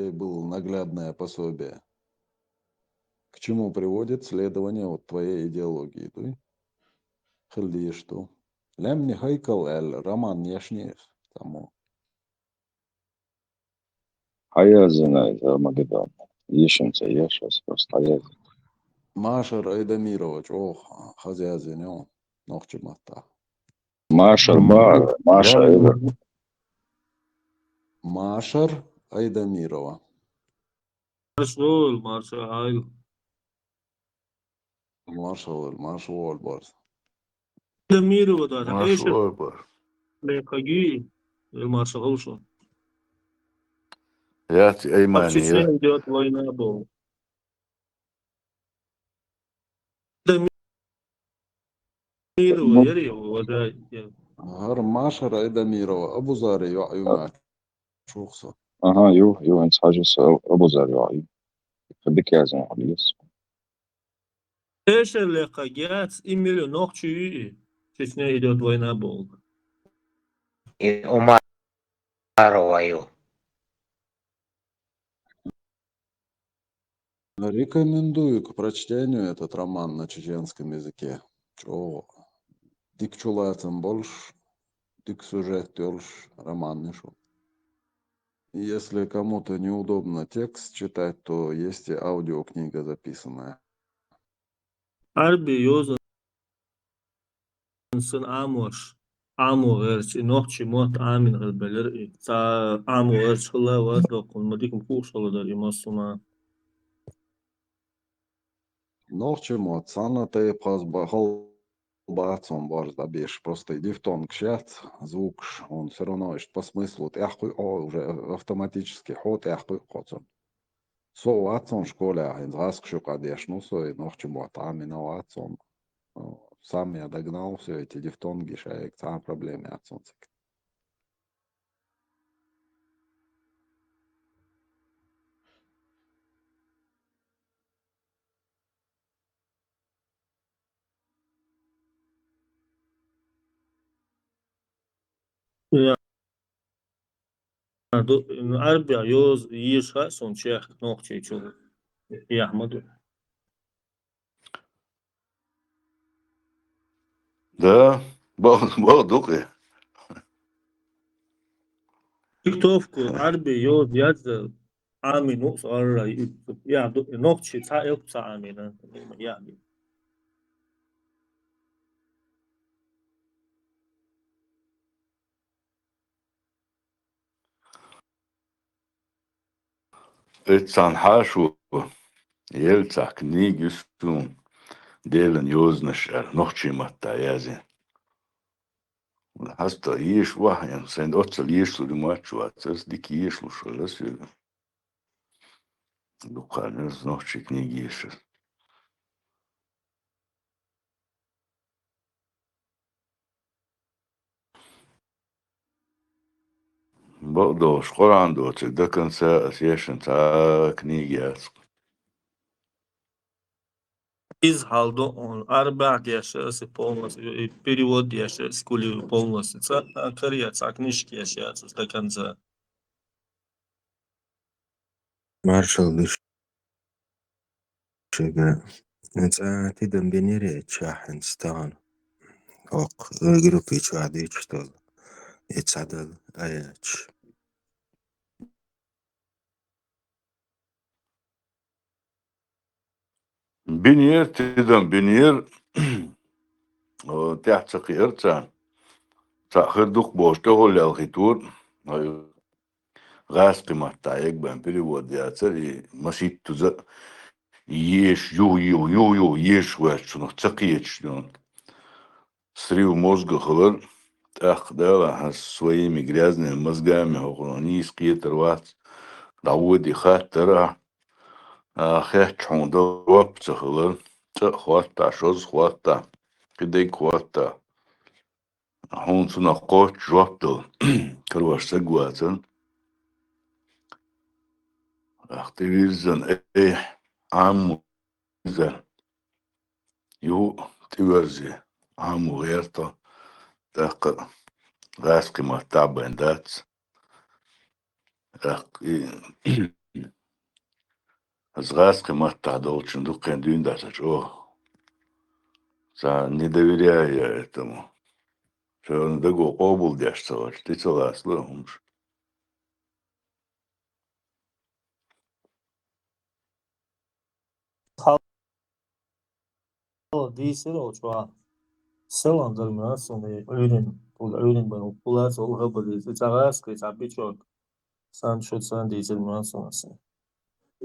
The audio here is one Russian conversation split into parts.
тебе было наглядное пособие. К чему приводит следование вот твоей идеологии? Ты خليه что? لم هيكل الرمان يشنيخ тому. Hayaziنا إذا ما قدام يشنت يشس بس hayazi. Машер Айдамирович, ох, хазязин, он, ногче мата. Машер бар, Маша إذا Машер Айдамирова. Marshall. Маршал Барс. Дамирова, да, Маш Эшер, Ойбар. Лекаги, Маршал Шо. Я А в Эймани, Чечне идет война, был. Дамирова, я его, да. هر Машер Айдамирова. أبو زاري يعيمات. شوخصة. أها يو أنت حاجة أبو زريعي خليك يا زين حبيس Эшер, Лекагиац, имели ногчи, Чечне идет война, был. И Умаровою. Рекомендую к прочтению этот роман на чеченском языке. Чё? Дик чулатым больше, дик сюжет тёлш, роман не шо. Если кому-то неудобно текст читать, то есть и аудиокнига записанная. Арби, Йозан, Амош. Амуэрч, ногчи, мот, амин, Белер, Та Амуэрч, Хлава, Докун, Мадикум Кушала, да, Масума. Норчему отцана ты бахал бацом барз да беш. Просто дифтонг шат, звук, он все равно по смыслу тяхуй, уже автоматически ход тяхуй коцом. Со отцом школе, а из раск шукадеш, ну со и норчему отамина отцом. Сам я догнал все эти дифтонги, шаек, сам проблемы отцом. Арби, Йоз, Ишха, Сончех, ногчи, Чу, Яхмаду. да, Багдуки. Тиктовку, Арби, Йоз, Ядза, Амин, Уксара, я, ногчи, Та Экса Амина, Яхми. Этсан Хашу, Ельцах, книги сум, Делен Йознашер, Нохчи Матта, Язин. Хаста Еш Вахян, Сен Отцел Ешлу Римачу, Ацес Дик Ешлу Шалас, Дуканес Нохчи книги Ешес. Багдо, Шкоран доцик, до конца Асешен, Та книги Ацк. Из Халдо, он, Арба, Яшес, полностью, перевод Яшес, Кули полностью, Кария, книжки Яшес, до конца. Marshall Dışıga. Saati dambinere Chahinstan. Ok, grupi çadi çtol. Etsadal ayaç. Биньер, Тидам Биньер, Тяхцак Ирца, Цахырдук Боштогол Ялхитур, Гаски Маттаек, Бен перевод Яцер, и Масит Туза, Еш, Еш, Вачунах, Цакиечнун. Срив мозга хлыр, Тах дала своими грязными мозгами, Охуранис, Китер, Вац, Дауди Хаттера, Хэтчун, Дауапца хлыр, Цахвата, Шоз Хвата, Кидей Хвата. Hon såna kort jobbel kurvasta guatan aktivizan amu zan ju tiverzi amu erta tak gaski ma taben dats Сгаски матта должен дукен дюндасач. О, не доверяю я этому. Что он дагу обул дяшцавач. Ты согласна, умш. Değilse de o şu an. Sılandırma sonu öğren ben okular sonra böyle zaraz ki tabii çok sen şu sen değilse sonrası.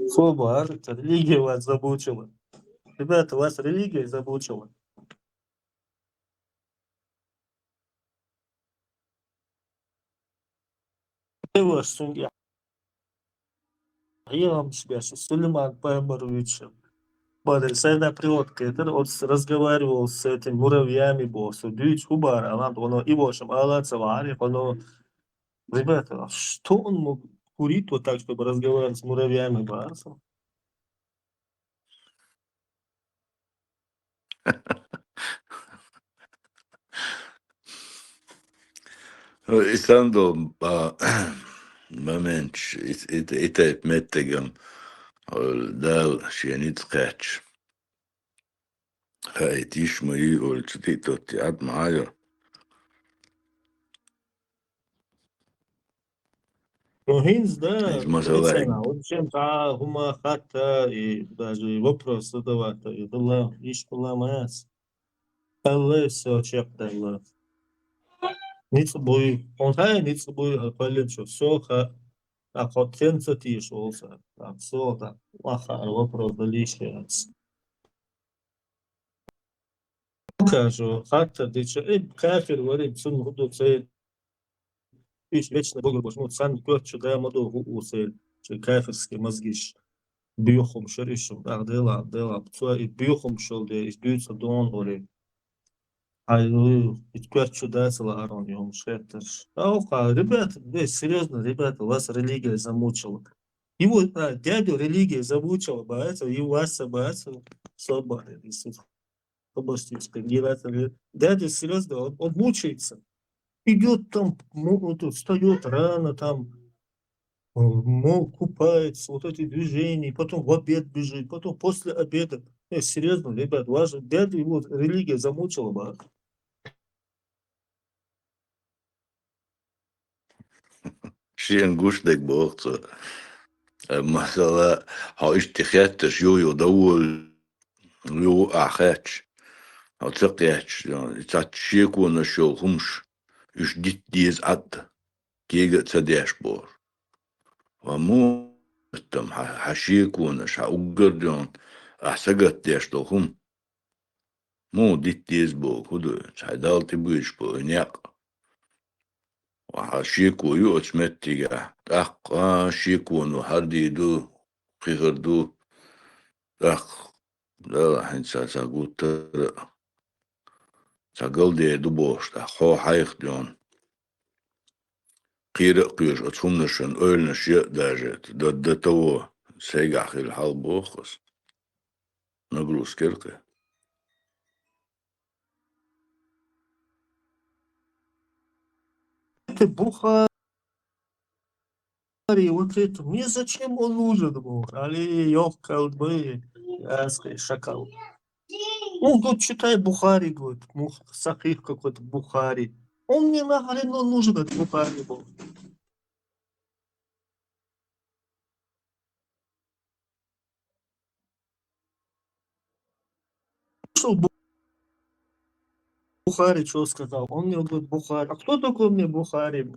Собор, это религия вас замучила. Ребята, вас религия замучила. Ты ваш судья. Я вам себя, Сулейман Паймарович. Sada privatketar, он разговаривал с этим муравьями, боссу, дюйч, убар, оно и вошем, оно, ребята, что он мог курить вот так, чтобы разговаривать с муравьями, барсом? Isando момент, это меттегам дал шенит скетч. Хай тиш мои ольчти тот ад майо. Ну, Гинз, да, Из мазалай. рецена, вот чем-то хума хата, и даже вопрос задавать, и была, иш была маяс. Алле, все, чепта, Nic собой, он хай, nic собой, палечо, все, а потенция тише, олса, так, все, так, лаха, вопрос далишь. Кажу, хата, дича, кафир, варим, сын, худу, цей, иш, вечно Бога Божий, ну, сан, кое-что, да, моду, усы, кафирские мозги, бьюхом, шаришем, да, дела, и бьюхом шел, да, и бьются дон, или, кое-что, да, целарон, ем, шеттер. Ребята, серьезно, ребята, вас религия замучила. Его дядю религия замучила, боятся, и вас боятся, собаки, дядя серьезно, он мучается. Идет там, встает рано, там, купается, вот эти движения, потом в обед бежит, потом после обеда. Серьезно, ребят, ваш дядя его религия замучила, ба. Шен гуштек бохцо. Масала, ها اشتخاتش يو دول يو أخاتش ها تقياتش يعني تاتشيكو نشو همش إش ديت ديز عد كيغا تديش بور ومو تم حشيكو نش هأقردون أحسقت ديش دو هم مو ديت ديز بو كدو تحدال تبويش بو إنياق وحشيكو يو اتمتيغا تاق شيكو نو هردي دو خيغردو تاق لا حين ساقول ساقل دي دبوش تا خو حيخ ديون قيرق قيش اتفمنشن اولنش يقداجت دتو سيقع خير الحال بوخس نقروس كيرقي Это Бухари, вот это, мне зачем он нужен был? Али, ёхкал бы, шакал. Ну, тут читай Бухари, говорит, Сахих какой-то Бухари. Он мне нахрен он нужен, этот Бухари был. Что Бухари что сказал? Он мне говорит, Бухари. А кто такой мне Бухари?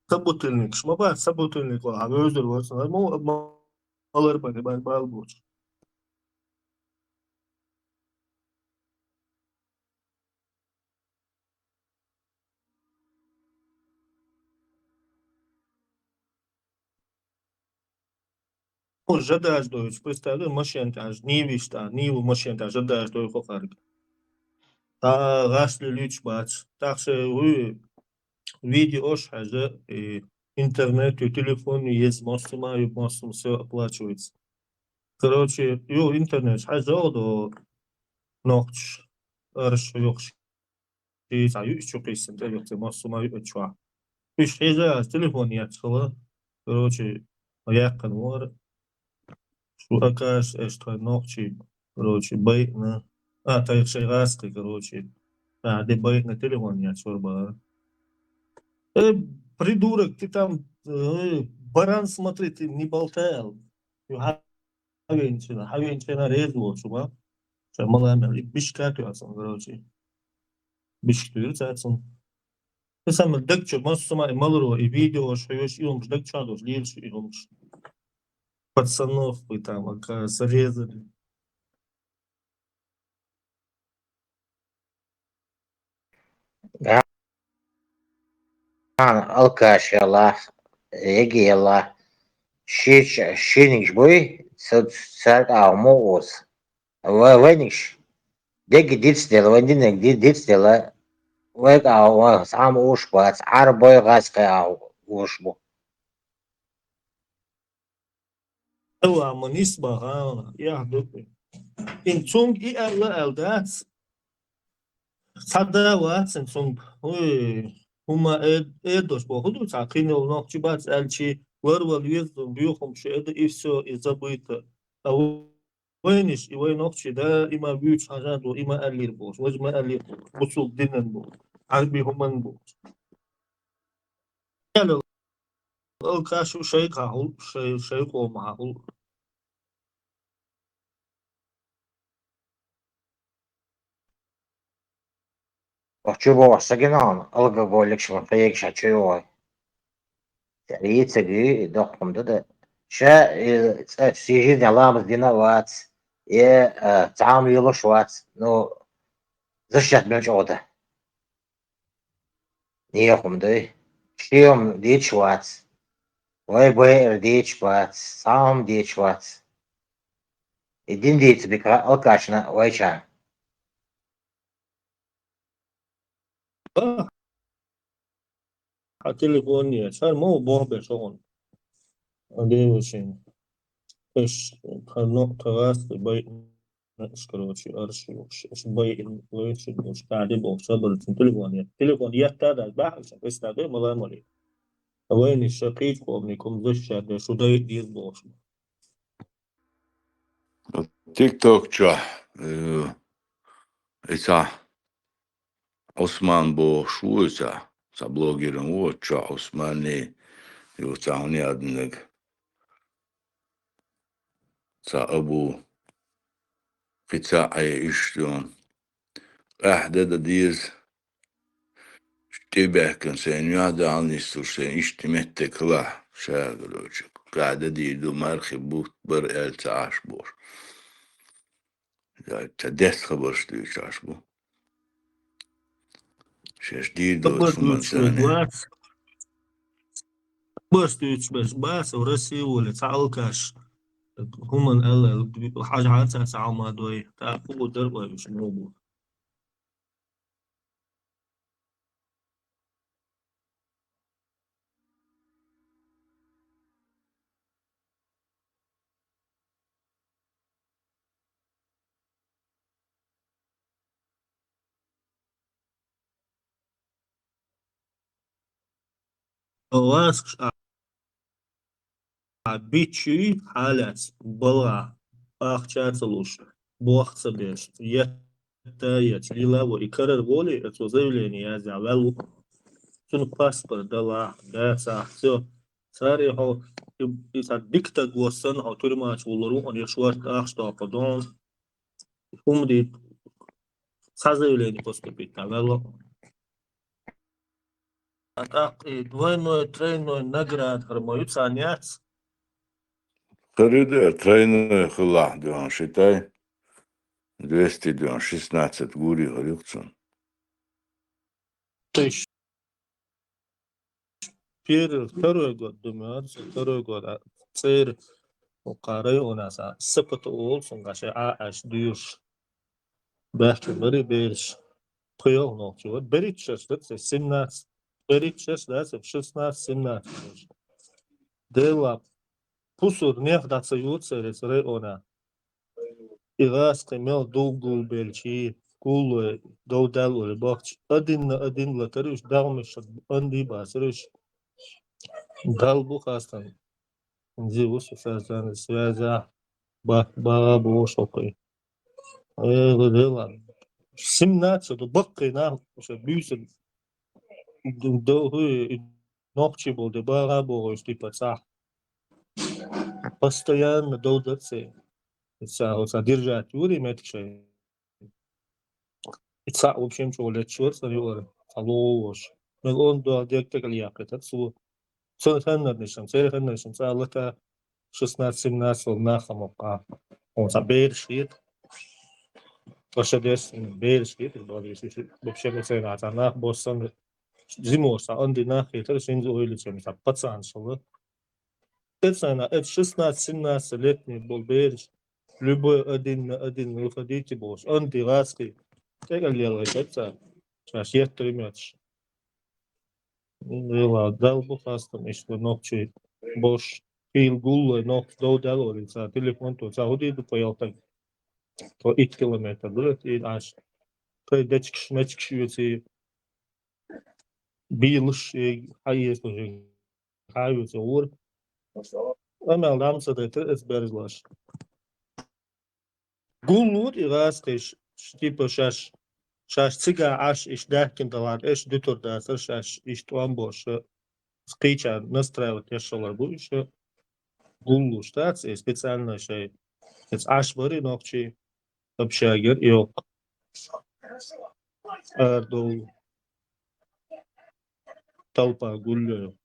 Sabotülnik, şmaba sabotülnik var. Abi özür olsun. Ama alır beni, ben bal borç. Жадаш доюч, представляю, машинтаж, нивишта, ниву машинтаж, жадаш дою хохарик. Та гасли лüç бач. Так что видео хаже, интернет, телефон есть, мостим, все оплачивается. Короче, интернет, хаже до ночь. Хорошо, и саю еще песен, да, вот массу чува. Иш еза телефон я цела, короче, я канвар, шуракаш, эштой ночи, короче, бейт на, та их шейгаски, короче, де бейт на телефон я чурба. Придурок, ты там, баран смотри, ты не болтал. Хавенчина резво, чува. Шамалами, бишкату асан, короче. Бишкату асан. Ты сам декчо, массума и малро, и видео, что есть, и он декчо, лирш, и он пацанов вы там, оказывается, резали. Alkаш yalla, egi yalla. Şiniş boy, saat almos. Veniş. Degi ditstel, vendinek ditstel. Vek al, sam ušpats, ar boy gaske al ušbu. هو منسبة ها يهدف إن تونج إيه ألا ألدات صدا واتسن تونج هما إدوش بخدو تعقين النقطبات ألشي ورول يزدون بيوخم شئد إفسو إزابيت أو وينش إيوه نقطة ده إما بيوش حاجات وإما ألير بوش وإما ألير بوصول دينن بوش عربي همان بوش يلا الكاشو شيء كهول شيء قوم هول Чего, сагинан, алкоголик, шматаек, шачуй. Рицаги, дохом, да. Ша, сижи алам динават. Там юлошват. Ну, зачем мне чего-то? Нехом, да. Чем дичват. Ой, бой, дичват. Сам дичват. Един диц бика алкашна, вайчан. التليفونية صار مو بوه شغل أديوشين إيش كنقطة راس بيت إشكروشي أرشيوش إيش بيت ويش مش قاعد يبغى شغل التليفونية ترى بحث بس ترى ما مالي وين الشقيق وابنكم زش هذا شو ده يزبوش تيك توك شو إذا عثمان بو شو إذا سبلوجرن وات شو عثماني يوتاوني أدنك سا أبو قطاع إشتون أحدد ديز تبع كان سين يهدا عن يستور سين اشتمت كلا شاغلوجك قاعدة ديدو مارخي بوت بر إل تعاش بور تدس خبر شتوش عشبو شاش ديدو سومن ساني بس ورسي ولا تعالكاش هم الحاجة عادة ساعة ما دوي تعرفوا دربه مش موجود واسك بيتشي حالات بلا أخشاتلوش بوقت بيش يت ليلا ويكرر بولي это заявление я завел شنو паспорт дала да все сари хо и са дикта госан хо турма чулуру он яшварт ахшта падон умди заявление поступить навело а так и двойной тройной наград формуют саняц Коридор тройной хла, дюан считай, 200 дюан 16 гури горюкцун. тысяч второй год думаю второй год цер وقاري وناسا سبت أول سنغاشي عاش ديوش بحكي بري بيرش قيو نوكي بري تشش دتس سنات بري تشش دتس بشسنات سنات ديلا بوسور نيخ داتس يوت سيرس ري اونا إغاس قيميل دوغل بيلشي كل دودال ولا باخش أدين لا تروش دعمش أندي باسروش دال خاصة نجي وش سازان سوازا با بوش أوكي غدلا سمنات شو بقي نام شو بيوسن دو هو نوخشي بود با بوش تيبا صح постоянно долдаться содержать юри меткшей ица в общем что лечур сариор алош но он до декта галиак это су сотханнаднишам серханнишам салата 16-17 нахамока он забершит пошедес бершит вообще не цена нах боссан зимоса он динах это синзу ойличем са пацан шо это 16-17 летний был берш любой один выходите босс он дираски тега делает это сейчас есть 3 мяч Ила дал бухастам что ночи бош фил гуллы нок доудалорица телефон то заходи до поялтак то 1 километр будет и аж предечк шмечк шьюти билш хайес уже хайес ур амал дамса это эсберзлаш гуллут и раскиш типа шаш цига аш иш дахкиндалар эш дутурда шаш иш туан бош скича настраивать яшалар будешь гуллу штации специально шей это аш бори ночи общагер yok Erdoğan толпа гуллю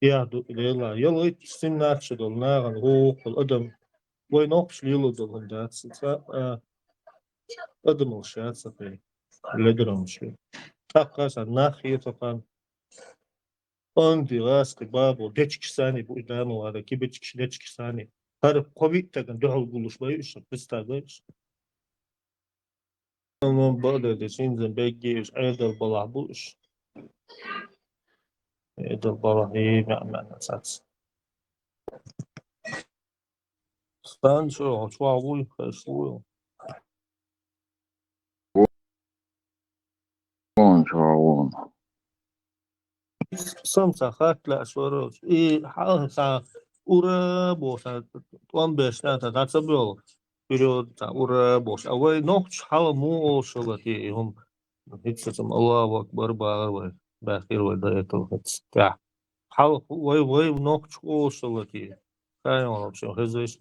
я дела ялой синнатши дол наган хол адам вой нокш лило дол датс адам шатса пе ледромши такаса нахи токан он дираски бабо дечкисани буйдамо ада кибечкисани har covid tagan dol guluş bayış представляешь он бада десинзен бегиш эдел балабуш эдел балахи мa'мana сац стан шо чвауй хэшуй وون شو وون самца хатла шорош и халса ура боса он бешна та дацабел вперед та ура бос а вы ночь халму шолати он хитсам Аллаху акбар баавай бахир вай да это та хал вай ночь шолати кай он вообще хезеш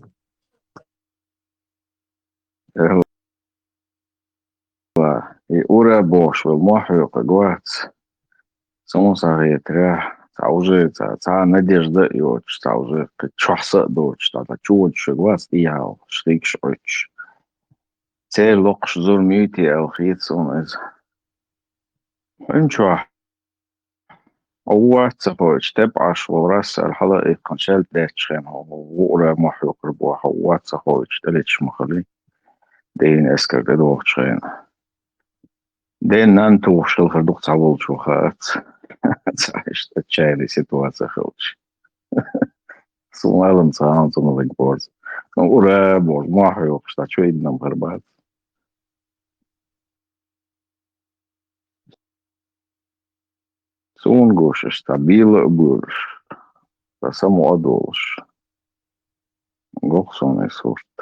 и ура бош والمحرق جوات سموسة تا уже та надежда и вот та уже часа дочь та чуть шагвас и я штрик шрич те локш зурмити алхит он из انشو هو تسبوش تبعش ورأس الحلقة قنشال داتشين هو وقرا محيوك ربوح هو تسبوش تلتش مخلي دين اسكر قدوح تشين دين نانتو شل خردوق تعبول شو خات تعيش تشايدي سيتواتسا خلش سوالن صاحن تنظيق بورز وقرا بورز محيوك شتا شويدنا مغربات Сунгуш стабила бурш, та само адолш. Гохсон и сорт.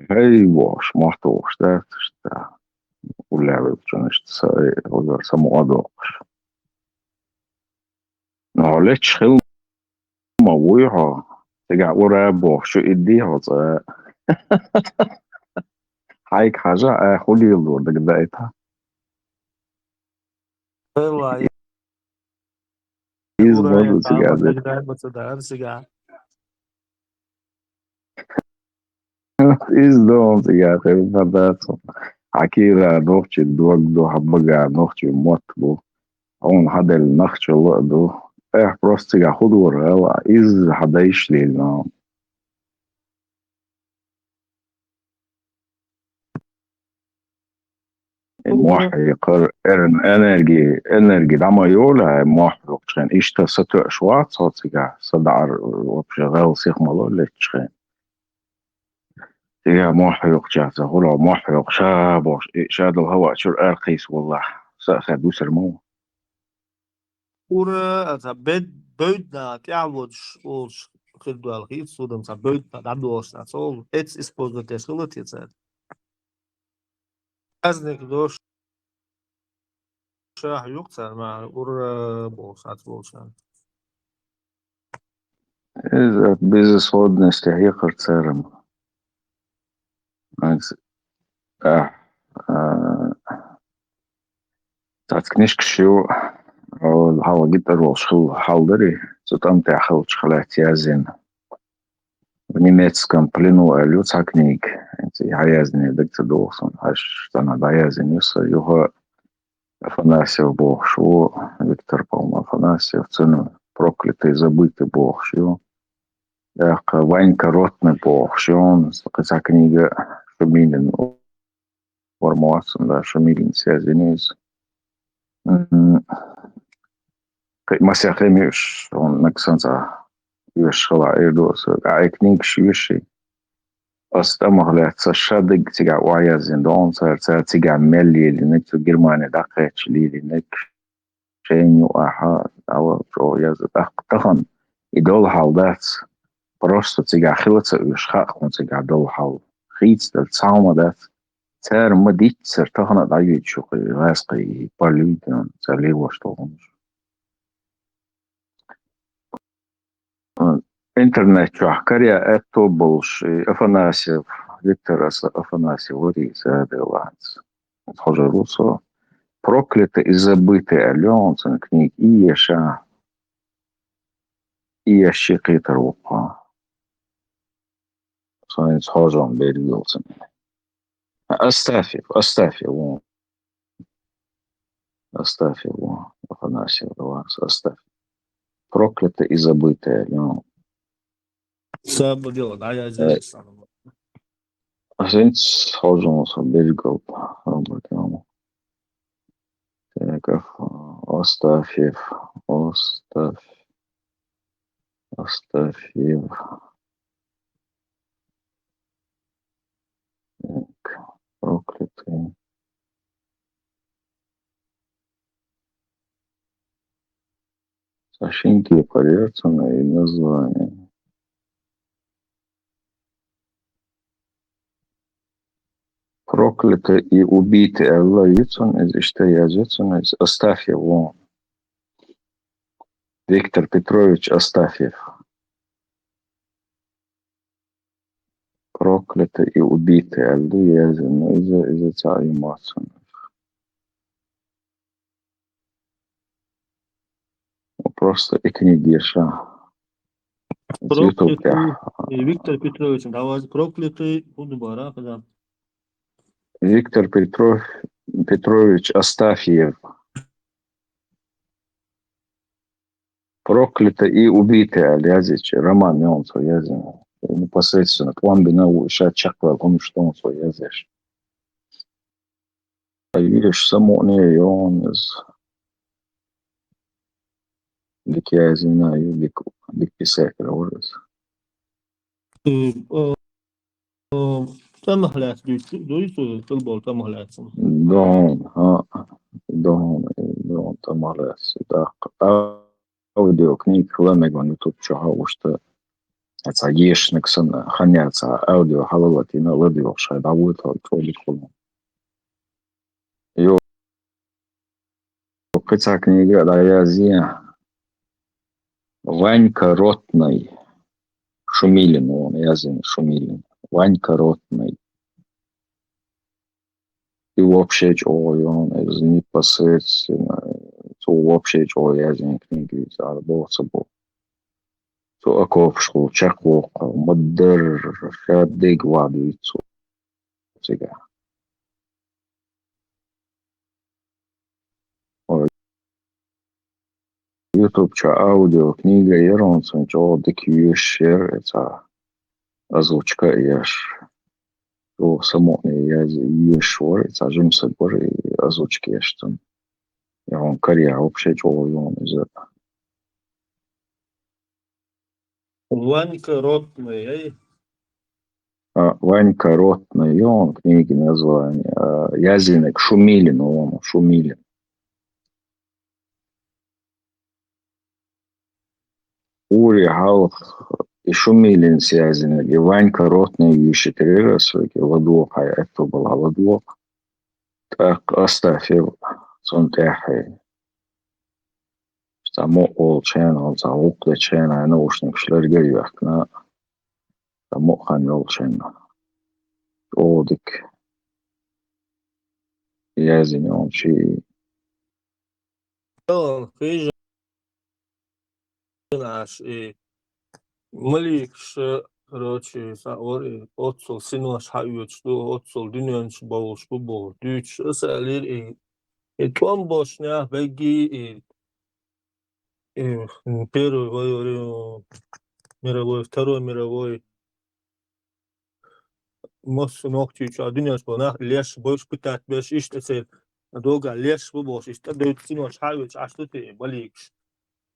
Хей бош, мартош, да, что улявит, что значит само адолш. Но леч хил мавуйха, тега ура бош, что иди хоза. Хайк хажа, хулил дур, да это. Ela Izbadu tava cigada. da cigarro Izdom cigada, verdade. Aqui era noite do habaga, noite motbo. هذا النخش اللي دو بروستي خضور هلا إز حدايش لينا محرق انرجي دما يولا محرق شان اشتا ستو اشوات صوتيغا صدع وبشغال سيخ مالو لتشخين يا محرق جاتا غلا محرق شابوش شاد الهواء شر أرخيص والله سأخذ دوسر مو Ura, altså bøydna, tjavos, os, khildu al khit, sudam sa bøydna, dabdu os, so it's exposed to skillet yet said. Aznek dosh shah yuktsar ma ura bos at bolshan. إذا بيزس ود نستحيق تسارم آه تاتكنيش كشيو أو الحالة جدا روش حالدري ستمتع خلط شخلات يازين ونيمецком плену люцакник эти хаязни дикты доусон хаш тана даязин юса юга Афанасьев бог шо Виктор Павлович Афанасьев цену проклятый забытый бог шо як Ванька Ротный бог шо он такая книга Шумилин Формуацин да Шумилин связинез Масяхемиш он наксанца юшхала эрдос ай книг швиши استمغلت الشادق تيجا وعيا زندون صار تيجا ملي لنك جرماني دقيتش لي لنك شين يوحا أو جو يزد تخن يدول حالدات просто تيجا خلطة ويشخاق من تيجا دول حال خيط التصاومة دات تار مديت سر تخن دايوت شوقي غاسقي باليدن تالي واشتغنش интернет чухкаря это больше Афанасьев Виктор Афанасьев Лариса Аделанс. Схоже руссо проклятый и забытый Аленсон книг Иеша Иеши Китаруха. Сон схоже он берился. Оставь его Афанасьев Аделанс оставь. Проклятый и забытый Аленсон. Sabah diyor, daya izledik sanırım. Gente, схоже он берегал Роберт Яму. Так, Остафьев. Так, проклятый. Сашеньки Порецына и название. Проклятый и убитый Алла Юцун из Иштая Юцун из Астафьев. Виктор Петрович Астафьев. Проклятый и убитый Алла Язин из Ицаи Мацун. Просто и книгиша. Виктор Петрович, давай проклятый, буду бараха. Виктор Петрович Астафьев. Проклятый и убитый Алязич. Роман он свой язык. Непосредственно. К вам бы еще чаква, потому что он свой язык. А видишь, само не он из... Лик я знаю, лик писатель образ. Там хлеб, дуй, футбол, там хлеб. Дон, там алес. Так, аудиокниг хламегон ютуб чого что это ешник сан ханяца аудио халалатина ладио шай давут толикол. Йо, какая книга да я Ванька Ротный. Шумилин, он язын Шумилин. Ванька Ротный. И вообще, он из непосредственно, то вообще, язын книги, был собой. То окоп школ, чаклок, модер, шадыг вадуицу. Сега. YouTube ча аудио книга Еронсон, чо дикюшер, это озвучка еш. То само я ешор, это жим собор и озвучки ештон. Я он коря вообще чо он из Ванька Ротный, Ванька Ротный, и он книги название. Язинек Шумилин, он Шумилин. Ури Галх и Шумилин Язинек, и Ванька Ротный еще 3 раза, и Ладвох, а это была Ладвох. Так, оставь его, Сонтяхай. Само Олчен, он за Уклечен, а наушник Шлергерьях, на Само Хан Олчен. Одик. Язин, он чьи. خيج ناش مليكش روتشي ساوري اوتسول سينوش حيوتش دو اوتسول دنيانش باوش بو دوتش اسالير توان بوشنيا بيجي первый мировой, второй мировой мост ногтич, а днес бона леш больше пытать беш иштесел долго леш бобош ишта дөйт синош хайвич аштути баликш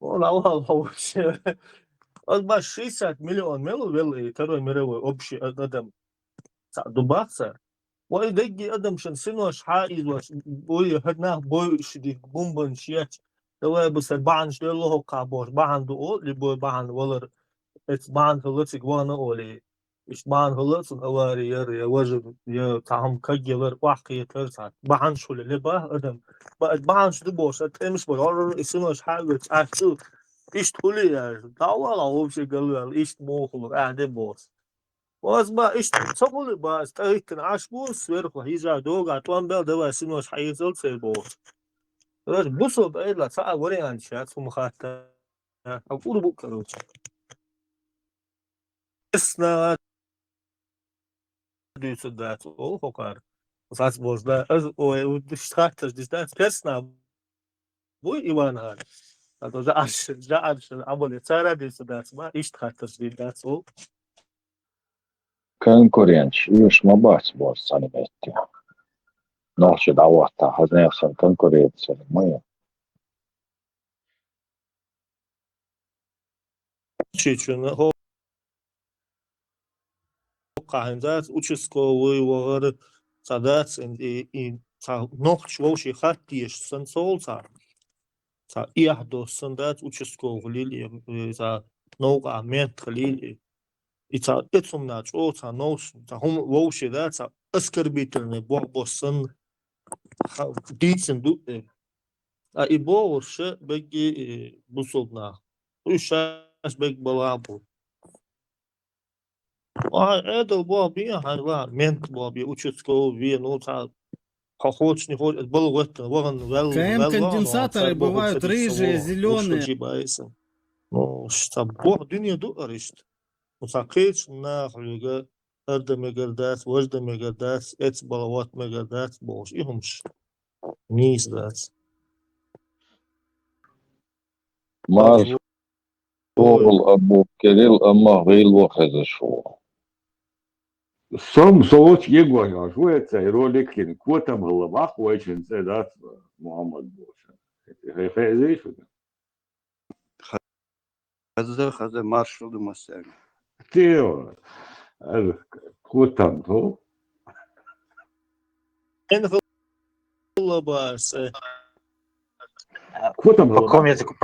ола вообще от баш 60 миллион мелу вел второй мировой общий адам дубаца ой деги адам шен синош хайз ваш бой хадна бой шди бомбан шият давай бус банш дело кабош банду о либо бан волер it's baan hulutsi gwana oli ish baan hulutsi awari yar wajib ya taham kagelar waqi tersa baan shule liba adam ba baan shdu bosh atemish boy or isinosh hagit aksu ish tuli ya dawala obshe galwal ish mokhul ade boss was ba ish tsogul ba staitin ashbus swerkh hija doga tuan bel dava isinosh hayzol sel boss ras buso ba ila sa wari an chat sum khata aqulu bu karoch اسنا دوست داشت او فکر اساس بوده از او دشتات دشتات پرسنا بو ایوان ها تو جاش ابو تسارا دوست داشت ما ایشت خاطر داشت او Конкуренч, видишь, мабать, босс, саниметти. Ночи давата, хазневсан конкуренция. Мы. чечен хо кахендат участковый вагар садац и са нохч вообще хаттиш сенсолца са ихдо сандат участковый лили за нога мент лили It's a itsum na o ta nos ta hom wo she that ta askarbitelne bo bossen ditsen du a I bo she begi busodna ushas beg balabo a это bo bi hanwa ment bo bi участковый ви ну та похож не ходит был вот вел КМ-конденсаторы бывают рыжие, зеленые. ну что бо dünya du arist مساقيش ناخلوغا أرد مقردات وجد مقردات إتس بلوات مقردات بوش إيهمش نيس دات Мар Торл Абу Кирилл Ама Гейл Вахаза шо. Сам соот егоя, жуется и роликин, ko tam головах очень цедат Мухаммад Боша. Хефезиш. Хаза маршал масяг. Тео. Ko tam то? إن الله باس Ko tam По какому языку?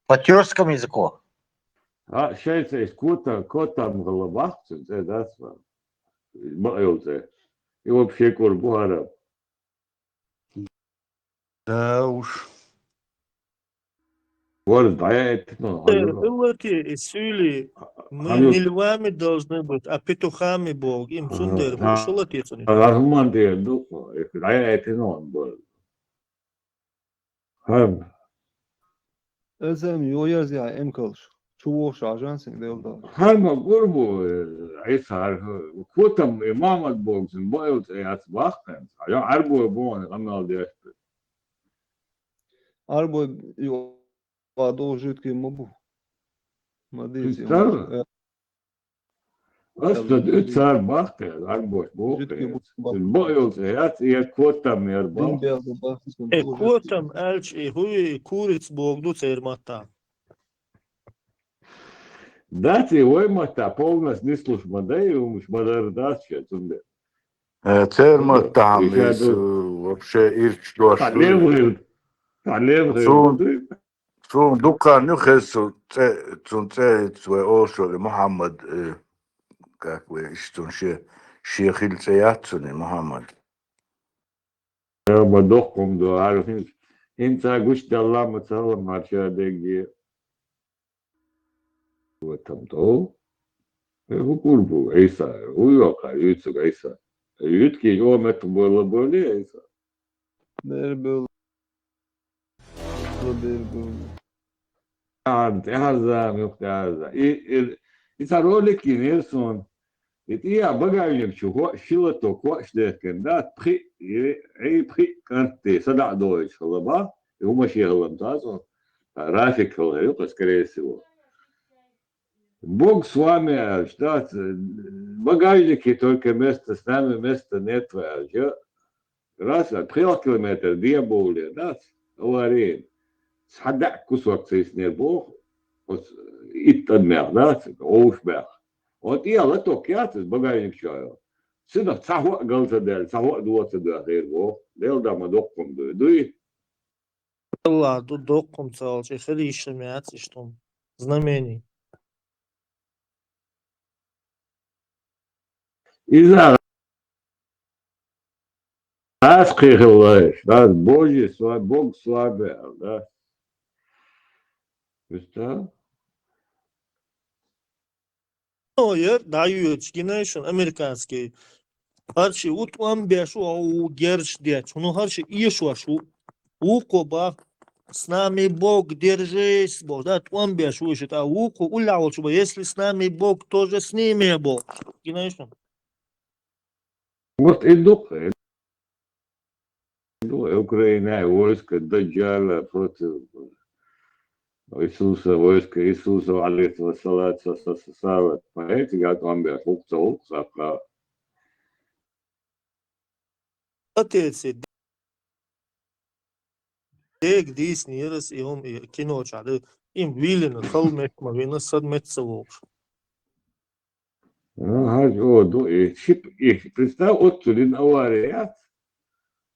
По тюркскому языку. А сейчас есть ko tam головах цедат. Баилзе. И вообще Курбуара. Да уж. Вот да это, ну, Илоки Сюли мы не львами должны быть, а петухами Бог. Им сундер, шел отец. Арман де, ну, да это, ну, был. Özlem yoyaz ya emkalış. Çuvuğu şarjansın devda. Harma gurbu, ayıkar, ko tam Muhammed Bog'un boyut hayat vakten. Ya arbu bon, anal diye. Arbo doğu jütkü mu bu? Madisi. Представь. Asta ütsar vakten, arbu bon. Boyut hayat, ya ko tam Din yarba. beyazı bahsediyorum. Kotam elç huy kuric Bog du cermata. Дати оймата полностью не слуш модей, умш модердация тунде. Церма там Еще из одну вообще ирч дошло. талев Сум дукан нюхесу цунце ошо Мухаммад как вы истунше шехил цеяцуни Мухаммад. ما دخم دو عارفين انت قشت الله متصور مع شادق وتمتو هو قربو عيسى هو يوقع يوتسو عيسى يوتكي يوم اتبولا بولي عيسى Berbel. Berbel. انت هذا مخت هذا يسألوا نيلسون إيه بقى لك شو هو شيلته كواش ده كان ده بخي أي بخي كانت صدع دويش خلاص هو ماشي غلط تاسو رافيك هو يقص скорее всего Бог с вами, что багажники только место с нами, места нет. Раз, 3 километра, 2 более, да, аварии. Схадак кусок цейснер Бог, иттадмер, да, оушбер. Вот я латок ятыс багажник чаю. Сюда цахуа галзадель, цахуа дуацадель, хейр Бог. Дел дама докком дуй. الله دقم تالش خیلی شمیات اشتم знамени. И за нас крылаешь, да, Божий, Бог слабый, да. Что? Ну, я даю generation американский. Харши утвам бешу ау герш дяч. Ну харши ишвашу. Укоба с нами Бог, держись, Бог. Да, твам бешу ишит. А уку улявал, чтобы если с нами Бог, тоже с ними Бог. Generation. Вот иду, Украина, войско Даджала против Иисуса, войско Иисуса, алейхиссалату вассалам, понимаете, как он был, хукса, Отец, дег Disney ерес и он кино чады. Им вилен, холмек, мавина садмет целовш. представь, вот тулин авария,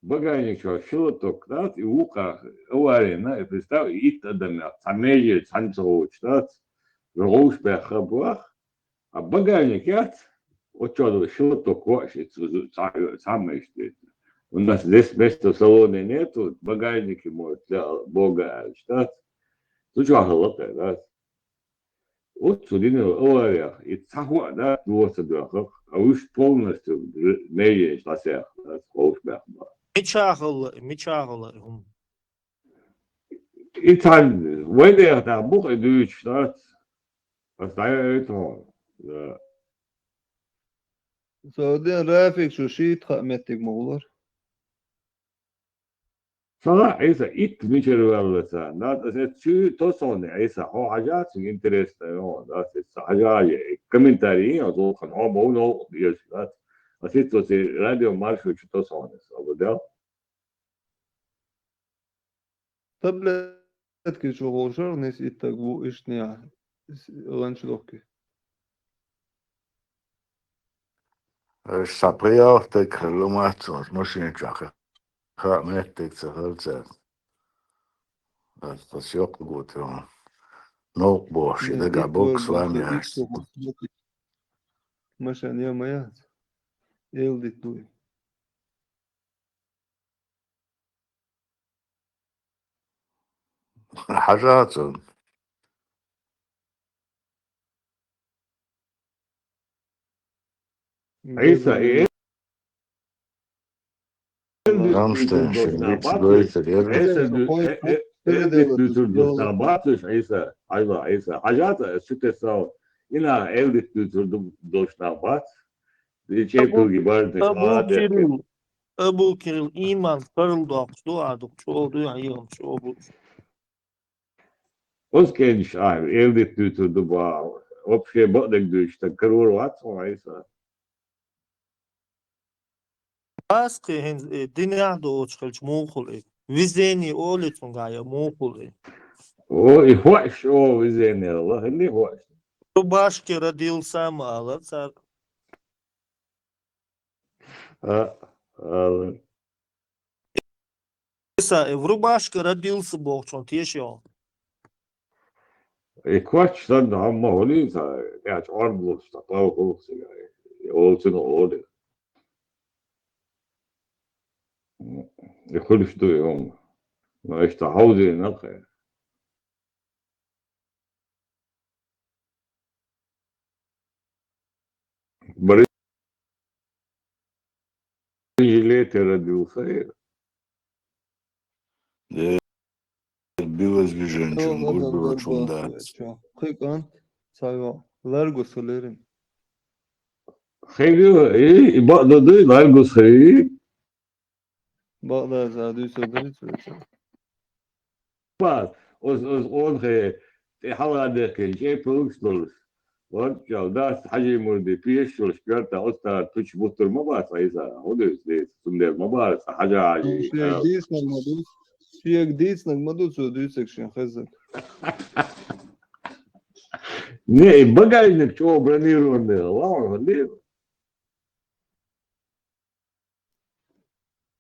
багажник шилоток, да, и ука авария, на, представь, и тогда самеje, санцович, да, роушбех, а багажник, вот что, шилоток, вообще, самое что. У нас здесь места в салоне нету, багажники может для Бога, что? Ну что, халата, да? Вот судины авария, и цахуа, да, дуоса дуаха, а уж полностью не есть ласях, да, холшбех. Мечахал. И там, в этой, да, бух и дюч, да, остается это, да. Saudien Rafik شو شي تخمتك مغلر. صراحة إيسا إت ميشر والله نا تسيت شو تصوني إيسا هو حاجات في إنترست هو نا تسيت حاجات كومنتاري أو ذو خن هو بونو يشات تسيت تسي راديو مارشو شو تصوني أبو ده تبلت كي شو غوشر نس إتقو إشنيا لانش دوكي. Sapria te kilometers машин чаха. Метик цехалцет. Это все год. Ну, бош, и да Бог с вами. مشان يا ميات يلدي توي. حاجات إيسا إيه Рамштайн, Шенгикс, Дойца, Isa, حاجات شو تساوي هنا إلدي دوش نابات يشيكو جبال Abu Kiril iman kırıldı, duadık, çoğdu yayım, çoğdu. Oskar şair elde tuturdu bu. Opşe baktık düştü. Kırır var sonra ise. Baskı dünya doğu çıkılç muğul. Vizeni oğletun gaya muğul. O ihvaş o vizeni Allah. Ne ihvaş? В рубашке родился мало царь. А, В рубашке родился Бог, что ты еще. и квач tad amma oli sa pead arvust pauguuksiga olsen oli. Ja kulus tuli om. No eks ta haudi nake. Бери лет родился. Билась беженчен, гурбила чунда. Кыкан, сайва, ларго солерин. Хейгü и badadı largus hey. Bağda zadı sözleri söylüyor. Bak, os on he havadı ki şey produksiyonuz. Вот, да, حاجة مرضي فيش والشكرت أصلا تش بطر ما بعرف إذا هو ده سندر ما بعرف حاجة عادي. Şey değil sanmadı. Şey değil sanmadı söylüyor section hazır. Не, багажник чего бронированный, ладно, не.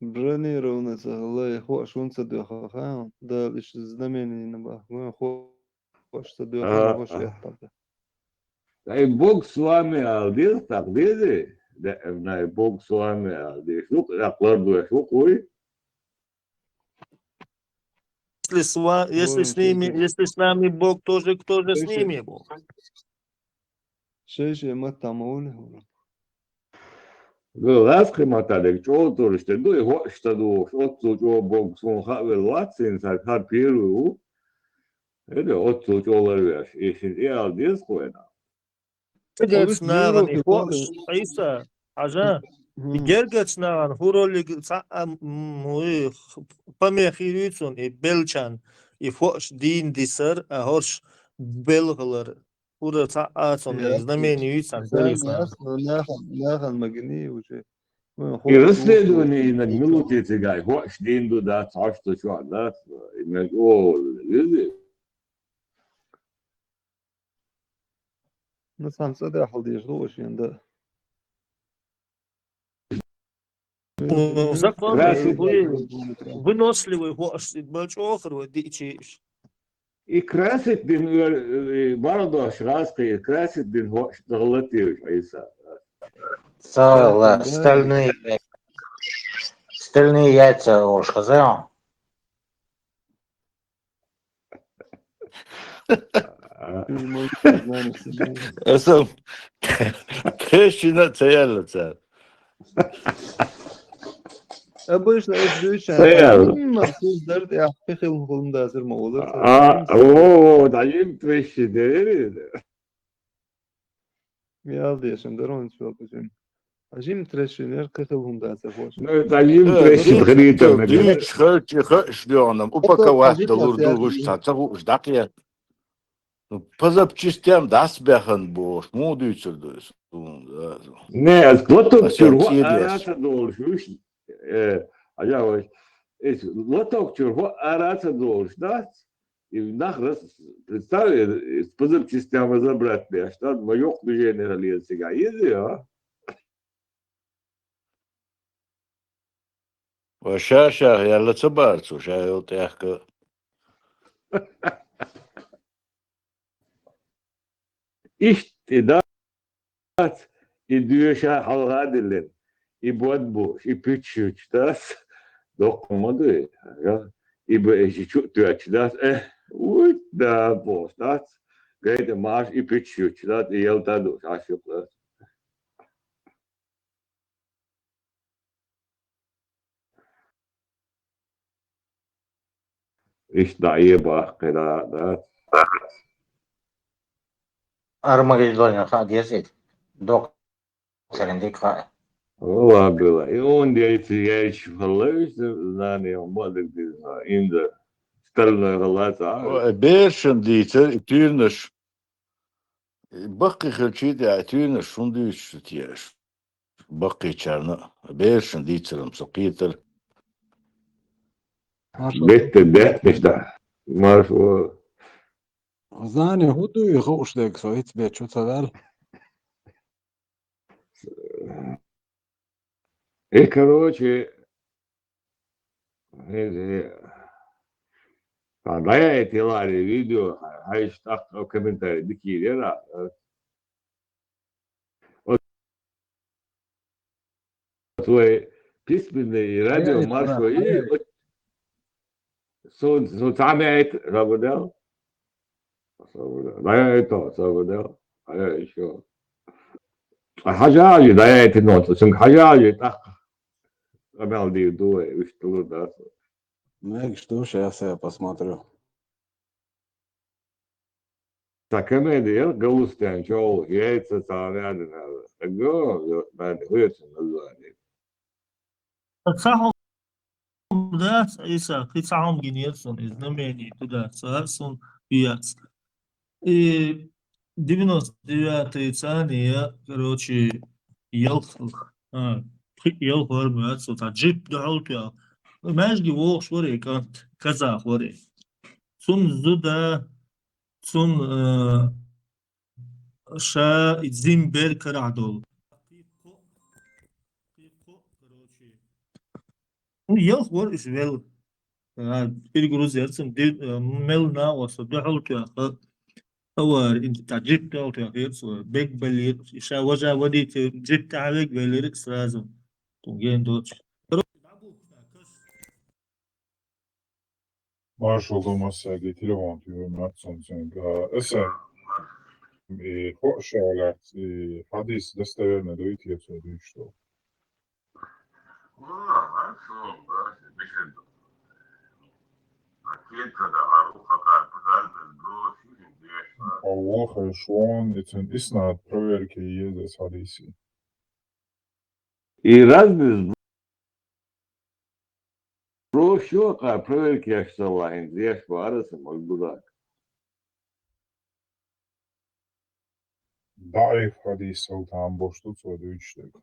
Бронированный الله خوش وانت دخل خان ده ليش الزمن نبغى وين خوش تدخل خوش يحتاج. Ай, Бог с вами, алдил, так, видите? Да, Бог с вами, алдил. Ну, я кладу, что кой? Если с нами Бог, тоже кто же с ними Бог? Şey ma tamamını. Ласки матали, что то что, ну, и что то, что Бог сон хавел латсин, сар первую. Это отцу чоловек, если я алдил, скоена. Geçnagan hoş Aysa aja geçnagan hurolik muy pamehirutsun belchan hoş din disar hoş belglar hura saatson знаменитsan belisa. Нахал магни уже. И расследование на минуте цыгай, хош динду да, царство что, да, о, видишь? Ну сам сада халдиш лош янда. Закон выносливый хош большой дичи. И красит дин бороду шраской, красит дин хош золотый, Айса. Стальные яйца уж хазаем. Esam, peşine teyarlıca. Обычно это дюча. Махсус дерт я пихил хулмда азыр моголар. О, дайым твеши дери. Я дешем дарон чолпачем. Ажим трешинер кихил хулмда азыр хош. Ну, дайым твеши гритам. Дюч хёрчёным, упаковать лурду гуштацагу ждакия. Пазап частям дасбяхан бош, модуйцердус. Не, лоток чурго арата должуш. Ajavos, лоток чурго арата должуш, да? И нахрас, представили, с пазап частям разобрать, что моё движение ролит сега. Изи, а? Вашаша, я лацабарцу, шайл тяхка. İşte dat i düğüşe halhadilen i bodboş i püçüç das dokunmadı ya i bu eşi çok düğüç das uy da boş das gayet maaş i püçüç das i yeltadı aşıklar işte iyi bak da Армагеддон десять. Доктор Индика. Ola было. И он яйч халавишь, знание, он молодых инда стальной галата. Бершен дитер, тюрнеш. Бакки херчиде, тюрнеш, шундуш тиеш. Бакки чарна. Бершен дитер, сокитер. Бетте, да. Марш, Знание худу и хоштег so iets beetje wel. И, короче, да, я эти лари видео, а еще так в комментарии такие, да, вот твой письменный радио маршал, и сон самяет, работал, да, я это, работал, а я еще. حاجة да, я эти ноты, сон حاجة так, обял ди дуэ, уж да. Ну, что, сейчас я посмотрю. Так, комедия, галустян, чел, яйца, саляды, надо. Го, надо, хуется название. تصحهم ده إيسا قطعهم جنيرسون إزنميني تدا سهرسون بياس и 99-й ثانية короче يلخ يلخ ورمات صوت جيب دعوتها ماشي ووش وري كانت كذا وري ثم زودا ثم شا زيمبر كرعدول يلخ ور إيش ويل بيرجروز يرسم دي ملنا وصدحوتها هو انت تعجبت او تغيرت بيج بلير شا وجا ودي جبت عليك بلير سرازم تونجين دوتش Marshall massági rilevant информационный и шалят и хадис достоверно доит что. Аллах шон этим иснат проверки езdes хадиси. И разные профессионал, проверки я что лайн, здесь парасы, мой дурак. Даиф хадис там бошту цодуичтек.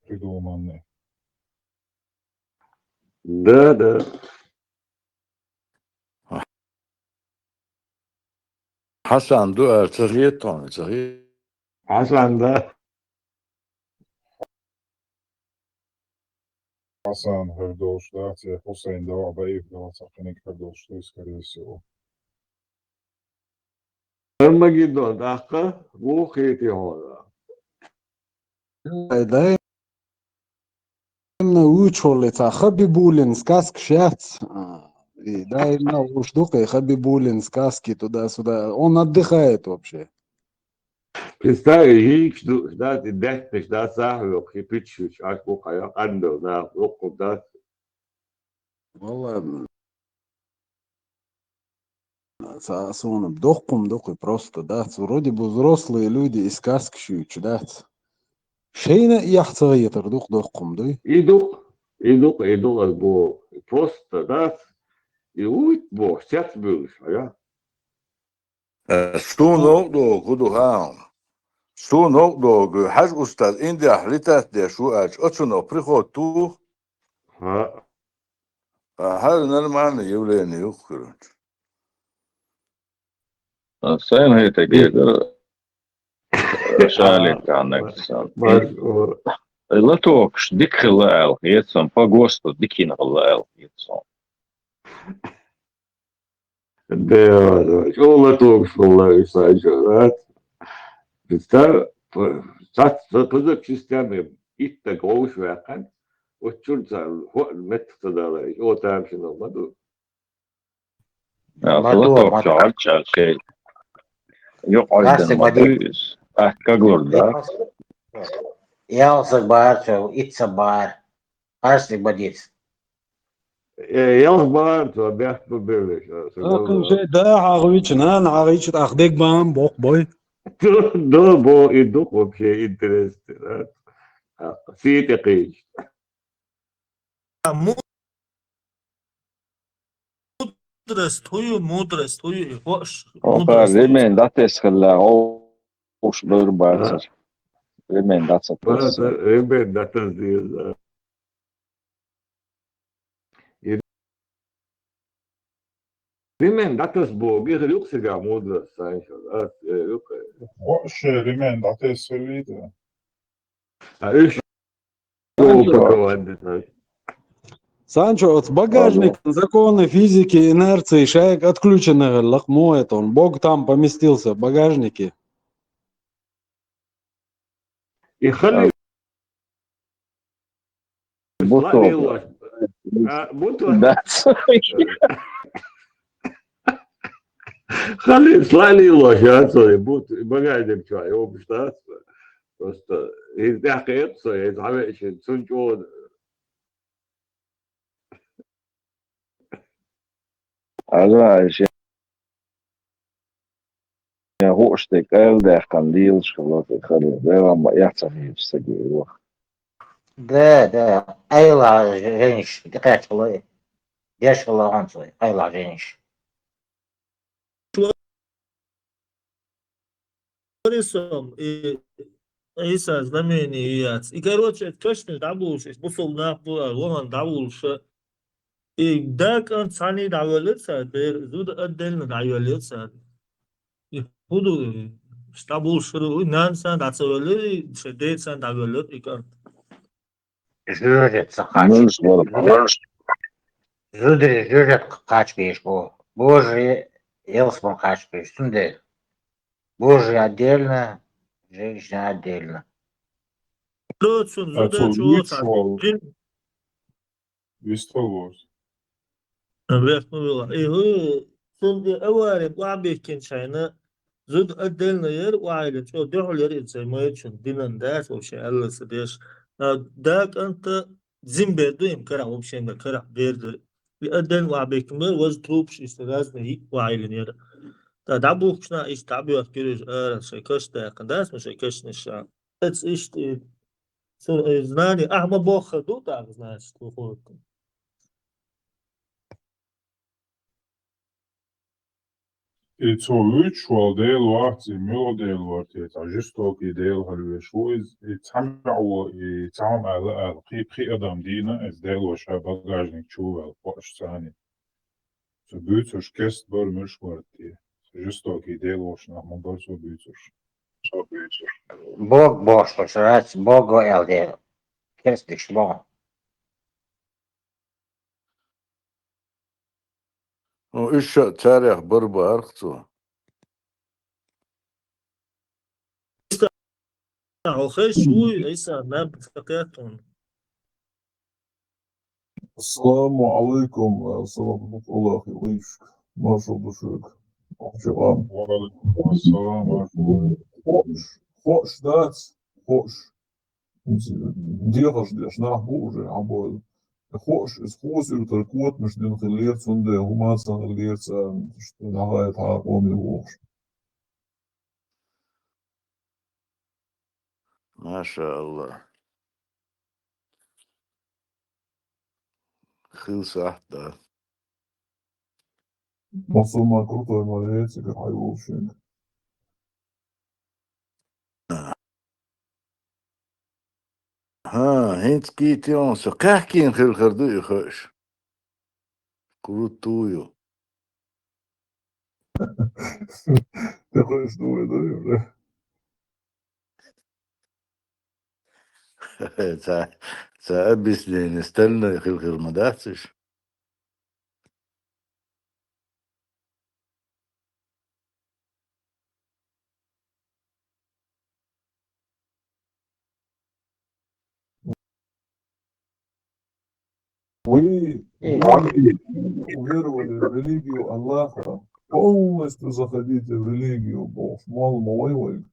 Придуманный. Да, да. حسن دو ارتقیه تانه تقیه Hasan da. Хасан Хердош, да, те Хусейн да, Абаев да, Саханик Хердош, то есть, скорее всего. Армагеддон, дахка, bu хети хода. دايما ويتشول خبي بولين سكاسك شات دايما وش دوقي خبي булин сказки туда-сюда. Он отдыхает вообще. Представь, что да, ты дать, да, сахар, кипячу, аж бухая, андо, да, руку, да. والله ساسون дохуй просто, да. Вроде бы взрослые люди из сказки шьют, да. Шейна яхцаетер дохкум, да. Иду, аз бо, просто, да, и уйт бо, сейчас будешь, а я. Stun oldu kudu ha. Stun oldu haj ustad indi ahlitat de şu aç. Açın o prihotu. Ha, Her normal yevleni yok kurun. Sen heitä kiekko. Шалит аннексан. Латокш дикхлаэл, етсон по ГОСТу дикинглаэл, етсон. да, шола ток, шола, да. Представь, позак системы, итта гоуш вякан, учурца, методала, о там шино, маду. Латокш алчалкей. Yok aydın madüz. Kagor da. Ялсак баарча, итса баар. Арслик бадиц. Ялс баар, то бях побелеш. Акын şey daha ağıçına, ağıç ağdek bağım bok boy. Да, бо иду вообще интересно. Сите кыч. مدرس توي وش Oha, remen dates halla oş bör bağır. Remen dates. Ребят, да, там Rimen datas bog, ich luxiga modra sein schon. خوش ريمان دعطيه السويدة. Ich Санчо, вот багажник, Алло. законы физики, инерции, шаек отключенный, лохмоет он. Бог там поместился в багажнике. يخلي Бутов. بطل Да. خلي يطلع لي الله شو بوت بقعد شوي هو مش بس يضحك يقصى يتعمقش تسنجون Also, ja, hochsteck, der kann deals geloof ik. Wel, maar ja, het is niet zo. Да, айла женщина, какая человек. Дешево он свой, айла женщина. Рисом и Иса знамение. И, короче, точно дабулш, бусул нахбула, лохан дабулш. И дак он цани давалится, бер зуд отдельно давалится. И худу штабулш, нансан дацавали, шедейцан давалит, и как. Жюрит Ну, захачет. Жюрит качкаешь по. Божий, елсман качкаешь. Сунде. Божий отдельно, женщина отдельно. Лоцун, зуда أتو чуоца. يوتشوال يستووز. بيحكوا إيه سند أوارب وعبيكين شينا زود أدلنا ير وعيلة شو دحول ير إنسان ما يتشون دينان داس وشيء الله سديش داك أنت زين دويم كرا وبشين ده كرا بيرد بيأدل وعبيكين بير وز تروبش استداس نهي وعيلة ير دعبوك شنا إيش تعبي أكيرج شيء كش ده كنداس مش كش نشان أتس إيش знание أحمد بوخ دو так знаешь تقول И то يوتشوال ديل واحد ميو ديل وارتي تاجستوكي ديل هالوشويز يتعمعوا يتعمع على قي أدم دينا إز ديل وشا багажник чувал пош ثاني. So büyütür kest bölmüş vartı. Жестокий дел уж на мобильсу büyütür. Бог Бог, что срать, Бог элде. Кестиш Бог. وإيش تاريخ بربا أرخصو أخي شوي إيسا ما بفكاتهم السلام عليكم ورحمة الله وبركاته. ما شاء الله شيخ. وعليكم السلام ورحمة الله. خوش دات خوش. Делаешь nach Боже, aber خوش ist خوش über der Kurt mit den gelehrt und der Humanza gelehrt nachher Tag ohne Hoch. ما شاء الله خلص أحدى Was so mal kruтой mal jetzt geheiratet. ها هنت كيتيون سكاكين خير خردو يخش كروتويو Der ist nur der. تا أبس لين استلنا خير ما داتش Вы уверовали в религию Аллаха, полностью заходите в религию Бога, мало малой,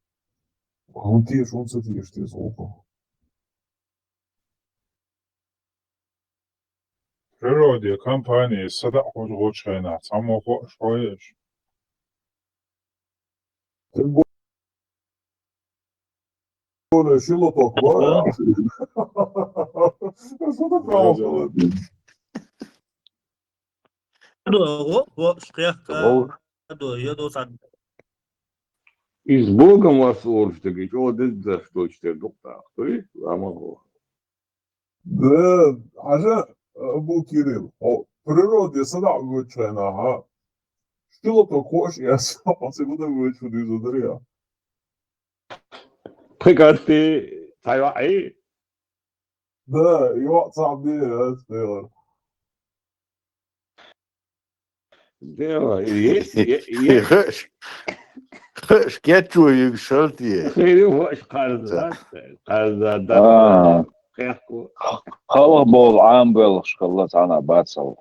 он тишь, он цитишь, ты звуку. Природе компании сада улучшена, самого шоешь. Тем более, сила такая. Что такое? И с Богом вас служите, говорит, о, да что, что, доктор, то есть, вам Да, عشان أبو كيريل أو природе сада улучшена, Шилото кошия, а сегодня будет что из ударя. Прикати, Тайвай. Да, его сам не сделал. Дело, есть. Скетчу и шалти. Хейли вош карза, карза, آه خيخكو. خلق بول عام بلغش خلص أنا باتسو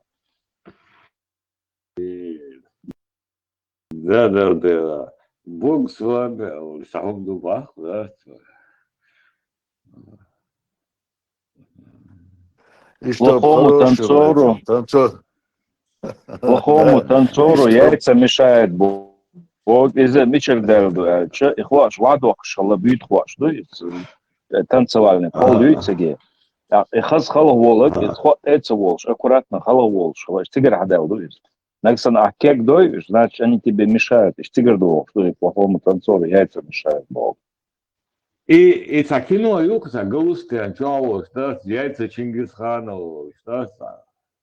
Да. Бог с вами, самом дубах, да. И что плохому танцору, танцор. плохому танцору яйца мешает Бог. Бог из-за Мичель Дерду, и хваш, ваду, шалла бьют хваш, ну, танцевальный, пол яйца. خاص خلق волок, это волш, аккуратно خلق волш, тигр хадал, дуешь. Наксан ахкек дуешь, значит, они тебе мешают, тигр дуешь, что плохому танцору яйца мешают Бог. И такино юкса густы, анчаво, что яйца Чингисханова, что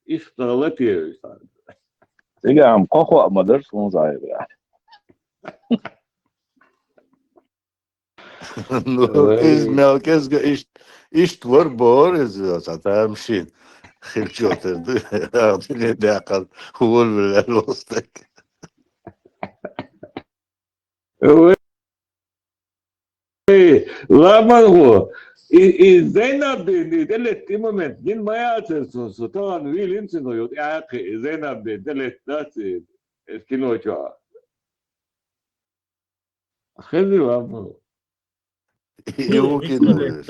и что летишь. Тигр ам кохо амадер сунзай, бля. Ну, из мелкезга иш твор бор из там шин. Хилчотер, ты дякал, уволвил лостак. Ламанго, и Зейнабдин, делет и момент, нин моя церсо, то вил инцино йод, яки, Зейнабдин, делет даци, киночо. Хези ламанго. Его кинули.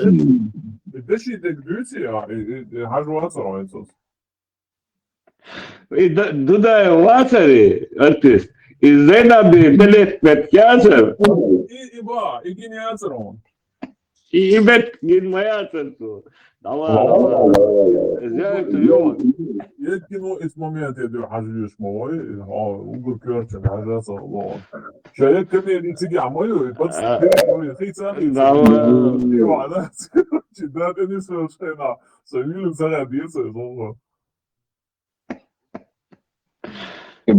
Деши дегдюция, хажуаться это. И дуда ватари, артист, и Зейнабдин, делет петкязер, И гениацерон. и бет нин моя церсо. Давай. Зяй трём. Я кино из момента иду хажуешь мой, угол кёрчен хажуаться лон. Шаят ками тиги амою, подстёй, хица. Давай. Ивана, да, ты не совершенно. Совилин зарядится, золото. И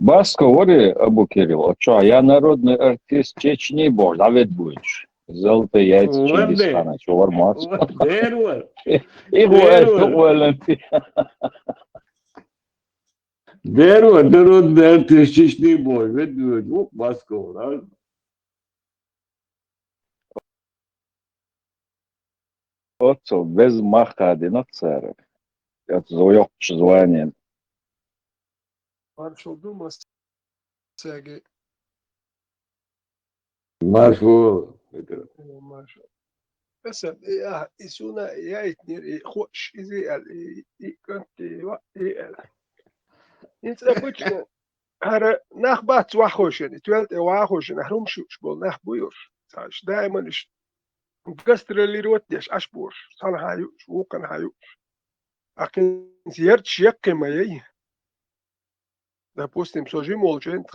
Баско вари, Абу Кирилл, что, я народный артист Чечни, бог, Давид будешь. Золотые яйца Чингисхана, что, вармац. Его это олимпи. Дерево, народный артист Чечни, бог, ведь, вот, Баско, да? Отцов, без маха, один царь. Это звук звание. Marshall Dumas Sergey Маршал. Marshall بس يسونا يايتني خوش إزي كنت وقت إنت بتشنا هر نخ بات وخوشني توالت وخوشني هروم شوش بول نخ بيوش ساش دائما إيش قصر اللي روتيش أشبوش صار هايوش وكان هايوش أكن زيارت شيك ما يي допустим, со жимолчен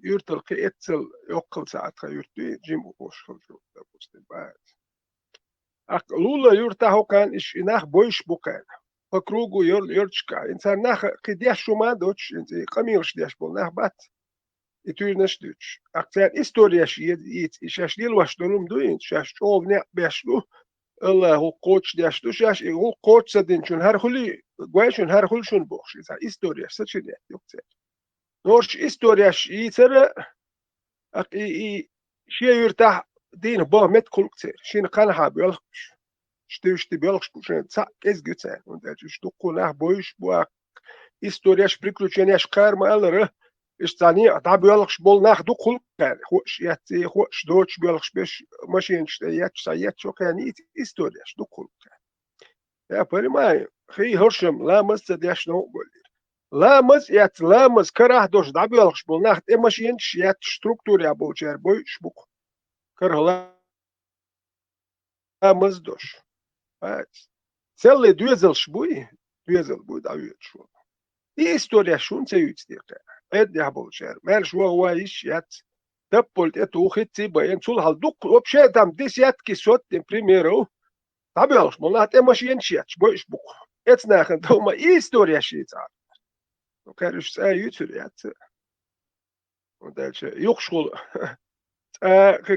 юрталки этцел ёккыл саатка юртуи жиму ошхолжу, допустим, баат. Ак лула юрта хокан иш инах бойш букан. По кругу юрчка. Инсар нах кидяш шума доч, инси камилш дяш бол нах бат. И туир наш дуч. Ак цяр история шиед ит, ишаш дил ваш долум дуин, шаш чов не бяшлу, الله هو coach داش دوشاش هو coach سدين شون هر خلي قويشون هر خل شون بوخش إذا إستوريا سچني يوكتر نورش إستوريا يتر أي شيء يرتاح دين با مت كولكتر شين قنها بيلخش شتي بيلخش شين تسا كيس جتر وده شتوقنا بويش بوا إستورياش приключенияш карма алره إشتاني أتعب بيلخش بول ناخدو كل كان خوش ياتي خوش دوتش بيلخش بيش ماشين ياتش سايات شو كان إستورياش دو كل كان يا بريماي خي هرشم لا مس دياش نو بولير لا مس يات لا مس كره دوش دا بيلخش بول ناخد ماشين يات ستруктура بولجر بوي شبوك كره لا مس دوش целый двезел шбуи двезел будет авиат шо и история шунца юцтика اد يا بولشير مالش هو ايش يات تبولت اتو خيتي باين سول هال دوك وبشي دام ديس يات كي سوت بريميرو تابيوش مولات اماشي ينشيات بويش بوك اتس ناخن توما اي ستوريا شيتا وكارش يوتر يات ودالش يخشل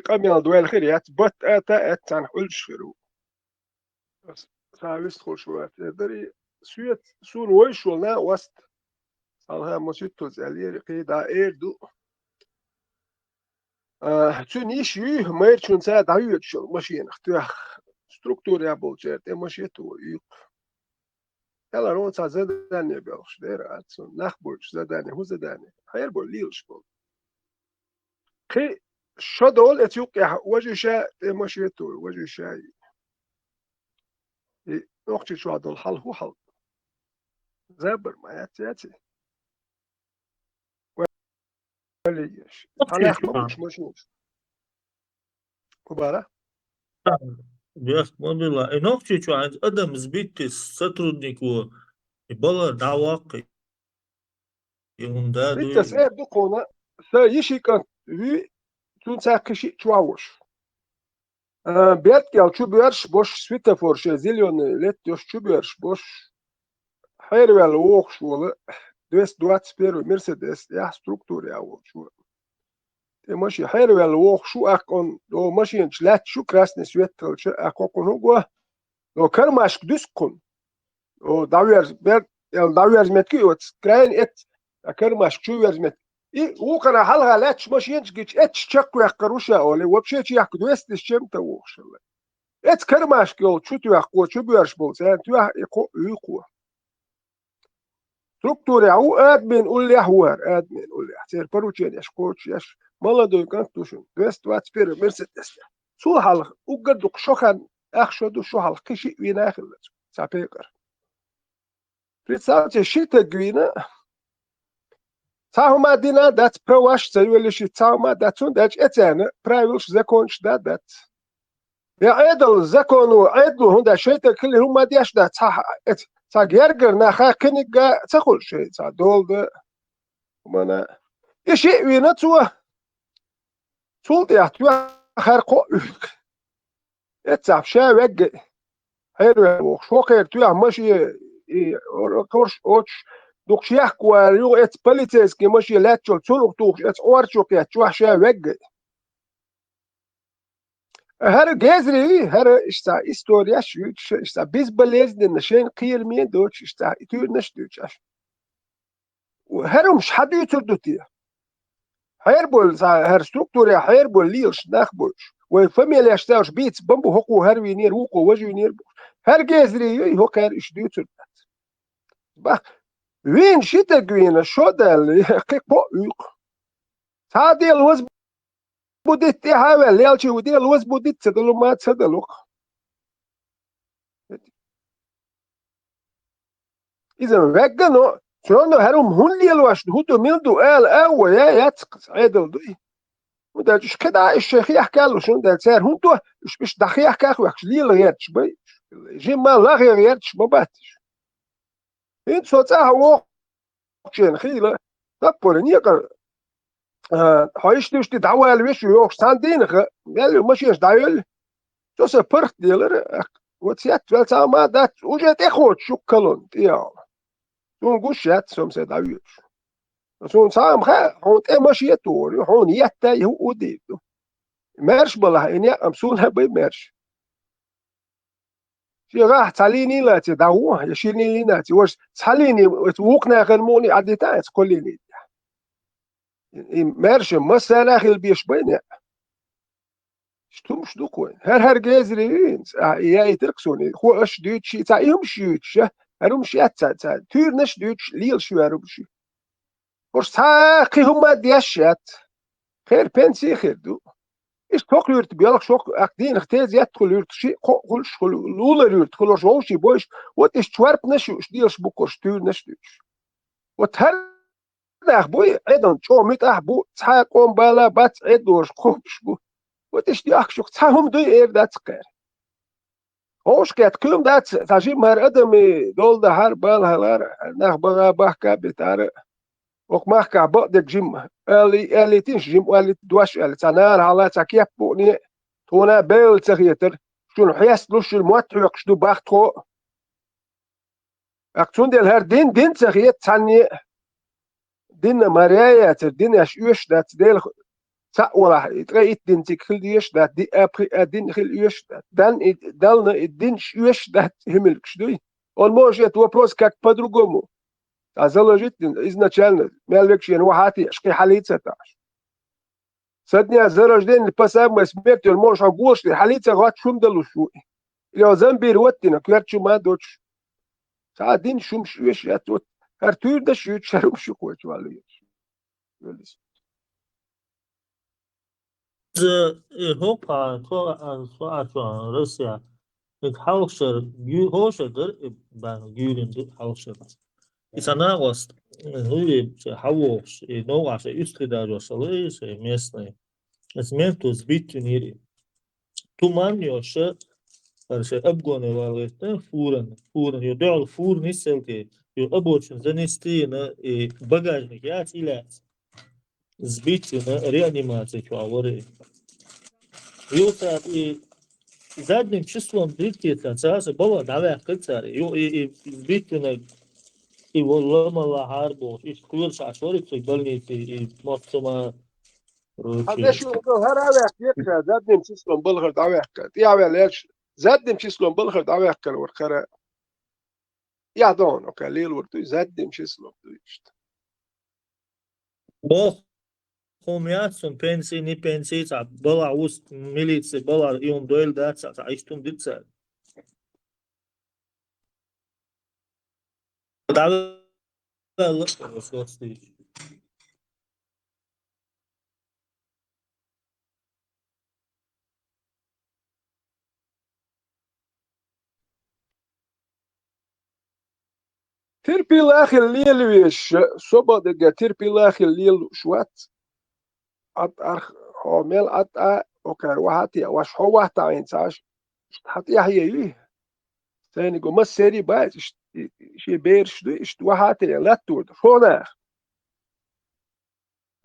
كم دوال خير يات بط أت عن حلش خيرو ساويست خوشوات دري سويت سون ويش ولا وست صالها مسيتو زالير قيدا إيردو تون إيش يو ماير تون ساعد عيوت شو ماشين اختيار ستركتور يا بولجيت ماشيتو يو يلا رون سا زداني بيلش دير أتسون نخبرش زداني هو زداني خير بول ليلش بول خي شو دول اتيوقيا وجه شا ماشيتو وجه شاي نوختي شو هذا الحل هو حل زبر ما ياتي وليش أنا أخبرش ماشينش كبارة Бях мобила. Ногти что, адам сбитый сотруднику и была давака. И он да أنت سأر دقونا سيشي كان في تون ساكشي تواوش بيت قال شو بيرش بوش سويتا فورش زيليون ليت يوش شو بيرش بوش حير ولا ووخ شو دوس دوات سبيرو مرسيدس يا ستركتور يا ووخ شو ماشي حير ولا ووخ شو أكون لو ماشي نشلات شو كراسني سويتا شو أكون هو لو كرماش دوسكون لو داويرز بيت يا داويرز متكي وتسكرين إت كرماش شو ويرز مت وكان حالها لاتش ماشي ينشجيش اتش تشكو يقروشا أولي وبشيش يحكو دوست الشمتا ووخ شو ات كرماش كيو شو تيحكو شو بيرش بول سان تيح يقو ستركتور يعو ادمن قول لي حوار ادمن قول لي سير باروتشين ياش كوتش ياش مالا دو كانتوشن دوست وات سبير مرسيدس سو حال وقدق شوخان اخشدو شو حال كشي وين اخر سابيقر ريتساوتي شيتا جوينا تاهما دينا دات بواش تسويلش تاهما داتون داج اتانا برايفلش زكونش دات يا عيدل زكونو عيدلو هندا شيتا كل هما دياش دا تا جيرجر ناخا كنيجا تاخل شيء تا دول ده ومانا إشي وينا تول دي أحتوا خارقو اتساب شا وجه حلو وشو خير توا ماشي كورش أوتش دوك شيخ كواريو ات بوليتيس كي ماشي لاتشول تولو توش ات أورشو كي توا شا وجه هر جزري هر إشتا إستوريا شو إشتا بيز بلزن نشين قير مين دوتش إشتا إتور نش دوتش وهرم مش حد يتردوتي هيربول هر ستركتوريا هيربول ليلش ناخبوش وفاميليا اشتاوش بيتس بمبو هوكو هر وينير وكو وجو ينير هر جزري هو كان إش دوتر بقى وين شيتا جوينا شو ده اللي قيق بوق هادي الوز بوديت هاول ليالشي ودي الوز بوديت تدلو ما تدلو إذا وجنو شلون هرم هون ليلواش هودو ميلدو أول يا يتسقط عدل دوي وده مش كده الشيخ يحكي له شلون ده سير هون مش دخي يحكي وحش ليل غيرتش بي جيم ما لا غيرتش بباتش انت صوتها وقتين خيله تبور نيقر هايش تشتي دعوة الوش يوش ساندين قال ماشي ايش دايل تو سبرت ديلر وتسيت فلتا ما دات وجت اخوت شو كلون يا تون قشات سوم سداويش سون سام خا هون ماشي تور هون يتا يهودي مارش بالله اني امسون هبي مارش في راح تعليني لا تدعوه يشيلني لنا وش تعليني وقنا غنموني عديتا تقولي مارش مسألة خل بيش بيني شتومش دوكوين هر جازرين يا يتركسوني هو اش دوتشي تا يمشي يوتش هرمشي تا تور نش دوتش ليل شو هرمشي وش تاقي هما دياشات خير بنسي خير دو ايش توقلورت بيالك شوك اقدين اختاز يدخل يورت شي قولش لولا يورت كلش وشي بوش وات ايش توارب نشوش ديالش بوكوش تور نش دوتش وتهر أخبوي عدن شو ميت أخبو تحاكم بالا بات عدوش خوش بو وتشتي أخشوك تحاهم دوي إير دات قير هوش كات كلهم دات تجيب مهر أدمي دول ده هر بال هلار نخبغا بحكا بتار وق محكا بقدك جيم اللي تنش جيم واللي دوش اللي تنار هلا تكيب بوني تونا بيل تغيتر شون حياس لوش الموت يقشدو باختو أكتون ديال هر دين تغيت تاني الدنيا مريات الدنيا شوش دات ديل سأولا ترى الدين تكل يش دات دي أبري الدين خل يش دات دلنا الدين شوش دات هملك شدوي он может вопрос как по-другому а заложить изначально мелвекши нуахати шки халица таш со дня зарождения по самой смерти он может оглушить халица гад шум далушу или замбир ваттина кверчу ма доч садин шум швеш я тут артур да шут шарум шукоч вали Europa to Russia het hauser hoser ban guren dit hauser is она was ну хаос и но was устрида росалыс местные смерту сбить нири туман ёша Арше обгоны валыты фуран юдал фур нисселки ю обочин занести на багажник я тилять сбить на реанимацию чуавары юта и задним числом дритки цаца было давай кыцари и сбить на и ломала харбо и курс ашорик в больнице и моцома هذا شو هراوي يكره زادني مسلم بلغر دعوة يا ولش زادني مسلم بلغر دعوة كل ورخرة يا دون أوكي ليل ورتو زادني مسلم دويشت بخ خمياتون بنسي ني بنسي تاع بلا وسط ميليتسي بلا يوم دويل دات تاع عيشتون ديتسا دعوة لا وصلتي تربي الآخر الليل ويش صبح دقة تربي الآخر الليل شوات أرخ حامل أوكي وهاتي واش هو واحد عينتاش حتى يحييه ثاني قوم السري بعد شيء بيرش دو وهاتي لا تود فونا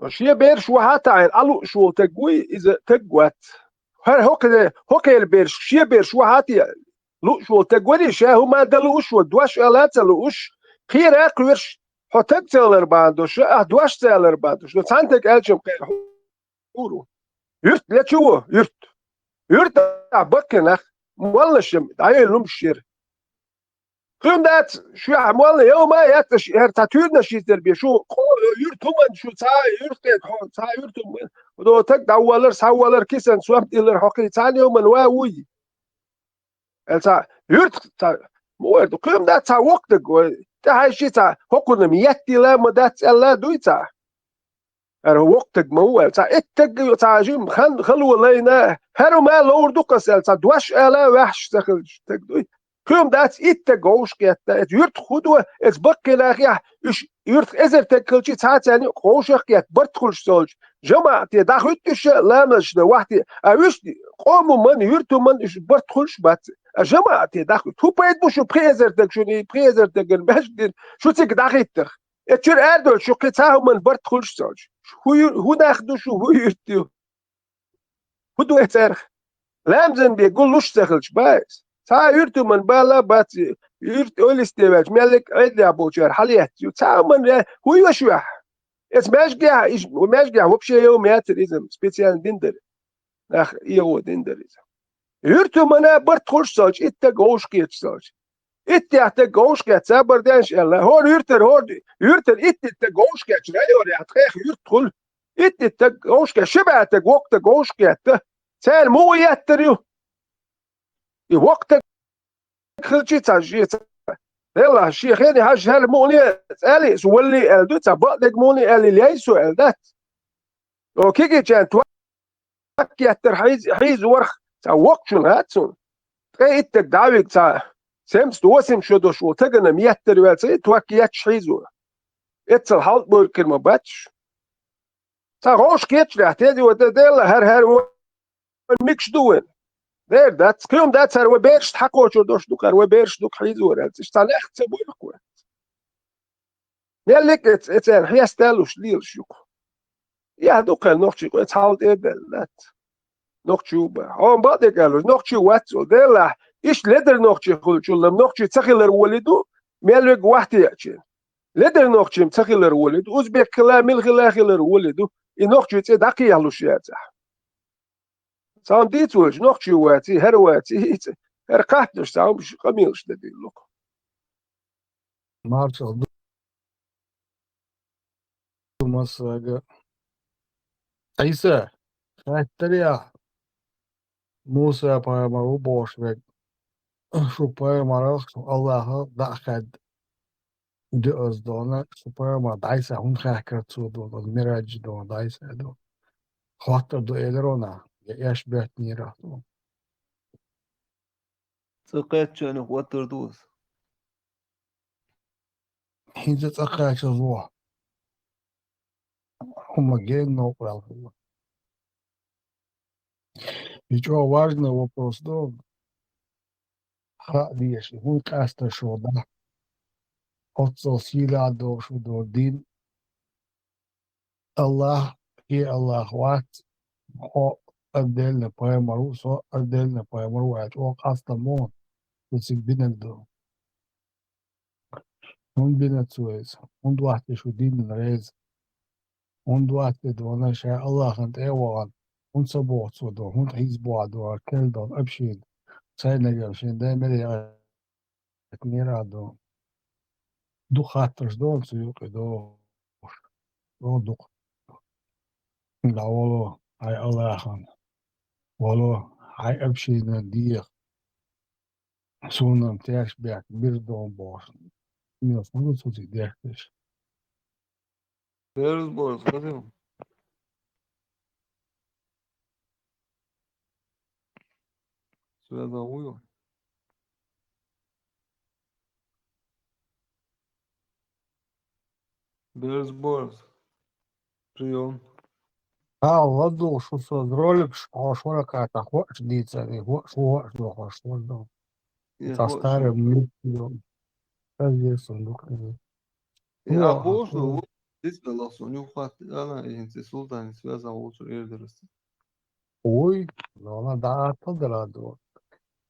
شيء بيرش وهاتي عين ألو شو تقوي إذا تقوت هو كده البيرش شيء بيرش وهاتي لو شو تقولي شيء هو ما دلوش ودواش ألات لوش خير أكلش حتى تسألر بعدوش دوش تسألر بعدوش لو تانتك ألشم خير حورو يرت لا شو يرت بكنخ مولشم عيلهم شير خيم دات شو عمل يوم ياتش هرتاتورنا شي تربيه شو يرتومن شو تا يرتوم ودو تك داولر ساولر كيسن سوابت إلر حقي تاني يوم واوي التا يرت موارد قيم دات تا وقتك تا هاي شي تا حقنا ميتي لا مدات الا دويتا وقتك مو تا اتك تا جيم خلو لينا هرو ما لور دوقس تا دوش الا وحش دخل تك دوي قيم دات اتك غوش كيت يرت خدو ات بقي لاخيا يرت ازر تكلشي تا تاني غوش كيت برتخلش سولج جماعتي داخلتش لا مش وحدي اوش قوم من يرتو من برتخلش بات جماعتي داخل تو بايد بوشو بريزرتك شوني بريزرتك باش شو تك داخلتك اتشر اردول شو كتاهم من برتخلش سولج هو داخدو شو هو يرتو هدو اترخ لامزن بيقولوش تخلش بايس تا يرتو من بالا بات يرتو الاستيواج مالك عيد لي ابوشار حاليات تا من هو يوشوح اس ماشجع وبشي يوم ياتريزم سبيسيال ديندر اخ يو ديندريزم يرتو منا برتخلش سولج اتتا غوش كيت سولج اتتا غوش كيت سابر دانش الا هور يرتر اتتا غوش كيت رايور ياتخيخ يرتخل اتتا غوش كيت شبعتك وقتك غوش كيت سال مو ياتريو وقتك خلشي تاجيت يلا الشيخ يعني حاج هالموني اسالي سولي الدو تبقى موني اللي ليسو الدات اوكي كان توكي حيز ورخ وقت شو هاتسون تقيتك دعوك تا سمس توسم شدو شو تجنا ميتر واتسي توكي يتشحيزو اتسل حالت بوركر ما باتش تا غوش كيتش لحتاجي وداديلا هر ميكش دوين There, that's كلهم that's هو بيرش تحقو شو دوش دوك هو بيرش دوك حيزو رأس تلاقي تسبوي لكوا يالك it's an حيستالوش ليل شوك يا دوك نوختي it's how they that نوختي هم بعد قالوا نوختي واتسو ده إيش لدر نوختي خل شو لم نوختي تخيل الولدو مالك واحد يأتي لدر نوخشم تخيلر ولد أوزبك كلام الغلاخيلر ولدو إنوخشو تدقي يهلوش ياتح سام ديت وج نوخشو واتي هرواتي هرقاتش سام مش قميلش دديلوك Marshall Dumasaga. Isa, Factoria, Musa Paramaru Borsvik, Super Marach, Allah, Dachad, de Ozdona, Super Madaisa, Hunhacker zu, und Mirage, do Daisa, do. Hotter do Elerona, Yashbet Nira. سقيت شان وتر دوس He's a catch as well. Again, no problem. Ничего важного просто видишь, он каста шо, да, отцо сила дошу до дин, Аллах и Аллах ват, о отдельно поймару, со отдельно поймару, а о каста мон, если бинек до, он бинек суэс, он дуахте шо дин рез, он дуахте до наша Аллах ант эван, он сабот со до, он хизбуа до, кел до, абшин, сайна гавшин, дай мери мира до. Duchatters don't you do duch la wolo ay Allahan wolo ay abshina dir sunam ters back bir don boss mir funu so die dertes بيرز بورس قديم سويدا ويو بيرز بورس بريون ладу что со ролик шо какая-то хочешь диться не хочешь да со يخوش старым митом здесь сундук يا о خوش هو بالنسبة للصنيو خات أنا أنت سلطان سويدا وصل إيردرس ой она да тогда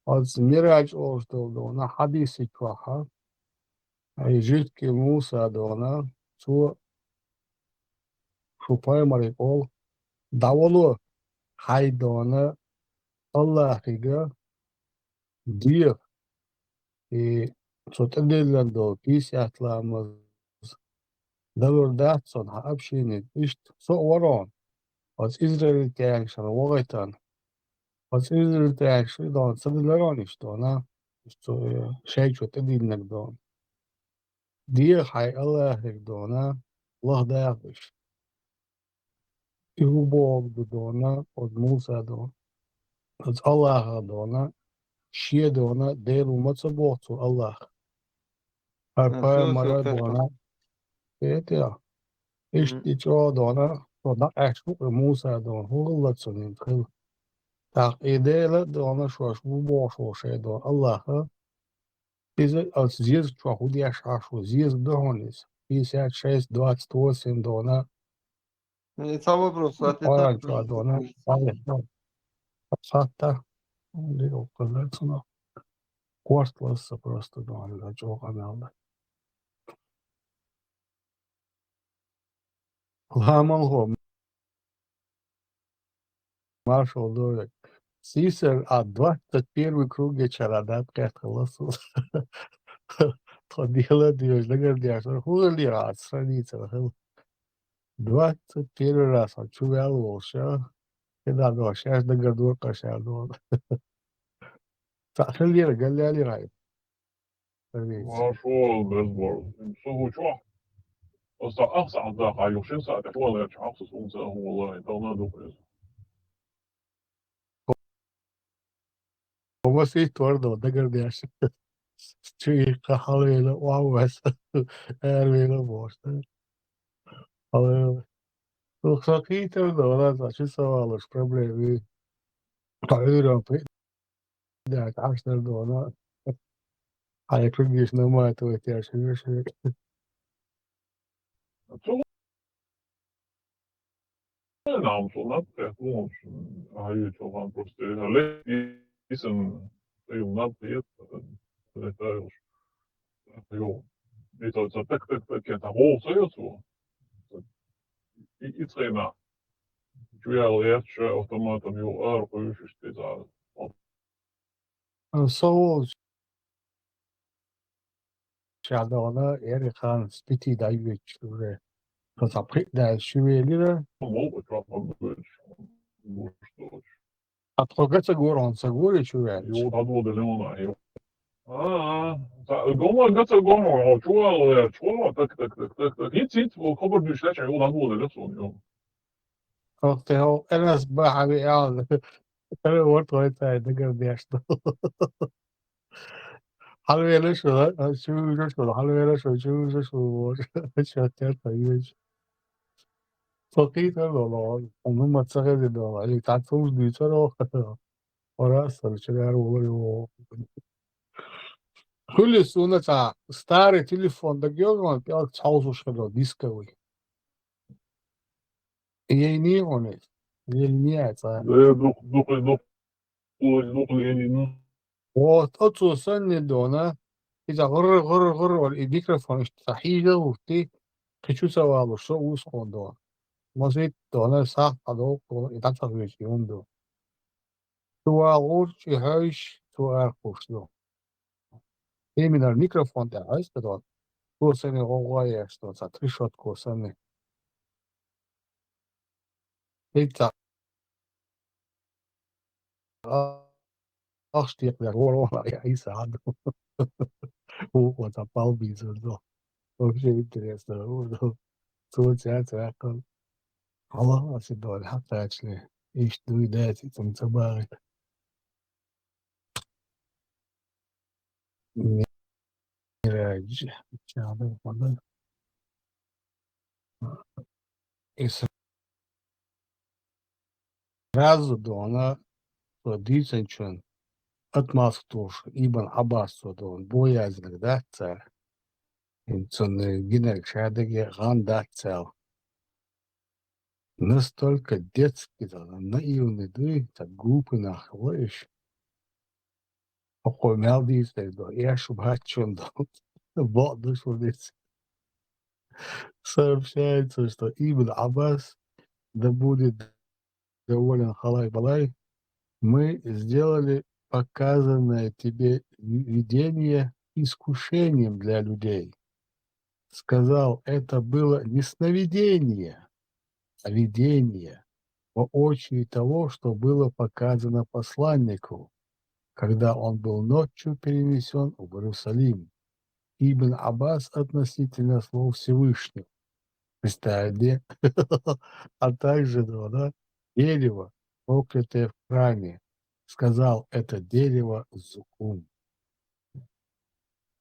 az miraç oldu ona hadisi çuha ay jitki Musa dona su şupay marikol davulu haydona Allah'iga diyor sotedillen do pisatlamız davul datson habşini işte so waron az İsrail tiyakşan wagaytan az İsrail tiyakşan don sadileron işte ona işte şey sotedillen don diyor hay Allah'ig dona Allah da yapmış. Любов дона od Musa do od Allaha dona şiye dona değilu matsa boğtu Allah harpa سويدا mara كاتا dona evet ya işte çoğu dona o da aşkı Musa dona huğullatsın kıl tak edeyle dona şu bu boş o şey do Allah'a bize az ziz çoğu hudi aşağı ziz donis 56 28 dona Это вопрос, а ты так Oran çoğu dona hatta diyor kıllatsın Костласа просто да, çok önemli. Ламалго Маршал Дорик. Сисер, а 21 круге чарадат кахталасу. Ходила Диos, догордяшься. Хули раз, страница. 21 раз, а чувал волша. Когда до, сейчас догордур кашадур. Сахалира, галяли рай. Marshall Besbor. Så tjock. Och så afsa da har ju sen så det var det chans så så hålla inte då då. Como se tornou, dogorдяшься. Чуй, кахалвела, уавас. Эрвела боста. Сухсакитер, да, значит, совалось проблемы. Таирам, да, каждый дона. А я кругиш наматывать, я швыршвик. Namn så att det var har ju så han просто lätt i som det är ju namn det är ju Это так, это волцается. И цена. Чуял я, что автоматом его арпающий, это So Shadona Erikan Spiti Daivich because I picked that Shuveli. могут работать. А только Цагорон Цагори Shuveli. Его подводы Леона. Гома гата гома, чуал, так. Ит, خبر بيشلاش يقول هنقول لسه. Cocktail Enas Bahavi Al. What was I? The girl Biashto. Halvela Shula, Shula, Halvela Shula, Shatter Payage. Fakita Lolo, Oma Tsagadido, Ali Tatus Dutero, or us, or Chagaro. Хули сунаца старый телефон, да географ пел цаузушкадо дисковый. Ей не он есть. Ей не это. Вот отцу санни дона. إذا غر الميكروفون استحيل وتي كشوسا والو شو وسخون دون. ما زيت دون صح هذا إذا تغيش يوم دون. تو أقول شيء هايش تو أركوش دون. إيه من الميكروفون ده هايش دون. تو سنة غواية دون ساتريشوت كوسنة. إنت أشتيق لغورو يا عيسى عنده. هو تبال بيزو. вообще интересно. Соцсети Allah asidol hatta actually ish duidati tum tabari miraj chado wala и сразу дона дисенчен от Москвы Ибн Аббас дон боязный да царь инсон гинек шадеге ганда царь настолько детский наивный да так глупый нахвоишь Похомял дисей до я шубачон до вот душвудец сообщается, что Ибн Аббас, да будет доволен Халай Балай, мы сделали показанное тебе видение искушением для людей. Сказал, это было не сновидение, а видение воочию того, что было показано посланнику, когда он был ночью перенесен в Иерусалим. Ибн Аббас относительно слов Всевышнего. Представьте, а также да, дерево, проклятое в храме. Сказал, это дерево Зукум.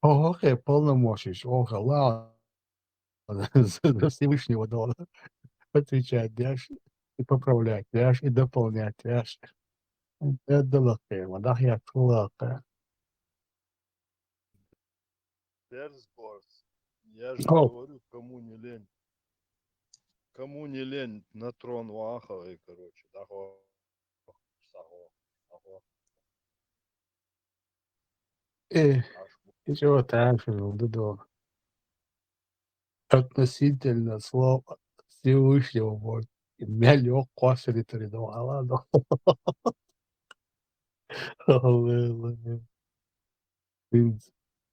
Ого, какая полномочий, ого, ладно, за Всевышнего дома. Отвечать, дашь, и поправлять, дашь, и дополнять, дашь. Это лакема, да, я лака. Я же О, говорю, кому не лень. Кому не лень на трон Ваховой, короче, да, еще так же, да, относительно слов Всевышнего, вот, мялек косили передал, а ладно.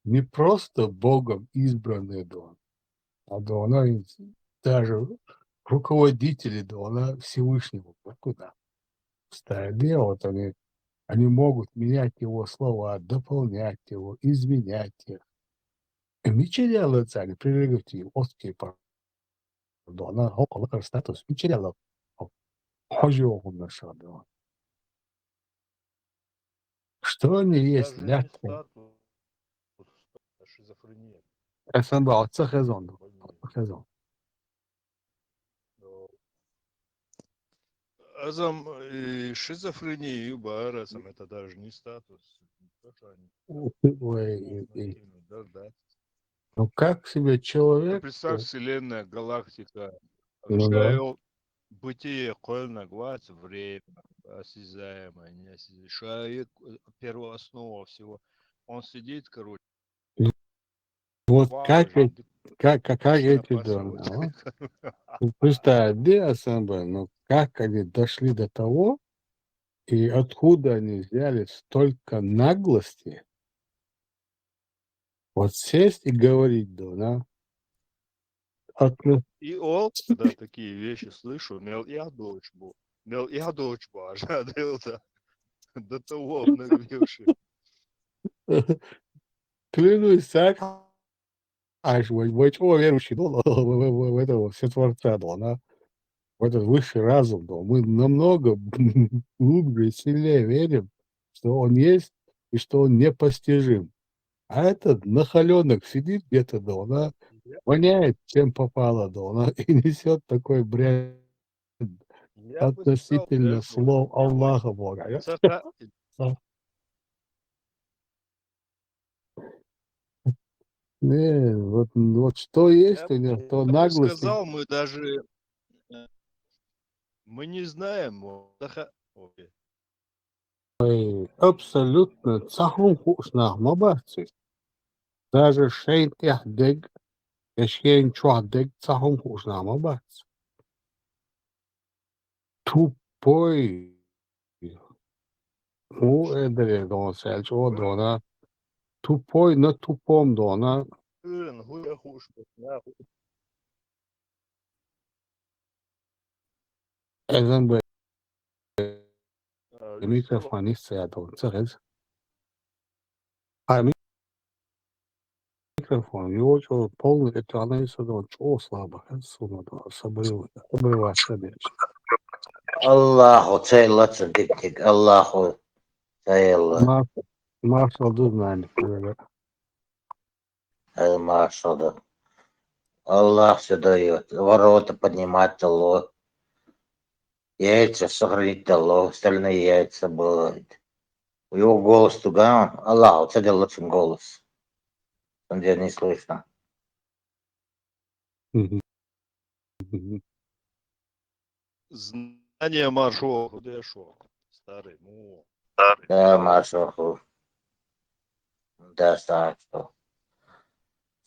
Не просто Богом избранный Дон, а Дона даже руководители Дона Всевышнего. Вот куда? Старые вот они могут менять его слова, дополнять его, изменять их. Мичерело царь, прерогатив, оские пардона, около статус, мичерело. Хожёгу нашел, да. Что они есть, даже не лятки. статус, а шизофрения. Это да, это raison. Raison. Азам шизофрения и барасам это даже не статус. Ой, Да. ну как себе Ну, человек? представь, Вселенная, галактика, Ну да. что бытие кольно глаз, время, осязаемое, неосязаемое. Человек, первооснова всего. Он сидит, короче, Вот как Важно. эти, как Точно эти, да, посмотрит. ну, представь, где АСМБ, ну как они дошли до того, и откуда они взяли столько наглости вот сесть и говорить, да, И он, когда такие вещи слышу, мел я дочь был. Мел я дочь был, аж отрылся. До того обнаглевший. клянусь, так, аж вы чего верующий, ну, в этого Всетворца, да, в этот высший разум, да, мы намного глубже и сильнее верим, что он есть и что он непостижим. А этот нахаленок сидит где-то, да, воняет чем попало, да, и несет такой бред Я бы сказал, относительно знаешь, слов вот Аллаха Бога. цаха- Не, вот что есть у него, то я бы наглости. сказал, мы даже мы не знаем. Ой. Абсолютно цахом вкусно, мабарцис. Даже шейн техдег, эшейн чухдег, цахом вкусно, мабарц. Тупой. Ну, эдре, дон, сельч, о, дона. Тупой на тупом, дона. Хуя хуш, нахуй. Эзен бы А, микрофон не сядал, цехез. А микрофон, его что, полный экран, и сюда, чего слабо, сумма, обрывать, конечно. Аллаху цейла цадиктик, Аллаху цейла. Маршал Дузнань, например. Машада. Аллах все дает. Ворота поднимать Аллах. Яйца сохранить Аллах. Остальные яйца будет. Его голос туган. Аллах, это лучший голос. Он где не слышно. Знание маршо, куда шо? Старый, ну. Да, Машаху. Да, так что.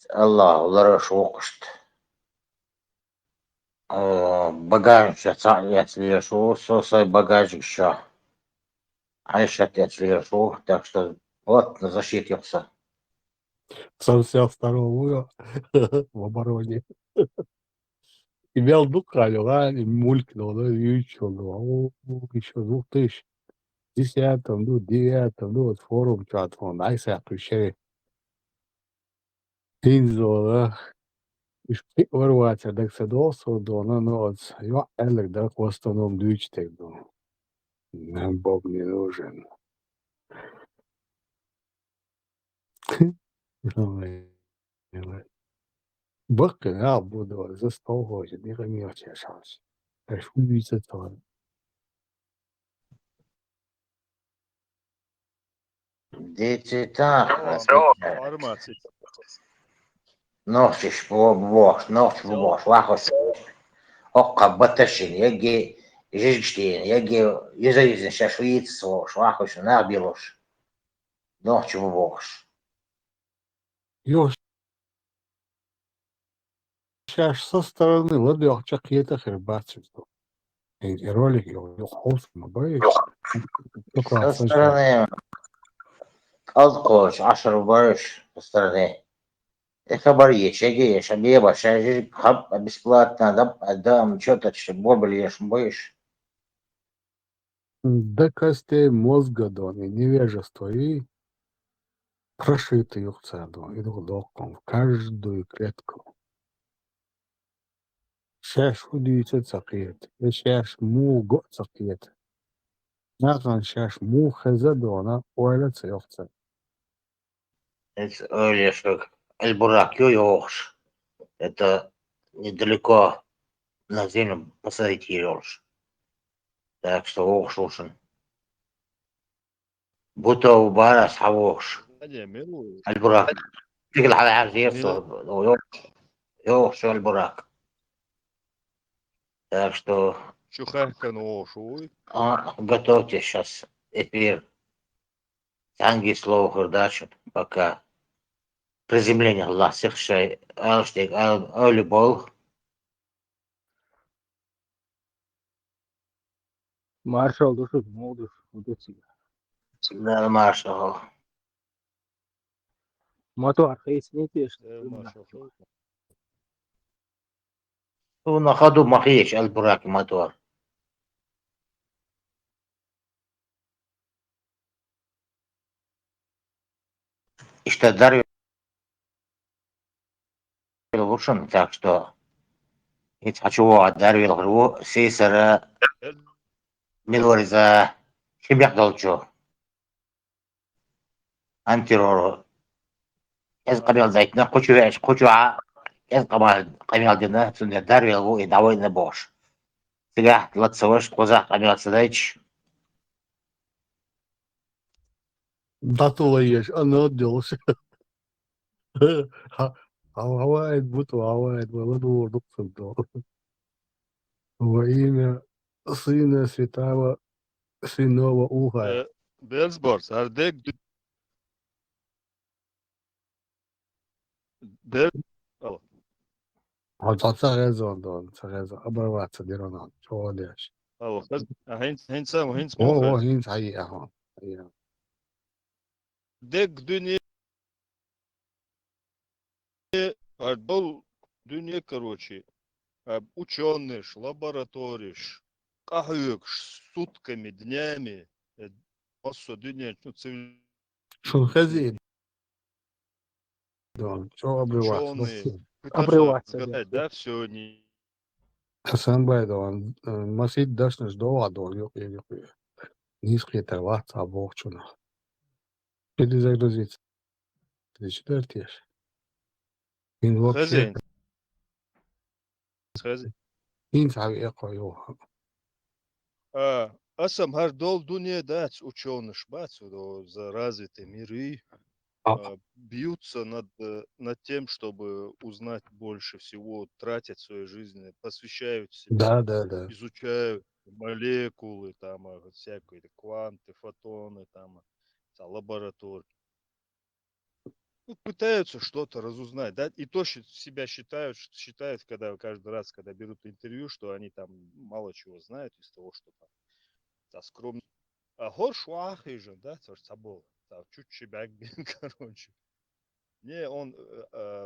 Аллах, лараш оқышты. Багажник сейчас я слежу, свой багажник еще. А еще я слежу, так что вот на защите все. Со второго ура в обороне. Имел духалю, а, мулькнул, да, и еще, еще 2010, ну, 9, ну, вот форум чат, он, айся, ключей. Инзо, да. İşte Horvátия, так се досудо, ну, вот, я элек, да, в основном дючтек, ну, нам Бог не нужен. Бог, я буду за 100 годин, не ремьете шанс. Аж увидите то. Дети так, Фармация. ночь бог, ночь бог, лахос. Окка баташин, яги, жижштин, яги, езаизен, шашвиц, слош, лахос, набилош. Ночь бог. Ё, щас со стороны, ладно, я какие-то хербацию. И ролик, я холст, боюсь. Только Со слышал. стороны, алкош, ашар барыш, со стороны. Хабарьеш, егеш, обеба, шажир, хаб, бесплатно, да, отдам, что-то, что бобр ешь, боишь. До костей мозга, да, и невежество, и прошитый их цеду, и доком в каждую клетку. Щас удивится цакет, и щас му го цакет. Нахрен щас му хазадона, ойла цехца. Это Олешек, Альбурак, Йош. Это недалеко на землю посадить Йош. Так что Ох шушен. Будто у бара схавош. Знание милую. Альбурак. Тигл على عارف Мил- Йош Альбурак. Так что Чухайка ношуй. готовьте сейчас эфир. Танги слово хурдачу. Пока. приземление Аллах всех шей, алштик, али бол. Marshall düşük ne olur? Да, маршал. Motor reis ne diyorsun? Маршал Хейк. هو на ходу махиеш البراك мотор. И что Дарвин лучше, так что ведь хочу Дарвин говорю, сейсера милориза химяк долчо. Антирор. Ez قبيل زيتنا قشوا إيش قشوا ez قبيل دينا سنة Дарвин هو يدعوي نبوش. تجاه لا تسويش قزح قبيل سدايش. Datılıyız, anladıyoruz. Hava et butu, hava et böyle doğurduk sandı. Во имя Сына Святого, Свиного Уха. Бельсборс, ардек Бел... Цагезон, оборваться Диронан. Чего лишь? هين سامو هين О, سموخ هين حقيقة. ديك دنيا был dünya короче ученыш, лабораториш, кахык сутками, днями, оссо dünya Шун хазин. Чего обрываться? ученые пытаются Обрываться. гадать, да, все не Хасан Байдон, Масид Дашнаш Доадон, yok. Низкие товарцы, оборчуна. Перезагрузиться. 4 яш. Ин вообще. хазин. Ин حقيقة يوها. Асам хардол dünya дац ученыш бац, за развитые миры бьются над тем, чтобы узнать больше всего, тратят свою жизнь, посвящают себя, Да. изучают молекулы, там, всякие кванты, фотоны, там, лаборатории. Ну, пытаются что-то разузнать, да, и то себя считают, когда каждый раз, когда берут интервью, что они там мало чего знают из того, что там скромно. А горшуах же, да, собол, чуть чебяк, короче. Не, он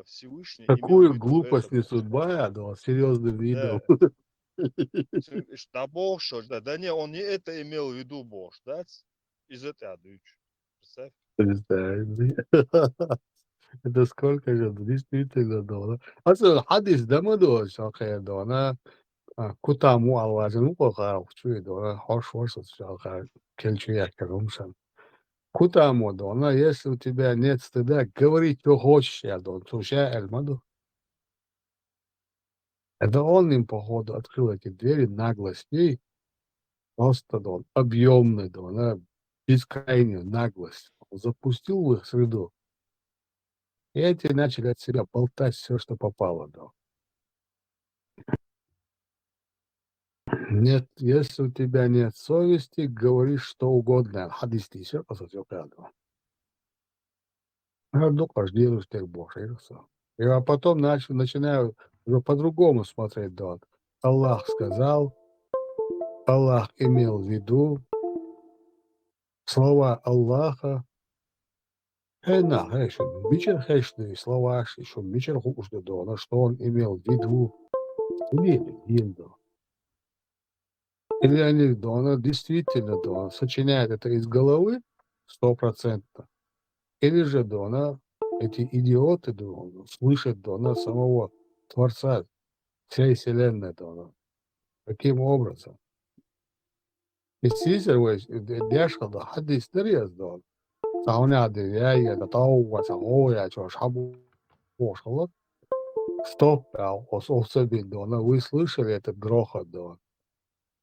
Всевышний имел в Какую виду глупость это. несут Баядова серьезным видом. Да Бог что, да не, он не это имел в виду, Бог, да, из этой дичь. Представь. Это сколько же, действительно, да. Асıl hadis demedi o şakaya da ona. Kutamu avazını kokarıkçuydu ona. Hoş şaka. Kelçiye kerumsan. Кутамо, да, она, если у тебя нет стыда, говори, что хочешь, я дон, слушай, Эльмаду. Это он им, походу, открыл эти двери наглостей, просто, дон, объемный, дон, бескрайнюю наглость. Он запустил в их среду. И эти начали от себя болтать все, что попало, дон. Нет, если у тебя нет совести, говори что угодно. Хадис ты все, по сути, правда. Делаешь тех Божий, и все. А потом начинаю уже по-другому смотреть, да. Аллах сказал, Аллах имел в виду, слова Аллаха, бичер хэшные слова, еще бичер хушды, да, что он имел в виду, или они, да, действительно, да, сочиняет это из головы 100%, или же, да, эти идиоты, да, слышат, да, самого Творца, всей вселенной, да. Каким образом? السيسر ديشخد حد يستريس دول ساوني عدي تطوع ساويا شو шабу шалот стоп особенно дона вы слышали этот грохот дон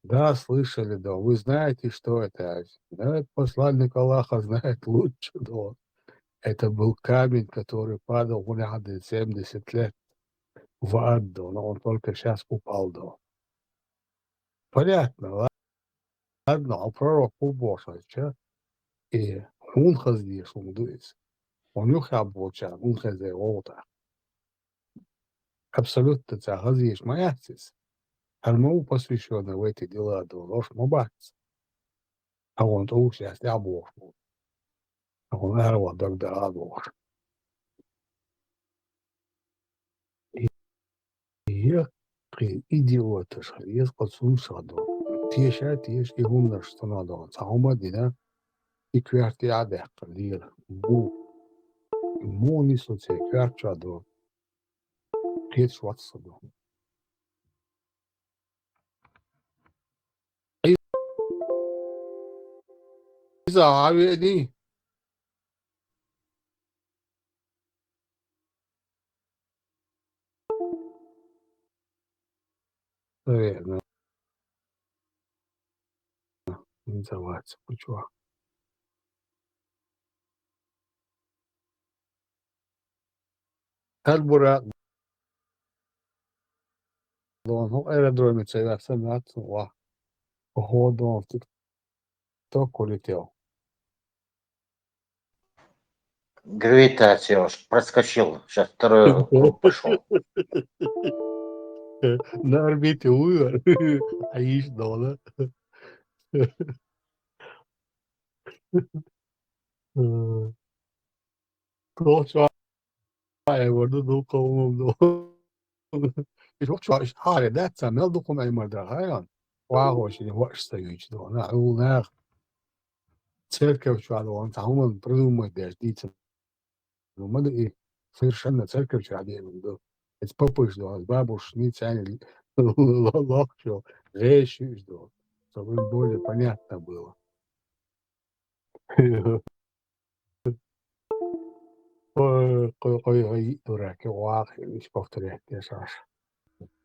да слышали да вы знаете что это да посланник Аллаха знает лучше дон это был камень который падал в 70 лет в ад дон он только сейчас упал дон понятно ладно а пророк Божий че и он хаздиш он дуется он юхабоча, он хазе ота. Абсолютно це газиш маяцис. Арму посвященный в эти дела до ложь мобац. А он то уж я слябо. А он арва тогда адвош. И при идиотыш, ес подсумсаду. Тиеш и гумна что надо. Саума дина и кверти адех лир. Бу. Му нису це кверчаду. Кет шватсаду. Isa abi ni. Наверное, называется почва. Kalbura don ho aerodrome цева самат ва ходон то колетел. Гравитация уж проскочил. Сейчас второй круг пошел. На орбите умер, а ишь дола. Toch hij wordt ook komen door. Is ook zo is haar dat zijn wel doen met maar daar gaan. Waarom is je wat steeds doen? Nou, hoe naar церковь чуадо, там придумать даже диться. Ну, мы и совершенно церковь чуадо, да. Это попыш, да, бабуш, не тянет, локчо, речи, да, чтобы им более понятно было. Ой, дураки, вах, лишь повторять, я Саш.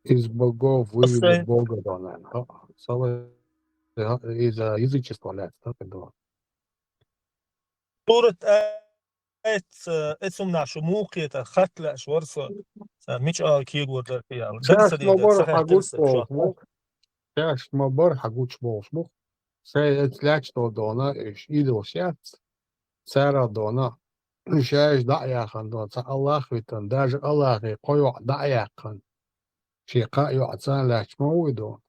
Из богов вывели Бога, да, наверное. Из язычества, да, так и да. صورة اسم ناشو موقيت خطلة شورصة مش كيد ورد فيها درس Сейчас دي мы ده бор صحيح хагуч درس شو болшмук. Сейчас мы бор хагуч болшмук. Сейчас лячто дона, иш идол сейчас. Цара дона. Сейчас даяхан дона. Аллах витан. Даже Аллах и кою даяхан. شيقاء يعطان لاشمو دون.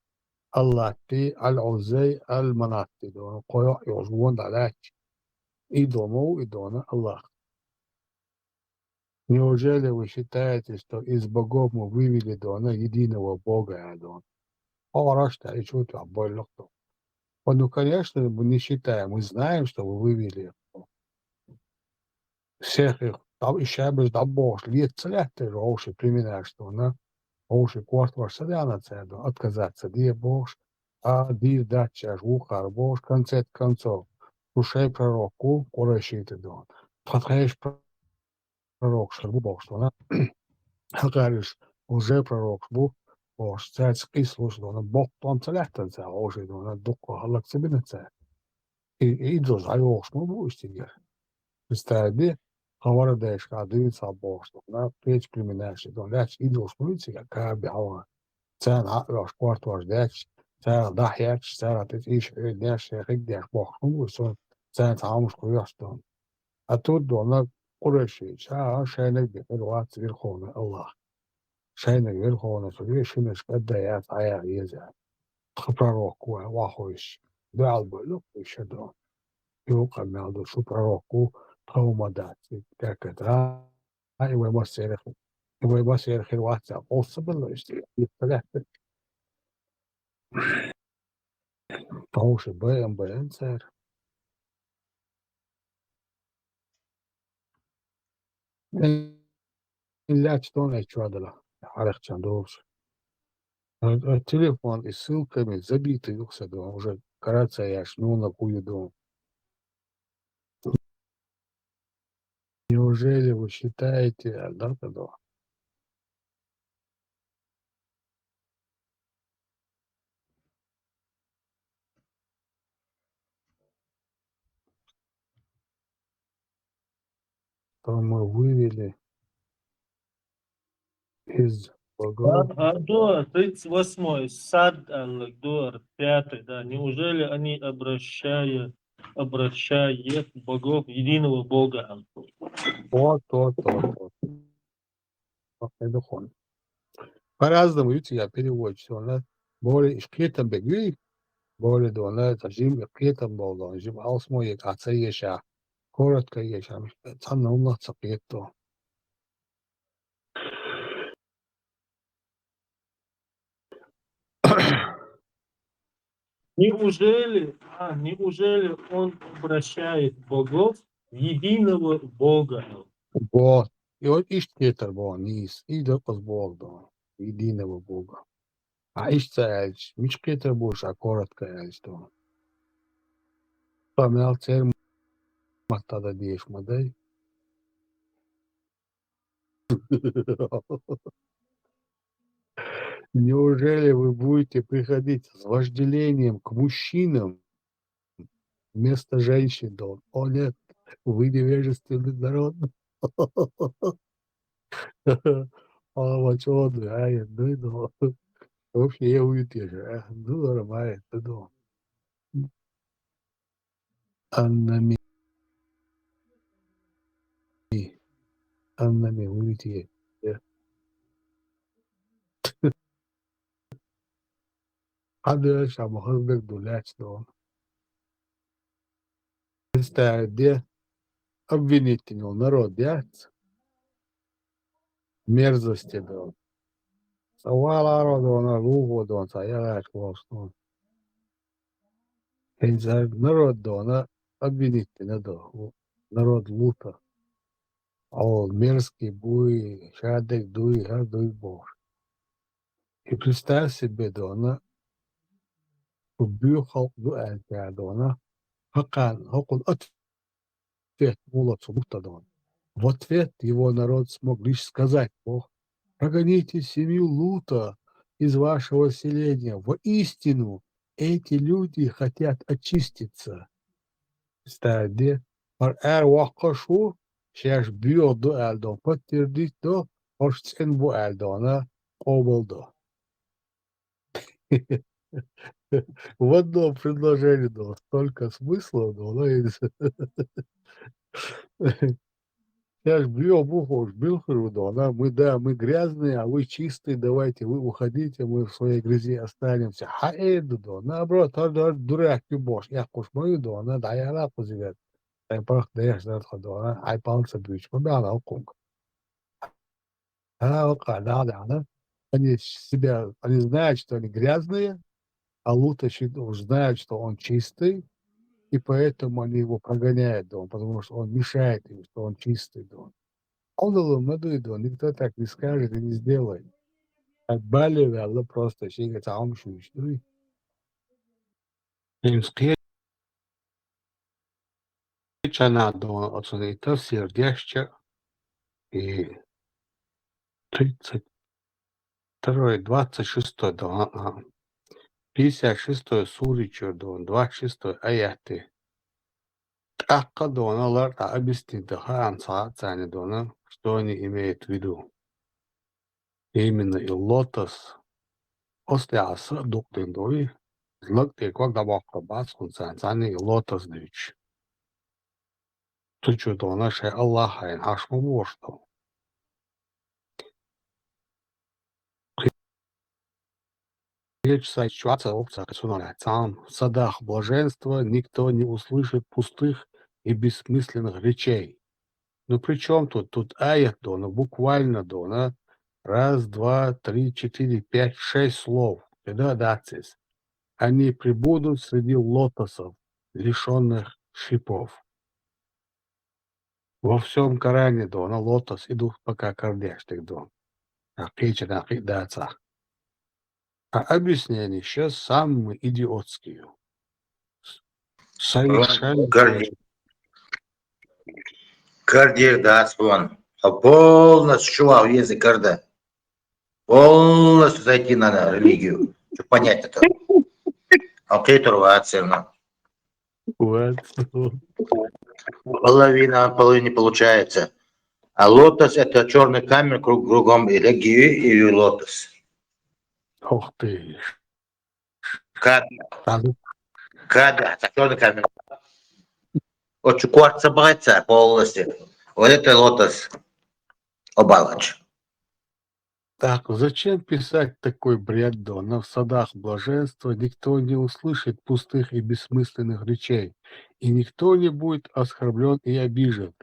الله تي العزي المناطي دون. قيو يعزون دلاش. إدومو إدونا الله. Неужели вы считаете, что из богов мы вывели Дона единого Бога Адон? Рашта, и что там, больно кто? Ну, конечно, мы не считаем, мы знаем, что вы вывели всех их, там еще без Бог, лет целят, ты же уши применяешь, что на уши кварт ваш садяна цеду, отказаться, где Бог, а ди дача, жухар, Бог, концет концов, душей пророку, куращите Дон. Подходишь пророк, что Бог, что на говоришь, уже пророк был, Бож, це скисло, що на Бог там целята це, уже на дуку халак себе не це. І до зайош, ну будеш тігер. Представи, говориш, а дивиться Бог, що на печ примінеш, то ляч ідош, ну ці яка бява. Це на ваш кварт ваш деч, це дахяч, це ти іш деш, як деш Бог, ну будеш, це там шкояш то. А тут до на куреші, це ще не бігать верховний Аллах. Шайна верховна, що вішина шкадає, а я їздя. Пророку, вахуєш. Далби, ну, ще до. Юка мелду, що пророку, травмадації. Так, і ви масерихи. І ви масерихи ватса, особливості. І поляки. Тому що БМ, цер. Ілля, що не чудила. Арах чандовш. Телефон и ссылками забитый, уже караться я шну на хуйду. Неужели вы считаете, да, тогда? Что мы вывели из богов? Дор 38-й, сад, дор 5-й, да, неужели они обращают обращает богов единого Бога. Вот. Это хон. По-разному, видите, я переводчик. Она более ишкетом бегви, более дона, тажим ишкетом болдон, жим алсмоек, ацееша, коротко еша, цанна умна цапетто. Неужели он обращает богов в единого Бога? Вот. И вот ишкетер был низ, и допас болдон, единого Бога. А ишцаэльч, мишкетер буш, а коротко эльчто. Помял цель матада деш модель. Неужели вы будете приходить с вожделением к мужчинам вместо женщин? О нет, вы невежественный народ. Моченый, ай, ну, вообще я уйдешь, ну, нормально, ну. Аннами, уйти. Hadi шамахазбек дуляч, но. Где обвинительный народ, я мерзости был. Савала рода на лугу дон, саяш классно. Народ дона обвинительный до. Народ лута. А он мерзкий буй, шадек дуй, дуй бог. И представь себе дона, убьюхал дуэль дона, хакан, хакун ответ мулацу лута дон. В ответ его народ смог лишь сказать: Бог, прогоните семью Лута из вашего селения. Воистину, эти люди хотят очиститься. Стадия. Maar wakker şu, şeş büyüdü elden, patırdık da, hoşçen bu elden, kovuldu. В одном предложении было столько смысла, но я ж бьем ухо, Билхеру, да, мы грязные, а вы чистые, давайте вы уходите, мы в своей грязи останемся. Хаэду, да, наоборот, дурак и бош, я кушмаю, да, да, я рад позовет. Я просто даешь за это, да, ай палца бьюч, побяла, окунг. Да. Они знают, что они грязные, а Лута уж знает, что он чистый, и поэтому они его прогоняют, да, потому что он мешает им, что он чистый, да. Он надо, никто так не скажет и не сделает. Отбаливал просто щегать, а он шуй. Им скетчана, да, оценить сердечко и 32, 26, да, 56 суричо, да, 26 аяты. Акка, да, ларта объяснит, да, анса, цани, да, что они имеют в виду. Именно и лотос, после аса, дуктин, да, злоты, когда бака бас, он цани и лотос дыч. Ты что-то нашей Аллаха, и наш муж-то. Речь сочувствуется опция сам. В садах блаженства никто не услышит пустых и бессмысленных речей. Ну при чем тут? Тут аят дона, буквально дона. Раз, два, три, четыре, пять, 6 слов. Когда дацис. Они прибудут среди лотосов, лишенных шипов. Во всем Коране дона лотос идут пока кордяштых дон. Акича даца. А объяснение сейчас самые идиотские. Совершенно. Кардир дацвон. Полностью чувал язык карда. Полностью зайти на религию. Чтобы понять это. Алкейторвация. Половина не получается. А лотос — это черный камень кругом религии и лотос. Ух ты. Када. Это черный камень. Очень кварца бойца полностью. Вот это лотос обалач. Так, зачем писать такой бред, Дона? В садах блаженства никто не услышит пустых и бессмысленных речей, и никто не будет оскорблен и обижен.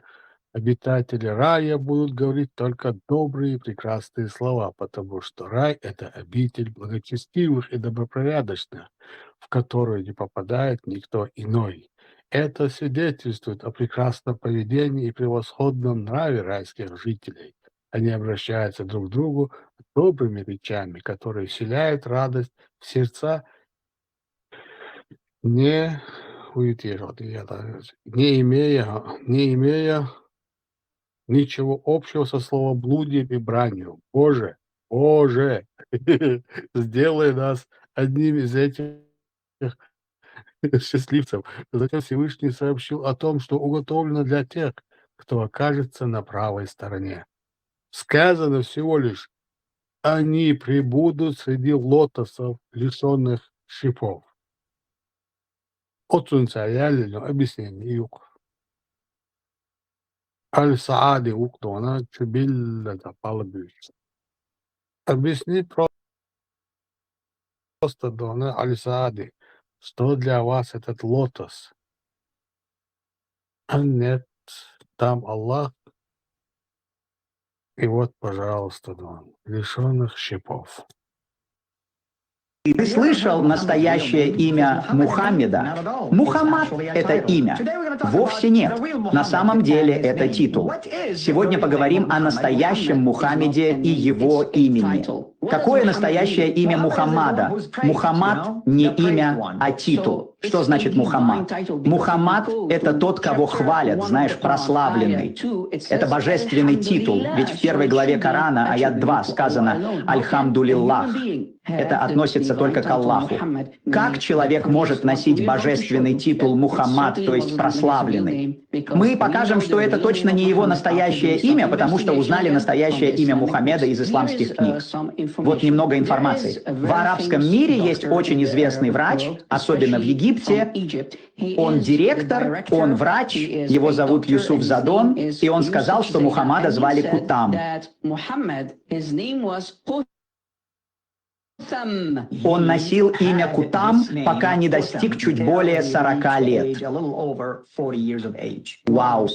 Обитатели рая будут говорить только добрые и прекрасные слова, потому что рай – это обитель благочестивых и добропорядочных, в которую не попадает никто иной. Это свидетельствует о прекрасном поведении и превосходном нраве райских жителей. Они обращаются друг к другу добрыми речами, которые вселяют радость в сердца, не имея ничего общего со словоблудием и бранью. Боже, сделай нас одним из этих счастливцев. Затем Всевышний сообщил о том, что уготовлено для тех, кто окажется на правой стороне. Сказано всего лишь: они прибудут среди лотосов, лишенных шипов. От солнца реально объяснение юг. Аль-Саади Уктона Чубилля запала бюч. Объясни просто, Дона Аль-Саади, что для вас этот лотос? А нет, там Аллах. И вот, пожалуйста, Дон, лишенных шипов. Ты слышал настоящее имя Мухаммеда? Мухаммад – это имя. Вовсе нет. На самом деле это титул. Сегодня поговорим о настоящем Мухаммеде и его имени. Какое настоящее имя Мухаммада? Мухаммад не имя, а титул. Что значит Мухаммад? Мухаммад – это тот, кого хвалят, знаешь, прославленный. Это божественный титул, ведь в первой главе Корана, аят 2, сказано «Альхамдулиллах». Это относится только к Аллаху. Как человек может носить божественный титул Мухаммад, то есть прославленный? Мы покажем, что это точно не его настоящее имя, потому что узнали настоящее имя Мухаммеда из исламских книг. Вот немного информации. В арабском мире есть очень известный врач, особенно в Египте. Он директор, он врач, его зовут Юсуф Задон, и он сказал, что Мухаммада звали Кутам. Он носил имя Кутам, пока не достиг чуть более 40 лет. Вау!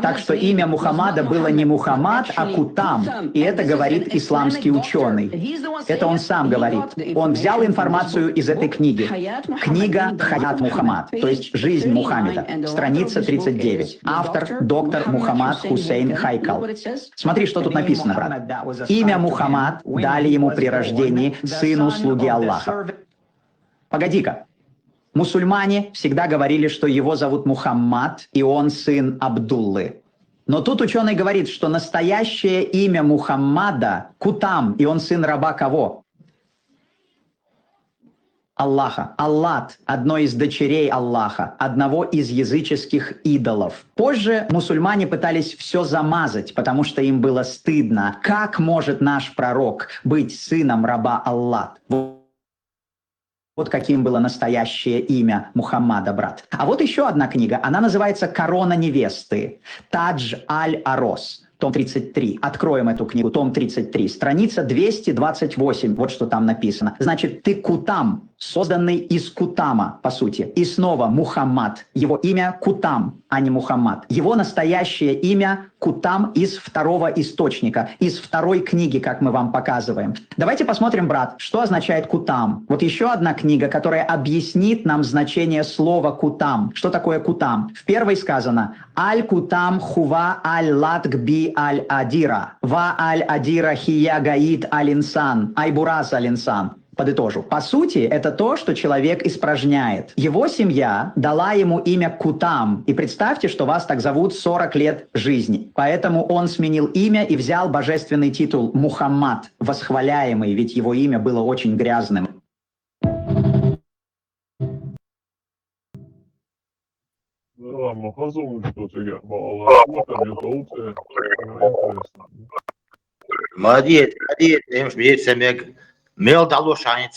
Так что имя Мухаммада было не Мухаммад, а Кутам. И это говорит исламский ученый. Это он сам говорит. Он взял информацию из этой книги. Книга Хаят Мухаммад, то есть «Жизнь Мухаммеда», страница 39. Автор доктор Мухаммад Хусейн Хайкал. Смотри, что тут написано, брат. Имя Мухаммад дали ему при рождении сыну слуги Аллаха. Погоди-ка. Мусульмане всегда говорили, что его зовут Мухаммад, и он сын Абдуллы. Но тут ученый говорит, что настоящее имя Мухаммада Кутам, и он сын раба кого? Аллаха. Аллат – одной из дочерей Аллаха, одного из языческих идолов. Позже мусульмане пытались все замазать, потому что им было стыдно. Как может наш пророк быть сыном раба Аллат? Вот каким было настоящее имя Мухаммада, брат. А вот еще одна книга, она называется «Корона невесты». Тадж аль-Арос. Том 33. Откроем эту книгу. Том 33. Страница 228. Вот что там написано. Значит, ты Кутам, созданный из Кутама, по сути. И снова Мухаммад. Его имя Кутам, а не Мухаммад. Его настоящее имя Кутам из второго источника, из второй книги, как мы вам показываем. Давайте посмотрим, брат, что означает Кутам. Вот еще одна книга, которая объяснит нам значение слова Кутам. Что такое Кутам? В первой сказано «Аль-Кутам хува аль-латгби аль-адира, ва аль-адира хия гаид аль-инсан, айбурас аль-инсан». Подытожу. По сути, это то, что человек испражняет. Его семья дала ему имя Кутам. И представьте, что вас так зовут 40 лет жизни. Поэтому он сменил имя и взял божественный титул Мухаммад, восхваляемый, ведь его имя было очень грязным. Молодец, молодец, Мел Далушан,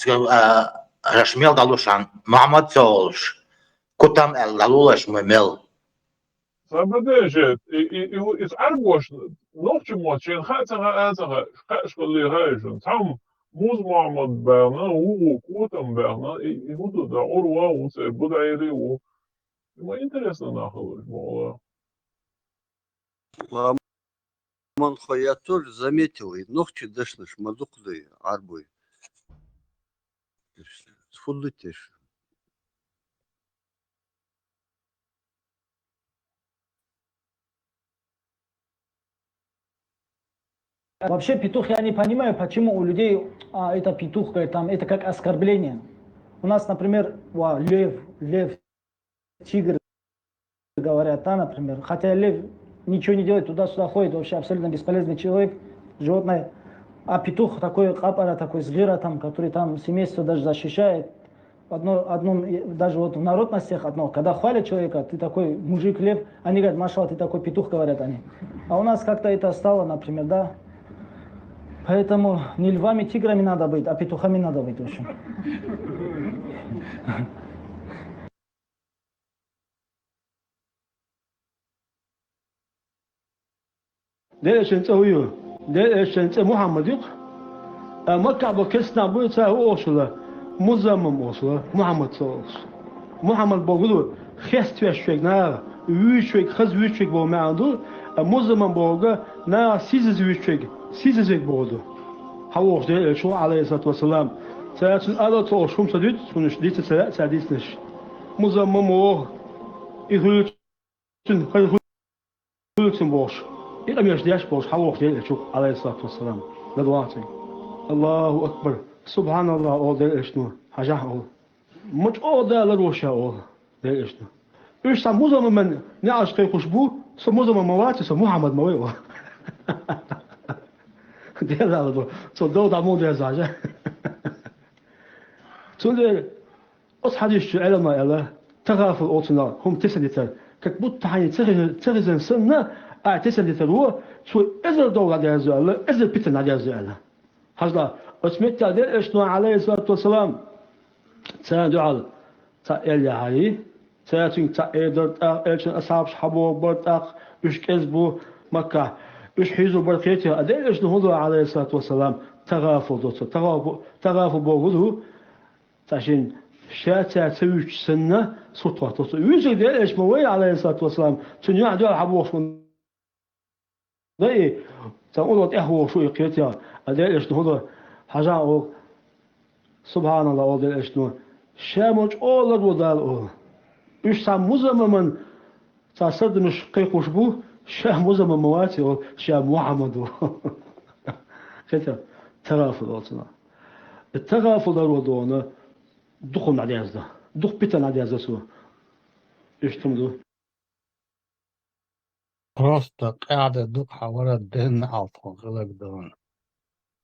Мухаммад Солш, Кутам Эл Далулаш Мел. Sabadejit, is argosh, nog je moet je gaat schuldig huizen. Tam moes Mohammed Berna, hoe koten Berna, ik moet het daar orwa ons budayri o. Maar interessant nachgeloos, maar Манхо, я тоже заметил, и ногти дышнешь, мазуклы, арбой. Сфудлытешь. Вообще петух, я не понимаю, почему у людей это петух, говорит, там, это как оскорбление. У нас, например, лев, тигр говорят, да, например. Хотя лев ничего не делает, туда-сюда ходит, вообще абсолютно бесполезный человек, животное. А петух такой капара, такой зверь, там, который там семейство даже защищает. Даже вот в народностях одно, когда хвалят человека, ты такой мужик лев, они говорят, машалла, ты такой петух, говорят они. А у нас как-то это стало, например, да. Поэтому не львами, тиграми надо быть, а петухами надо быть, в общем. محمد يق مكة بكسنا بيتا وصل مزمم وصل محمد صلى محمد بقوله خست وشك نا وشك خز وشك بو معندو مزمم بوجا نا سيز وشك بوده حوش ده شو عليه الصلاة والسلام سأتون على طول شوم سديد سونش ديت ساديسنش مزمم وه يهلتن يهلتن بوش إذا مش دياش بوش حوش ده شو عليه الصلاة والسلام لدواتي الله أكبر سبحان الله أول ده إشنو حاجة أول مش أول ده لروشة أول ده إشنو إيش سام مزمم من نعش كي خشبو سام مزمم مواتي سام محمد مويه ده لا لدو سو دو دامون ده زاجة تقول أصحاب الشعر ما يلا تغافل أوتنا هم تسديتر كبوت تحني تغزن سنة تسديتر هو شو إزر دولة ده زعل إزر بيتنا ده زعل هذا أسمعت ده إشنا عليه الصلاة والسلام تدعى تأل هاي تأتين تأدر تألشن أصحاب حبوا برتاق إيش كذبوا مكة إيش حيزوا بركيتها ده إشنا هو عليه الصلاة والسلام تغافل دوت تغافل بوجوده عشان شاتا تسويش سنة سطوة تصل يوجد ده إيش موي عليه الصلاة والسلام تنيا دول حبوش من ده تقول هو شو يقيتها ده إيش هو حاجة أو سبحان الله أو ده إيش نو شامج أول الودال أول إيش سام مزمن تصدق مش قيقوش بو شام مزمن مواتي أو شام محمد كده تغافل أصلا التغافل ده الودونه دخل على هذا دخل بيتنا على هذا سوا إيش تمدو Просто قاعدة دوحة ورا الدهن عطا غلق دون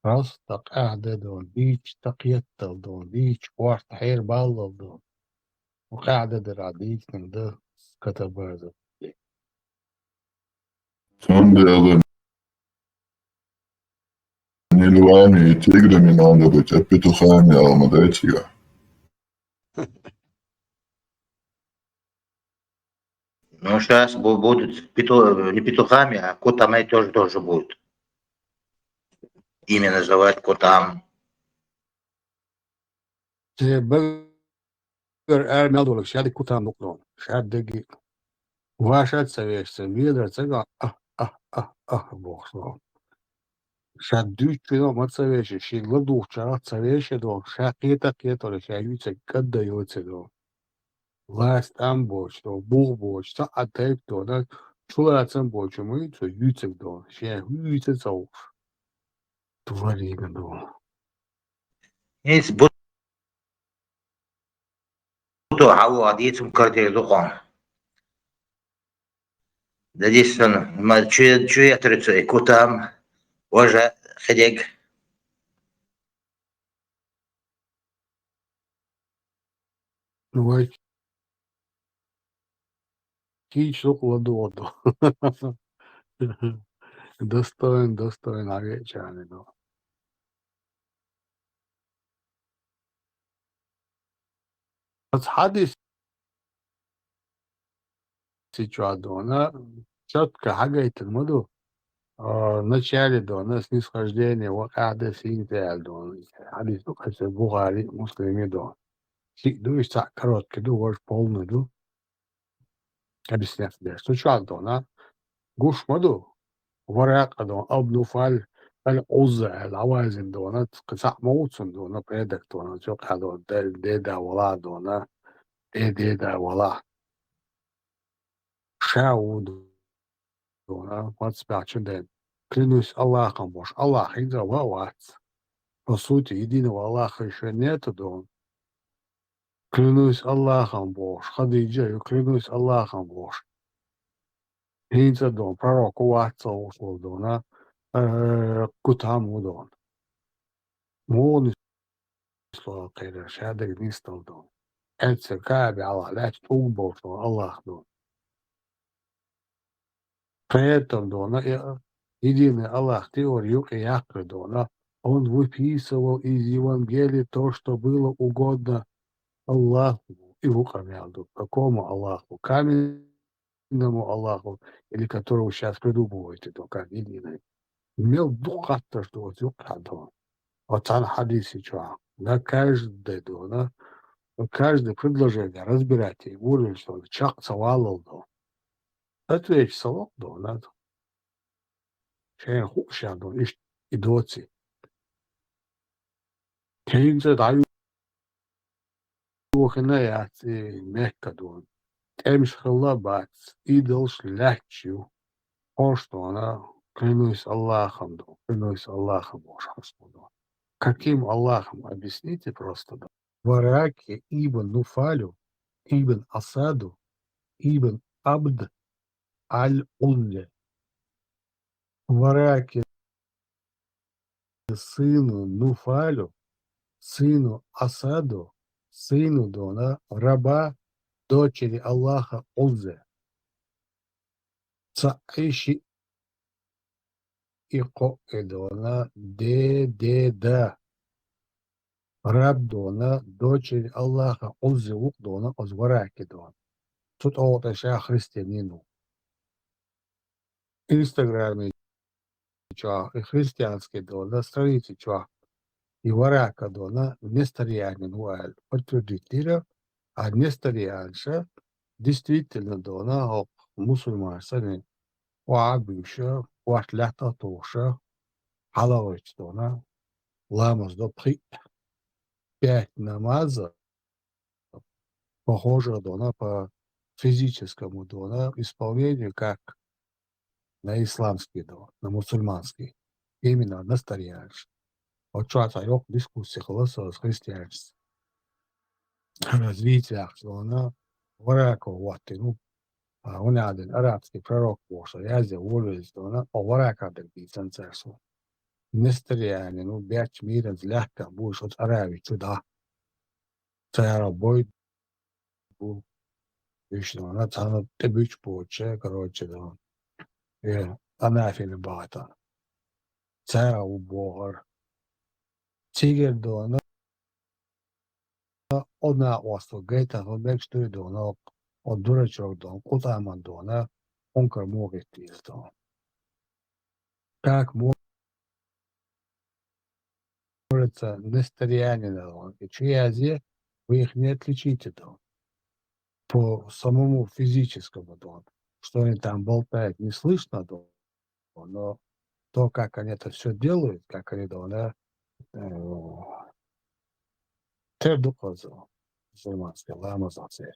просто قاعدة دون بيش تقيتل دون بيش وارت حير بالله دون وقاعدة درعديك من ده كتب هذا Sonderer Nilwani tigrami надо быть, а петухами алмадайчига. Ну, сейчас будут не петухами, а котами тоже будут. Имя называют котам. بقر ارمل دولك شاد كتام نقلون شاد دقيق واشاد سويش سميدر تقع بوخصون شاد دوش كده ما تسويش شي لدوخ شاد سويش دو شاقيتا قيتا لشايويتا قد يوتا دو لاست ام بوش دو بوغ بوش تا اتايب دو دا شولاتن بوش ميتو يوتا دو شا يوتا زوف دواريغن دو Есть будут عوضيتهم كارتي دقون. ده دي سنة ما شو يترتو كتام وجه خديق. نواي كي شوكولا دو достоин овечаны, no. Hadis чё дона, чётко хагайт муду. Вначале дона снисхождение вакада синтеал дона. Хадис только Бухари, Муслими дона. Ду иса короткий, ду ваш полный, ду. Объяснять себе. Что чё дона? Гуш муду. ورقة دون أبلو فال العزة العوازم دونا قصع موتون دونا بيدك دونا جوق هذا ديدا ولا دونا ديدا ولا شاو دونا واتس باتشن دين клянусь Аллахом Бож, Аллах, инза вавац. По сути, единого Аллаха еще нету, дон. Клянусь Аллахом Бож, Хадиджа, клянусь Аллахом Бож. Инза дон, пророк ватса ушел дона, кутаму дон. مو نسلو قيل شهادة نستل دون أنت كابي على لا تقوم الله دون Поэтому дона единый Аллах теорию и якорь дона он выписывал из Евангелия то, что было угодно Аллаху и выполнял. Какому Аллаху? Каменному Аллаху, или которого сейчас придумываете, то как единый. Имел духа-то, что вот дон. Вот там хадисе чё. На каждое дона, каждое предложение разбирайте. Говорили, что чак цавалал дон. Ответь салок дон. Шейн хукша дон. Иш идоци. Кейнзе даю ухинаяц и мекка дон. Темш халабац. Идол шлячу. Он что она клянусь Аллахом дон. Клянусь Аллахом Божьим дон. Каким Аллахом? Объясните просто. Да. Вараки ибн Нуфалю, ибн Асаду, ибн Абд аль-Унле. Вараки сыну Нуфалю, сыну Асаду, сыну Дона, раба, дочери Аллаха Уззе. Цаиши и Коэдона, да. Раб дона, дочерь Аллаха, Уззевук дона, Озвараки дона. Тут олташа христианину. Инстаграме чё, и христианский дона, страницы чё. И варака дона, несторианин уаль. Подтвердителя, а несторианша действительно дона, мусульманцами, уабиша, уатлята тоша, халавач дона, ламаз до при 5 намазов, похоже дона по физическому дона исполнению, как на исламский дон, на мусульманский. Именно на старианш. Вот что это yok дискуссия с христианством. Развитие дона варако ваты, ну, он один арабский пророк Божий, я здесь улиц дона, а варака так бицанцерсу. Несториане, ну, бять мирен злягка, будешь от араби туда. Цара бой был. Еще она там тебюч поче, короче, да. И анафили бата. Цара убор. Тигер дона. Одна осто гейта, он бек что и дона. От дурачок дона. Кутаман дона. Он кормогит из дона. Как может несториане дона. И чьязи вы их не отличите дона. По самому физическому дону. Что они там болтают, не слышно дону, но то, как они это все делают, как они дону, тердуказу, мусульманская ламазация.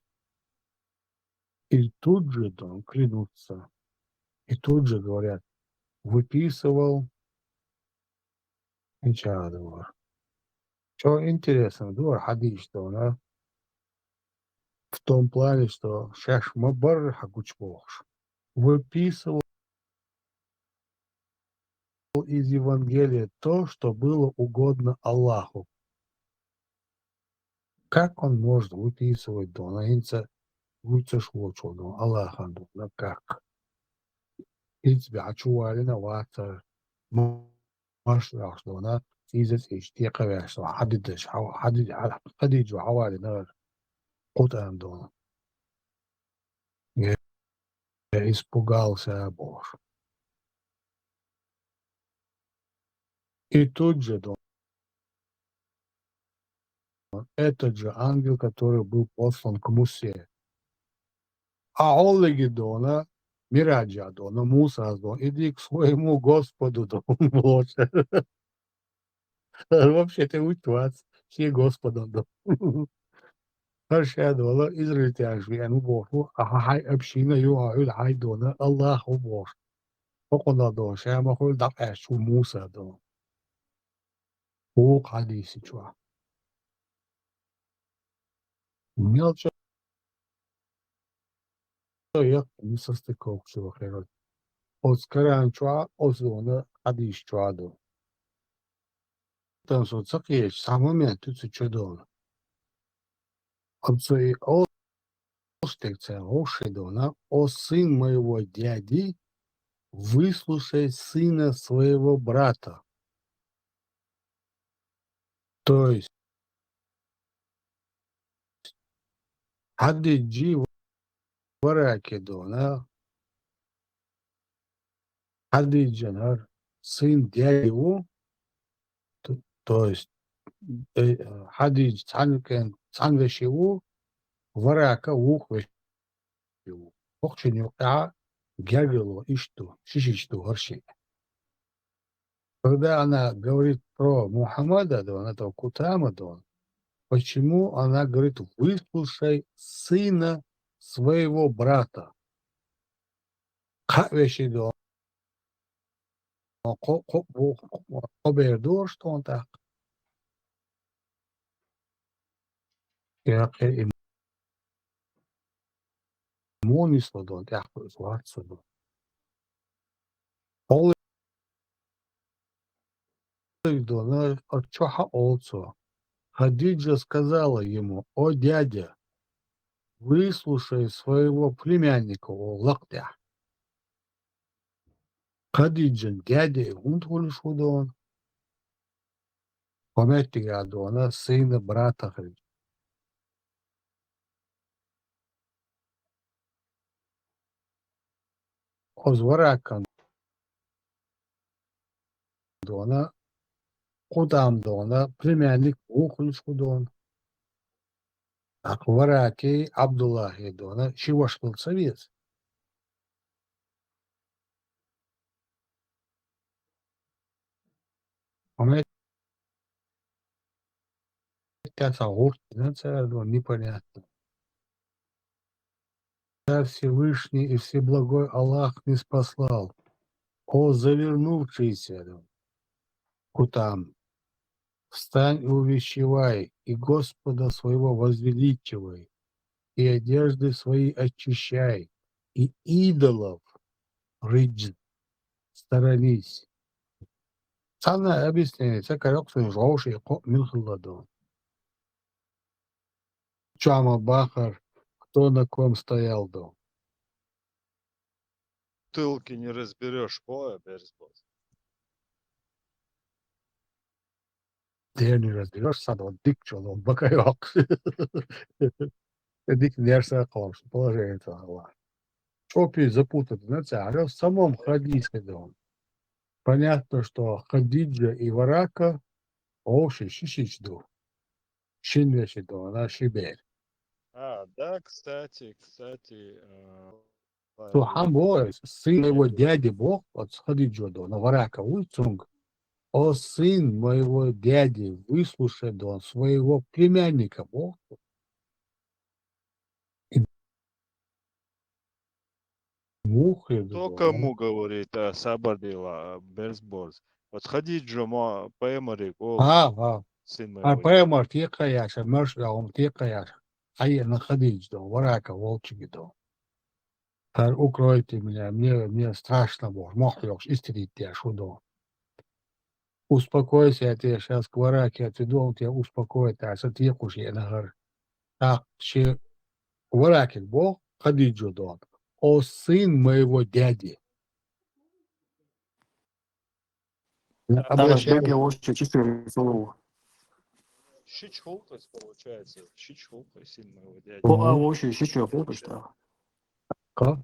И тут же дон клянутся, и тут же говорят, выписывал ничего двор. Что интересно, двор хадиш дона, в том плане, что шаш мабар хагучбош выписывал из Евангелия то, что было угодно Аллаху. Как он может выписывать донаинца выцешлочу до Аллаха, да как? И тебя очувалина ватер машраш дона изец иштиqa что حددش حدد حدد عوالنا قطعا دون испугался Бог. И тут же этот же ангел, который был послан к Мусе. А Олеги Дона, Мираджа Дона, Муса Дона, иди к своему Господу, Дон, Боже. Вообще ты учвац, все Господом, Дон. Харша Дона, Израильте Ажвиану Богу, а хай община юаил хай Дона, Аллаху Бог. Покона Дон, Шама Хул Дак Ашу Муса Дон. О, хадиси чуа. Мелча як не состыковки вахерот. От скаран чуа, от Дона, хадис чуа Дон. Там со цакеш, сам момент тут се чудовно. Отцой Остекца Ошедона, о сын моего дяди, выслушай сына своего брата. То есть, Хадиджи Варакедона, Хадиджанар, сын дяди его, то есть, Хадидж Цанкен, Цанвешеву, Варака Ухвешеву. Охченюка Гягело и что? Шишичту горши. Когда она говорит про Мухаммада, да, этого Кутама, да, почему она говорит, выслушай сына своего брата? Вещи, да, Кобердор, что он так? Я иммунисло, да, я зваться, да. Олег, да, от чоха олцо. Хадиджа сказала ему, о дядя, выслушай своего племянника, о лактя. Хадиджан дядя, он твой шудон. Помятига дона, сына брата Хадиджа. Озваракан дона, кудам дона, племянник ухуль шудон. Аквараки Абдуллахи дона, чего был совет? Помятига непонятно. Всевышний и Всеблагой Аллах не спаслал. О завернувшийся Кутам, встань и увещевай, и Господа своего возвеличивай, и одежды свои очищай, и идолов рыдж, сторонись. Самое объяснение, это коррекция жауши Милхаладон. Чама Бахар, кто на ком стоял дом. Тылки не разберешь, Берсбос. Ты не разберешь, садом дик чолом, бакайок. Дик нерса колш, положение Аллах. Чопи запутать, знаете, а в самом хадисе дом. Понятно, что Хадиджа и Варака Оши Шишичду. Шинвешиду, она Шибель. Да, кстати, Тухам Бой, сын моего дяди Бог, от Хадиджу, на Варака Ульцунг. О сын моего дяди, выслушай до своего племянника Бог. Мухи, кто кому говорит, Сабардила, Берсбос. Вот сходить же, поэмарик, сын моего дяди. Поэмар текаяша, мёршгаум текаяша. А я на Хадиджу, Варака Волчигиду. Укройте меня, мне страшно, Бог. Мохлёш, истрите, я шудо. Успокойся, я тебя сейчас к Вараке отведу, он тебя успокоит, а сатьекуш я нагар. Так, че Вараке Бог, Хадиджу дон. О сын моего дяди. Шичхолкас получается, Шичхолкас, сын моего дяди. Как?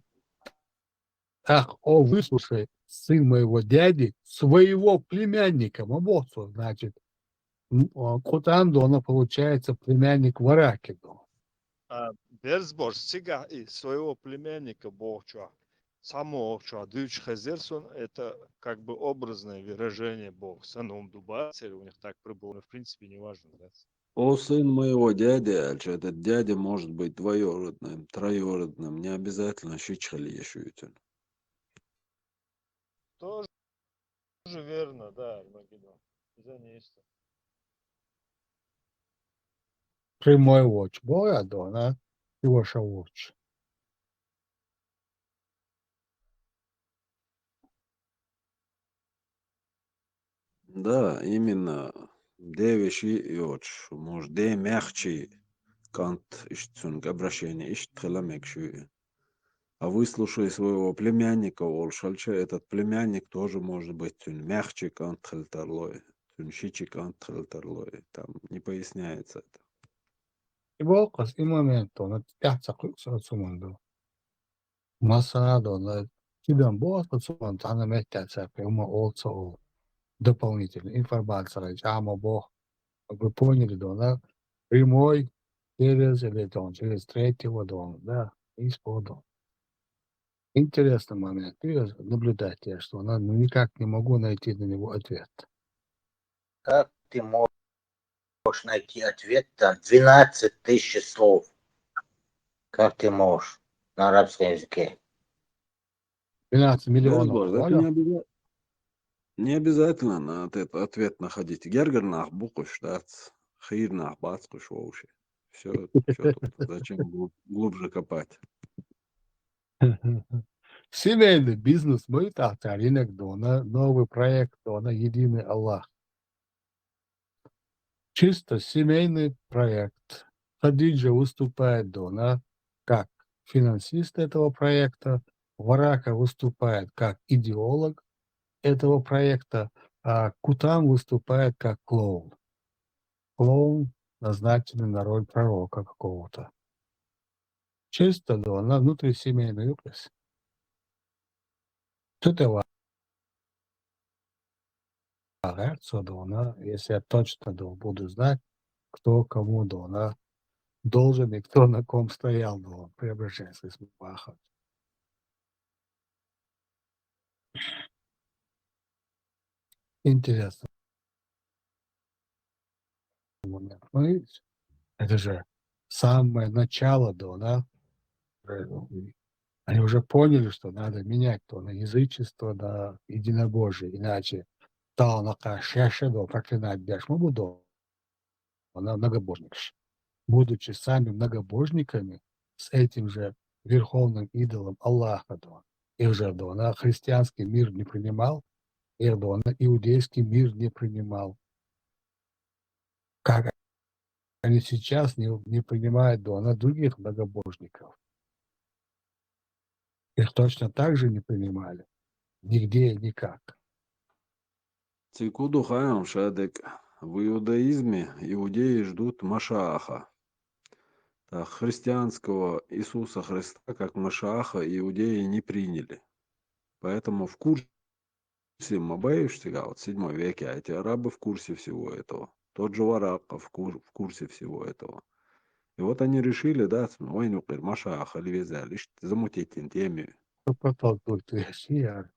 ах, о, выслушай, сын моего дяди, своего племянника, мабоцу, значит, Кутанду, оно получается племянник Варакиду. А Берсбор сига и своего племянника Богча, самого Ча, Дюч Хазерсон, это как бы образное выражение Бог. Саном Дубацер, у них так прибыло, в принципе, не важно, да. О, сын моего дяди, альче, этот дядя может быть двоюродным, троюродным, не обязательно щичхали ешуютин. Тоже верно, да, Армагеддон. Занесто. Прямой watch, боя, да, его шавуч. Да, именно. Девиши йоч, может, де мягче кант ищцун обращение, ищет мягче. А выслушай своего племянника, Олшальча, этот племянник тоже может быть мягче кант хальтарлой, щичи кант хальтарлой. Там не поясняется это. И волкас, и момент, он пятца суманду. Масанадо, на кидан бока суман, она метятся, прямо олца дополнительная информация, ама бог, вы поняли, да, прямой через или там, через третьего дома, да, исподу. Интересный момент. И наблюдать я, что она никак не могу найти на него ответ. Как ты можешь найти ответ там 12 тысяч слов? Как ты можешь на арабском языке? 12 миллионов, Безбор, это правильно? не обязательно на этот ответ находить. Гергернах букуш, да, хирнах бацкуш вообще. Все, что тут? Зачем глубже копать? Семейный бизнес, мы так, рынок Дона, новый проект Дона, единый Аллах. Чисто семейный проект. Хадиджа выступает Дона как финансист этого проекта, Варака выступает как идеолог этого проекта, а Кутам выступает как клоун. Клоун, назначенный на роль пророка какого-то. Чисто Дона, внутрисемейный образ. Что-то Дона, если я точно буду знать, кто кому Дона должен и кто на ком стоял Дона, преображенский смаха. Интересно. Момент. Ну, видите, это же самое начало Дона. Они уже поняли, что надо менять то на язычество, на единобожие, иначе Талнака Шешедо проклинать Бешмабудо, она многобожник. Будучи сами многобожниками, с этим же верховным идолом Аллаха, их же она христианский мир не принимал, их она иудейский мир не принимал. Как они сейчас не принимают она других многобожников. Их точно так же не принимали. Нигде и никак. Цикуду хаям шадек. В иудаизме иудеи ждут Машааха. Так, христианского Иисуса Христа как Машааха иудеи не приняли. Поэтому в курсе Мабаевштига, вот в 7 веке, а эти арабы в курсе всего этого. Тот же Варака в курсе всего этого. И вот они решили, да, ой, ну, Машааха, Левиза, лишь замутить теме. Потом только Россия.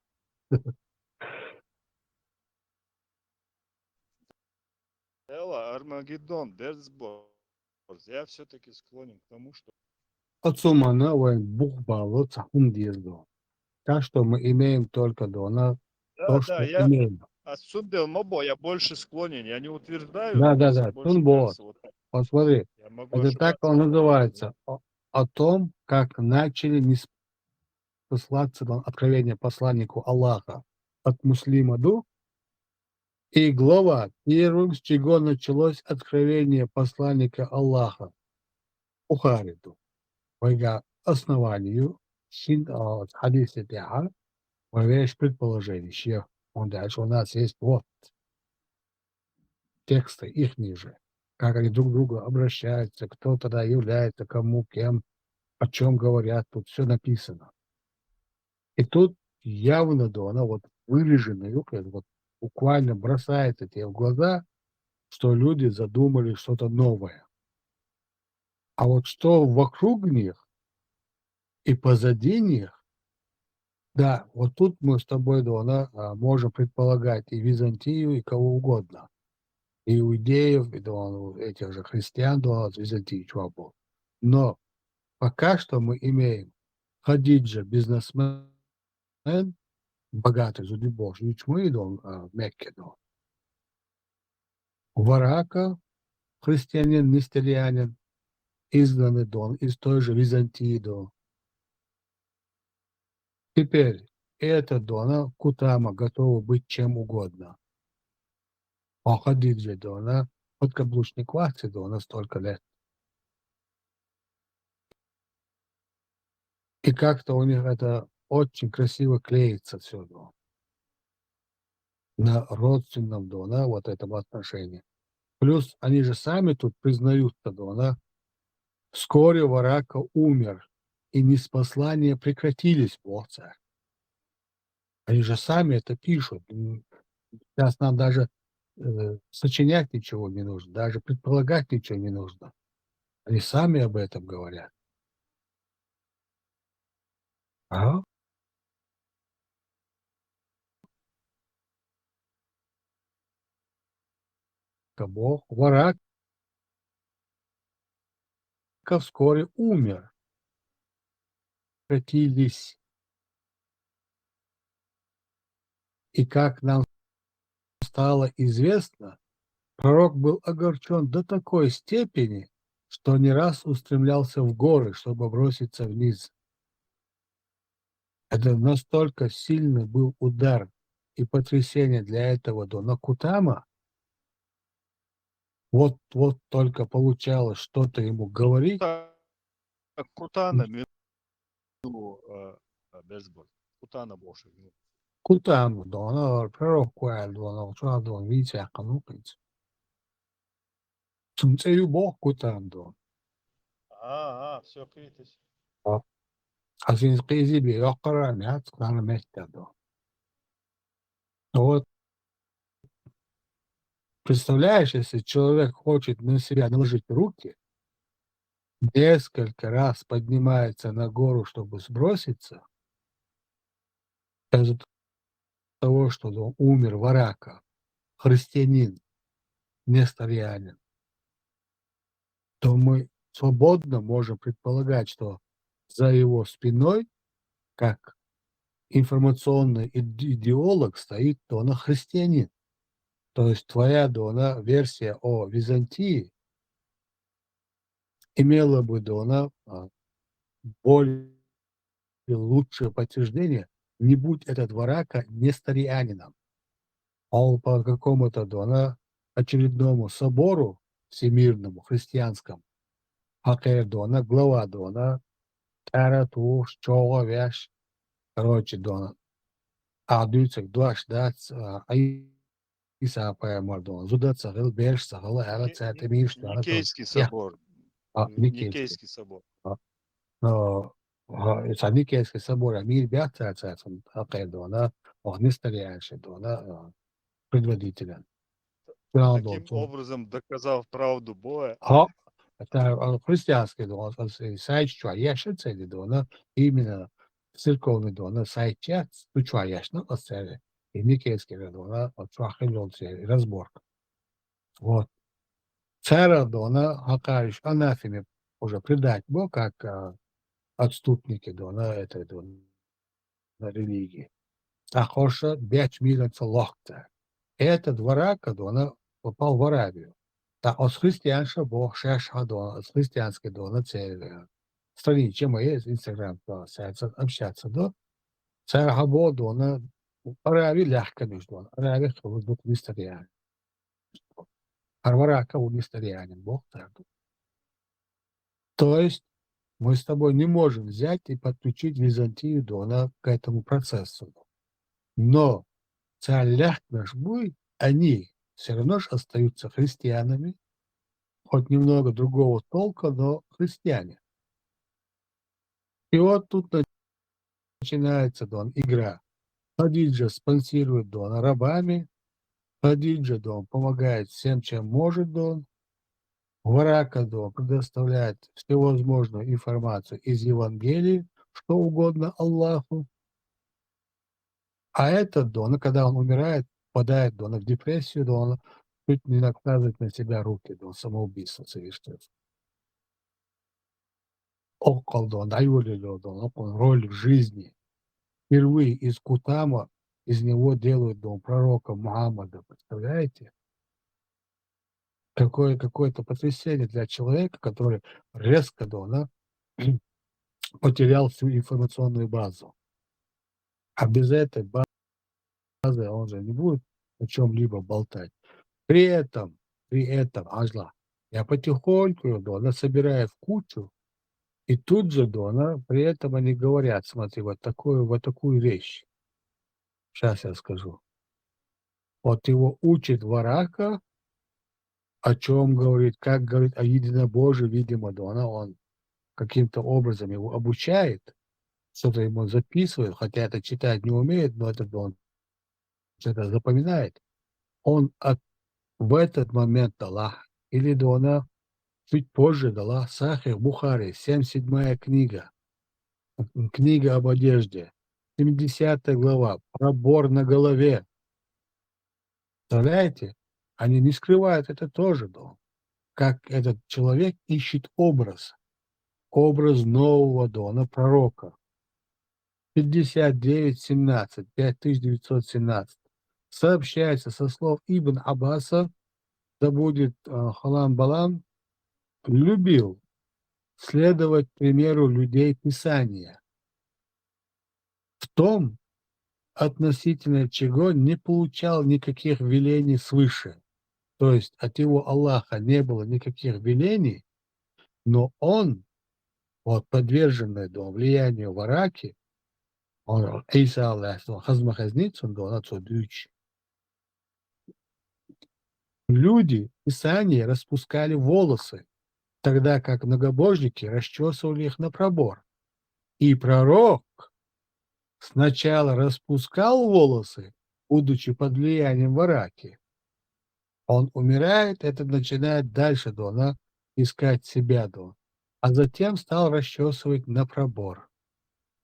Элла, Армагеддон, Берсбор. Я все-таки склонен к тому, что Отсумана бухбало цахун дезду. Так что мы имеем только Дона, то, что я имеем. отсюда мобо, я больше склонен, я не утверждаю, Да, но мне больше Тунбо. кажется, вот так. Вот смотри, Я могу это так ошибаться, он но называется. О том, как начали не спасаться откровение посланнику Аллаха от Муслимаду. И глава первым, с чего началось откровение посланника Аллаха Ухариду. По основанию хадиса Тиха, вещь предположение. Он дальше у нас есть вот тексты их ниже, как они друг к другу обращаются, кто тогда является, кому, кем, о чем говорят, тут все написано. И тут явно, да, она вот выраженная, вот буквально бросается тебе в глаза, что люди задумали что-то новое. А вот что вокруг них и позади них, да, вот тут мы с тобой, да, можем предполагать и Византию, и кого угодно. И иудеев, и этих же христиан, да, из Византии чего был. Но пока что мы имеем Хадиджа, бизнесмен, богатый, люди Божьи, чмы, в Мекке, Варака, христианин, нестерианин, изгнанный Дон из той же Византии, Теперь эта Дона Кутама готова быть чем угодно. А Хадиджа, Дона, подкаблучник Вахти, Дона, столько лет. И как-то у них это очень красиво клеится все, на родственном, на вот этом отношении. Плюс они же сами тут признаются, вскоре Варака умер, и ниспослания прекратились в Бога. Они же сами это пишут. Сейчас нам даже сочинять ничего не нужно, даже предполагать ничего не нужно. Они сами об этом говорят. Ага. Бог, Варака вскоре умер. Прекратились. И как нам стало известно, пророк был огорчен до такой степени, что не раз устремлялся в горы, чтобы броситься вниз. Это настолько сильный был удар и потрясение для этого Дона Кутама. Вот только получалось что-то ему говорить. Кутана бейсбол. Кутана больше. Кутам, Дона, пророк Куэль, Дона, Дона, видите, Аканукинц. Цумцею Бог Кутам, Дона. Все, критись. Азин Кизи би Йокара, Мяц, Кана Мехта, Дона. Вот. Представляешь, если человек хочет на себя наложить руки, несколько раз поднимается на гору, чтобы сброситься, из-за того, что он умер Варака, христианин, несторианин, то мы свободно можем предполагать, что за его спиной, как информационный идеолог, стоит Дона христианин. То есть твоя Дона версия о Византии имела бы Дона более лучшее подтверждение, не будь этот Варака несторианином. Он по какому-то очередному собору всемирному, христианскому, Хакер Дона, глава Дона, Таратуш, Чова, Вяш, короче, Дона, Адуцек, Дуаш, Дац, Иса Паямар Дона, Зудат Сахил, Беш, Сахил, Ала, Цатамиш, Никейский собор. Никейский собор. Никейский собор, Амир Бяхта, Хакер Дона, Огнистарианши Дона, предводителя. Таким образом, доказав правду Бога. Это христианский сайт, что я цели именно церковный сайт, что я цели, и никейский разборка. Вот. Цара Хакариш, анафеме уже предать Бог, как отступники этой религии. Ахоша 5 миллионов лохта. Этот Варака попал в Аравию. Та от християнша Бог от христианской цель страницы моей Инстаграм общаться царь Габо в Аравии легко между Аравии хвостут мистерианин. А Варака у мистерианин Бог так. То есть мы с тобой не можем взять и подключить Византию к этому процессу. Но царь Лях наш будет, они все равно же остаются христианами, хоть немного другого толка, но христиане. И вот тут начинается игра. Хадиджа спонсирует Дона рабами, Хадиджа Дон помогает всем, чем может Дон, Варака Дон предоставляет всевозможную информацию из Евангелия, что угодно Аллаху. А этот Дон, когда он умирает, попадает Дона в депрессию, Дон чуть не накладывает на себя руки, Дон самоубийство совершает. Около Дон, Аюлило Дон, он роль в жизни. Впервые из Кутама из него делают Дон пророка Мухаммада, представляете? Какое-то потрясение для человека, который резко Дона потерял всю информационную базу. А без этой базы он же не будет о чем-либо болтать. При этом, Ажла, я потихоньку Дона собираю в кучу, и тут же Дона, при этом они говорят, смотри, вот такую вещь. Сейчас я скажу. Вот его учит Варака, о чем говорит, как говорит о единобожии, видимо, Дона, он каким-то образом его обучает, что-то ему записывает, хотя это читать не умеет, но это он что-то запоминает. Он в этот момент Аллах, или Дона чуть позже дала Сахих Бухари, 77-я книга, книга об одежде, 70 глава, пробор на голове. Представляете? Они не скрывают это тоже, Дон. Как этот человек ищет образ нового Дона, пророка. 59:17, 5917. Сообщается со слов Ибн Аббаса, да будет Халам Балам, любил следовать примеру людей Писания в том, относительно чего не получал никаких велений свыше. То есть от его Аллаха не было никаких велений, но он, вот подверженный влиянию Вараки, он, Иса Аллах, хазмахазницу, он отсюдуч. Люди в Писании распускали волосы, тогда как многобожники расчесывали их на пробор. И пророк сначала распускал волосы, будучи под влиянием Вараки. Он умирает, это начинает дальше Дона искать себя Дон, а затем стал расчесывать на пробор,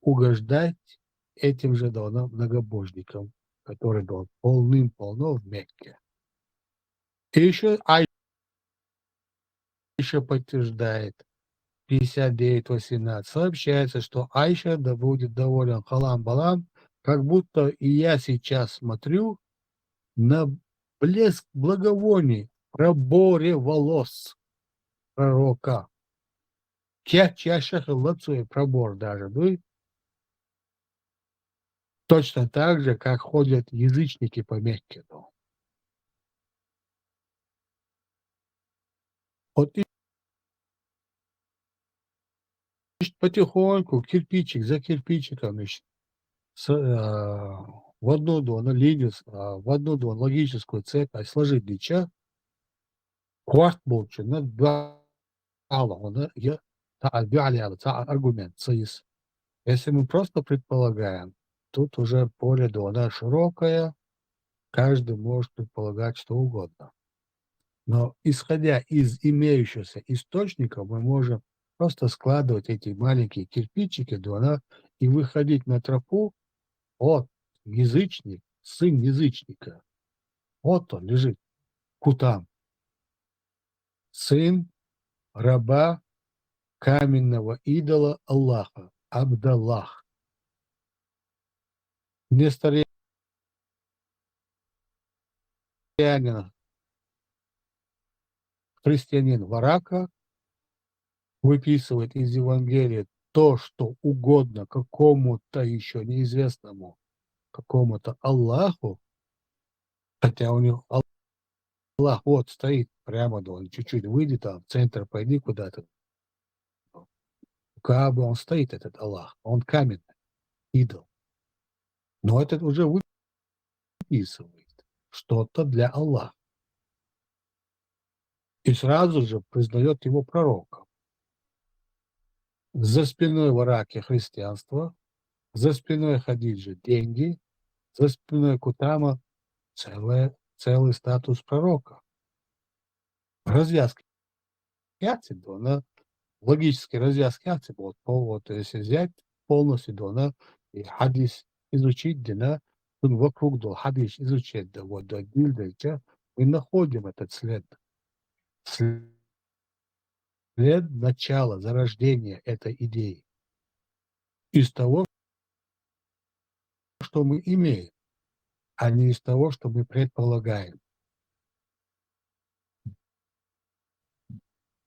угождать этим же Доном многобожникам, которые Дон полным-полно в Мекке. И еще Айша подтверждает, 59:18, сообщается, что Айша да будет доволен Халам Балам, как будто и я сейчас смотрю на блеск благовоний в проборе волос пророка. Чаще пробор даже, да? Точно так же, как ходят язычники по Мекке. Вот и потихоньку, кирпичик за кирпичиком, в одну линию, в одну логическую цепь, сложить дича, кварт болчу, на два аргумент, союз. Если мы просто предполагаем, тут уже поле Дона широкое, каждый может предполагать что угодно. Но исходя из имеющихся источников, мы можем просто складывать эти маленькие кирпичики Дона и выходить на тропу. Вот язычник, сын язычника. Вот он лежит, Кутам. Сын раба каменного идола Аллаха, Абдаллах. Несторянин, христианин Варака выписывает из Евангелия то, что угодно какому-то еще неизвестному, какому-то Аллаху, хотя у него Аллах вот стоит прямо, он чуть-чуть выйдет, там, в центр пойди куда-то. У Каабы он стоит, этот Аллах, он каменный, идол. Но этот уже выписывает что-то для Аллаха. И сразу же признает его пророком. За спиной Вараки христианство, за спиной Хадиджи деньги, за спиной Кутама целый статус пророка. Развязка акций, да, логические развязки акций, вот если взять полностью, да, и хадис изучить, да, вокруг до хадис изучить, да, вот до дильда, мы находим этот след начала, зарождения этой идеи из того, что мы имеем, а не из того, что мы предполагаем.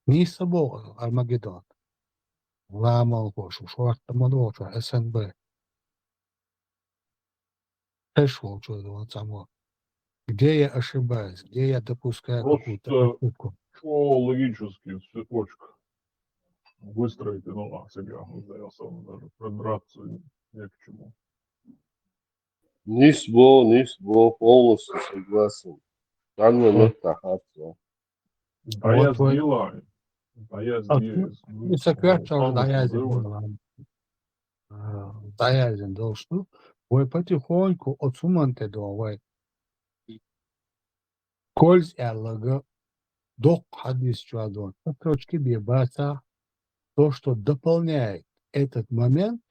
Не из собой Армагеддон. Ламал Гошу, Шуартамадолча, СНБ. Пришел чудо само. Где я ошибаюсь, где я допускаю какую-то Просто ошибку. по логически цепочка выстроить, ну, себя, я сам даже придраться не к чему. Нисбо, полностью согласен. Там Вот, тахаться. А я вот твой сделаю. А я сделаю. не сокращал Сам Даязин, сделаю. Даязин должен, вы потихоньку от суманте довой. Кольз яллага док хадис чуадон. Строчки бебаса, то, что дополняет этот момент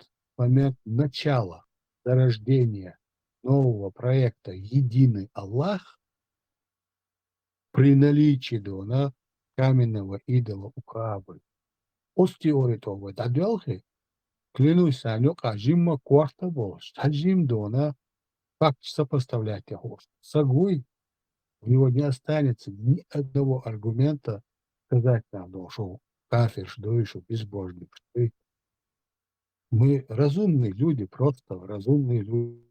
начала, зарождения нового проекта «Единый Аллах» при наличии дона каменного идола у Каабы. Остеоритовой дадёлхи, клянусь, Санёк, ажимма кварта бос, ажим дона, как сопоставлять его. Сагуй, у него не останется ни одного аргумента сказать нам, что кафир, что еще безбожник. Мы разумные люди, просто разумные люди.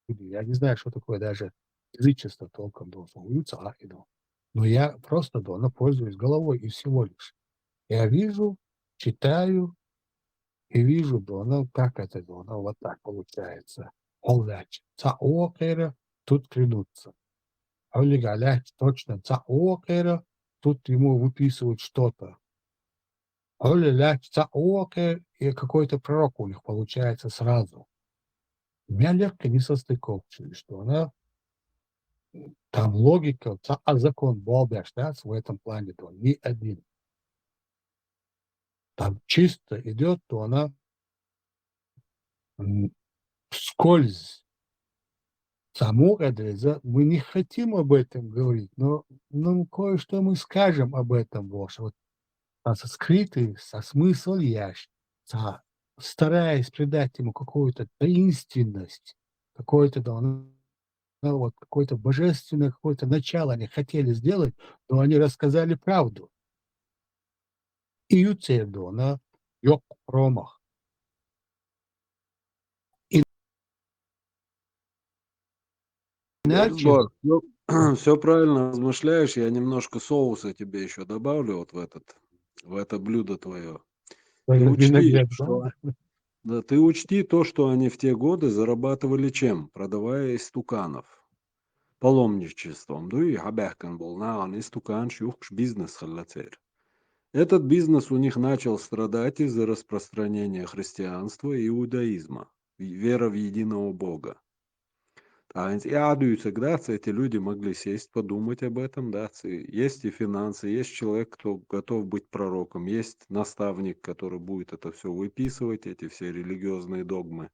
Я не знаю, что такое даже язычество толком должен уются, но я просто пользуюсь головой и всего лишь. Я вижу, читаю и вижу, как это вот так получается. Олдач. Цаокера тут клянутся. Олигаляч точно цаокера, тут ему выписывают что-то. Олиляч цаокер, и какой-то пророк у них получается сразу. У меня легко не состыковывается, что там логика, закон Бога, в этом плане, то не один. Там чисто идет, то она вскользь. Саму Эдреза, мы не хотим об этом говорить, но кое-что мы скажем об этом, Боже. Вот скрытый, смысл ящ, стараясь придать ему какую-то таинственность, какое-то, вот какое-то божественное какое-то начало они хотели сделать, но они рассказали правду. И Юцедо, ёк промах. Иначе, Все правильно размышляешь. Я немножко соуса тебе еще добавлю вот в это блюдо твое. Ты учти, винегрет, что ты учти то, что они в те годы зарабатывали чем? Продавая истуканов. Паломничеством. Да и хабяхкан был на истукан шюхш бизнес халлацер. Этот бизнес у них начал страдать из-за распространения христианства и иудаизма, вера в единого Бога. А всегда эти люди могли сесть, подумать об этом, да, есть и финансы, есть человек, кто готов быть пророком, есть наставник, который будет это все выписывать, эти все религиозные догмы,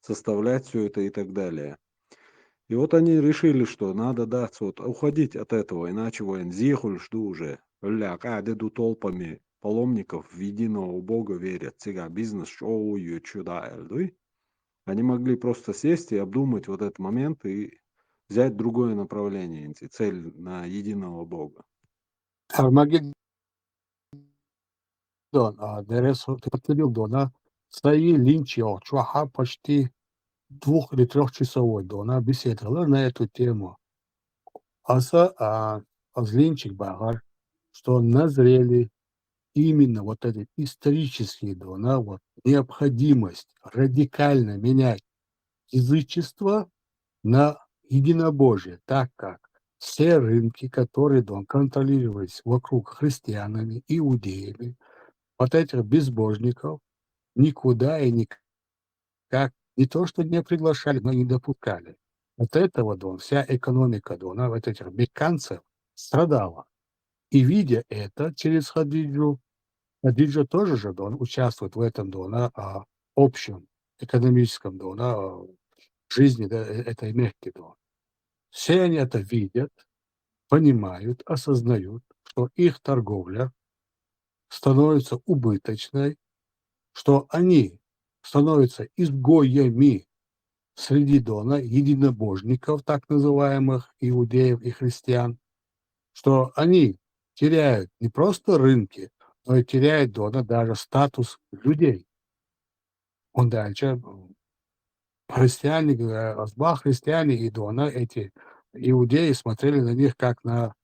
составлять все это и так далее. И вот они решили, что надо, уходить от этого, иначе зихуль жду уже, деду толпами паломников в единого Бога верят, сега бизнес шоу, чуда, они могли просто сесть и обдумать вот этот момент и взять другое направление, цель на единого Бога. Армагеддон, Дерес, ты подтвердил, стои линчио, чуаха почти 2 или 3-часовой, беседовала на эту тему. Линчик Багар, что назрели именно вот эти исторические, необходимость радикально менять язычество на единобожие, так как все рынки, которые контролировались вокруг христианами, иудеями, вот этих безбожников никуда и никак не то что не приглашали, но не допускали. От этого, Дон, вся экономика Дона, вот этих мекканцев, страдала. И видя это через Хадиджу, Хадиджа тоже же, Дон, участвует в этом, Дона, общем экономическом, Дона, жизни, да, этой Мекки, Дон. Все они это видят, понимают, осознают, что их торговля становится убыточной, что они становятся изгоями среди Дона единобожников, так называемых иудеев и христиан, что они теряют не просто рынки, но и теряют Дона даже статус людей. Он дальше, христиане, христиане и Дона, эти иудеи смотрели на них как на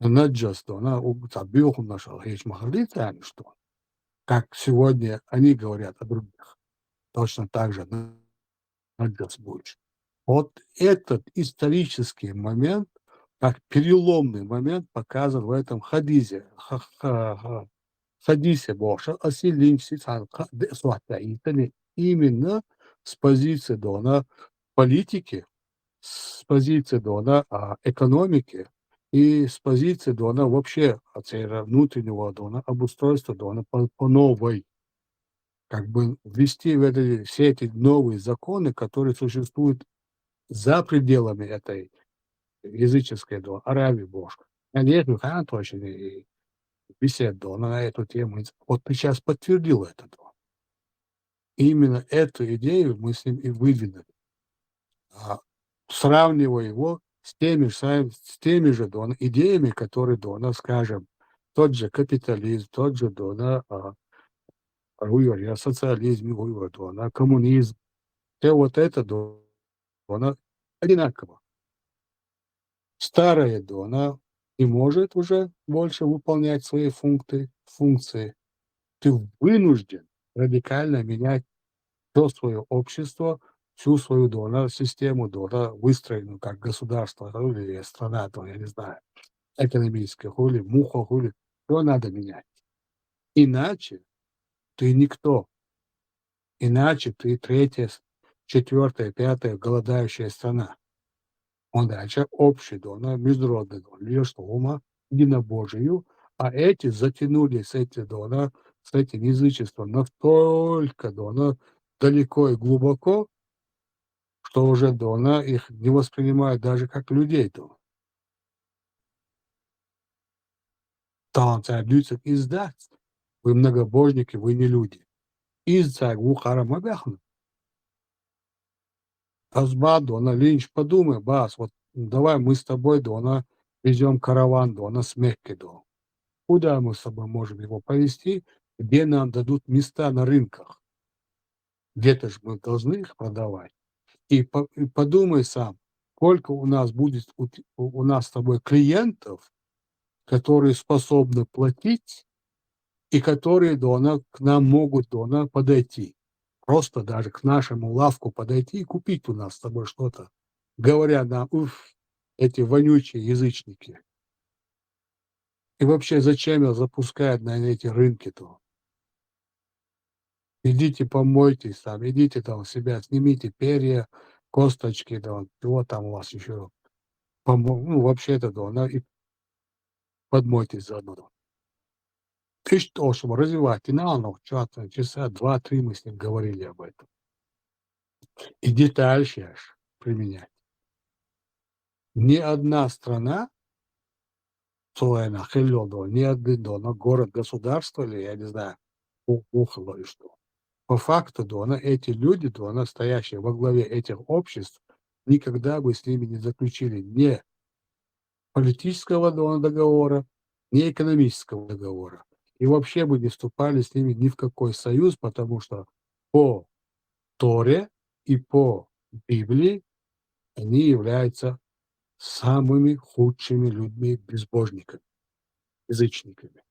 наджас, Дона, убил нашел, что как сегодня они говорят о других. Точно так же наджас будешь. Вот этот исторический момент, как переломный момент, показан в этом хадисе. Хадисе Божьем именно с позиции Дона политики, с позиции Дона экономики и с позиции Дона вообще внутреннего Дона обустройства Дона по новой. Как бы ввести в все эти новые законы, которые существуют за пределами этой языческой Аравии Божьей. Я нет точно беседовал на эту тему. Вот ты сейчас подтвердил это. И именно эту идею мы с ним и выдвинули, сравнивая его с теми же идеями, которые скажем, тот же капитализм, тот же социализм, коммунизм. Все вот это одинаково. Старая Дона не может уже больше выполнять свои функции. Ты вынужден радикально менять все свое общество, всю свою систему выстроенную как государство или страна, я не знаю, экономическая, муха, все надо менять. Иначе ты никто. Иначе ты третья, четвертая, пятая голодающая страна. Он дальше общий международный ума, единобожию, а эти затянули с этим язычеством настолько далеко и глубоко, что уже их не воспринимают даже как людей. Там людям издать. Вы многобожники, вы не люди. Из-за харам Азбад, Линч, подумай, Бас, вот давай мы с тобой, везем караван, с Мекки, Куда мы с тобой можем его повезти, где нам дадут места на рынках? Где-то же мы должны их продавать. И подумай сам, сколько у нас будет у нас с тобой клиентов, которые способны платить и которые к нам могут подойти. Просто даже к нашему лавку подойти и купить у нас с тобой что-то, говоря нам, эти вонючие язычники. И вообще, зачем их запускают на эти рынки-то? Идите помойтесь там, идите там себя, снимите перья, косточки, чего там у вас еще. Вообще это, и подмойтесь заодно. И что, чтобы развивать финал, часа 2-3 мы с ним говорили об этом. И дальше аж применять. Ни одна страна, ни один город, государство, или, я не знаю, ухало и что. По факту, эти люди, стоящие во главе этих обществ, никогда бы с ними не заключили ни политического договора, ни экономического договора. И вообще бы не вступали с ними ни в какой союз, потому что по Торе и по Библии они являются самыми худшими людьми, безбожниками, язычниками.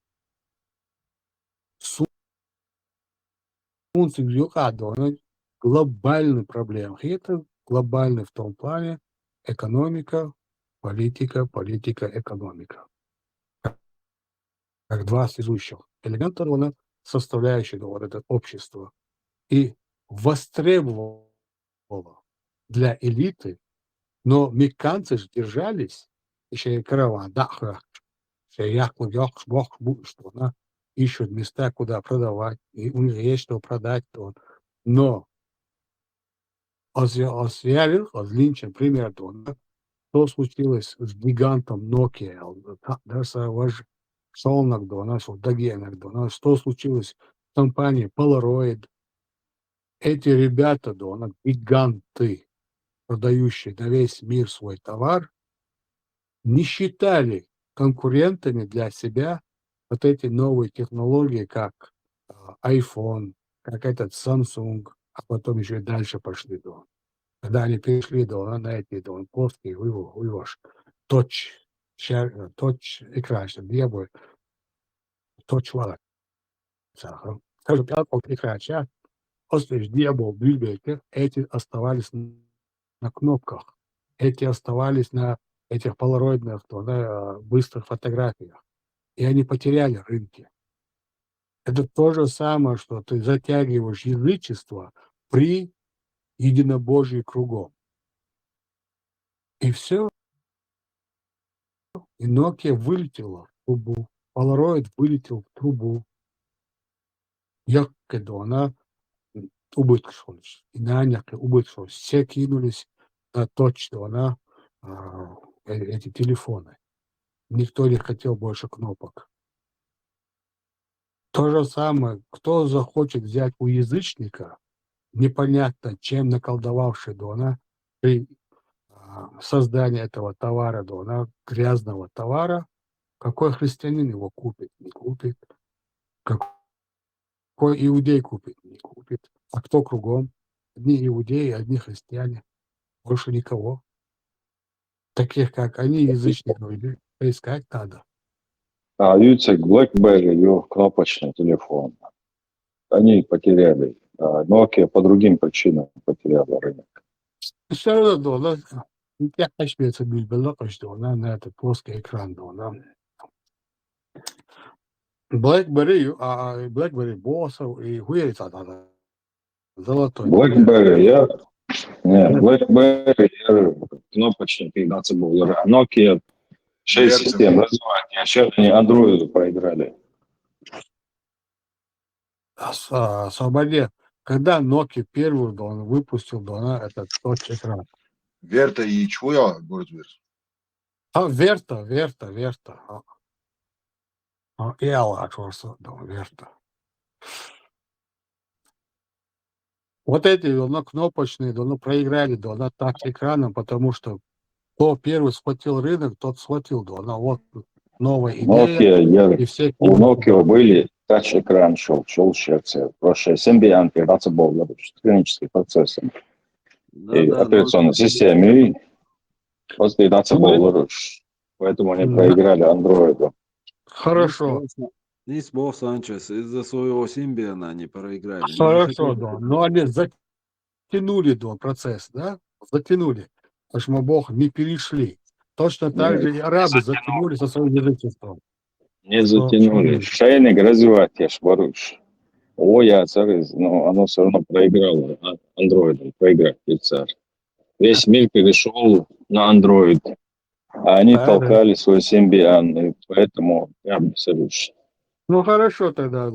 Глобальный проблема. И это глобальный в том плане экономика, политика, экономика. Как два связующих элемента, составляющих это общество. И востребовано было для элиты, но мекканцы же держались, еще и караван, да, что она ищут места, куда продавать, и у них есть что продать. Вот. Но Озъявил Линча, пример, что случилось с гигантом Nokia, что случилось с компанией Polaroid. Эти ребята, гиганты, продающие на весь мир свой товар, не считали конкурентами для себя вот эти новые технологии, как iPhone, как этот Samsung, а потом еще и дальше пошли. Когда они перешли на эти плоские touch экран, diye touch var. Скажем, экран, эти оставались на кнопках, эти оставались на этих полароидных быстрых фотографиях, и они потеряли рынки. Это то же самое, что ты затягиваешь язычество при единобожии кругом. И все. И Nokia вылетела в трубу, Polaroid вылетел в трубу. Она убыточилась. И наняка убыточилась. Все кинулись на точно эти телефоны. Никто не хотел больше кнопок. То же самое, кто захочет взять у язычника, непонятно чем наколдовавший при создании этого товара, грязного товара, какой христианин его купит? Не купит. Какой иудей купит? Не купит. А кто кругом? Одни иудеи, одни христиане. Больше никого. Таких, как они, язычников, искать надо. А Юцек BlackBerry, его кнопочный телефон, они потеряли. Nokia по другим причинам потеряла рынок. Все равно, на этот плоский экран. BlackBerry боссов и хуерится надо. Золотой. BlackBerry, BlackBerry, кнопочный, когда это был. Nokia 6 систем развивать, а сейчас они Android проиграли. Освободи. Когда Nokia первую выпустил этот touch-экран? Верта и чуя, Борисович? Верта. Яла, Верта. Вот эти кнопочные, проиграли, touch-экраном, потому что кто первый схватил рынок, тот схватил, вот новая идея. Nokia, И все у Nokia были тач-экран шел шерце. Прошлое Symbian, когда это был клинический процесс. И операционной системе. После это был поэтому они проиграли Android. Хорошо. Nis Бог Санчес, из-за своего Симбиана они проиграли. Хорошо, но они затянули процесс, да? Затянули. Потому что мы Бог не перешли. Точно так же и арабы затянули со своим язычеством. Не затянули. Шейник развивать, я ж борусь. Оно все равно проиграло. Android проиграл царь. Весь мир перешел на Android. А они толкали свой Symbian, и поэтому я абсолютно. Ну хорошо тогда,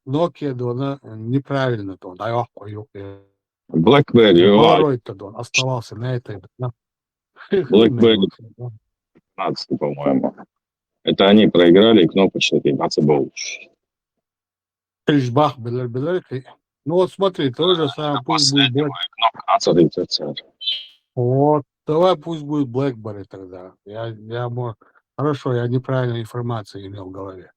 Nokia, неправильно, BlackBerry, оставался на этой. BlackBerry 15, по-моему. Это они проиграли, и кнопочный 15 был. Бах, ну вот смотри, то же самое, пусть будет BlackBerry. Вот, давай пусть будет BlackBerry тогда. Хорошо, я неправильную информацию имел в голове.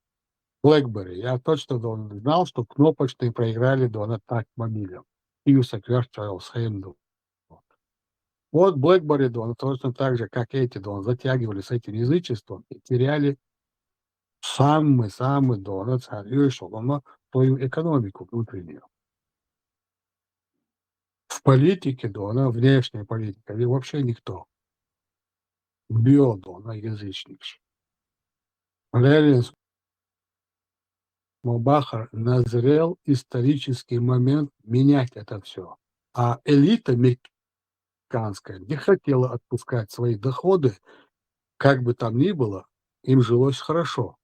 BlackBerry. Я точно знал, что кнопочные проиграли так мобилям. Вот BlackBerry, точно так же, как эти, затягивали с этим язычеством и теряли самый свою экономику внутреннюю. В политике, внешняя политика, или вообще никто. Язычник. Ленин Бахар назрел исторический момент менять это все. А элита американская не хотела отпускать свои доходы, как бы там ни было, им жилось хорошо.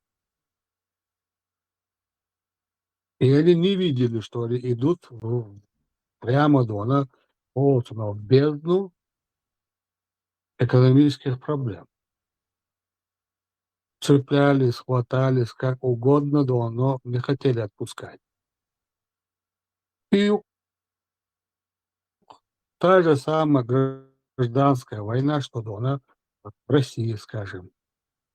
И они не видели, что они идут прямо в бездну экономических проблем. Цеплялись, хватались, как угодно, но не хотели отпускать. И та же самая гражданская война, что в России, скажем,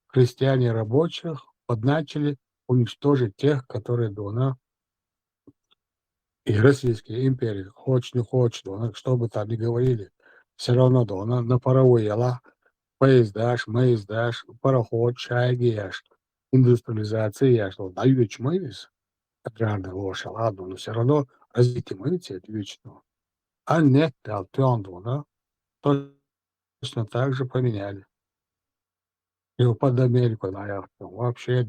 крестьяне рабочих подначили уничтожить тех, которые и Российская империя, хочешь не хочешь, что бы там ни говорили, все равно на паровой ела, поездаш, маездаш, пароход, чайгияш, индустриализация яш, даючи мывис, agrarna loša, ладно, но все равно развитие мывицы это вечно. А нет, точно так же поменяли. И под Америку, вообще,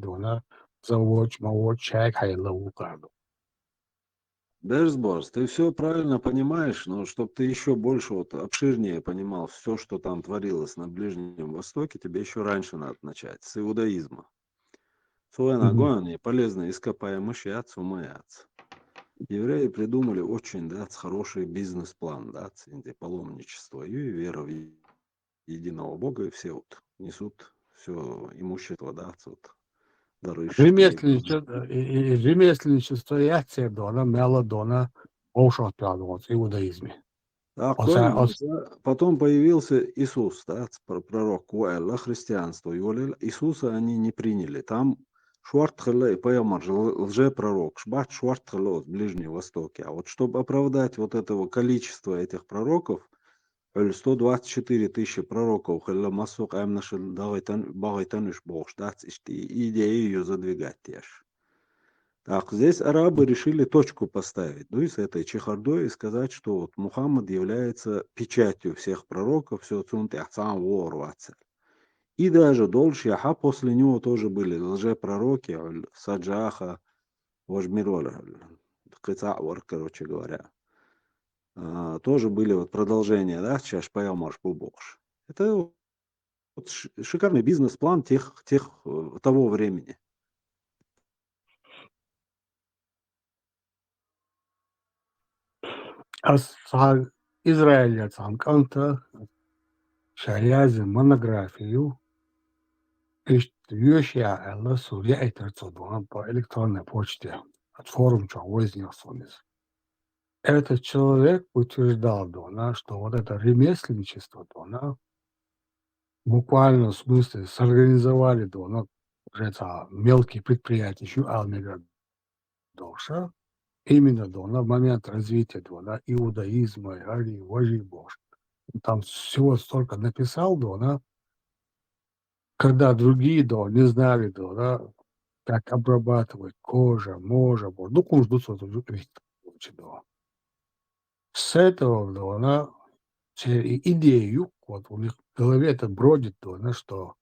заводь, моводь, чай, хайлову карду. Берсборс, ты все правильно понимаешь, но чтобы ты еще больше обширнее понимал все, что там творилось на Ближнем Востоке, тебе еще раньше надо начать, с иудаизма. Свой нагон полезно ископаемый шиац умаяц. Евреи придумали очень, хороший бизнес-план, паломничество и вера в единого Бога, и все несут все имущество, дары шкей. Ремесленничество и акция мела в иудаизме. Потом появился Иисус, пророк Уэлла, христианство. Иисуса они не приняли. Там Швартхеле, поэмар, лжепророк, Шбат Швартхеле в Ближнем Востоке. А вот чтобы оправдать вот этого количества этих пророков, 124 тысячи пророков, Масук Амнашил Багайтаныш Богш, идею ее задвигать тешь. Так, здесь арабы решили точку поставить, и с этой чехардой и сказать, что вот Мухаммад является печатью всех пророков, все и даже Дольшияха после него тоже были лжепророки, Саджаха, Вожмироля, Кыцауэр, короче говоря. Тоже были вот продолжения, сейчас Паямаш Бубокш. Это вот шикарный бизнес-план того времени. Израиль канта шаязи монографию Элла Сурья по электронной почте от форума Этот человек утверждал, что вот это ремесленничество, в буквальном смысле сорганизовали, уже мелкие предприятия, Доша, именно в момент развития иудаизма, там всего столько написал, когда другие не знали, как обрабатывать кожа, с этого, идею, вот у них в голове это бродит, что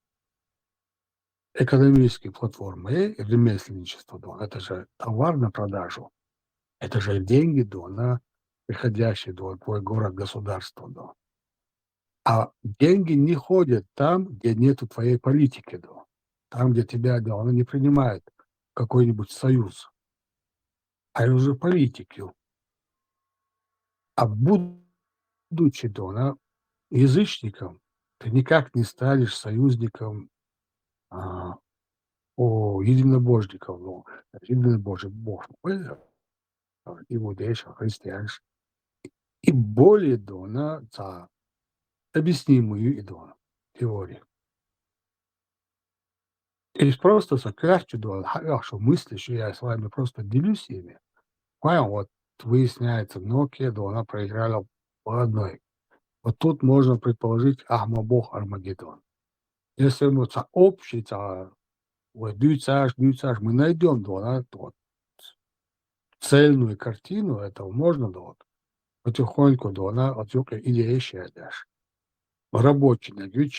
экономические платформы, ремесленничество, это же товар на продажу, это же деньги, приходящие в твой город, государство, А деньги не ходят там, где нету твоей политики, там, где тебя, не принимает какой-нибудь союз, а уже политики. А будучи, язычником, ты никак не станешь союзником единобожников, единобожие Бог, иудеиш, христианш, и более, объяснимую теорию. И просто сокращу, что мысли, что я с вами просто делюсь ими. Вот выясняется, Nokia, она проиграла по одной. Вот тут можно предположить Бог Армагеддон. Если мы общий, мы найдем цельную картину этого, можно потихоньку отсюда идея исчезнешь. Рабочий,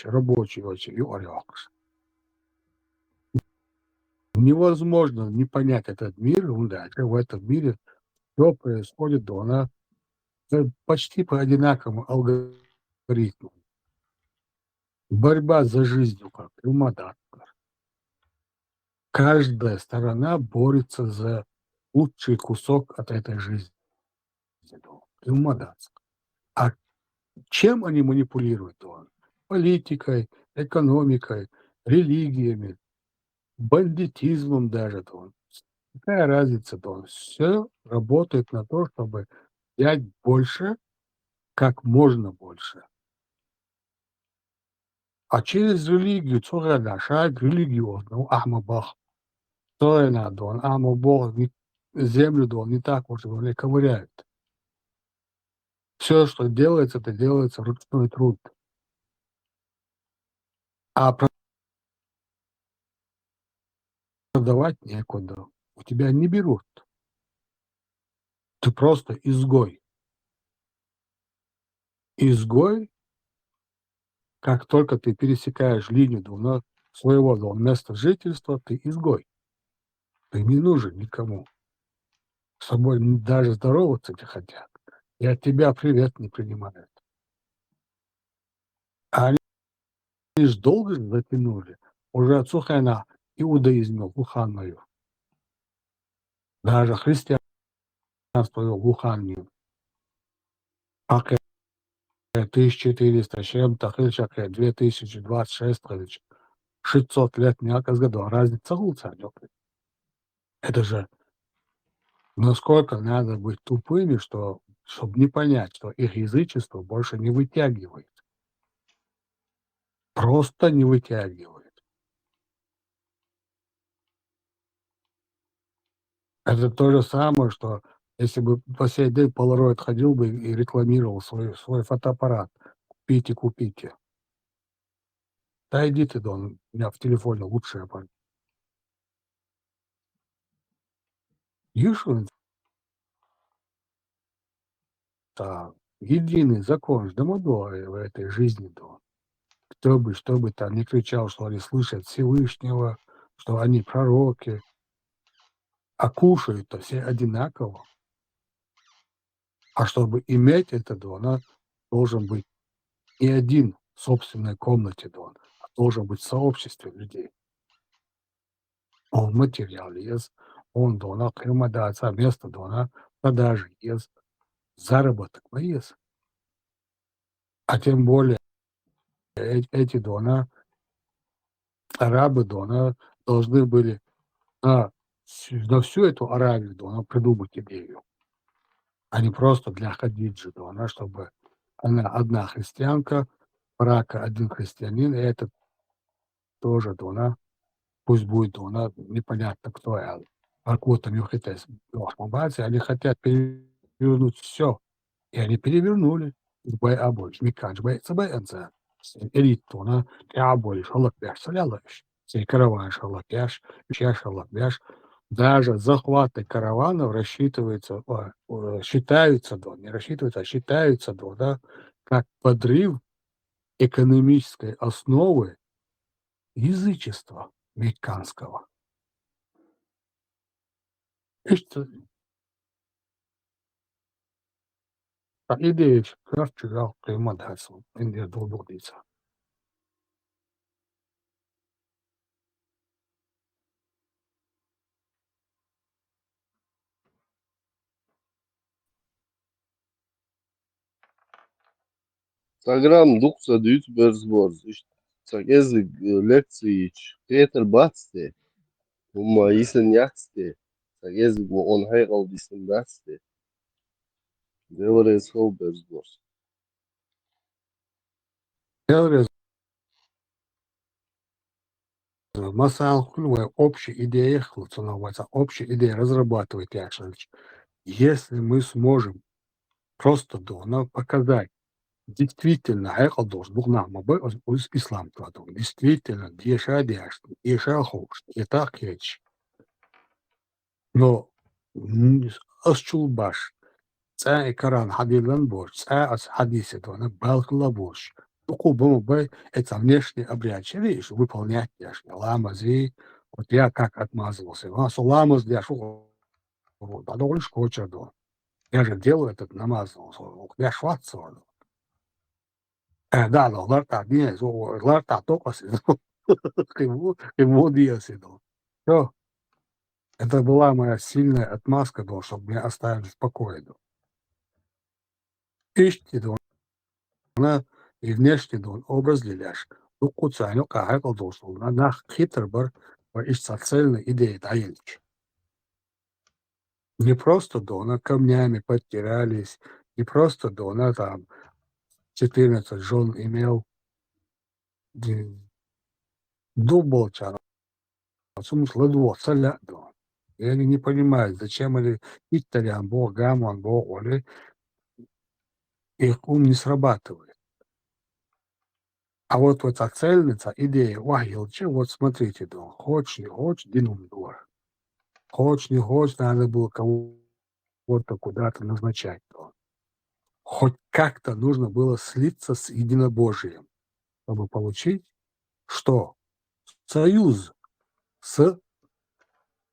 рабочий очень орёкс. Невозможно не понять этот мир, в этом мире все происходит почти по одинаковому алгоритму. Борьба за жизнь, как Илмадат. Каждая сторона борется за лучший кусок от этой жизни. Илмадат. А чем они манипулируют? Политикой, экономикой, религиями, бандитизмом даже. Какая разница? Все работает на то, чтобы взять больше, как можно больше. А через религию, цора наша религиозную, Ахмабах, Цора Дон, Бог землю Дон не так уж его не ковыряют. Все, что делается, это делается ручной труд. А продавать некуда. У тебя не берут. Ты просто изгой. Изгой, как только ты пересекаешь линию своего места жительства, ты изгой. Ты не нужен никому. С собой даже здороваться не хотят. И от тебя привет не принимают. А они лишь долго затянули. Уже отсухана иудаизм глуханную. Даже христианство глуханную. Как 1400 чем-то, 2026, 600 лет няказ году. Разница лучше. Это же насколько надо быть тупыми, чтобы не понять, что их язычество больше не вытягивает. Просто не вытягивает. Это то же самое, что если бы по сей день Polaroid ходил бы и рекламировал свой фотоаппарат. Купите, купите. Да иди ты, Дон, у меня в телефоне лучший аппарат. Юшин, единый закон ждамодой в этой жизни, Дон. Кто бы там не кричал, что они слышат Всевышнего, что они пророки, а кушают-то все одинаково. А чтобы иметь это, Дон, должен быть не один в собственной комнате, Дон, а должен быть в сообществе людей. Он материал есть, он, Дон, аккомодация, место, Дон, продажи есть, заработок есть. А тем более эти, Дон, арабы, Дон, должны были на всю эту Аравию, Дон, придумать идею. А не просто для Хадиджи, Дон, чтобы она одна христианка, брака один христианин, и это тоже, Дон, пусть будет, Дон, непонятно кто, а кого-то не хотят, они хотят перевернуть все. И они перевернули. Элит, Дон, Кабуль, Шалакбяш, Салялаш, сей караван Шалакбяш, Шалакбяш. Даже захваты караванов считаются, Дон, не рассчитываются, а считаются, Дон, да, как подрыв экономической основы язычества мекканского. Идея краща, климатацию, Индия долбится. Instagram duksa düt berzborz. Sag ezig lekции Peter Batste. Huma isen yaxste. Sag ezig wo on heigal disen Batste. Devres hol berzborz. Масал общая идея, общая идея разрабатывать, если мы сможем просто показать, действительно, должен был нам ислам, действительно, так речь. Но Асчулбаш, Коран, Хадилан Борщ, Хадисе, Балкла Борщ. Это внешний обряд. Видишь, выполнять ламази. Вот я как отмазывался. Ламаз для шуха. А долго хочет. Я же делаю этот намаз. Я шватсор. Да, но ларта не, ларта только ему диасиду. Все. Это была моя сильная отмазка, чтобы меня оставили в покое. Ишти, она и внешне образ лиляш. Ну, куцаню, как на нах хитрбар, иш цельной идеи таинч. Не просто дона камнями подтирались, не просто дона там 14 жен имел, дубл чара, ладво, целя, и они не понимают, зачем они хитрям, богам, боголи, их ум не срабатывает. А вот эта цельница, идея, вахилче, вот смотрите, хочешь, не хочешь, динум дуар. Хочешь, не хочешь, надо было кого-то куда-то назначать. Хоть как-то нужно было слиться с единобожием, чтобы получить что? Союз с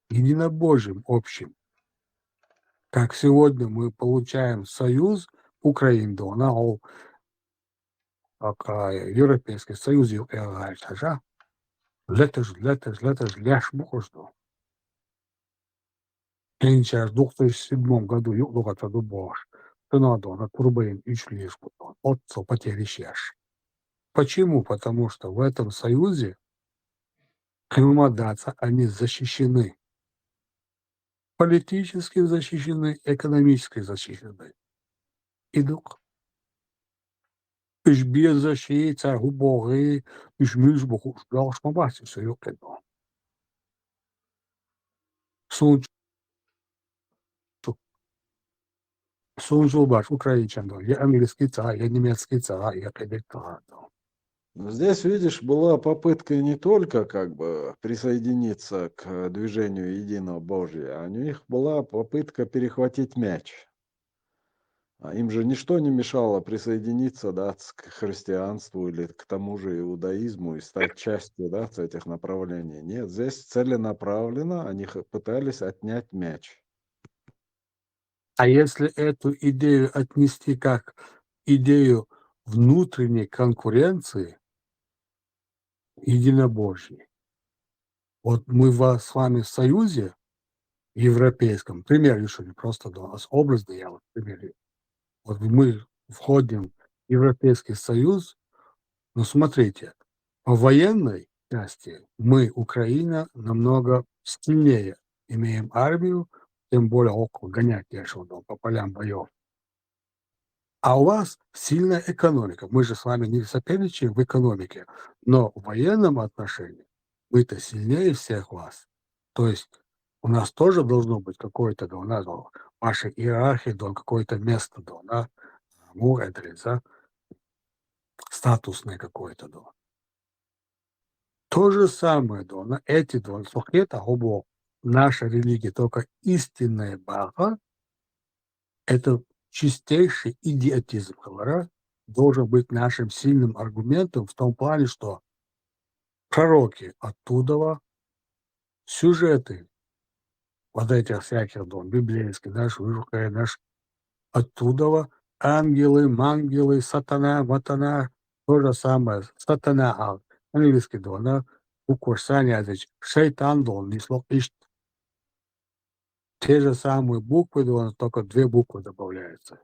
единобожием общим. Как сегодня мы получаем союз Украины, Европейский Союз, летаж, ляж бухожду. En 2007 году юг-лугата дубош. Тенадо на Курбейн и Члишку. Отцо потери щеш. Почему? Потому что в этом союзе Кремадаться они защищены. Политически защищены, экономически защищены. Идут. Иш без защиты, губоги, иш мюзбуху, ждал шмабаси, все ёкедо. Сунжулбаш, украинчан, я английский царь, я немецкий царь, я кадетар. Здесь, видишь, была попытка не только как бы присоединиться к движению Единого Божия, а у них была попытка перехватить мяч. А им же ничто не мешало присоединиться, да, к христианству или к тому же иудаизму и стать частью, да, этих направлений. Нет, здесь целенаправленно они пытались отнять мяч. А если эту идею отнести как идею внутренней конкуренции единобожьей, вот мы с вами в союзе европейском, пример еще не просто у нас образный, я вот пример. Вот мы входим в Европейский Союз, но смотрите, по военной части мы, Украина, намного сильнее имеем армию, тем более около гонять по полям боев. А у вас сильная экономика. Мы же с вами не соперничаем в экономике, но в военном отношении мы-то сильнее всех вас. То есть у нас тоже должно быть какое-то, у нас в вашей иерархии какое-то место, статусное какое-то. То же самое, эти наша религия, только истинная Бага, это чистейший идиотизм, должен быть нашим сильным аргументом в том плане, что пророки оттуда, сюжеты вот этих всяких библейских, оттуда ангелы, мангелы, сатана, матана, то же самое, сатана, английский укорсание, шейтан, несло ищет. Те же самые буквы, только 2 буквы добавляются.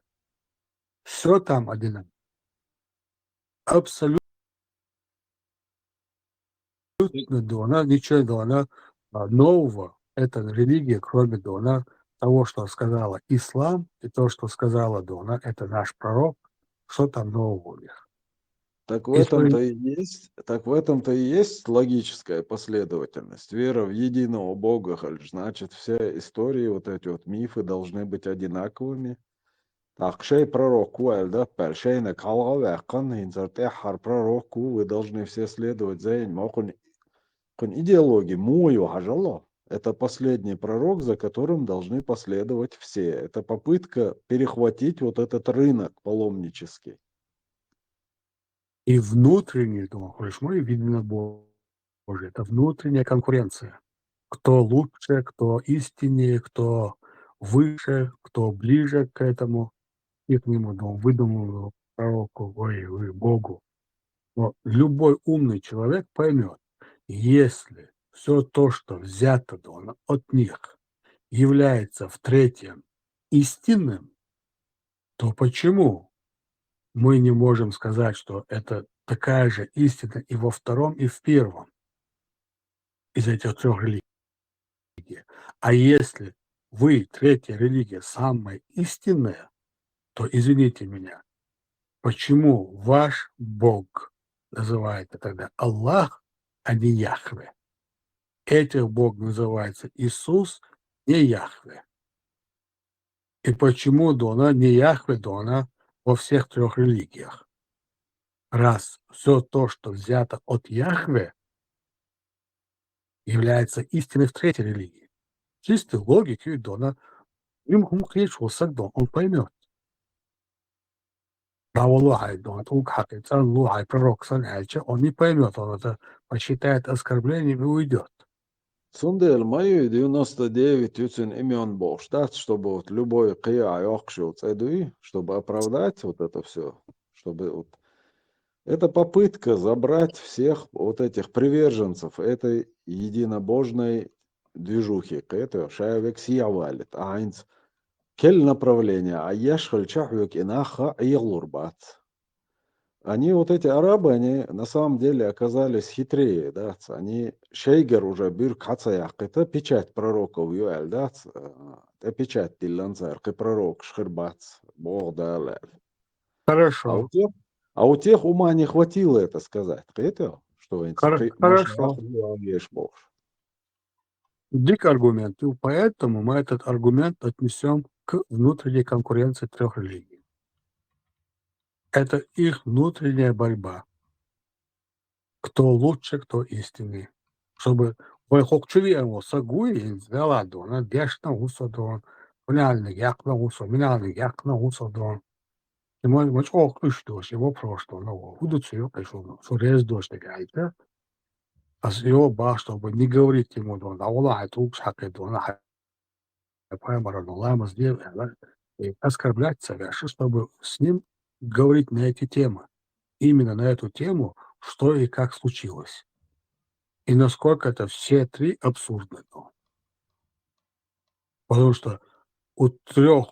Все там одинаково. Абсолютно ничего нового эта религия, кроме того, что сказала ислам, и то, что сказала это наш пророк, что там нового у них. Так в этом-то и есть логическая последовательность. Вера в единого Бога, значит, все истории, вот эти вот мифы должны быть одинаковыми. Так, шей пророк, шей на пророк, вы должны все следовать за ним. Идеологии, это последний пророк, за которым должны последовать все. Это попытка перехватить вот этот рынок паломнический. И внутренний, видно Божие, это внутренняя конкуренция. Кто лучше, кто истиннее, кто выше, кто ближе к этому, и к нему, выдуманному пророку, Богу. Но любой умный человек поймет, если все то, что взято от них, является в третьем истинным, то почему мы не можем сказать, что это такая же истина и во втором, и в первом из этих трех религий? А если вы, третья религия, самая истинная, то извините меня, почему ваш Бог называется тогда Аллах, а не Яхве? Этих Бог называется Иисус, не Яхве. И почему Дона не Яхве, Дона во всех трех религиях? Раз все то, что взято от Яхве, является истиной в третьей религии. Чистой логики Дона, он поймет. Пророк, он не поймет, он это посчитает оскорблением и уйдет. Сундель мою 99 юцин имен Бог ждать, чтобы вот любой кия йохшил цедуи, чтобы оправдать вот это все, чтобы вот это попытка забрать всех вот этих приверженцев этой единобожной движухи, это шаявек сиявалит, айнц кель направления, а ешхаль чахвек инаха иглурбат. Они, вот эти арабы, они на самом деле оказались хитрее, да, они шейгер уже бюрк хацаях, это печать пророков юэль, да, это печать тилланцар, пророк шхербац, Бог да. Хорошо. А у тех ума не хватило это сказать. Это что Хорошо. Бог. Дик аргумент. И поэтому мы этот аргумент отнесем к внутренней конкуренции трех религий. Это их внутренняя борьба. Кто лучше, кто истинный. Чтобы Хокчувиему Сагуи Веладона, Дешна Усадон, Минальный Якна Усо, Минальный Якна Усадон. И мой ох, что его прошло, но будут ее пришел, что рез дождь гайда. А с его ба, чтобы не говорить ему, да, Аллах, это лучше, это и оскорблять совершенно, чтобы с ним говорить на эти темы. Именно на эту тему, что и как случилось. И насколько это все три абсурдны. Потому что у трех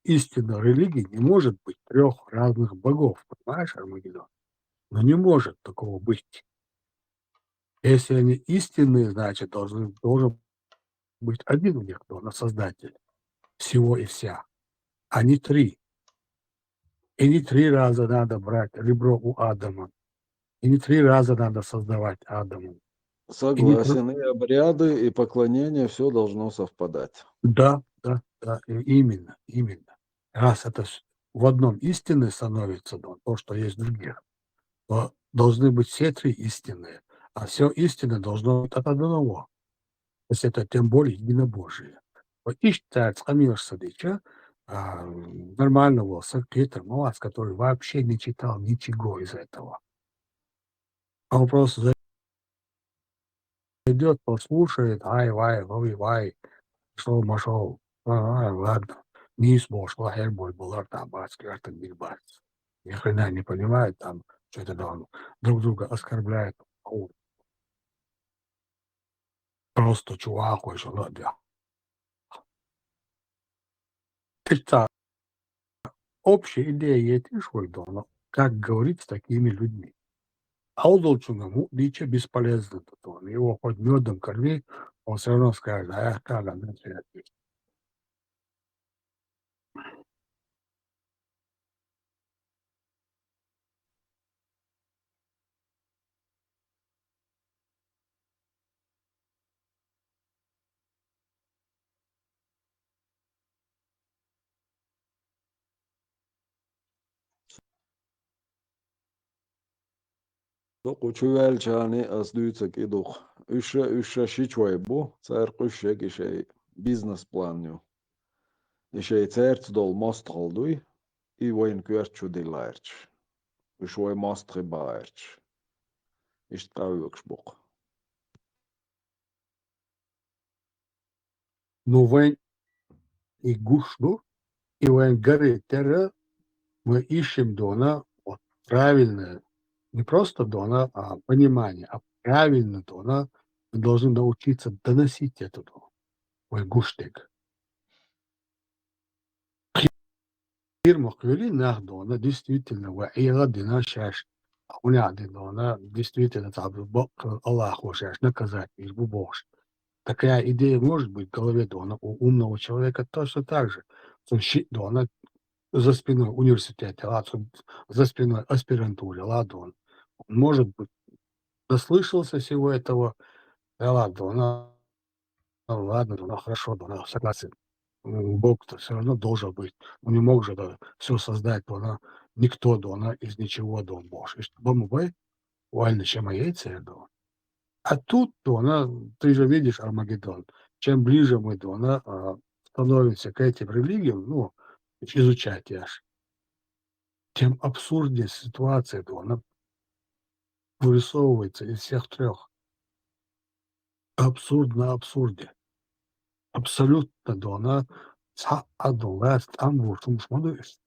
истинных религий не может быть трех разных богов. Понимаешь, Армагеддон? Но не может такого быть. Если они истинные, значит, должен быть один у них, на создатель всего и вся, а не три. И не 3 раза надо брать ребро у Адама. И не 3 раза надо создавать Адаму. Согласен, и обряды, и поклонение, все должно совпадать. Да, именно. Раз это в одном истины становится, то, что есть в других, то должны быть все три истинные, а все истины должно быть от одного. То есть это тем более единобожие. Вот и считает Хамир Садыча, нормального Сакита Муаз, который вообще не читал ничего из этого. А он просто зайдет, послушает, вай, шел, ладно, низ бошла, хербой была там, бацкер, так бигбац. Ни хрена не понимает, там, что-то там друг друга оскорбляет. Просто чувак, что надо. Это общая идея есть и швойдона, как говорить с такими людьми. А удолчуному дича бесполезно. Его хоть медом корми, он все равно скажет, как она связь. Çuval çani asduytsak idux. Üşe şiçvay bu. Cer quşek işe biznes planyu. İşe certs dol most halduy. I voin kürçu dilaerç. Üşoy most ribaerç. İşte kavukş buk. Ну, вы и гушну, и в горы терра мы ищем дона вот, правильное, не просто дона, а понимание, а правильно дона мы должны научиться доносить это дона. Ой, гуштик. Махвили нах дона действительно, ваила дина шаш. Уняды дона действительно Аллах шаш наказать, лишь бы Бог. Такая идея может быть в голове дона у умного человека точно так же. Дона за спиной университета, за спиной аспирантуры, ладно, он может быть наслышался всего этого, да ладно, ладно, ну хорошо, да, согласен. Бог-то все равно должен быть. Он не мог же все создать, да, никто, да, из ничего, да, Бог. Бому бай, вально чем яйца, да. А тут, да, ты же видишь Армагеддон. Чем ближе мы, да, становимся к этим религиям, ну, изучать аж, тем абсурднее ситуация, да, она вырисовывается из всех трех. Абсурд на абсурде. Абсолютно, да, она адуласт, амбуртум шмадуис.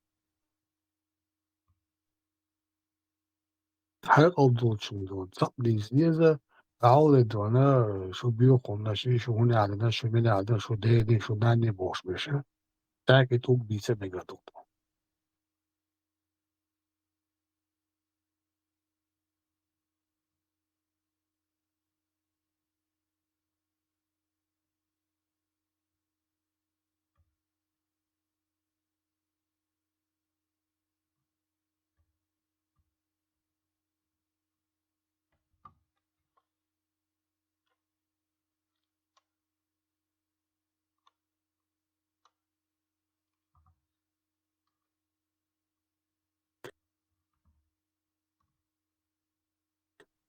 Her olduğu için diyor. Tatlıyız diye de ağlı diyor. Şu büyük onda şu hunarda şu binada şu değdi şu nane boş bir şey. Belki çok bilse megatuk.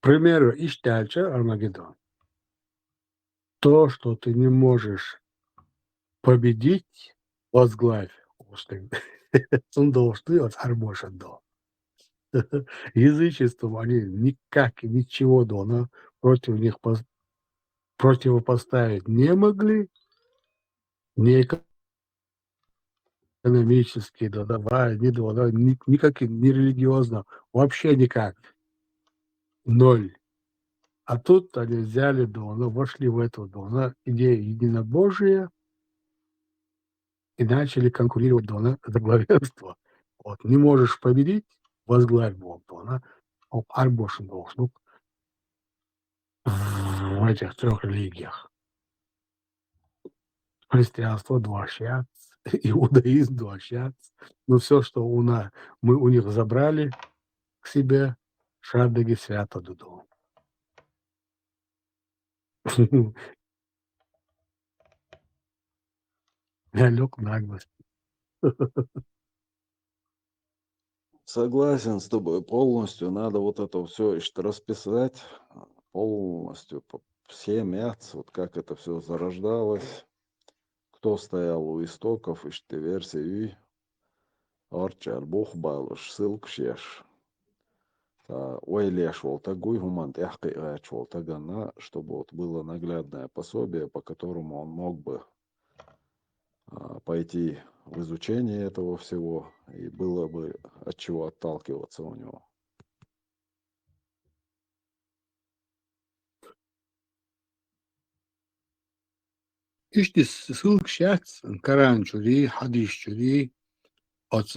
К примеру, iştelçe Армагеддон. То, что ты не можешь победить, возглавь. Он должен от Арбоша до. Язычеством они никак ничего дона против них противопоставить не могли, ни экономически, никак не религиозно, вообще никак. Ноль. А тут они взяли дона, вошли в эту дона, идею единобожия и начали конкурировать дона за главенство. Вот. Не можешь победить, возглавь Бог дона. Арбошин должен в этих трех религиях. Христианство два щас, иудаизм два щас. Но все, что мы у них забрали к себе, шадыги свято дуду. Я лег наглость. Согласен с тобой полностью. Надо вот это все расписать полностью, все мяц, вот как это все зарождалось, кто стоял у истоков, и что версии, арчар, бог балыш, ссылк шеш. Ой, леш, волтагуй, гумант, яхкай ач, волтагана, чтобы вот было наглядное пособие, по которому он мог бы пойти в изучение этого всего, и было бы от чего отталкиваться у него. İşte sılık şahs, Karan çuri, hadis çuri, от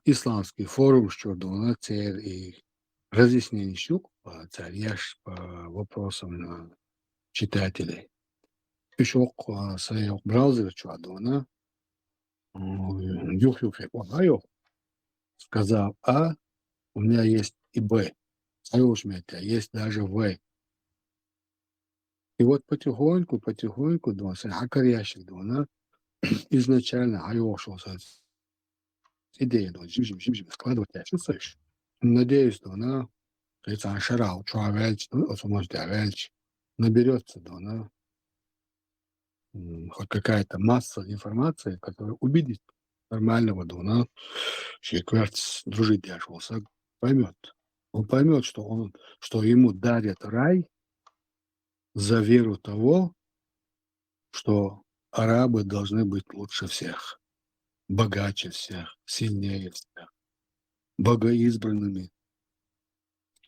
исламский форум, что на цель и разъяснение щук, царь по вопросам читателей. Еще своего браузера, что на сказал А, у меня есть и Б. А у меня есть даже В. И вот потихоньку, хакарящих, изначально шелся идея, складывать дальше слышь. Надеюсь, что она, говорится, шарал, чуавельч, наберется, хоть какая-то масса информации, которая убедит нормального дона, шекверц дружить дешевался, поймет. Он поймет, что ему дарят рай за веру того, что арабы должны быть лучше всех, богаче всех, сильнее всех, богоизбранными.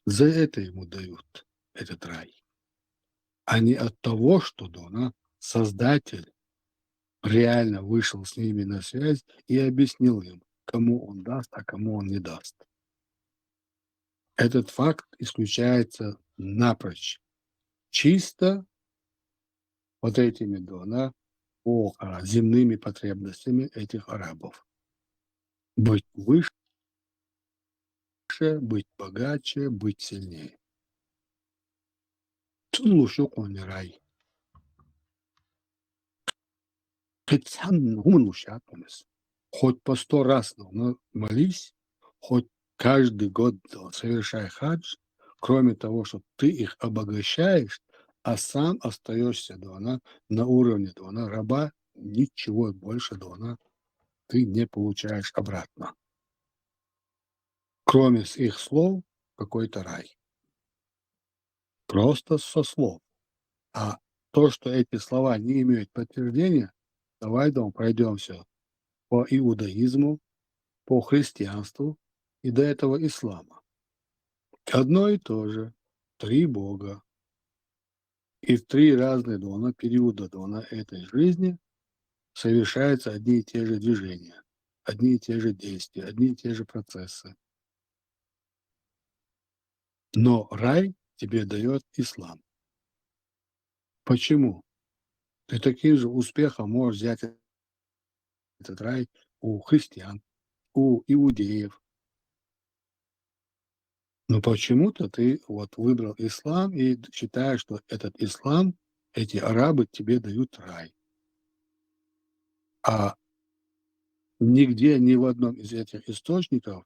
За это ему дают этот рай, а не от того, что Создатель реально вышел с ними на связь и объяснил им, кому он даст, а кому он не даст. Этот факт исключается напрочь. Чисто вот этими земными потребностями этих арабов. Быть выше, быть богаче, быть сильнее. Лучше он не рай. Хоть по 100 раз молись, хоть каждый год совершай хадж, кроме того, что ты их обогащаешь, а сам остаешься на уровне раба, ничего больше ты не получаешь обратно. Кроме их слов, какой-то рай. Просто со слов. А то, что эти слова не имеют подтверждения, давай пройдемся по иудаизму, по христианству и до этого ислама. Одно и то же. 3 Бога. И в 3 разные периода этой жизни совершаются одни и те же движения, одни и те же действия, одни и те же процессы. Но рай тебе дает ислам. Почему? Ты таким же успехом можешь взять этот рай у христиан, у иудеев. Но почему-то ты выбрал ислам и считаешь, что этот ислам, эти арабы тебе дают рай. А нигде, ни в одном из этих источников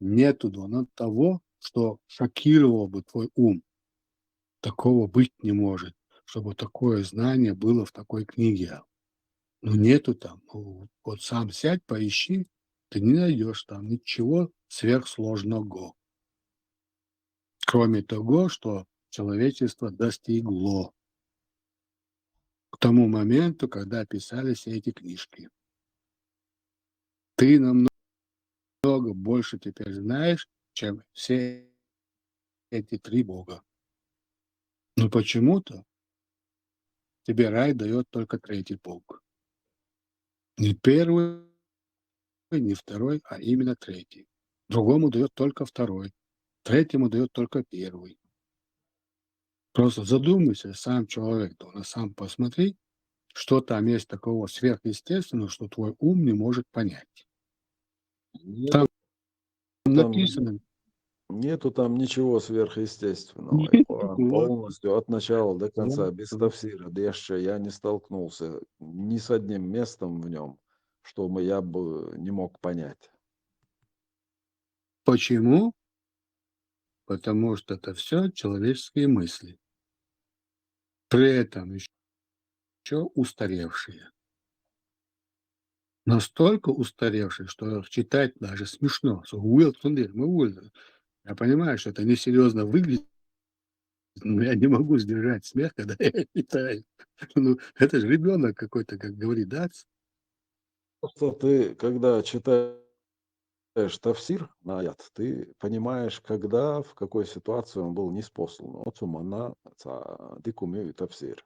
нету того, что шокировало бы твой ум. Такого быть не может, чтобы такое знание было в такой книге. Но нету там. Вот сам сядь, поищи, ты не найдешь там ничего сверхсложного. Кроме того, что человечество достигло к тому моменту, когда писались все эти книжки. Ты намного больше теперь знаешь, чем все эти 3 Бога. Но почему-то тебе рай дает только 3 Бог. Не 1, не 2, а именно 3. Другому дает только 2, 3 дает только 1. Просто задумайся, сам человек, сам посмотри, что там есть такого сверхъестественного, что твой ум не может понять. Там написано. Нету там ничего сверхъестественного. И Коран полностью от начала до конца, без тафсира, я не столкнулся ни с одним местом в нем, что я бы не мог понять. Почему? Потому что это все человеческие мысли. При этом еще устаревшие. Настолько устаревшие, что читать даже смешно. Я понимаю, что это несерьезно выглядит, но я не могу сдержать смех, когда я читаю. Ну, это же ребенок какой-то, как говорит, да? Просто ты, когда читаешь тафсир на аят, ты понимаешь, когда, в какой ситуации он был ниспослан. Вот сумана дикуми тафсир.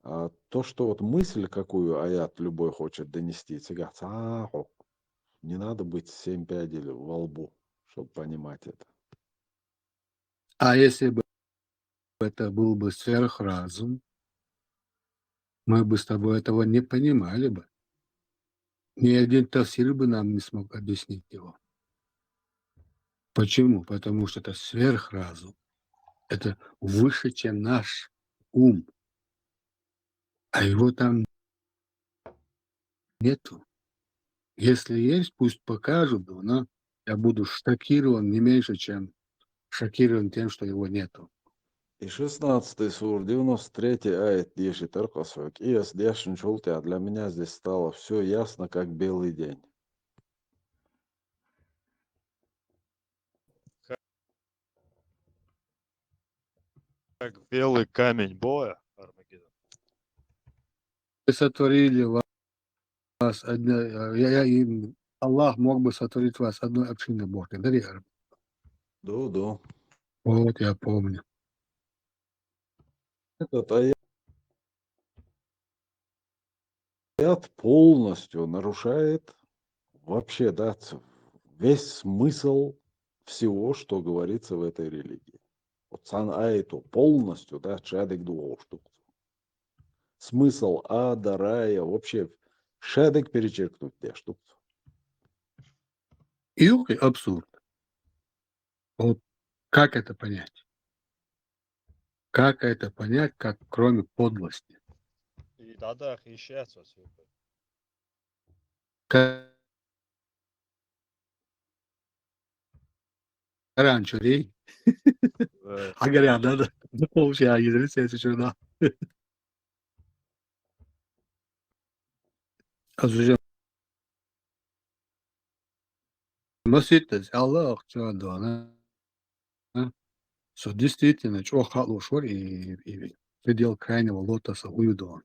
А то, что мысль, какую аят любой хочет донести, не надо быть 7 пядей во лбу, чтобы понимать это. А если бы это был бы сверхразум, мы бы с тобой этого не понимали бы. Ни один тафсир бы нам не смог объяснить его. Почему? Потому что это сверхразум. Это выше, чем наш ум. А его там нету. Если есть, пусть покажут, но я буду шокирован не меньше, чем шокирован тем, что его нету. И 16 сур, 93 аят Деши Таркасвак. И Дешин Шултя. Для меня здесь стало все ясно, как белый день. Как белый камень боя, Армагеддон. сотворили вас Аллах мог бы сотворить вас одной общиной Божьей. Да, Рихард? Да. Вот я помню. Этот аят полностью нарушает вообще, да, весь смысл всего, что говорится в этой религии. Вот сан аяту полностью, да, чадик дуов штук. Смысл ада, рая, вообще шадик перечеркнуть те штук. Илк и абсурд. Вот как это понять? Как это понять, как кроме подлости? И да, исчез все. Раньше рей. А говорят, надо получая язык сюда. А зачем? Носитель Аллах чудо, что действительно, что халушор и предел крайнего лотоса уюдон.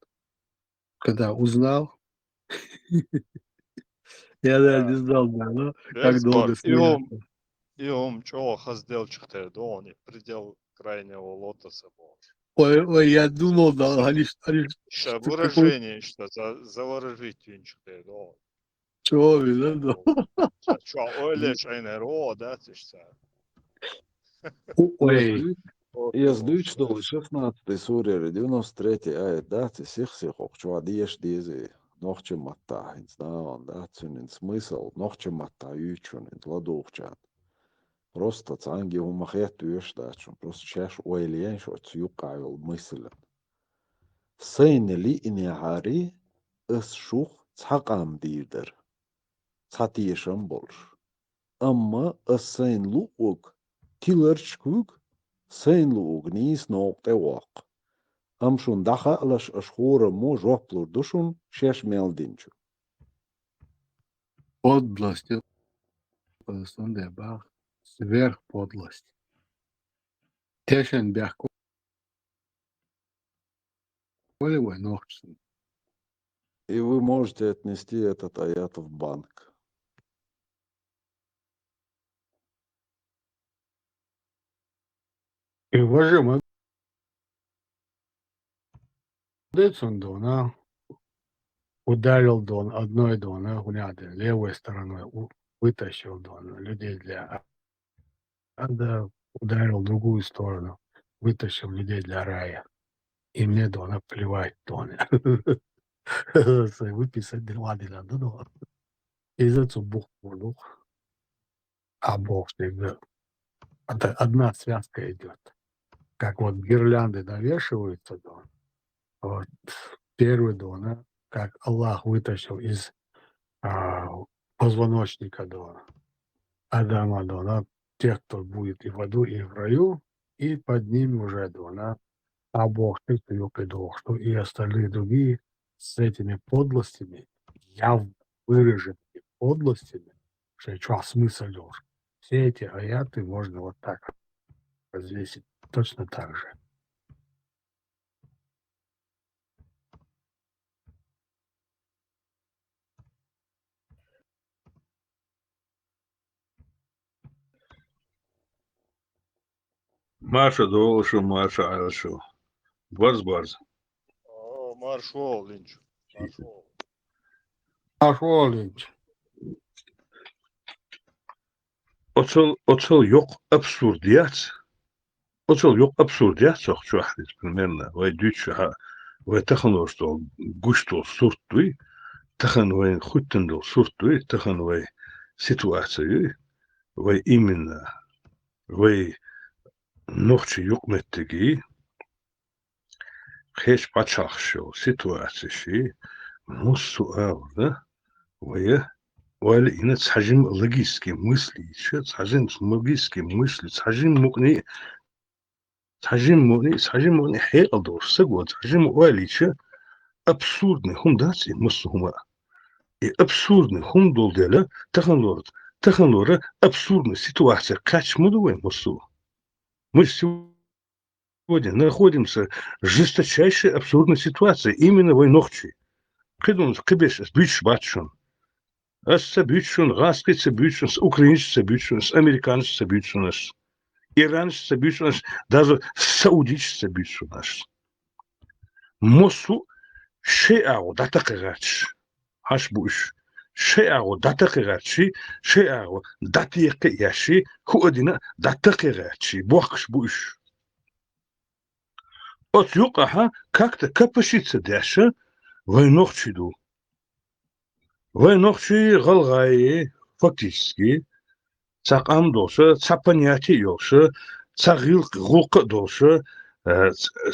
Когда узнал, я даже не знал, да, как долго смеяться. И чего хаздел чхте, да, он и предел крайнего лотоса был. Ой, я думал, да, они Что выражение, что заворожить винчхте, да. Чего вы, да? Что, олеш айнеро, да, ты что? Ой. Яздыч, что 16 суре, 93 аят, да, ты сих, что одеешь дизи, нохче матта, инстаон, да, цинин смысл, нохче матта, ючун, ладухчат. Просто цанги умахет уешдачун, просто чаш уэлиен, что цюкавил мысль. Сейн ли инегари, эс шух цакам дирдер. Цатиешем больше. Amma сейн лук, килерчкук, сейн лук, нис нокте вак. Амшун даха алаш ашхора мо жоплур душун, шеш мелдинчу. Подлость, сонде бах, сверхподлость. Тешен бях колевой ногчен. И вы можете отнести этот аят в банк. И уважаемый Децун Дона ударил Дон одной Дона, левой стороной вытащил Дона людей для ада, ударил другую сторону, вытащил людей для рая. И мне Дона плевать Доне. Выписать дела, да. И за это Бог понял. А Бог всегда. Это одна связка идет. Как вот гирлянды навешиваются, Дон. Вот первый Дона, как Аллах вытащил из позвоночника Дона, Адама Дона, тех, кто будет и в аду, и в раю, и под ними уже Дона, а Бог ты предупредил, что и остальные другие с этими подлостями, явно выраженными подлостями, что смысл ложь. Все эти аяты можно вот так развесить точно так же. Маша долшу, Маша алшу. Барз. Маршал Линч. Маршал Линч. Оцел yok absurdiyat. Otsal yok absurdiyat çok şu hadis примерно. Ve düç ve taxın что гуштол суртуй, тахан ve хуттендол суртуй, тахан ve ситуацию, ve именно ve нохчи yok mettegi хеш пачахшо ситуации мусуал, да? Ve ولا إن تحجم لوجيسكي мысли, еще تحجم لوجيسكي мысли, تحجم مغني حقيقة دور سجوا تحجم والي شيء абсурдный хум дати мусума и абсурдный хум дол дела таханлора абсурдная ситуация кач мудовой мусу. Мы сегодня находимся в жесточайшей абсурдной ситуации именно в ночи. قدون قبش بيش باتشون اس بيتشون غاسكي بيتشون اوكرانيش بيتشون امريكانش بيتشون ايرانش بيتشون даже سعوديش بيتشون موسو شيء او داتقغاتش هاش بوش شيء او داتقغاتشي شيء او داتيق ياشي هو دينا داتقغاتشي بوخش بوش от юقаха как-то капашица дяша войнохчиду войнохчи галгай фактически цакам доша цапаньяти йоша цагил гулка доша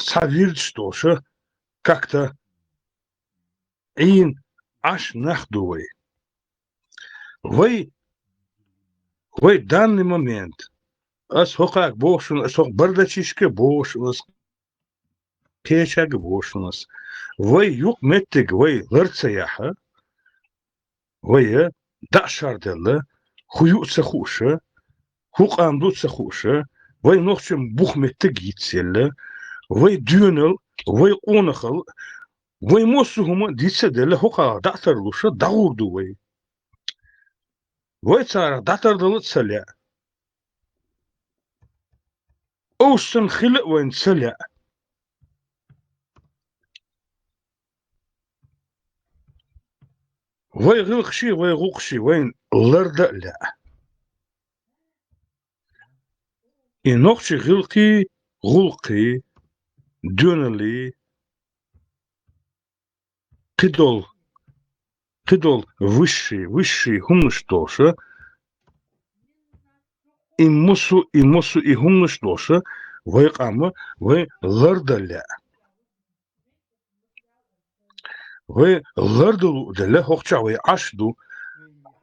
цавирч доша как-то ин аш нахдуй вы данный момент ас хокак бошун ас хок бардачишке бошун كيشاق بوشنس وي يوق متك وي غرتسياحة وي دعشار دل خيوق سخوشة هوق عمدو سخوشة وي نوخشم بوخ متك يتسيل وي ديونل وي قونخل وي موسو هما ديتسا دل هوقا دعتر لوشة دعور دو وي تارا دعتر دل تسلع اوشن خلق وين تسلع وي غلقشي وي غوقشي وين لرد لا إنوخشي غلقي غلقي دونلي قدول وشي همش دوشة إمسو همش دوشة وي قامة وي لرد لا وي لردو دله هوخشا وي عشدو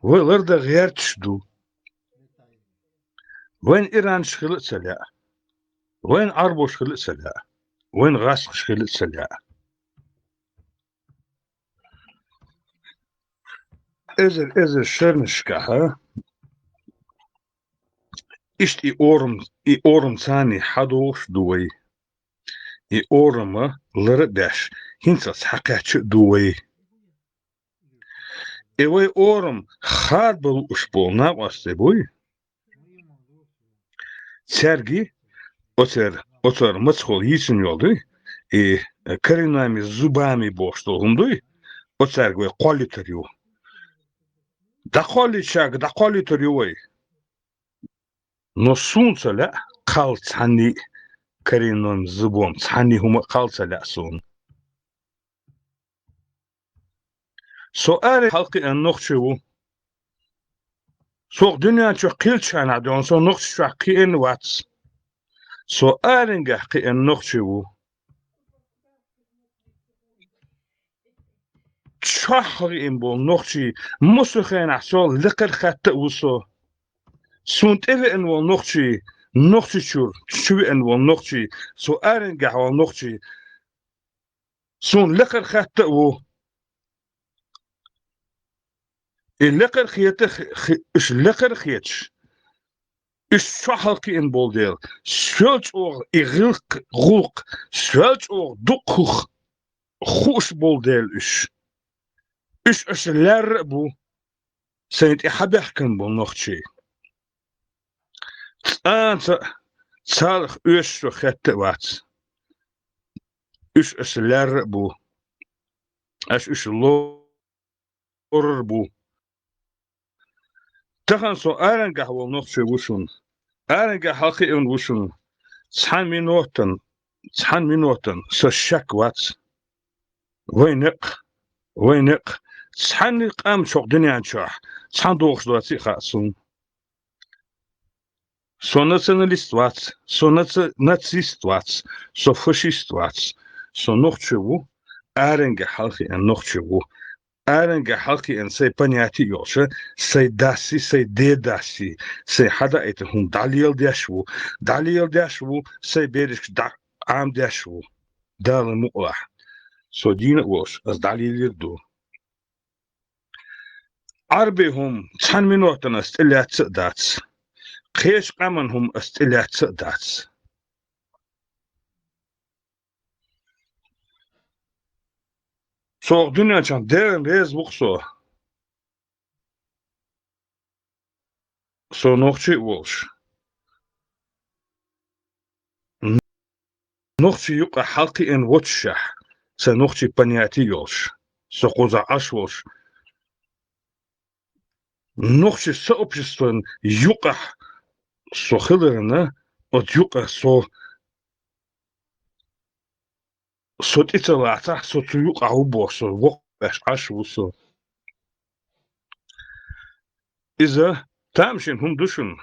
وي لرد غيرتشدو وين إيران شخلت سلا وين عربو شخلت سلا وين غاسق شخلت سلا إذا شرنشكها إشت إي أورم ثاني حدوش دوي إي أورم لردش هنسس حقاتش دوي إي وي أورم خاد بلو أشبول ناقص بوي سرگی otur مدخل yisin yoldu karinami zubami boşluğundu o sergi qualitario da qualitario no sunçala qalçani karinom zubom çani huma qalçala sun سؤال حلقي النقشو سوق دنيا شو قيلشان عدون سو نقش شو قيين واتس سؤال قي النقشو شحري إن بول نقشي مسخين عسول لقر خط وصو سونت إذا إن بول نقشي شو إن بول نقشي سؤال قي هو نقشي سون لقر خط و اللقر خيتش لقر خيتش شحري إن بول ديل سولت أور غلق سولت أور دقخ خوش بول ديل إش لربو سنت إحبحكن بول نقشي أنت صالح شو خط وات إش لربو إش لربو تخن سو أرنجا هو نقشي وشون أرنجا حقي إن وشون تحن منوتن سو شك وات وينق تحن قام شوق دنيا نشاح تحن دوغش دواتي خاصون سو ناسيوناليست وات سو ناتسيست وات سو فاشيست وات سو نقشي أرنجا حقي إن نقشي أرنجا حلقي إن سي بنياتي يوشا سي داسي سي دي داسي سي حدا إيتهم داليل داشو سي بيرش عام داشو دال المقلح سو دين وش أز داليل يردو عربيهم تحن منوتن استلات سقدات قيش قمنهم استلات سقدات Soğuk dünya çan derin rez bukso. So nokçi olş. Nokçi yuqa halkı en votşah. Sa nokçi понятий yolş. So koza aş olş. Нохчи сообществен юка со хилерна от юка со тицелата со юка убосо вокаш ашвусо иза тамшин хум душун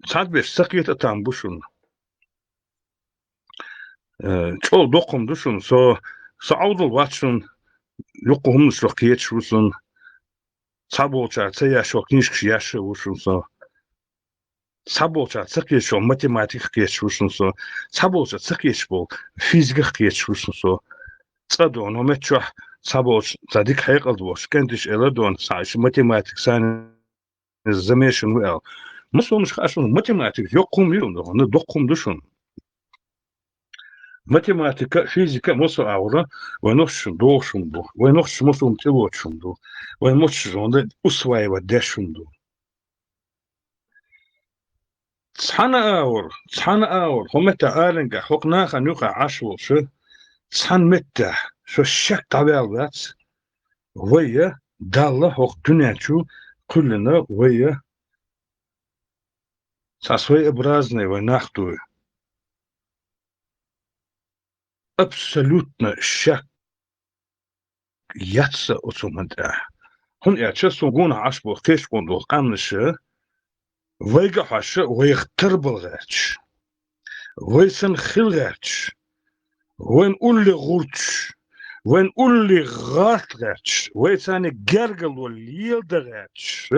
садбеш сакиета там бушун чол докум душун со аудул ватшун юку хум шлокиечвусун Саболча цеяшо книжки яшо ушунсо. Саболча цекешо математик кешушунсо. Саболча цекешбол физик кешушунсо. Цадон омечо саболч цадик хайқалдвош кендиш эладон саш математик сан замешен вел. Мусомш хашун математик ёқум юндо, не доқум душун. Математика, физика, мосо аура, вайношшун дошунду, вайношш мосум телочунду, вайношш онда усваивать дешунду. Цана аур, хомета аленга, хокнаха нюха ашволши, цан метта, шо шак тавялвац, вая далла хок дунячу, кулина вая со своеобразной вайнахтуй. Абсолютно шак ятса оцуманта. Хун яча сугуна ашбо кешкондо камнышы, вайга хашы вайхтыр былгач, вайсын хилгач, вайн улли гурч, вайн улли гартгач, вайсаны гергал лилдагач,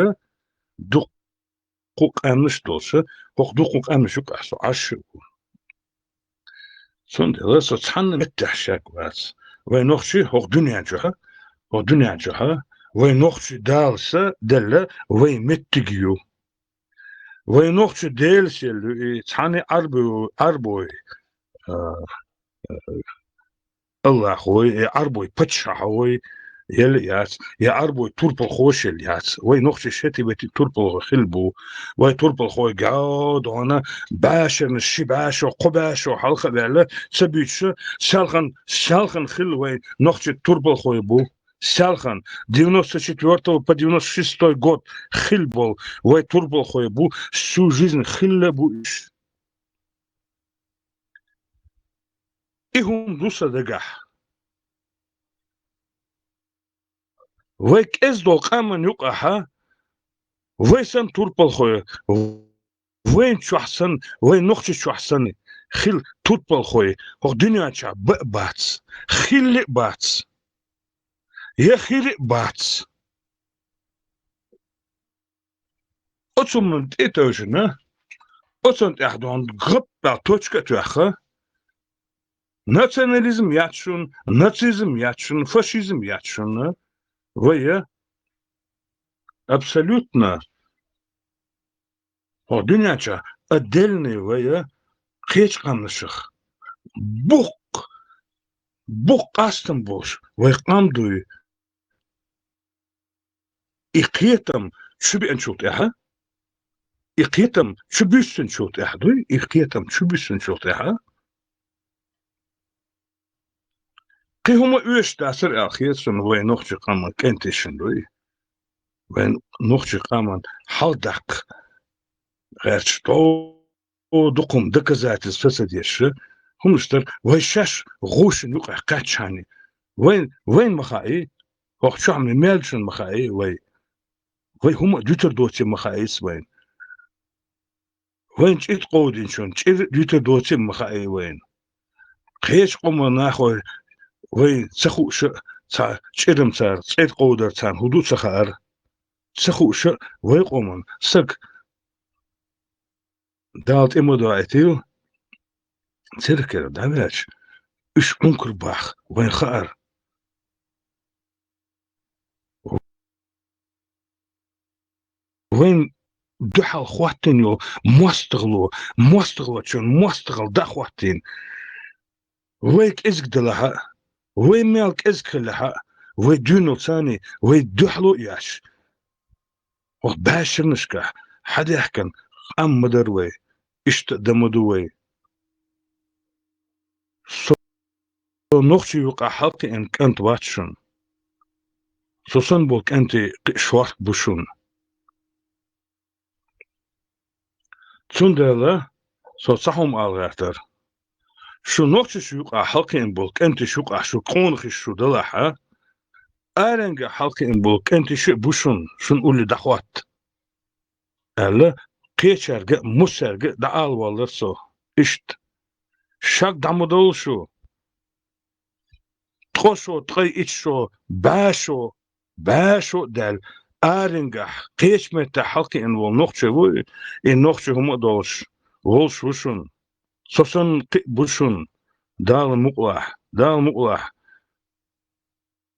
дуқук амныш долшы, дуқук амнышук асу ашы. Sonda so çanlı mettahşak var. Ve nohçi hok dünyaca, ve nohçi dalsa delle ve mettigiyo. Ve nohçi değilse çanı arboy Allah hoy arboy paçha hoy يلي ياس يا أربو تربل خوش الياس وي نخش شتي بتي تربل خلبو وي تربل خوي قاعد وانا باشر نشي باشر قباشر حلقة بيلا سبيتش شالخن خل وي نخش تربل خوي بو شالخن 94 по 96 год خلبو وي تربل خوي بو всю жизнь خلبو إهم دوسا دقاح ويك ازدو قامن يقعها ويسن تربل خوي وين شو احسن وين نقطة شو احسن خل تربل خوي هو دنيا شا باتس خل باتس يا خل باتس أتصمم إتوجنا أتصمم إحدان غب توشكة توخا ناتشناليزم ياتشون ناتشيزم ياتشون فاشيزم ياتشون وهي абсолютно дünyaça отдельные вая кеч камнышых бук астым бош вай камдуй икетам чүбен чулт яха икетам чүбүсүн чулт яхдуй икетам чүбүсүн чулт яха Кихума üç dasır ahiyetsun ve nohçu kaman kentişin duy. Ve nohçu kaman haldak gerç to dukum doказательств содержи. Хумстер вайшаш гушин юка качани. Вен махай охчам мелшин махай вай хума дютер доци махайс вен чит qodin шон чит дютер доци махай вен. Кеч qoма нахой وي تسخوش تا چرم تر چت قودر تن حدود سخر تسخوش وي قومن سك دالت امودايتيو تركر دابش اش انكر باخ وين خار وين دحل خواتين يو مستغلو شون مستغل دخواتين ويك ازق دلها وي مالك ازكلها وي دونو ثاني وي دحلو ياش وباشر نشكح حدا يحكن ام مدروي اشت دمدوي سو نوخشي يوقع حلقي ان كنت واتشن سوسن بولك انت شوارت بوشون تسندلا سو صحهم الغاتر شو نوخشي يوقع حلقي ان بولك انت شوقع شو قونخي شو دلحا ارنجا حلقي ان بولك انت شو بوشون شو قولي دخوات الا قيشرجا مسرجا دعال والله سو اشت شاك دمدول شو تخشو تخي اتشو باشو دال ارنجح قيش متى حلقي ان والنوخشي وي ان نوخشي هم دولش ولش وشون سوسن بوشون دال مقلح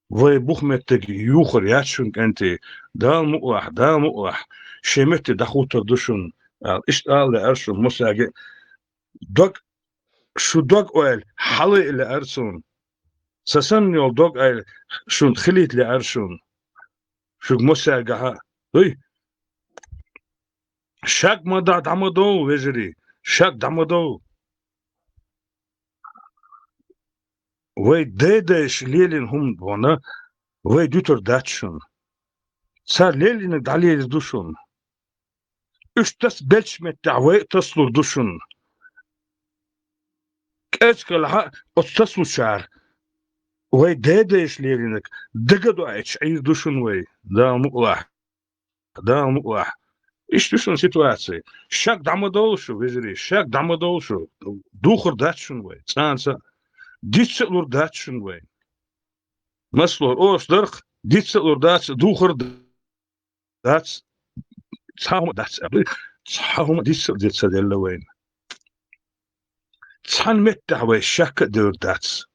وي بوخمتك يوخر ياتشون انت دال مقلح شمت دخوتر دوشون اشت لارشون مساجي دوك شو دوك اويل حلي اللي ارسون سسن يول دوك اويل شون خليت لارشون شو مساجها هي شاك ما دعمدو وجري شاك دعمدو وي ديدش ليلين هم بونا وي دوتر داتشون صار ليلين دعليل دوشون اش تس بلش متعوي تصلو دوشون كاسكلها تصلو شعر وي ديدش ليلينك دقدو ايش عيد دوشون وي دا مقلح ايش دوشون سيتواسي شاك دعمدولشو وجري شاك دعمدولشو دوخر داتشون وي تسانسا ديتسلور داتشون وي مسلور اوش درخ ديتسلور داتس دوخر داتس تساهم داتس تساهم ديتسل وين تسان متى وي شاك دور داتس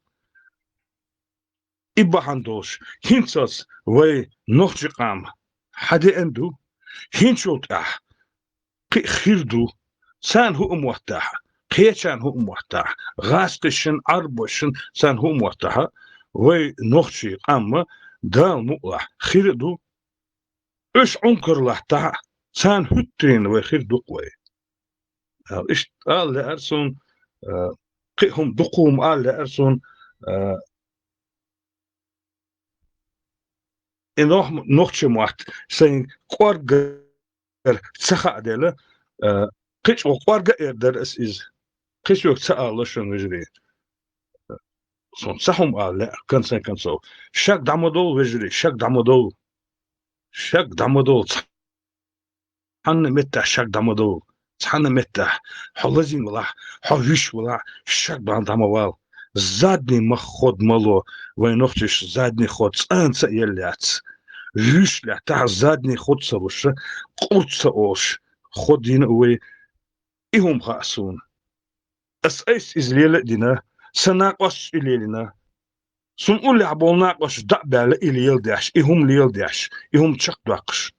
إبهاندوش هينسوس وي نوخجي قام حدا اندو هينشوت خيردو سان هو موتاح قيشان هو موتاح غاسقشن عربشن سان هو موتاح وي نوخجي قام دال مقلح خيردو اش عنكر لحتا سان هتين وي خيردو قوي اش لأرسون قيهم دقوم لأرسون إنه نوخش موات سين قارجر سخاء دله قيش وقارجر إردر إز قيش وقت سأل لشون وجري صون سهم لا كان سو شاك دعمدول وجري شاك دعمدول حن متى شاك دعمدول حن متى حلزين ولا حويش ولا شاك دعموال زادني مخود ملو وينوختش زادني خود أنت يلات ريش لا تاع زادني خود سوش قوت سوش خودين وي إهم خاصون أس إزليل دينا سناقش إلينا سنقول لعبول ناقش دعبالة إليل داش إهم ليل داش إهم تشق داقش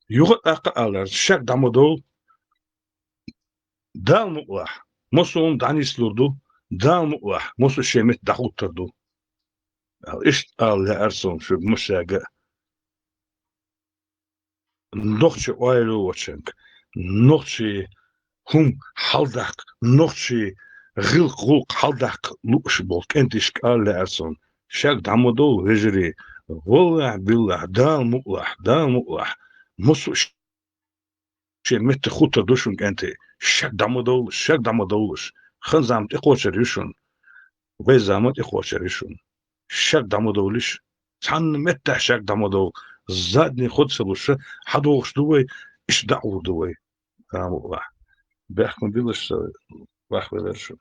يغط أقالر شاك دعمدول دال مقلح مصون دعني سلوردو دال مقلح مصو شيمت دخوت تردو إيش لأرسون شو مشاقة نوخشي وايلو وشنك نوخشي هم حلدك نوخشي غلق حلدك لوش بولك انتش لأرسون شاك دعمدو هجري والله بالله دال مقلح مصو شيمت خوت تردوشن انت شاك دعمدولش خنزامت إخوة ريشون ويزامت إخوة ريشون شاك دعمدولش تحن متى شاك دعمدول زادني خد سلوش حدوش دوي إيش دعوه دوي والله بيحكم بيلش واحد ورشون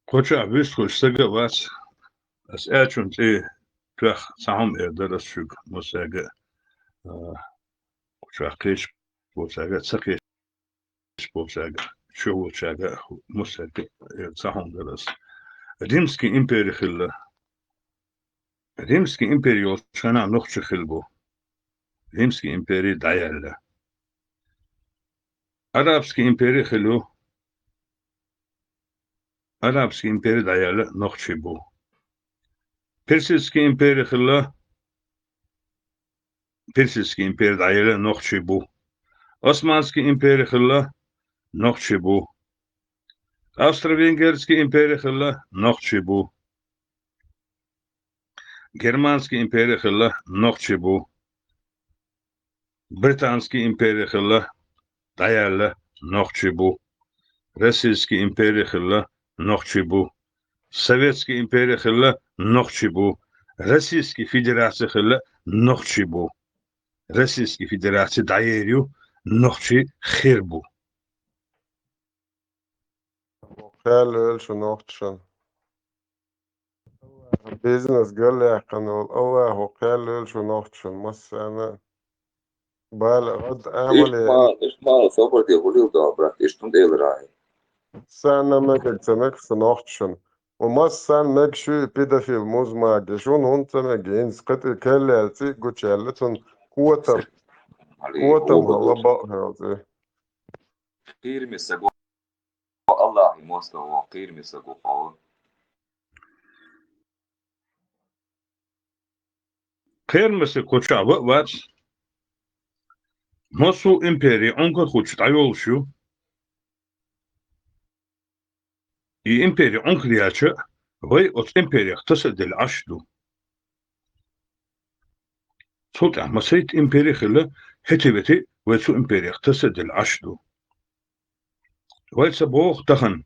كوتش عبيس كوش سجى واس أسألشون تي تخ سهم درس شوك مساجة كوتش عقيش مساجة سقيش مساجة شو مساجة مساجة سهم درس ريمسكي إمبيري خلا ريمسكي إمبيريو شانا نخش خلبو ريمسكي إمبيري دعيالة عربسكي إمبيري خلو Арабский империя даяла нохчибу. Персидский империя хилла. Персидский империя даяла нохчибу. Османский империя хилла нохчибу. Австро-Венгерский империя хилла нохчибу. Германский империя хилла нохчибу. Британский империя хилла даяла нохчибу. Российский империя хилла нохчибу. Советский империя хилла нохчибу. Российский Федерация хилла нохчибу. Российский Федерация даерю нохчи хирбу. خال شو نوختشن بيزنس قال لي قنول الله وقال شو نوختشن مس أنا بالغد أعمل mal saprotiet, ko ļoti praktiski un dēlrāji. سنة مجد سنك سنوختشن ومس سن مج شو بيدافيل موز ماجي شون هون سمجين سقط كلالتي قتشالتون قوتم الله بقى Qirmisa ko Allah mostovo, qirmisa ko paul. Kırmızı koçağı var. Mosu imperi onka koç dayol şu. İmperi onkriyaçı ve ot imperi تصدل عشدو. صوت مسيت imperi خلا هتبتي وسو imperi تصدل عشدو. ويسبوخ تخن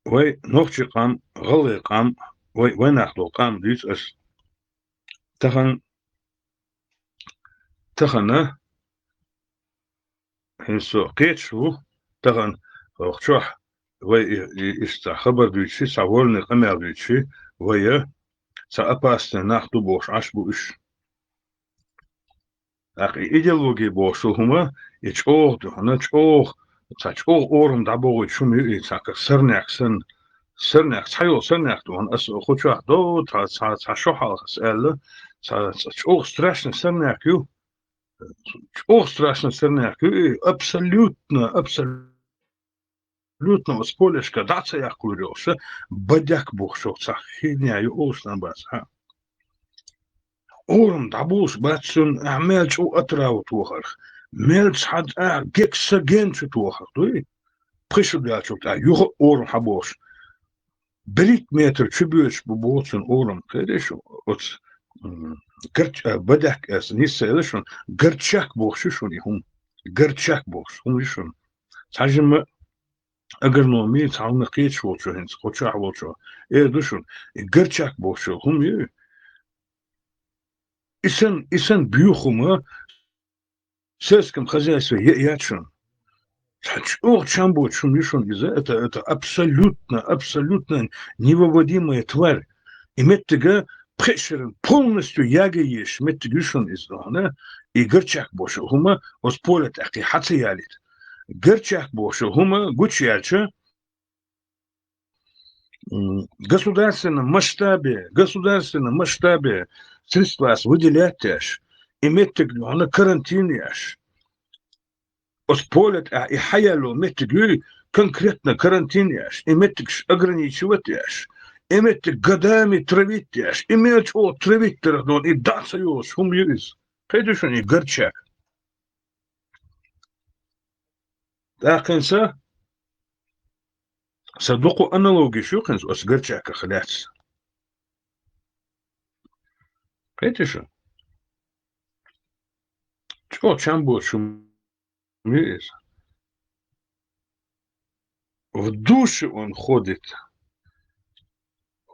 وي نوخشي قام غلي قام وي ناخدو قام ديس اس تخن هنسو قيتشو تخن وخشوح وي خبر دوشي ساولني قمر دوشي وي سأباستن ناخدو بوش عشبو اش أخي إيديولوجي بوشو هما يتشوغ دهنا تشوغ تشوغ أورم دابوغي شمي يتساك سرناك تحيو سرناك دون أس خوشوح دو تشوح سأل تشوغ ستراشن سرناك يو تشوغ ستراشن سرناك يو абсолютно восполешка даться я курился бадяк бухшо цахиня ю олшна бас أورم دابوس باتسون أعمال شو أتراو توخر ميلش حد جيكسا جين شو توخر دوي بخشو ديال شو تا يوخ أورم حبوش بريت متر شبيش ببوتسون أورم كيريشو أتس قرش بدك أس نيسيلشون قرشاك بوخشوشوني هم قرشاك بوخش هم يشون تاجم أجرنومي تعاون قيتش وشو هنس خوشاح وشو إيه دوشون قرشاك بوخشو هم يو إسن بيوخما سيسكم خزيسو ياتشون تشوغ чамбо чумишон из это абсолютно невыводимая тварь. И меттига прешерен полностью ягееш меттигушон из дона и герчак бошо хума осполет аки хатиялит. Герчак бошо хума гучяча государственном масштабе средства выделять аж и меттиг она карантин аж осполет и хаяло меттиг конкретно карантин аж и меттиг ограничивать аж и меттиг годами травить аж и меттиг травить тердон и даться его шум юрис пойдешь они горчак да конца صدقوا аналогии شو كنز أس قرشاك خلاص قيتشو شو تشامبو شو ميز в душе он ходит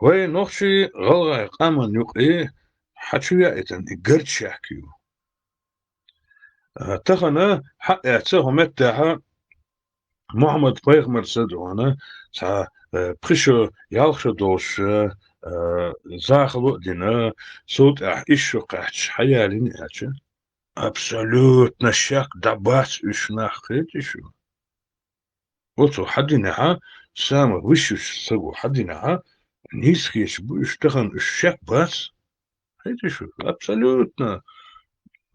وين نخشي غلغة قاما نقي حشويا إتن قرشاكيو تخنا حق يعتهم متاها محمد بيغمر صدوانا سا بريشو يالخشو دوش زاخلو دينا صوت إيشو قاعدش حيالين أتش абсолютно شاك دباس إشناخ خيتشو وتو حدينها سامر وشوش سوو حدينها نيسخيش بوش تخن الشاك باس خيتشو абсолютно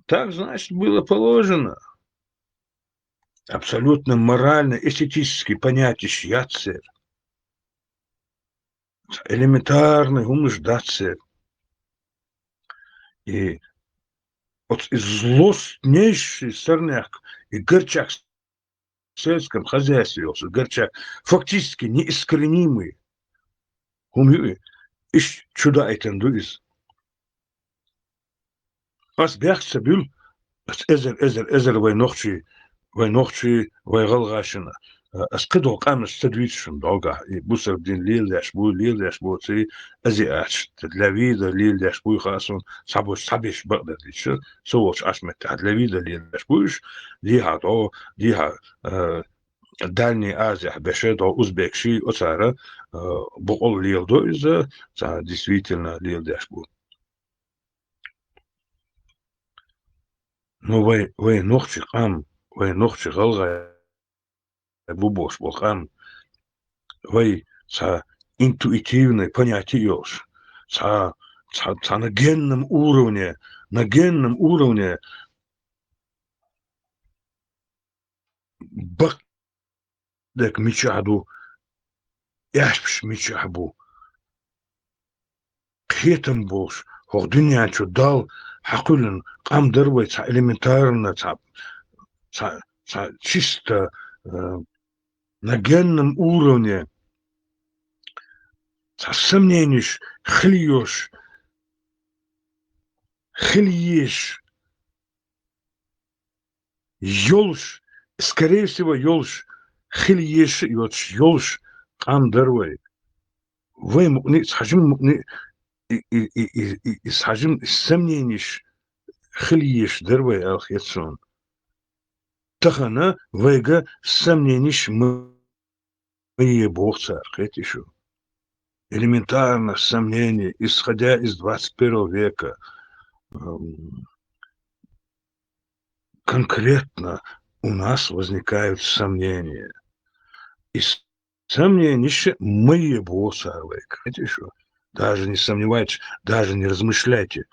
так значит было положено абсолютно морально-эстетически понятие яцер. Элементарный умнождаться. И от злостнейший сорняк и горчак в сельском хозяйстве, горчак фактически неискоренимый. Иш чуда этен дуис. Ас бяхса бюл, ас эзер вайнохчи, вайгалгашина. Ас кыдо камс стадвичшин долга. И бусар бдин лил яшбу, ци азиач. Для вида лил яшбу хасон, сабиш багдадич. Соуч ашмет, для вида лил яшбуш, диха Дальней Азии, Бешеда, Узбекши, Оцара, Бокол Лилдо из-за действительно Лилдяшбу. Ну, вы ногчи хам, вы ногчи галга, бубош болхам, вы са интуитивное понятие ёж, са на генном уровне, бак дек мечаду, яшпш мечабу, хетем бош, хох дунячу дал, хакулен, кам дервай, са элементарно, са чисто на генном уровне, са сомнениш, хлиешь, ёлш, скорее всего, ёлш, хлиешь, ёлш, кам дервай. Вы не схожим, и схожим сомнениш, хлиешь, дервай, алхетсон. Тахана, вайга, сомнениш, мы бог царь, еще. Элементарно сомнение, исходя из 21 века, конкретно у нас возникают сомнения. И сомнения мы бог царь, еще. Даже не сомневайтесь, даже не размышляйте.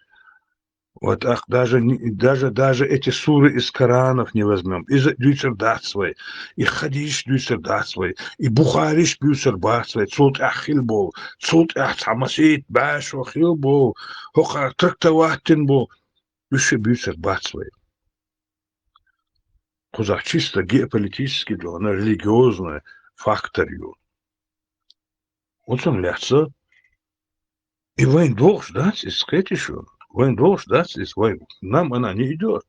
Вот даже эти суры из Коранов не возьмем. И дюйцердат свой, и хадиш дюйцердат свой, и бухариш дюйцердат свой, цут ахилбол, цут ахтамасит башо хилбол, хоха трактоватин бол, еще дюйцердат свой. Куда чисто геополитически, на религиозный факторию. Вот он ляется. И войн должен дать, искать еще. Войн должен дать, нам она не идет.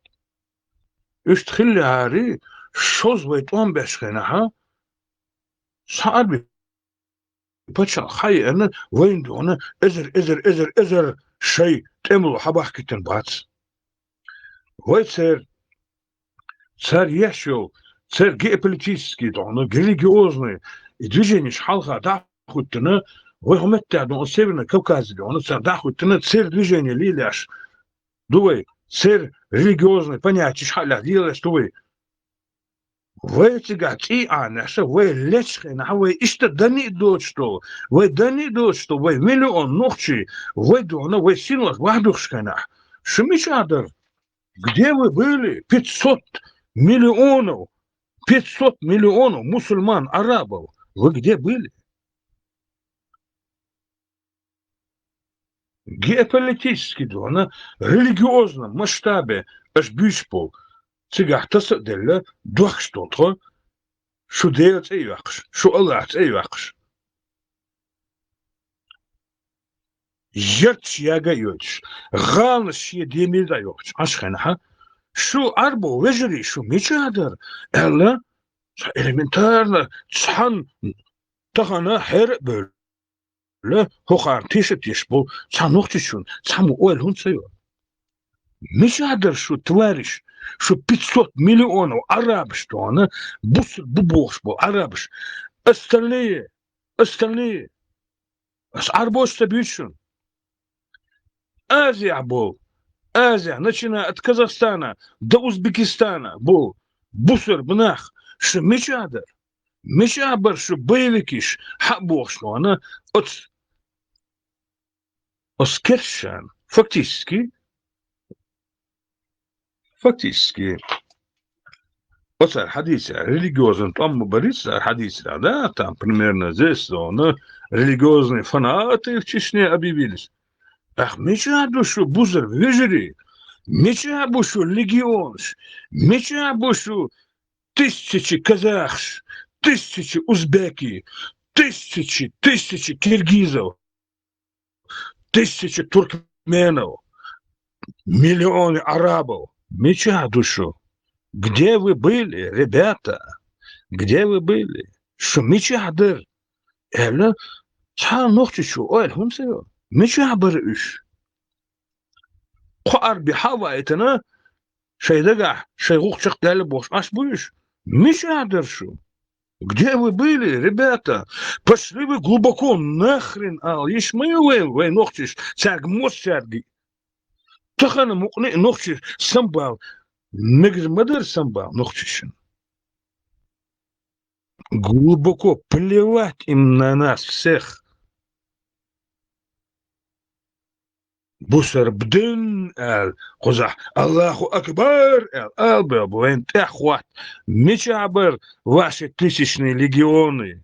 Ишт хилляри, шо звает он бешхенаха, саби. Почал хай, она войн дона, эзер, шей, темлу хабах китен бац. Вой царь яшел, царь геополитический, религиозный, и движение шхалха, да, хоть ты Вы хотите, но Северный Кавказ, он даху, ты цель движения лиляш, дуй, цель религиозный понятие, шаля, лиляш, дуй. Вы тягать и наша, вы лечхина, вы ишта дани дочь, что вы миллион ночи, вы дона, вы силах, вахдушкана. Шумичадр, где вы были? 500 миллионов мусульман, арабов. Вы где были? Геополитически, на религиозном масштабе, аж бюшпол, цигахтаса делля, дух что-то, шо делать эйвакш, шо Аллах эйвакш. Ярч яга йоч, галш едеми да йоч, ашханаха, шо арбо вежери, шо мечадар, элла, элементарно, цхан, тахана хер бөл. لا هو تيشت يشبو تسام نقطشون تسام أول هون سيو مش هقدر شو توارش شو 500 مليون عرب что она бубош бо арабш остальные с арбош табичун Азия начиная от Казахстана до Узбекистана был бусер бнах что مشابر شو بيلكيش حبوش что она от оскершан фактически Оцар хадис, религиозный, там борится хадис, да, там примерно здесь, но религиозные фанаты в Чечне объявились. Ах, меча душу бузер вежери, меча бушу легионш, меча бушу тысячи казахш, тысячи узбеки, тысячи киргизов, тысячи туркменов, миллионы арабов. Меча душу. Где вы были, ребята? Где вы были? Что меча дыр? Эля, ча нохчи шу, ой, хум сеё. Меча быр үш. Қуар би хава этана, шайдага, шайгуқчық дәлі бош, аш бұш. Меча дыр шу. Где вы были, ребята? Пошли вы глубоко нахрен, ал. Ишмаил, вы нохчиш, сяг мос сярги. Тахана мукни нохчиш, самбал. Негр мадыр самбал, нохчишин. Глубоко плевать им на нас всех. Бусар бдын, ал, кузах, Аллаху Акбар, ал, бэбуэн, тэхват, мечабар, ваши тысячные легионы.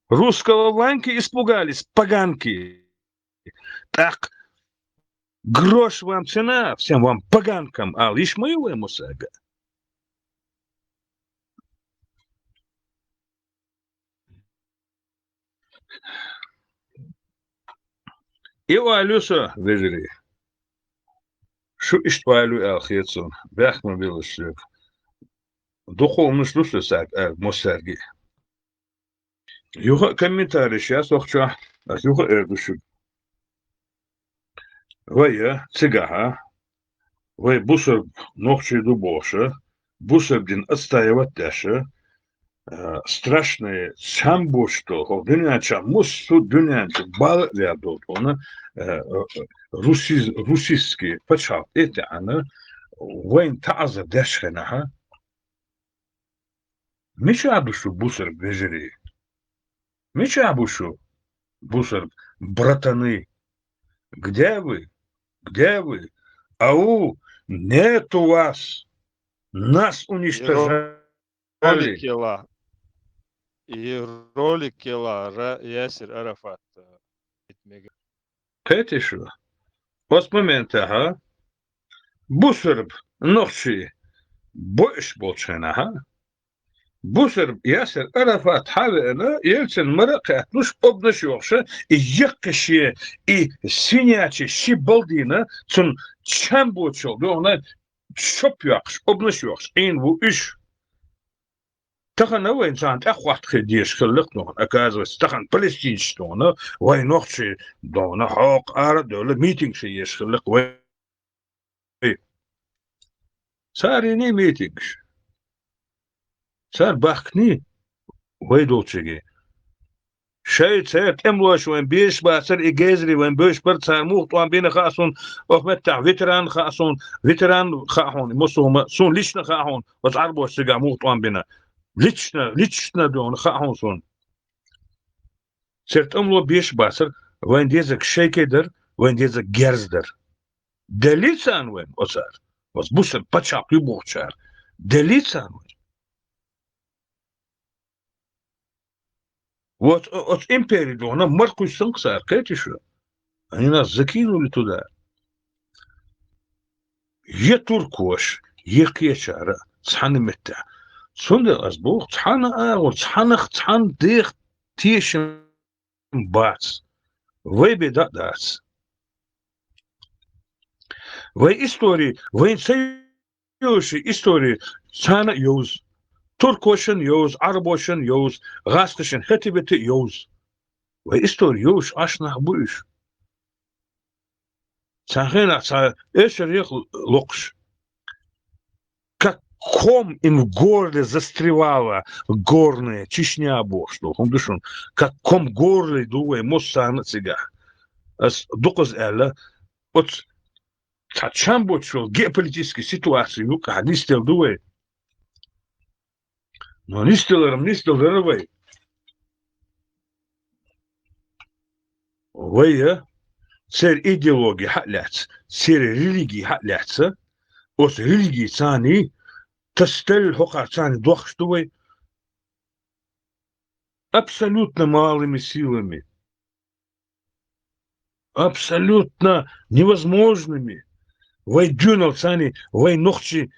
Русского Ваньки испугались, поганки. Так, грош вам цена, всем вам поганкам, ал, Ишмаила Мусага. Ива Алюса, вежери. Шу иштвалю алхетсон, бяхма билышек. Духовный шлюсы сак, Мусаги. Юха комментарий сейчас охча, а юха эрдушек. Вая, цигага, вай бусер ногчи дубоша, бусер дин отстаивать дäше, страшные самбошто, дünyanча муссу дünyanча бал рядот, она русский почав, это она, вайн тааза дäшхенаха, мечабушу бусер вежери, мечабушу бусер братаны, где вы? Где вы? Ау, нету вас. Нас уничтожали. И ролики Ясир Арафат. Кэти шо? Вот момент, ага. Бусерб ночи больше ага. Бусерб Ясир Арафат хавена, Ельцин Маракат, ну обнаш йокша, и яккаши, и синячи, щибалдина, цун чамбочол, дона шоп йокш, обнаш йокш, ин ву иш. Тахан на войн зант ахват хедиш хлыкно, оказывается, тахан палестинштона, войнохчи, дона хок ара, дола митинг ши еш хлык, вой. Сари не митинг. Сар бахни, вайдолчеги. Шейцет эмлош вен беш басер игезри вен беш бер цамух туан бина خاصون وقت ветеран خاصون ветеран خاحون مسوم سون ليشنا خاحون وتعربوا سجاموح туан бина лично дон خاحون سون سرت эмло беш басер вен дезек шейкедер вен дезек герздер делицан вен осар was бусер пачак любовчар делицан. Вот от империи, она Маркус Санксар, конечно, они нас закинули туда. Е туркош, е кечара, цханы метта. Сунда азбух, цхана агур, цхан дых тешим бац. Вэй беда дац. Вэй истории, вэй союши истории, цхана юз. Turkoşun yoz, Arboşun yoz, Gastışın hetibeti yoz. Ve istor yoz aşnah bu iş. Сахена эшерих локш. Как ком им в горле застревала горная Чечня бошло. Он душон, как ком горле дуе моссана цига. Ас доказ эла от тачам бочол геополитической ситуации, ну как не стел дуе. Но не стеллером, вей. Вей, цер идеологии халяц, цер религии халяца, от религии цани, тестель хокарцани дохштувай абсолютно малыми силами, абсолютно невозможными. Вай дюнал цани, вай нохчи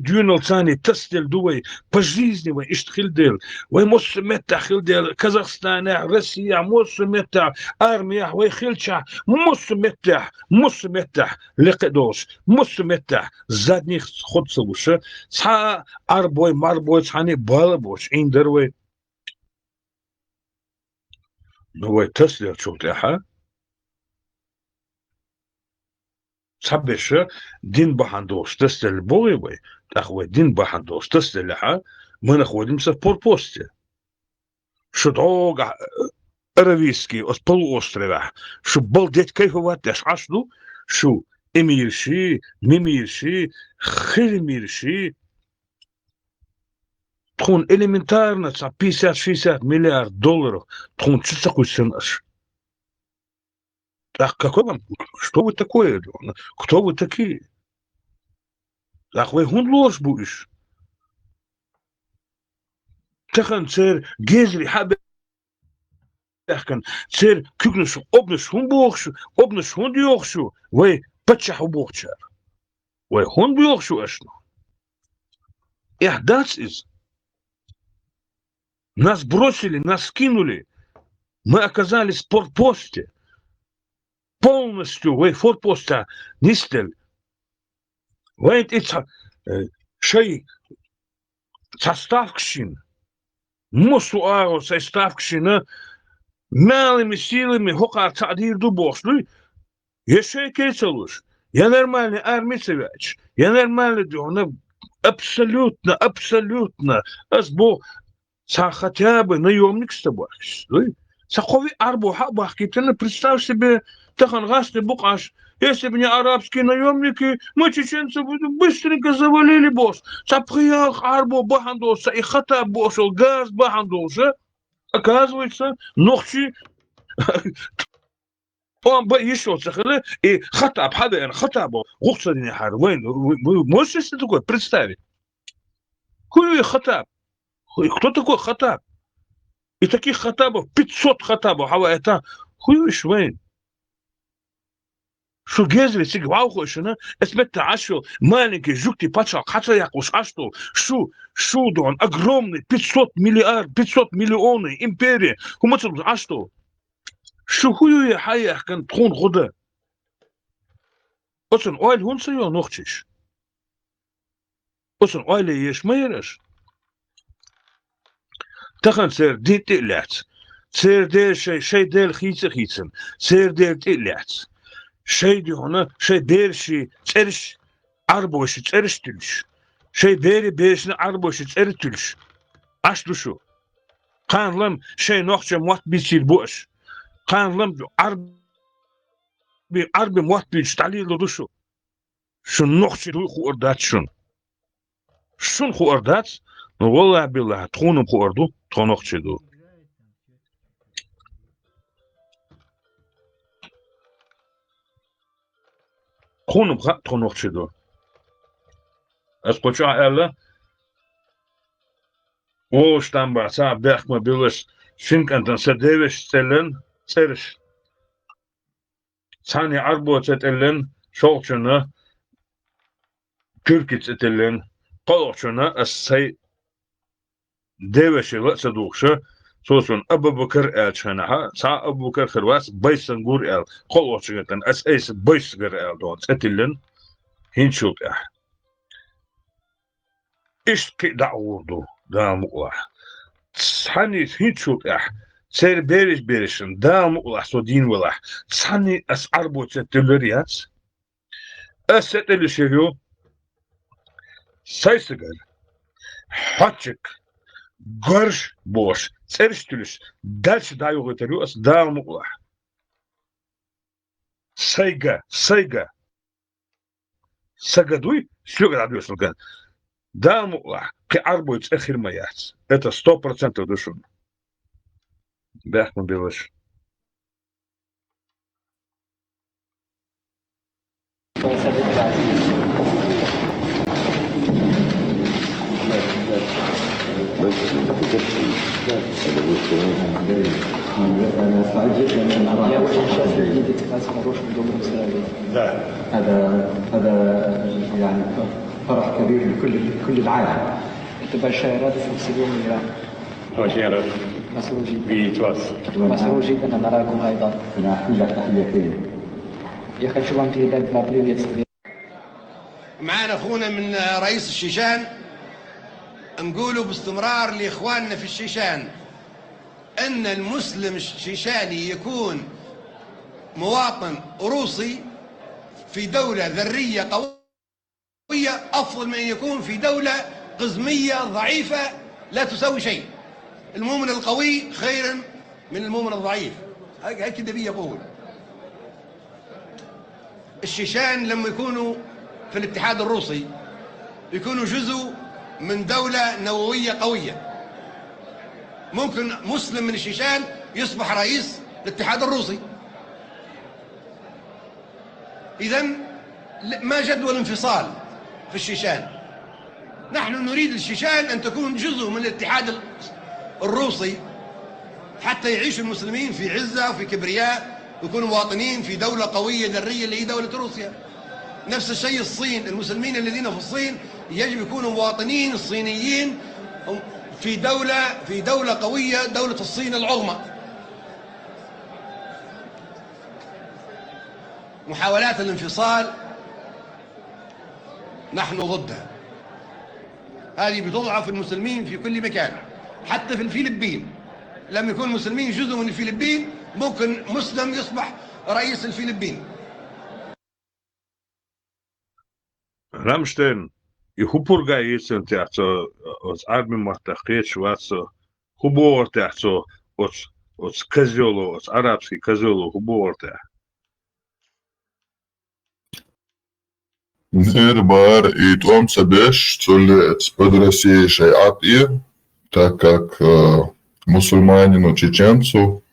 дюнал цани, тестель дувай по жизни, вай иштхилдел, вай мосс мета хилдел, Казахстан, Россия, мосс мета, армия, вай хилча, мосс мета, лекедош, мосс мета, задних ходцев уша, ца арбой, марбой, цани балабош, индервай. Ну вай тестель чултаха. صبش دين بحندوش تستل بوي بوي تاخوي دين بحندوش تستل لها من اخوي مسا بوربوستي شو دوغ ارويسكي اس полуострова شو بالديت كيف واتش عشدو شو اميرشي ميميرشي خيرميرشي تكون элементарно 50-60 миллиард долларов тхун чисакуй сынаш. Так какой вам? Что вы такое? Кто вы такие? Так вы ложь будешь. Тахан цер гезри хабе. Тахан цер кюгнеш обнеш бохшу, обнеш диохшу. Вы пачаху бохчар. Вы биохшу ашно. Дац из. Нас бросили, нас скинули. Мы оказались в форпосте. Полностью вы форпоста нистель. Вы это шей составкшин. Мусуаро составкшина малыми силами хока цадир дубошлю. Еще кецелуш. Я нормальный армейцевич. Я нормальный дюна. Абсолютно. Азбо хотя бы наемник с тобой. Сахови арбу хабахки. Ты представь себе. Тахан гасты букаш. Если бы не арабские наемники, мы чеченцы быстренько завалили босс. Сапхиях арбу бахандоса и хата бошел газ бахандоса. Оказывается, ногчи он еще цехали и хатаб хабер хатабу гухсадини харвин. Вы можете себе такое представить? Хуй хатаб. Кто такой хатаб? И таких хатабов 500 хатабов. А это хуй швейн. شو جازلي سيج واو شنو اسمت عشو маленький жуки пачал хотя я уж что шо дон огромный 500 миллионы империя кумацл что шо хую я хаях кан тхун года осон ойл хунса yo нохчиш осон ойл еш мейреш тахан сер дитилят сер дел шей дел хицен сер дел тилят شيء دي هنا شيء بيرشي ترش عربوش ترش تلش شيء بيرشي عربوش ترش تلش أشلو شو قان لم شيء نوخش موت بيصير بوش قان لم عربي موت بيش تعليل لدو شو نوخش دو خو أردات شون خو أردات والله بالله تخونم خو أردو تخونوخش دو خونم خا تخونوخش دو أسقطع الله وشتام بعثا بيخ ما بيلش شنك أنت سديوش تلن سيرش ثاني عربو تتلن شوقشنا كركت تتلن قلوشنا السي ديوش لا صدوقش سوسون أبو بكر ألشنا سا أبو بكر خرواس بيسنجور أل قلوشنا أس أيس بيسجر أل دون تتلن هنشوف إيش كدعوردو دام الله ثاني هنشوف سير بيرشن دام الله سودين ولا ثاني أس عربو تتلريات أستل شيء سايسجر حاتشك قرش بوش سيرشتلش دالش دايو غتريو أس دام الله سايجا دوي شو قاعد يوصل دام الله كعربو تأخير ميات это 100% душун бяхман белыш أنا سعيد جدا أن أراك هذا يعني فرح كبير لكل العالم. تبقى الشائرات تفسدون من إيران. مسرور جدا أن نراكم أيضا. أنا أحمل لك تحياتين. Я хочу вам передать два приветствия. معانا اخونا من رئيس الشيشان، نقولوا باستمرار لاخواننا في الشيشان ان المسلم الشيشاني يكون مواطن روسي في دولة ذرية قوية افضل من ان يكون في دولة قزمية ضعيفة لا تسوي شيء. المؤمن القوي خير من المؤمن الضعيف، هكذا بي يقول. الشيشان لما يكونوا في الاتحاد الروسي يكونوا جزء من دولة نووية قوية. ممكن مسلم من الشيشان يصبح رئيس الاتحاد الروسي. إذن ما جدوى الانفصال في الشيشان. نحن نريد الشيشان أن تكون جزء من الاتحاد الروسي حتى يعيش المسلمين في عزة وفي كبرياء ويكونوا مواطنين في دولة قوية ذرية اللي هي دولة روسيا. نفس الشيء الصين، المسلمين الذين في الصين يجب يكونوا مواطنين صينيين في دولة قوية، دولة الصين العظمى. محاولات الانفصال نحن ضدها. هذه بتضعف المسلمين في كل مكان، حتى في الفلبين. لما يكون المسلمين جزء من الفلبين ممكن مسلم يصبح رئيس الفلبين. Rammstein, i hupurga jesem teatro od armi martaqet švaco hubor teatro od kazolo od arabski kazolo hubor te. Нербар и том собеш, под Россией шайатье, так как мусульманину чеченцу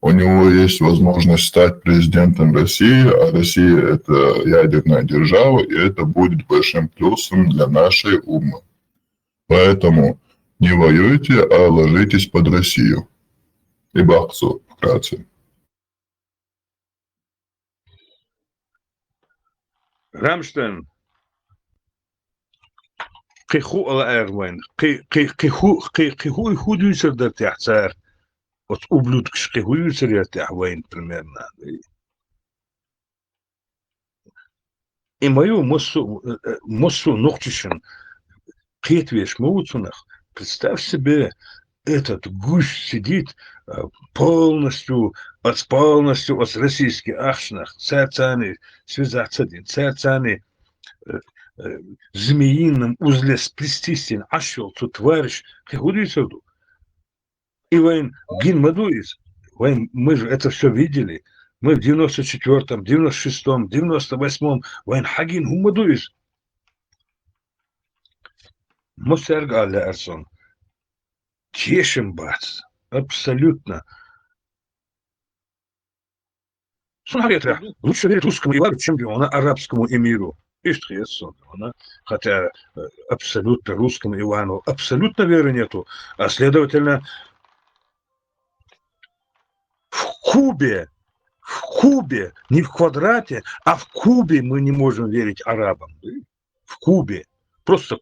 у него есть возможность стать президентом России, а Россия – это ядерная держава, и это будет большим плюсом для нашей уммы. Поэтому не воюйте, а ложитесь под Россию. И бахцу вкратце. Rammstein, قيخو على أروين قيخو يخوديوسر در تحتار от ублюдкш قيخوديوسر يرتاح وين примерно. И мою моссу ногтишен قيتвеш моуцунах. Представь себе, этот гусь сидит полностью от российских ахшнах, царцаны, связаться, царцаны, змеином узле сплестистин, ашел, тут товарищ, قيخوديوسر. И войн гин мадуис, мы же это все видели. Мы в 94-м, 96-м, 98-м, войн хагин хумадуис. Мосерг Алле Арсон. Чешем бац. Абсолютно. Лучше верить русскому Ивану, чем арабскому эмиру. Хотя абсолютно русскому Ивану абсолютно веры нету. А следовательно, в Кубе, не в квадрате, а в кубе мы не можем верить арабам. В кубе. Просто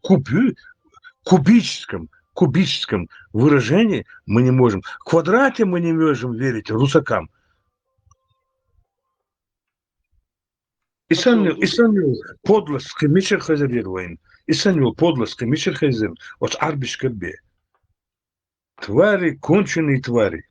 кубическом выражении мы не можем. В квадрате мы не можем верить русакам. İsanıyor podlas kımışır hazırlayın. İsanıyor podlas kımışır hazır. От арбиш кабе. Твари, конченые твари.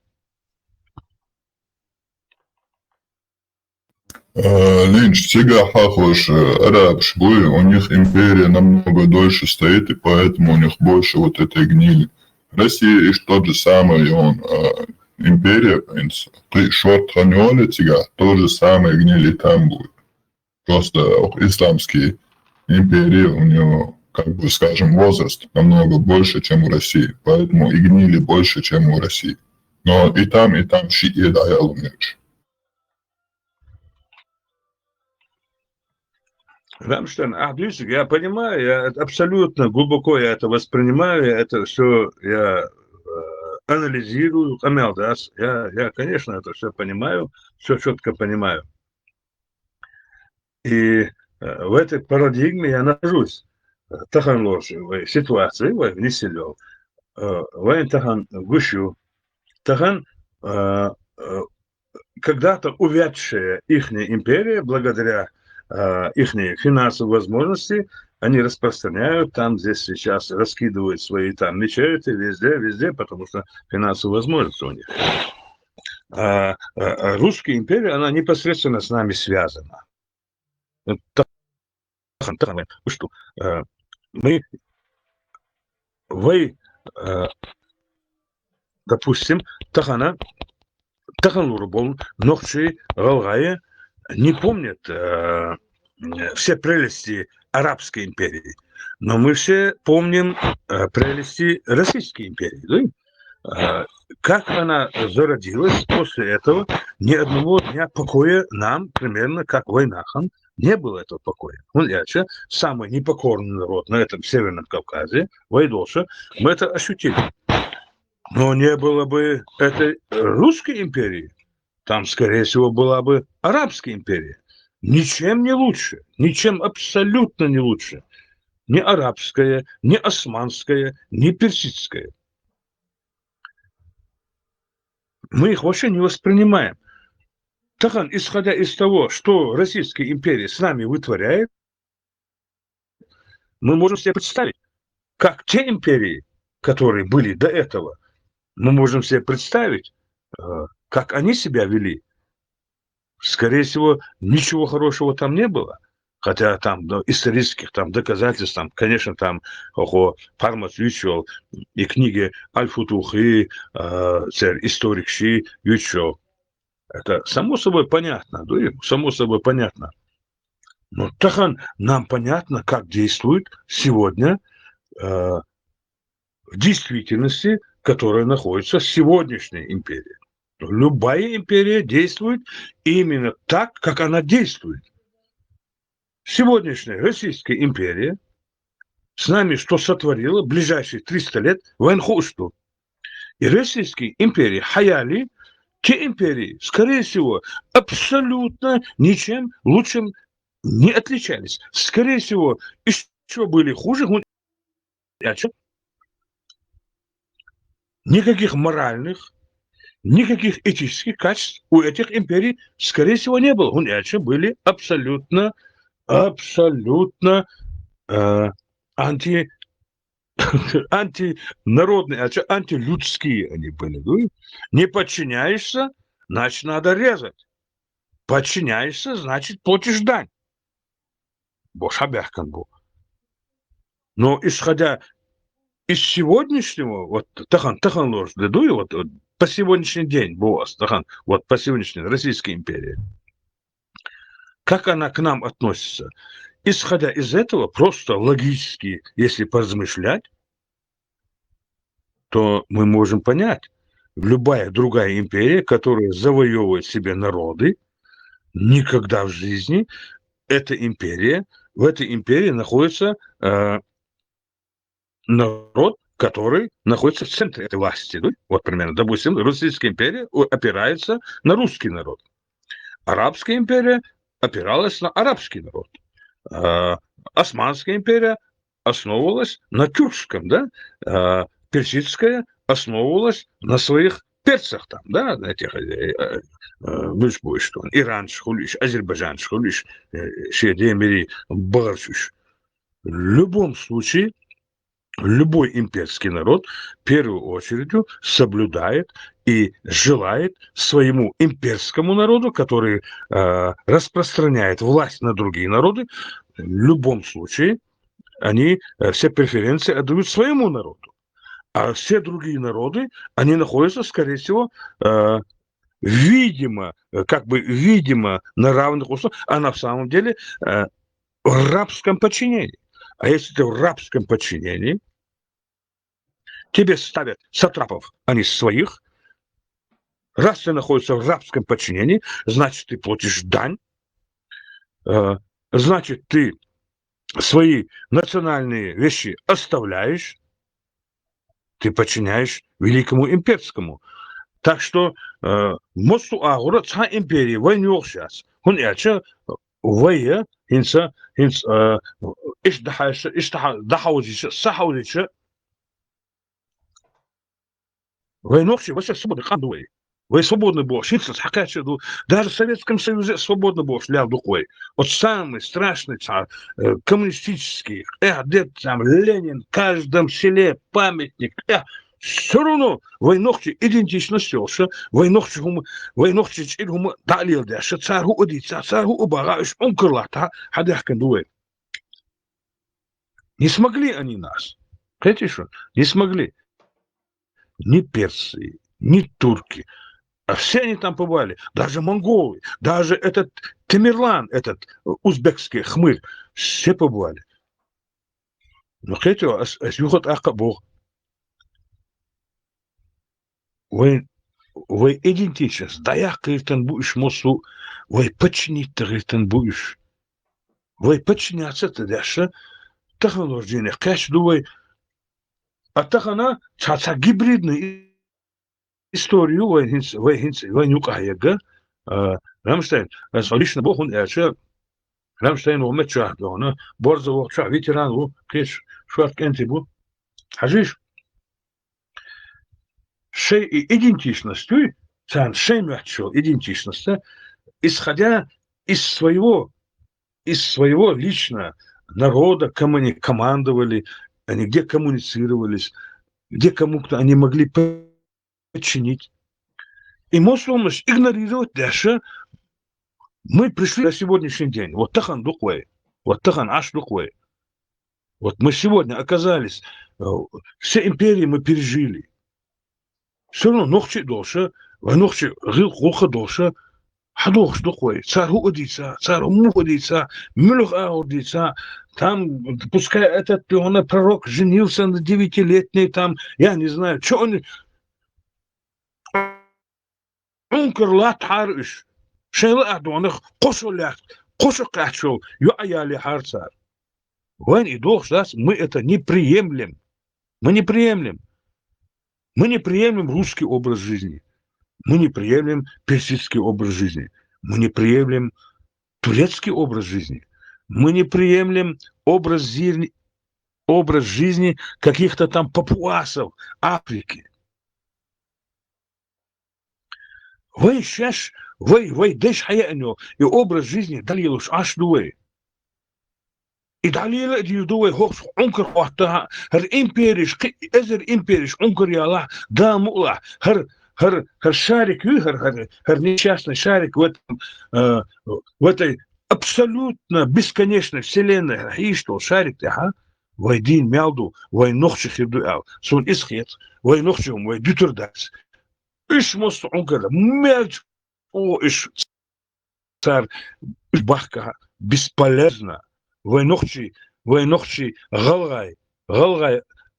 Линч, тига хахош, араб шбуй, у них империя намного дольше стоит, и поэтому у них больше вот этой гнили. Россия и тот же самый, он, империя, при шорт-ханёле тига, то же самое гнили там будет. Просто исламские империи, у него, как бы скажем, возраст намного больше, чем у России. Поэтому и гнили больше, чем у России. Но и там шии даял меньше. Рамштайн, я понимаю, я абсолютно глубоко я это воспринимаю, я это все я анализирую, я, конечно, это все понимаю, все четко понимаю. И в этой парадигме я нахожусь. Тахан ложи, в ситуации, в неселев, в тахан гущу, тахан когда-то увядшая их империя, благодаря их финансовым возможностям, они распространяют там, здесь сейчас раскидывают свои там мечети везде, потому что финансовые возможности у них. Русская империя, она непосредственно с нами связана. Что допустим, Тахан Лурбол, Нохчи, Галгая не помнят все прелести Арабской империи, но мы все помним прелести Российской империи. Да? Как она зародилась после этого, ни одного дня покоя нам, примерно как войнахан, не было этого покоя. Самый непокорный народ на этом Северном Кавказе, Вайдоша, мы это ощутили. Но не было бы этой русской империи, там, скорее всего, была бы Арабская империя. Ничем не лучше, ничем абсолютно не лучше. Ни арабская, ни османская, ни персидская. Мы их вообще не воспринимаем. Тахан, исходя из того, что Российская империя с нами вытворяет, мы можем себе представить, как те империи, которые были до этого, мы можем себе представить, как они себя вели. Скорее всего, ничего хорошего там не было. Хотя там исторических там доказательств, там, конечно, там Пармас Ючел и книги Аль-Футухи, историк Ши Ючел. Это само собой понятно, да, само собой понятно. Но Тахан, нам понятно, как действует сегодня в действительности, которая находится в сегодняшней империи. Любая империя действует именно так, как она действует. Сегодняшняя Российская империя с нами что сотворила в ближайшие 300 лет военхозство. И Российские империи хаяли, те империи, скорее всего, абсолютно ничем лучшим не отличались. Скорее всего, еще были хуже. Никаких моральных, никаких этических качеств у этих империй, скорее всего, не было. Они были абсолютно антинародные, антилюдские они были. Да? Не подчиняешься, значит, надо резать. Подчиняешься, значит, платишь дань. Бошабяхкан был. Но исходя из сегодняшнего, вот Тахан ложь дедуй, вот по сегодняшний день, Тахан, вот по сегодняшней Российской империи, как она к нам относится? Исходя из этого, просто логически, если поразмышлять, то мы можем понять, любая другая империя, которая завоевывает себе народы, никогда в жизни эта империя, в этой империи находится народ, который находится в центре этой власти. Да? Вот примерно, допустим, Российская империя опирается на русский народ. Арабская империя опиралась на арабский народ. Османская империя основывалась на тюркском, да? Персидская основывалась на своих перцах, там, да, на этих иранских, азербайджанских, шедемери, барчуш. В любом случае, любой имперский народ в первую очередь соблюдает и желает своему имперскому народу, который распространяет власть на другие народы, в любом случае они все преференции отдают своему народу. А все другие народы, они находятся, скорее всего, видимо, на равных условиях, а на самом деле в рабском подчинении. А если ты в рабском подчинении, тебе ставят сатрапов, а не своих. Раз ты находишься в рабском подчинении, значит, ты платишь дань, значит, ты свои национальные вещи оставляешь, ты подчиняешь великому имперскому. Так что мосту агура ца империи войнёк сейчас. Он яча войя инса иш дахаузиша сахаузиша войнёк вообще свободный хандуй. Вы свободный бог, шитс хакача ду. Даже в Советском Союзе свободный бог ляв духой. Вот самый страшный царь, коммунистический, дед там Ленин, в каждом селе памятник. Все равно войнохчи идентичность ёша, войнохчи чилхум далил дэша, царгу одица, царгу убагаешь, он крылата, хадяхкан дуэ. Не смогли они нас. Понимаете что? Не смогли. Ни персы, ни турки. А все они там побывали, даже монголы, даже этот Тамерлан, этот узбекский хмырь, все побывали. Но хотите, асюхот ака бог. Вы идентичность, да я киртен будешь мосу, вы починить киртен будешь. Вы починяться ты дальше, так рождение, кэш дуй, а так она цаца гибридный историю вы нюкаяга, Рамштайн, лично бог он яча, Рамштайн у мечах дона, борзово ча ветерану, кеш шварк энтибу, хажиш. Шей идентичностью, цан шей мячо идентичности, исходя из своего лично народа, кому они командовали, они где коммуницировались, где кому-то они могли подчинить. И можем игнорировать дальше. Мы пришли на сегодняшний день. Вот тахан духвей. Вот тахан аш духвей. Вот мы сегодня оказались, все империи мы пережили. Все равно ногчи доша, ногчи гилха доша, хадох духвей. Цару одица, цару муходица, мюлх аудица. Там, пускай этот пророк женился на 9-летней, там, я не знаю, что он... Ункерлат харыш. Шейла адонах кошолят, кошокачо, юаяли харцар. Вань и дох, мы это не приемлем. Мы не приемлем. Мы не приемлем русский образ жизни. Мы не приемлем персидский образ жизни. Мы не приемлем турецкий образ жизни. Мы не приемлем образ жизни каких-то там папуасов Африки. Вы сейчас, вы дэш хаяну, и образ жизни далилуш аш дуэ. И далила дюдуэ хокс ункер хватта, хер империш, эзер империш, ункер яла, да мула, хер шарик, хер несчастный шарик в этой абсолютно бесконечной вселенной, и что шарик, вы дин мялду, вы нохчи хирдуал, сон исхет, вы нохчум, вы дютердакс. Иш мост ункер, мелч, иш царь бахка, бесполезно. Вы нохчи, галгай,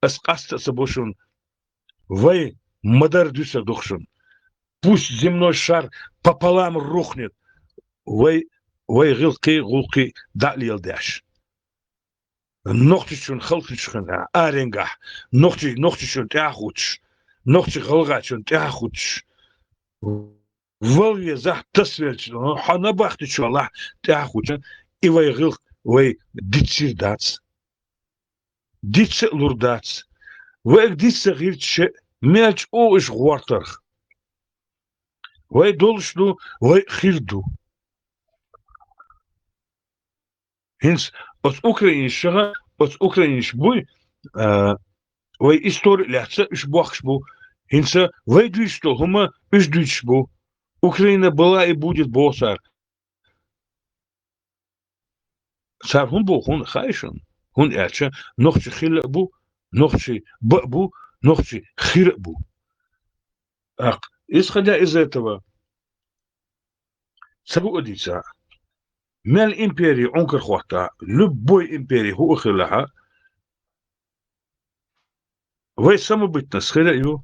аскаста собошун, вы мадар дюса духшун. Пусть земной шар пополам рухнет, вы гулки далил даш. Нохчичун халтичун, аренга, нохчичун тяхуч, нохчи галгачун тяхуч. Волве за тасвельчун, ханабахтичун, тяхуч, и вы дицирдац, дице лурдац, вы дице гирче, мяч оиш гуартарх. Вы должны, вы хирду. Хинс, от украинского, буй, вы история ляца, иш бахшбу. Хинса, вы движто, хума, иш движбу. Украина была и будет босар. Цар хун бу, хун хайшун, хун яча, нохчи хилбу, нохчи бабу, нохчи хирбу. Исходя из этого, Саудица, мел империи онкерхвата, любой империи хуахилаха, вы самобытно схиляю.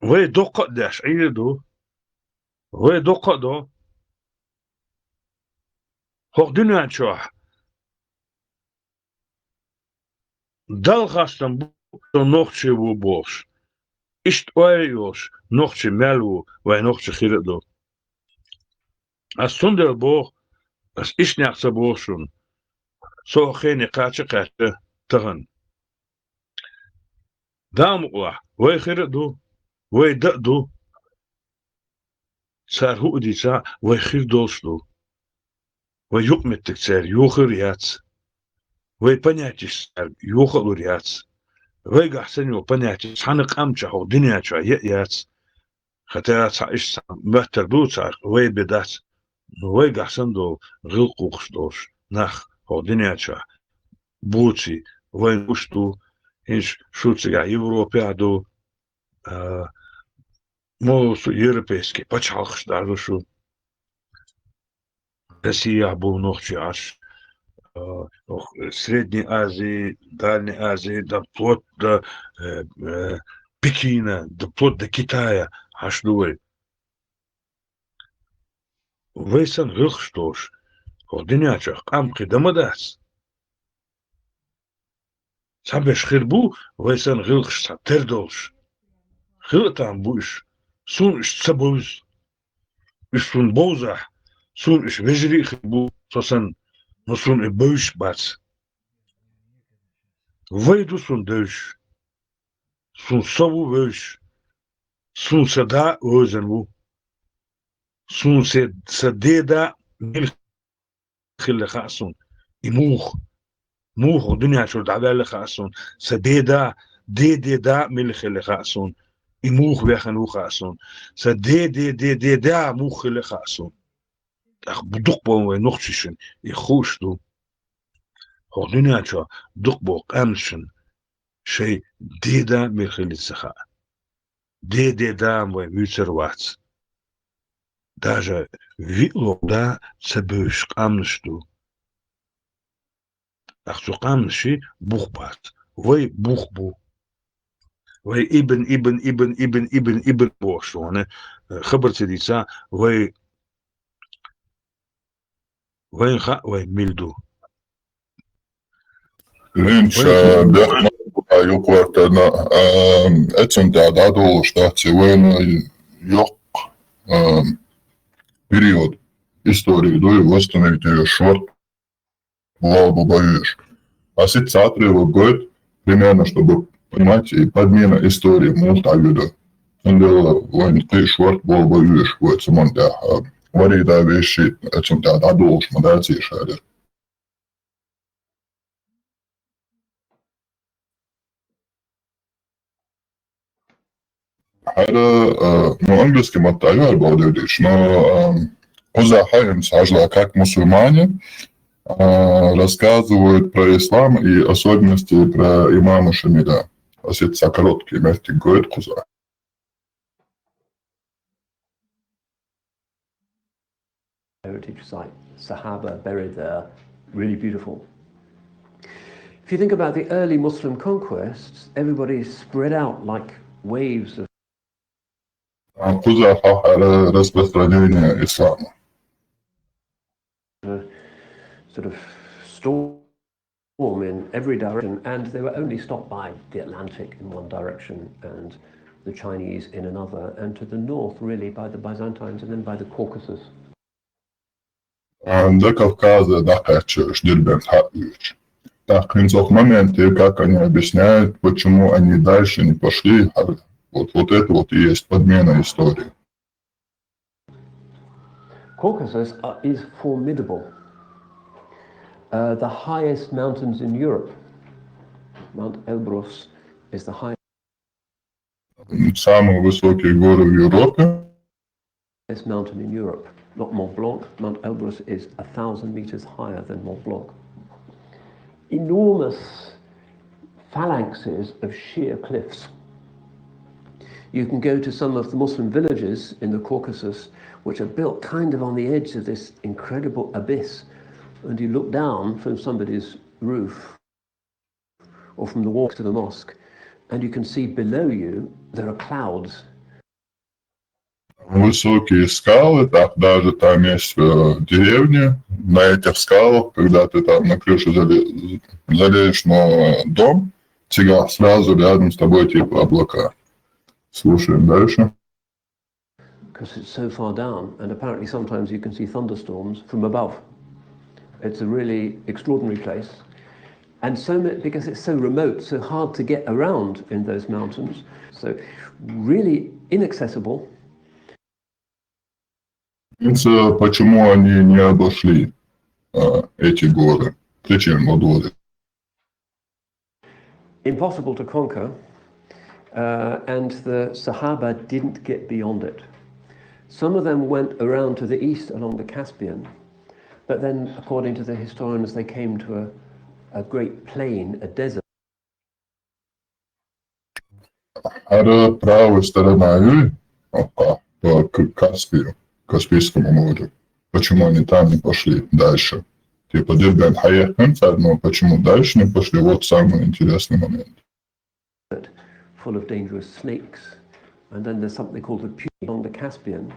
Вы дока даш, айду. Вы дока до. Hoch dünya çoğ. Dal hastan bu nohçe bu boş. İşt oyuş nohçe melu ve nohçe khirdo. As sonder bo as iş naqsa boşun. So khini qaçı qaçı tağın. Damwa ve khirdo ve dadu. Sar hu disa ve khirdolslu. Ve yukmettik ser yukhir yats. Ve panyatis ser yukhur yats. Ve gahsen yo panyatis hanık amça ho dünya çoğ yats. خطرات إيش بهتر دوتار وي بدات وي قحسن دو غير قوقش دوش نخ هو دنيا شا بوتي وي وشتو إيش شو تسجع يوروبيا دو مو يوروبيسكي بتشالخش دارو شو Россия был ночи аж Средней Азии, Дальней Азии, да вплоть до Пекина, да вплоть до Китая, аж дуэль. Вейсан гылхштош, ординячах, амки дамадас. Сабеш хирбу, вейсан гылхшта тердолш. Хилтам буш, сун иш цабуз. Иш сун бозах, сун иш вежри хирбу, сосан, но сун и буш бац. Вейду сун дөш. Сун сову веш. Сун сада өзенву. Сун садеда мил خل خاصون يموخ موخ الدنيا شو تعبان خاصون سديدا دي دا مل خل خاصون يموخ بيخنو خاصون سدي دا موخ خل خاصون اخ بدق بو نوخشن يخوش دو هو الدنيا شو دق بو قامشن شيء دي دا مل خل السخاء دي دا مو ميتر وات Даже вилода цебюш камншту. Ахцу камнши бухбат. Вой бухбу. Вой ибн бошлоне. Хабарти дица вой милду. Viņš jokohtana etsuntäät adulustāts ja võin jok период истории до и восстановить ее шорт лабу боишь. А сейчас отрывок год примерно, чтобы понимать и подмена истории мултагида. Он делал войн ты шорт бол боишь вот самон да вари да вещи этим да адулш модации шаре. هذا ну, английским оттаю обладаешь, но Узахаем сажла, как мусульмане рассказывают про ислам и особенности про имама Шамиля. Это короткий мягкий говорит Куза. Heritage site, Sahaba buried there, really beautiful. If you think about the early Muslim conquests, everybody spread out like waves of Куза распространение ислама. Sort of storm in every direction, and they were only stopped by the Atlantic in one direction and the Chinese in another, and to the north really by the Byzantines and then by the Caucasus. До Кавказа докачиваешь, Дербент Хатвич. Так, в концов моменте, как они объясняют, почему они дальше не пошли, вот это вот и есть подмена истории. Caucasus is formidable. The highest mountains in Europe, Mount Elbrus, is the highest. Самые высокие горы в Европе. Highest mountain in Europe, not Mont Blanc. Mount Elbrus is 1,000 meters higher than Mont Blanc. Enormous phalanxes of sheer cliffs. You can go to some of the Muslim villages in the Caucasus, which are built kind of on the edge of this incredible abyss, and you look down from somebody's roof or from the walk to the mosque, and you can see below you there are clouds. высокие скалы, так даже там есть деревни, на этих скалах, когда ты там на крышу залезешь на дом, тебя сразу рядом с тобой типа облака. Слушаем дальше. Because it's so far down, and apparently sometimes you can see thunderstorms from above. It's a really extraordinary place. And because it's so remote, so hard to get around in those mountains, so really inaccessible. Почему они не обошли эти горы? Причин Модоли. Impossible to conquer, and the Sahaba didn't get beyond it. Some of them went around to the east along the Caspian, but then, according to the historians, they came to a great plain, a desert. А правая сторона Юры, к Каспию, Каспийскому морю. Почему они там не пошли дальше? Типа Дербент Хаехен, но почему дальше не пошли? Вот самый интересный момент. Full of dangerous snakes, and then there's something called the Puy along the Caspian.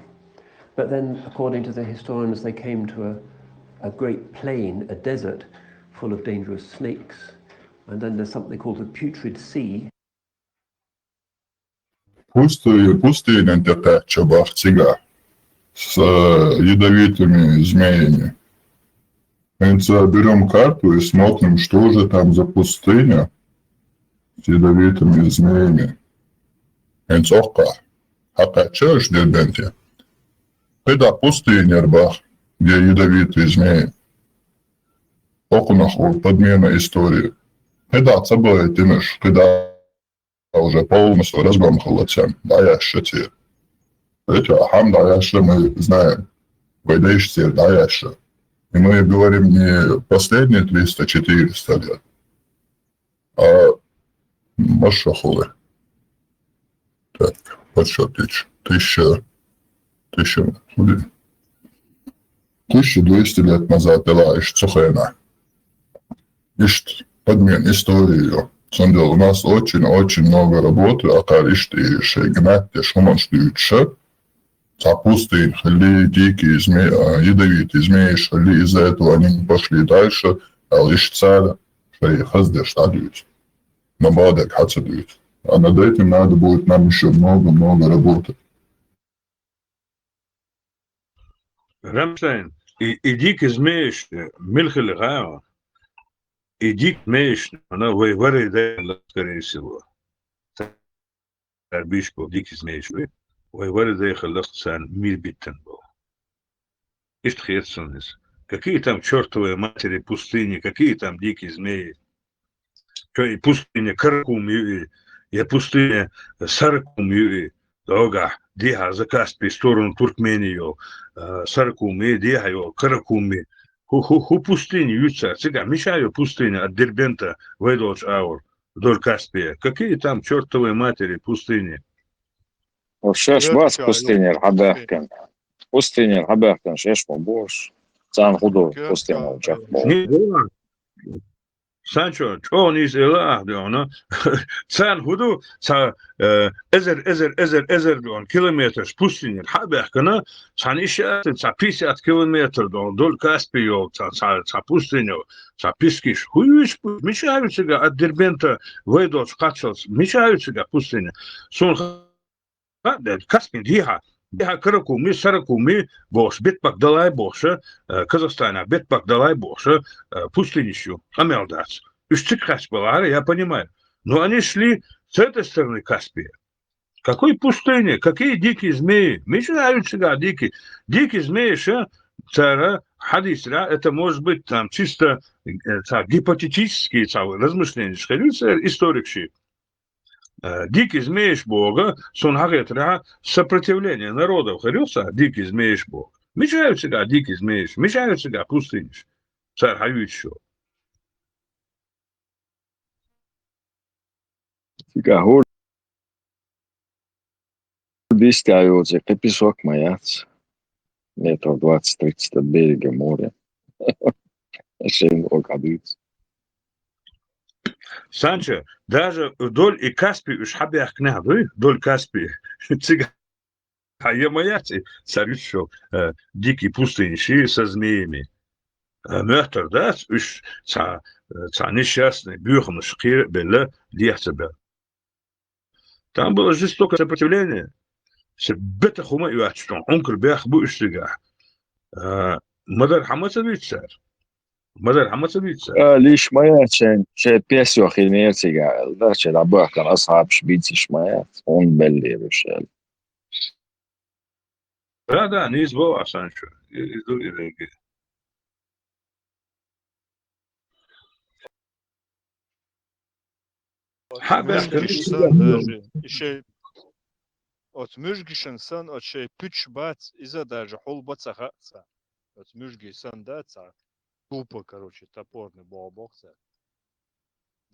But then, according to the historians, they came to a great plain, a desert, full of dangerous snakes, and then there's something called the Putrid Sea. Пустыня это Чабахтига с ядовитыми змеями. Берем карту и смотрим, что же там за пустыня с ядовитыми змеями. Чаешь Дербенте? Это пустыня Рбах, где ядовитые змеи. Окунаху, подмена истории. Это собой ты наш, когда уже полностью разгомкался, да, я считаю. Это Ахам, да, я мы знаем. Выйдешь, да, я считаю. И мы говорим не последние 300-400 лет, а Машахулы. Так, вот что тысяча. 1200 лет назад была Ишцухена. Ишт подмен историю. У нас очень много работы, а каришты шегнат, шуман штуются. Пустынь, хали, дикие змеи, ядовитые змеи, шали, из-за этого они не пошли дальше, а лишь царь, шли хаздер штадуют. На бадек хацадуют. А над этим надо будет нам еще много работать. Рамштайн, идик измеешь, мельхали гава, идик меешь, она воевали, да, скорее всего. Арбишко, дик измеешь, воевали, да, халахсан, мир биттен был. Ишт хетсонис. Какие там чертовые матери пустыни, какие там дикие змеи. И пустыня Каракум, и пустыня Саракум, Дога, Диха, за Каспий, сторону Туркмению, Саракум, Диха, Каракум, ху пустыни, Юча, сега, мешаю пустыня от Дербента, Вейдолч Аур, вдоль Каспия. Какие там чертовые матери пустыни? وشاش باس بوستيني الحباحكن بوستيني الحباحكن شاش مبوش سان خدو بوستيني وجاك بو Санчо, что он из Элах, да, Сан худу, эзер, он километр с пустыни, Хабехкана, сан ищет, 50 километров, вдоль Каспию, пустыню, пискиш, хуюш, мешаются от Дербента, Вейдоч, Качелс, мешаются пустыня. Сон Каспин, Диха, Каракуми, Саракуми, Бош, Бетпак Далай Боша, Казахстана, Бетпак Далай Боша, пустынищу, Амелдац. Ищик Каспилара, я понимаю. Но они шли с этой стороны Каспия. Какой пустыни, какие дикие змеи? Мешаются дикие. Дикие змеи, цара, хадисра, это может быть там чисто гипотетические размышления, историкшие. Дикий змеешь Бога, сон хагетра, сопротивление народов харюса, дикий змеешь Бог. Мешают себя дикий змеешь, мешают себя пустыниш. Царь хаючо. Fica rolo. Бескаются, как песок маяц. Метров 20-30 от берега моря. Санчо, даже вдоль и Каспий, уж хабях княгу, вдоль Каспия, цыган Ямаяти, царит шо, дикий пустынищи со змеями. Мёртер, да, ца несчастный, бюхом шкир белла диахтебе. Там было жестокое сопротивление. Бета хума и ачтон, онкр бях буйштига. Мадар хамацавич цар. Мадар хамацавич цар. ليش مايات شيء بيسو أخي نيرتي قال ذا شيء لعبوه كان أصحاب شبيتي شمايات ونبلي بشال Да, не избыл Асанчо. Иду и реги. Müzgişsen даже еще от müzgişen sen от şey püç bat из-за даже холбаца хаца. От müzgişsen да ца тупо, короче, топорный бобокса.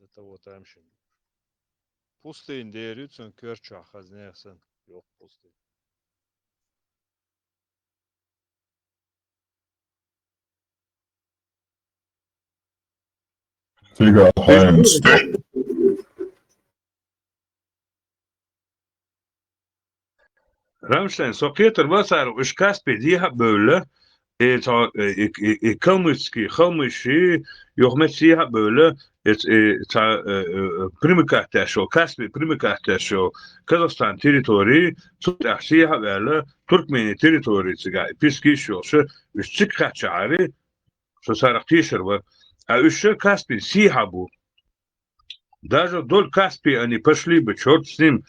Это вот там еще. Пустынь дерются, körçü hazneysen. Yok pustынь. Digga, Heinz. Ramstein, så Peter Vasaro, iš Kaspi, dieha böyle, kalmışki, yohmetiha böyle, primikahtaşo, Kaspi primikahtaşo, Kazakistan teritori, tutahsiha böyle, Türkmeni teritorisi gay, piskişosu, üstçük kaçari, so saraktisher var, а еще Каспий сихабу. Даже вдоль Каспия они пошли бы, черт с ним.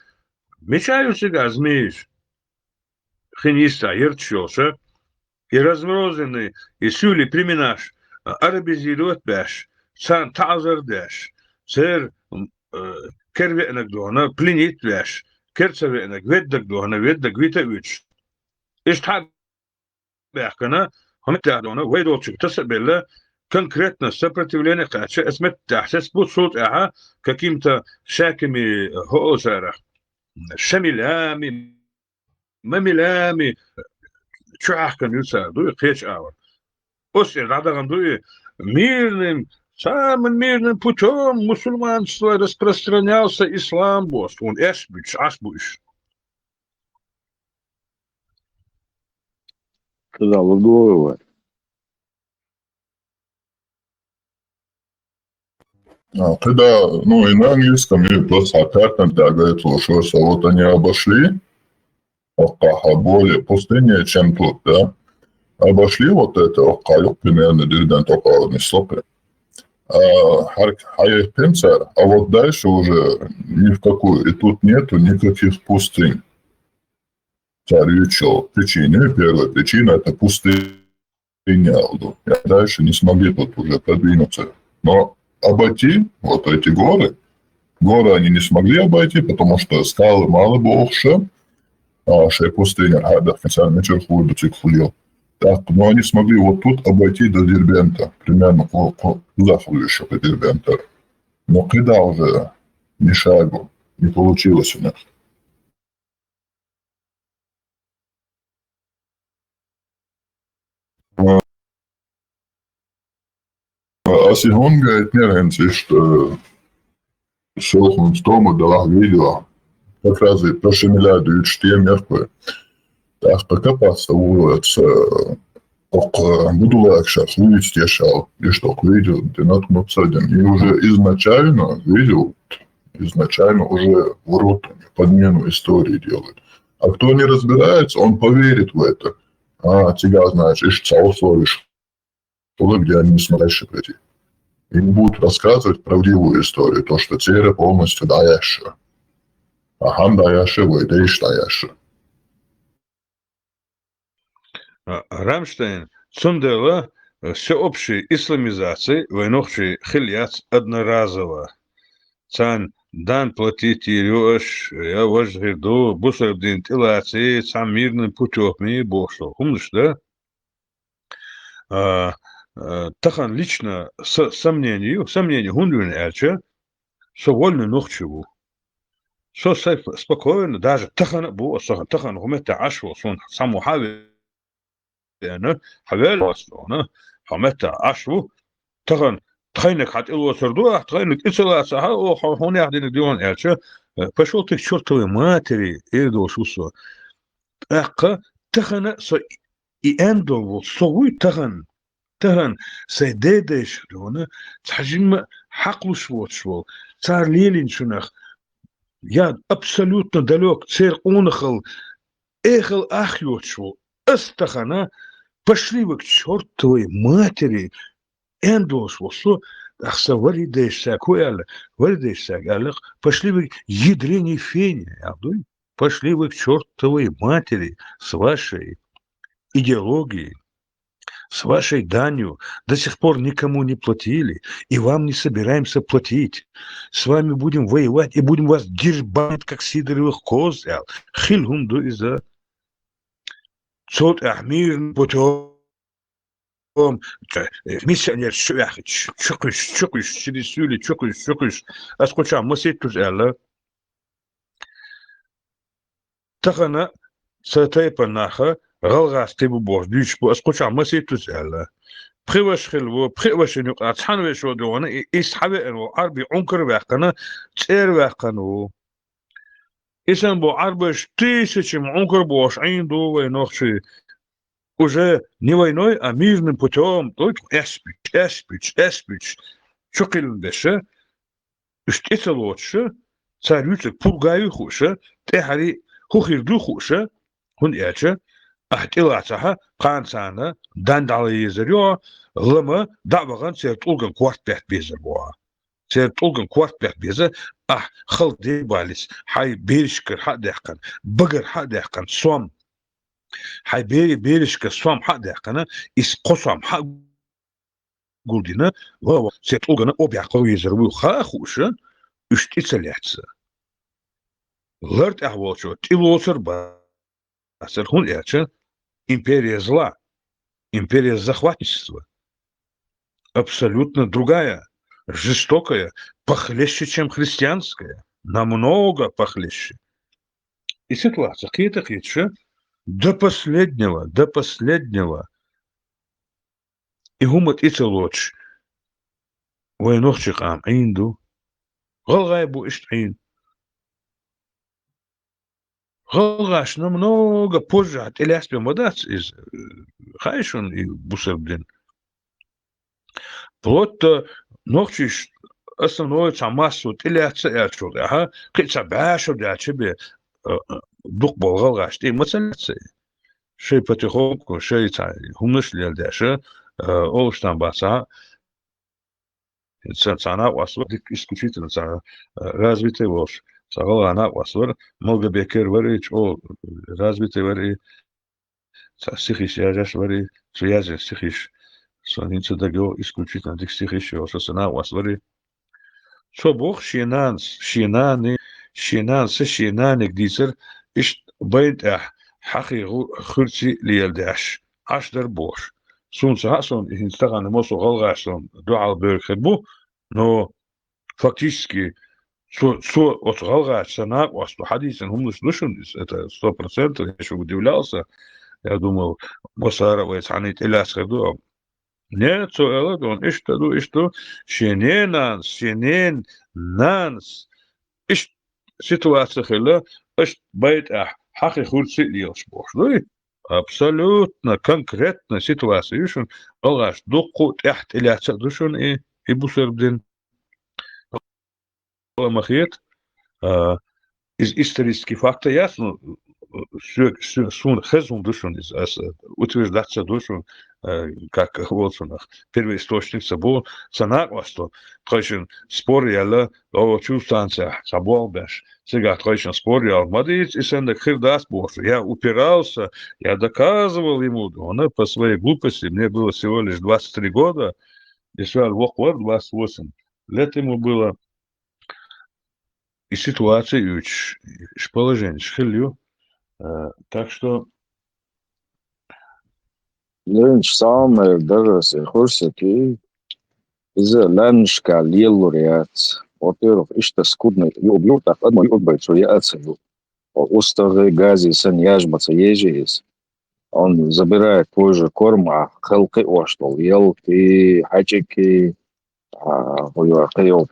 Мечаю себя, змеешь. Хениста, ерчоша. И разморозенный, и сюли применаш, арабизирует бэш, сан тазар дэш, сэр кервенек дона, пленит бэш, керцевенек, веддак дона, веддак вита вич. Иштхаб бэхкана, хамиттах дона, вейдолчик, тасабелла, конкретно сопротивление кача, эсмет тахсес будет суд каким-то всякими хоозарах, шамилями, мамилями, чахкан юца, дуй печь аур. После радаган дуй мирным, самым мирным путем мусульманство распространялся ислам бост. Он эшбич, ашбуш. Когда лагуева. Когда, ну, и на английском, и просто опять говорит, что вот они обошли, более пустыне, чем тут, да, обошли вот это, примерно, диридент около Несопы, Хайпенцер, а вот дальше уже ни в какую, и тут нету никаких пустынь. Царючил причины, первая причина – это пустыня, и дальше не смогли тут уже продвинуться, но обойти вот эти горы они не смогли обойти, потому что скалы мало больше, шея пустыня, официально черху до цикхулил. Так, но они смогли вот тут обойти до Дербента, примерно заходу еще по Дербента. Но когда уже ни шагу не получилось у них. А сегодня, говорит, нервничает, что шел с дома, дала видео, как раз и прошемеляют штем мягкую. Так, покопаться улица, буду легче, увидеть тешал, и что, видел, ты наткнуться один. И уже изначально, видел, уже воротами, подмену истории делают. А кто не разбирается, он поверит в это. Тебя, знаешь, ищца условишь, где они не смогли пройти. И не будут рассказывать правдивую историю, то, что церковь полностью даящая. А хам даящая, выйдешь даящая. Рамштайн, сундела всеобщей исламизации, войнохшей хильяц одноразово. Цан дан платить ирёш, я вожгиду, бусардин тилации, цан мирным путём и бошло. Умнишь, да? Тахан лично сомнению гундвин эльча, со вольно нохчеву. Со спокойно, даже тахан гумета ашу, сон саму хави, حوالي وصلنا حمتا عشو تغن تخينك حتى الوصردوه تخينك إسلا سها وهون يحدين الديوان إلشة فشو تكشرتوي ماتري إيدو شوسو أقا تخنا سو إندو سوي تهن سيديدش لونه تحجم حقل شو صار ليلين شنخ يا абсолютно далек цер унахал эхал ахьот шо астахана пошли вы к чертовой матери эндос восо ахса варидешся коял варидешся галах пошли вы ядрений фени абдуй пошли вы к чертовой матери с вашей идеологией, с вашей данью, до сих пор никому не платили, и вам не собираемся платить. С вами будем воевать и будем вас дербанить, как сидоровых коз. Хильгунду из-за цот ахмир путем миссионер швяхич, чукиш, через сюли, чукиш. А скуча, мыслить тут элла. Тахана, сатайпа наха, غلغاس تبو بوش ديش بو اسقوش عم مسيتوز ألا بخواش خلو بخواش نقع تحنو شو دوانا إسحبه إنو عربي عنكر واقنا تير واقنو إسان بو عربش تيسيشم عنكر بوش عين دو وينوخشي уже не войной, а мирным путем только эспич чокилдеше штица лучше царюцы пургаю хуше техари хухирду хуше хун яче احتلاتها قانسانا داندالي يزريو لما دعوغان سير تلقن كوارت بيت بيزر بوا سير تلقن كوارت بيت بيزر خلط دي باليس حي بيرشكر حق ديحقن بقر حق ديحقن صوم حي بيرشكر صوم حق ديحقن إس قصام حق قلدنا وهو سير تلقن أوبيعقو يزربو خاخوشا اشتيتsa لحتسا غرت احوالشو تلوصر باسر هون яче империя зла, империя захватничества. Абсолютно другая, жестокая, похлеще, чем христианская, намного похлеще. И ситуация какие-то хитше до последнего. И гумат и целоч. Войнохчик ам инду. Галгайбу иштаин. غلغاش намного позже от Ильяс Модац из Хайшун и Бусербдин. Плотно ночиш становится массу Ильяса Эльчуга, ага, кица башу для тебе дух был غلغاش, ты эмоционация. Шей потихоньку, шей цай, хумныш лельдеше, олштан баса, цана васу, исключительно развитый волш. Сагала она васвар, много бекер варич, о развитый вари, сихиш яжаш вари, связи сихиш, соница даго исключительно дик сихиш, о сосана васвари. Что бог шинаны, гдицер, иш байт حقي خرسي ليلداش عشر بوش سون سهاسون ينستغن موسو غلغاشون دعاء بيرخبو نو фактически от غلغاش سناق واسطو حديثا هم نشلوشن это 100%, я еще удивлялся, я думал мосара ويتعنيت إلا أسخدو нет, سؤالات он إشتو شينين نانس إش ситуация خلا إش بيت حقي خلصي ليش بوش لوي абсолютно конкретно ситуация يشون غلغاش دقو تحت إلى تسدوشن إيه يبوسربدين махет из исторических фактов ясно, что хезун душон утверждаться душон, как вот первый источник собой санак васто, тройшен спор яла о чувстванца собой беш, сега тройшен спор ял мадиц и сен хирдас бос, я упирался, я доказывал ему, он по своей глупости, мне было всего лишь 23 года, еще воквар 28 лет ему было. И ситуация, и положение шхилью. Так что... Линч сам даже се хорсе ки из-за ланшка лилуриат. Во-первых, ишта скудный юбил так одно юбайцу я оценил. Устары гази сан яжбаца ежис. Он забирает позже корм, а халки оштол. Елки, хачики,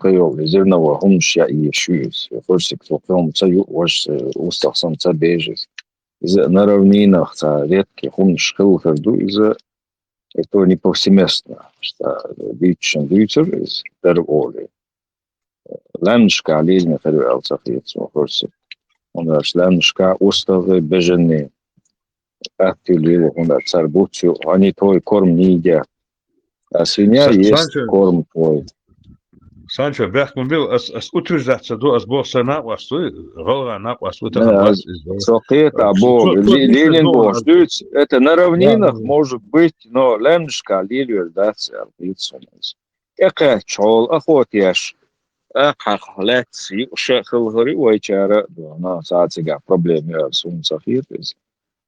قيو لزرنا وهم شيء يشويس فرسك فوقهم تيو وش وستخصم تبيجس из-за на равнинах, редких умных хилхерду, из-за этого не повсеместно, что бичен бютер из дерволи. Лемшка лезня хервел цахицу, хорсе. Он аж лемшка уставы бежены. Активили, он царбуцию, они твой корм не едят. А свинья есть корм твой. Санчо, бяхмун бил, ас утверждаться до, ас бог сана васу, голова на васу, это вас из. Сокет, або Ленин бог, это на равнинах может быть, но лемшка лилию даться арбицу. Яка чол, охотяш, хахлеци, шехлгори, уайчара, на саатига проблемы сун сахиртис.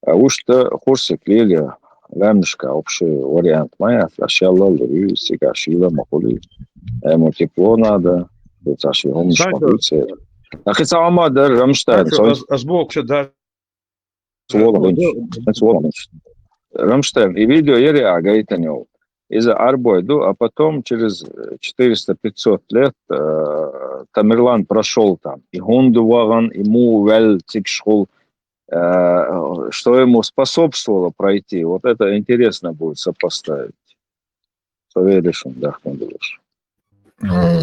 А уж-то хорсик лилия, лемшка, общий вариант моя, флашалла, луи, сига, шила, махули. Ему тепло надо, это аж его мешмагуцы. А хотя ама да Рамштайн, азбок что да. Рамштайн и видео я реагирует на него. Из-за арбойду, а потом через 400-500 лет Тамерлан прошел там. И Гондуваган, ему Вельтикшхул, что ему способствовало пройти. Вот это интересно будет сопоставить. Поверишь, да, Хондулаш.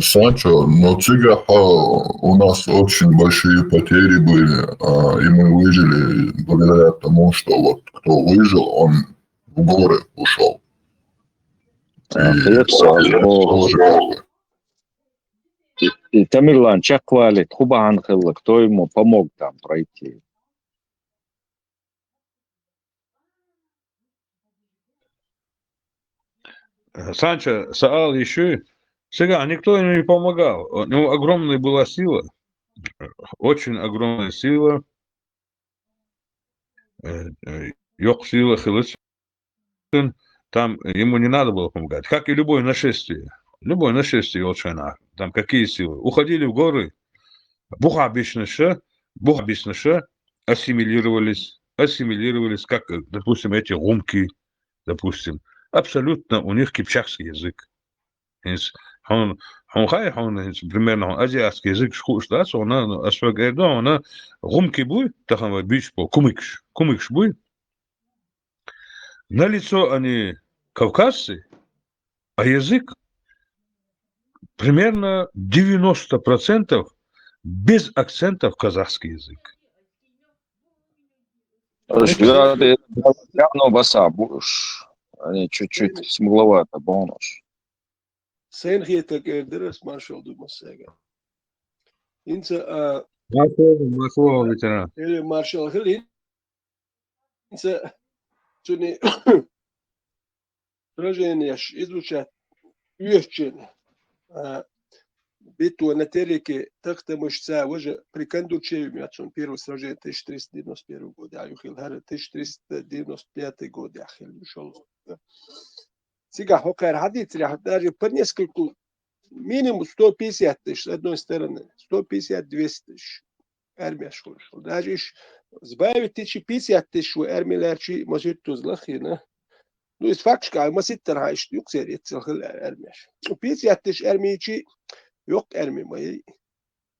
Санчо, но Цыгаха у нас очень большие потери были, и мы выжили благодаря тому, что вот кто выжил, он в горы ушел. И Тамерлан чаквалит, Хубахан Хилла, кто ему помог там пройти. Санчо Саал еще, сега никто ему не помогал. У него огромная была сила, очень огромная сила. Йох сила хилыцин, там ему не надо было помогать. Как и любое нашествие. Любое нашествие Олчана. Там какие силы? Уходили в горы, бухабишныша, ассимилировались, как, допустим, эти гумки, допустим. Абсолютно у них кипчакский язык. Он примерно азиатский язык шхуштас, он асфагайда, он гумки буй, тахама бичпо, кумикш буй. На лицо они кавказцы, а язык примерно 90% без акцентов казахский язык. Явно баса будешь. Они чуть-чуть смугловато, бонус. Sen heter Gerderes Marshall Dumasega. Inza ветеран. Или Marshall Hill. Inza Tuni Rajeneš изучать вещи. Битва на Тереке, так что мышца уже при Кандучеве, отцом первое сражение 1391 год, а Юхил Хара 1395 год, я Хил ушел. Сега Хокар Хадит, даже по нескольку, минимум 150 тысяч с одной стороны, 150-200 тысяч армия шел. Даже сбавить 50 тысяч армия лерчи, может, тузлахина. Ну, из фактически, ما ست رايش يكسر يتصل ارميش وبيسي هتش ارميشي يوك ارمي ما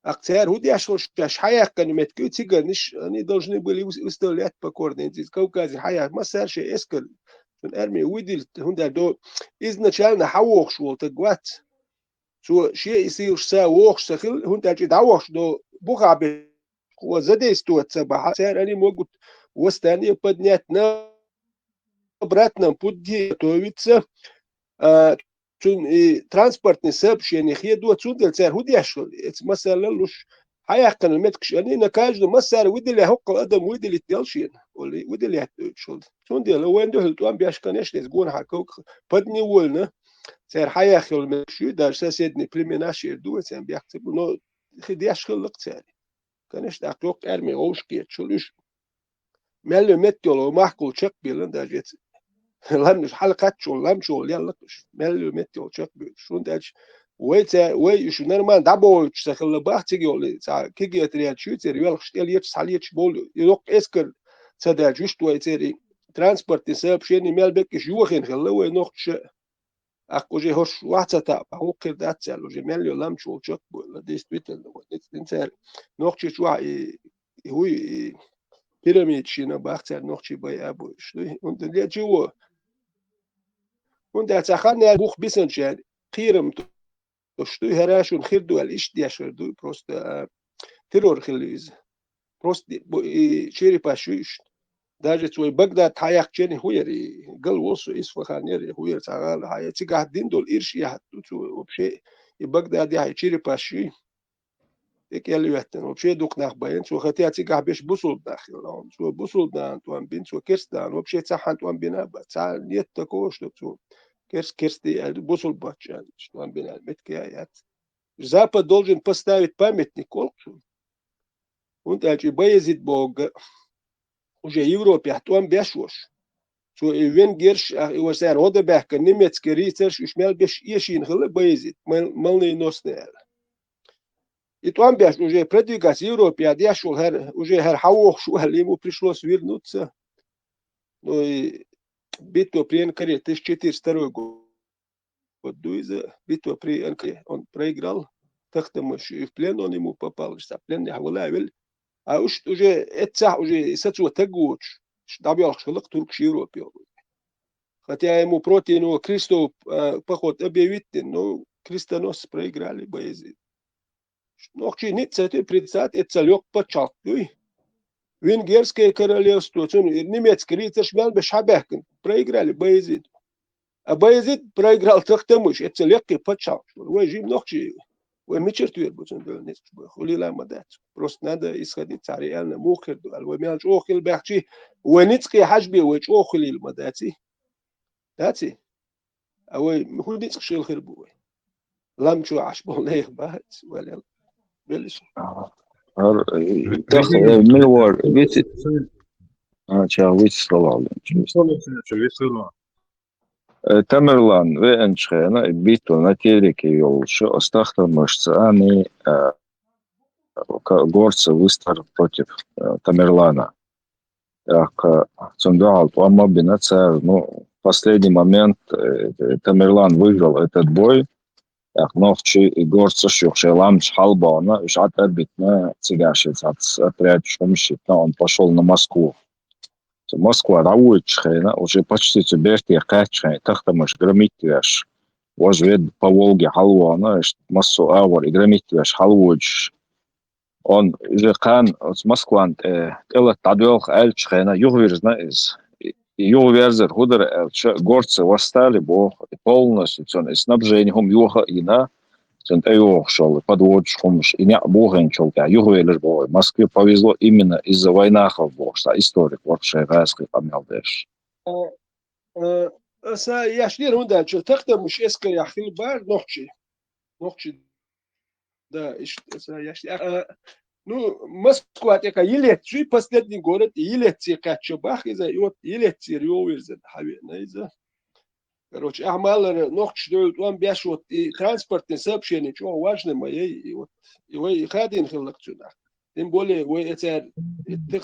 اكثر هودي اشوش حياه كانوا متكو تيجانش اني должны были выставлять покорные здесь Кавказе حياه ما صار شيء اسكل من ارمي ودي هوندا دو изначально حوخ شو تقوات شو شيء يصير ساوخ سخل هوندا جي داوخ دو بوغابي هو задействовать صباح صار они могут восстание поднять на обратном пути готовится и транспортные сообщения еду отсюда царь худяшл это масала луш حياة المتكش يعني نكاج مسار ودي حق الأدم ودي اللي تلشين واللي ودي اللي شغل شون دي لو وين ده التوان بياش كانش نسقون حكوك بدني ولنا صار حياة المتكش ده سيدني بريميناش يردو سام بيحسب إنه خدياش خلق صار كانش دكتور أرمي أوش كيت شلوش ملء متيولو محكول شق بيلن ده جت لمش حلقات شغل لم شغل يلا ملء متيول شق بيل شون ده وي شو نرمان دابو تشخل باختي يقول كيجي يتريال شو تري يلا شتيل يتش حاليتش بول يروق اسكر صدق جوشت ويتري ترانسبورت سبب شيني مال بك جوخين خلوا نوخش اكو جي هوش واحد هو كده تسال جي ملء لم شغل شق بول ديست بيتل انت نوخش شو هو Pyramidschina Bachzer noch bei Abo. Und der Joe. Und der Zachan der Buch bisschen schön. Kirem to herash und khirdu al ish diashirdu просто террор خليز просто شيري باشوش даже твой Багдад хаяк чени хуери гал восу исфаханери хуер цагал хая цигах дин дол ирш я вообще и Багдад я чири паши экелюэтен вообще дук нах баен су хатя цигах беш бусул дахил су бусул дан туан бин су керстан вообще цахан туан бина ба ца нет такого что су керсти бусул бачан туан бина меткаят Запад должен поставить памятник Колчу. Und Bayezid Bog уже Европе туан бешош. So wenn gersh was oder back немецкий рыцарь шмел беш ешин хле Bayezid малный носнер. И туан беш уже продвигать Европе, а шел уже хаух шо ему пришлось вернуться. Ну и битва при Анкаре 1402 год. Битва при Анкаре он проиграл. Так-то в плен он ему попал, в плен не хавалавил. А уж уже это уже сацу тагуч, дабьял шелк турк Европе. Хотя ему против него крестов поход объявить, но крестонос проиграли Баязид. Но че нет цеты предсад, это лег почал. Венгерское королевство, немецкий рыцарь шмял бы шабехкен, проиграли Баязид. А Баязид проиграл так-то муж, это легкий почал. Вы жим ночи. ومشرتوير بوتون دولنيت خليلا مدات بروست نادا إسخدي تاريالنا موخر دول وميالج أوخل بحشي ونتقي حجبي ويش أوخلي المداتي داتي أوي مهول نتق شيل خير بوي لم شو عشبه ليه بات ولا بلش ملوار ويت ويت صلال Тамерлан венчхена битва на телеке елши остахтамышцы они горцы выстар против Тамерлана. Как цундал туама бинацар, ну последний момент Тамерлан выиграл этот бой. Как ночи и горцы шухшелам халбана, жат обитна цигашец отряд шумщитна, он пошел на Москву. Москва рауичхена уже почти цуберти качхен тахтамыш громитвяш возвед по Волге халвана массу авор и громитвяш халвуч он же кан с Москван эле тадвелх эльчхена югверзна из югверзер худер эльч горцы восстали бо полностью снабжение хом юха ина шел подводишь хомш и не боген челка югвелер бой Москве повезло именно из-за войнахов бошта историк вообще газки помялдеш яшнир унда что так-то муж эскер яхил бар ночи да яшнир ну Москва такая елет чуть последний город елет цикачбах из-за вот елет серьёвер хавена из-за Короче, Ахмалер ночь дают, он бешут и транспортные сообщения, чего важно моей, вот его и ходин хилакцюнах. Тем более, вы это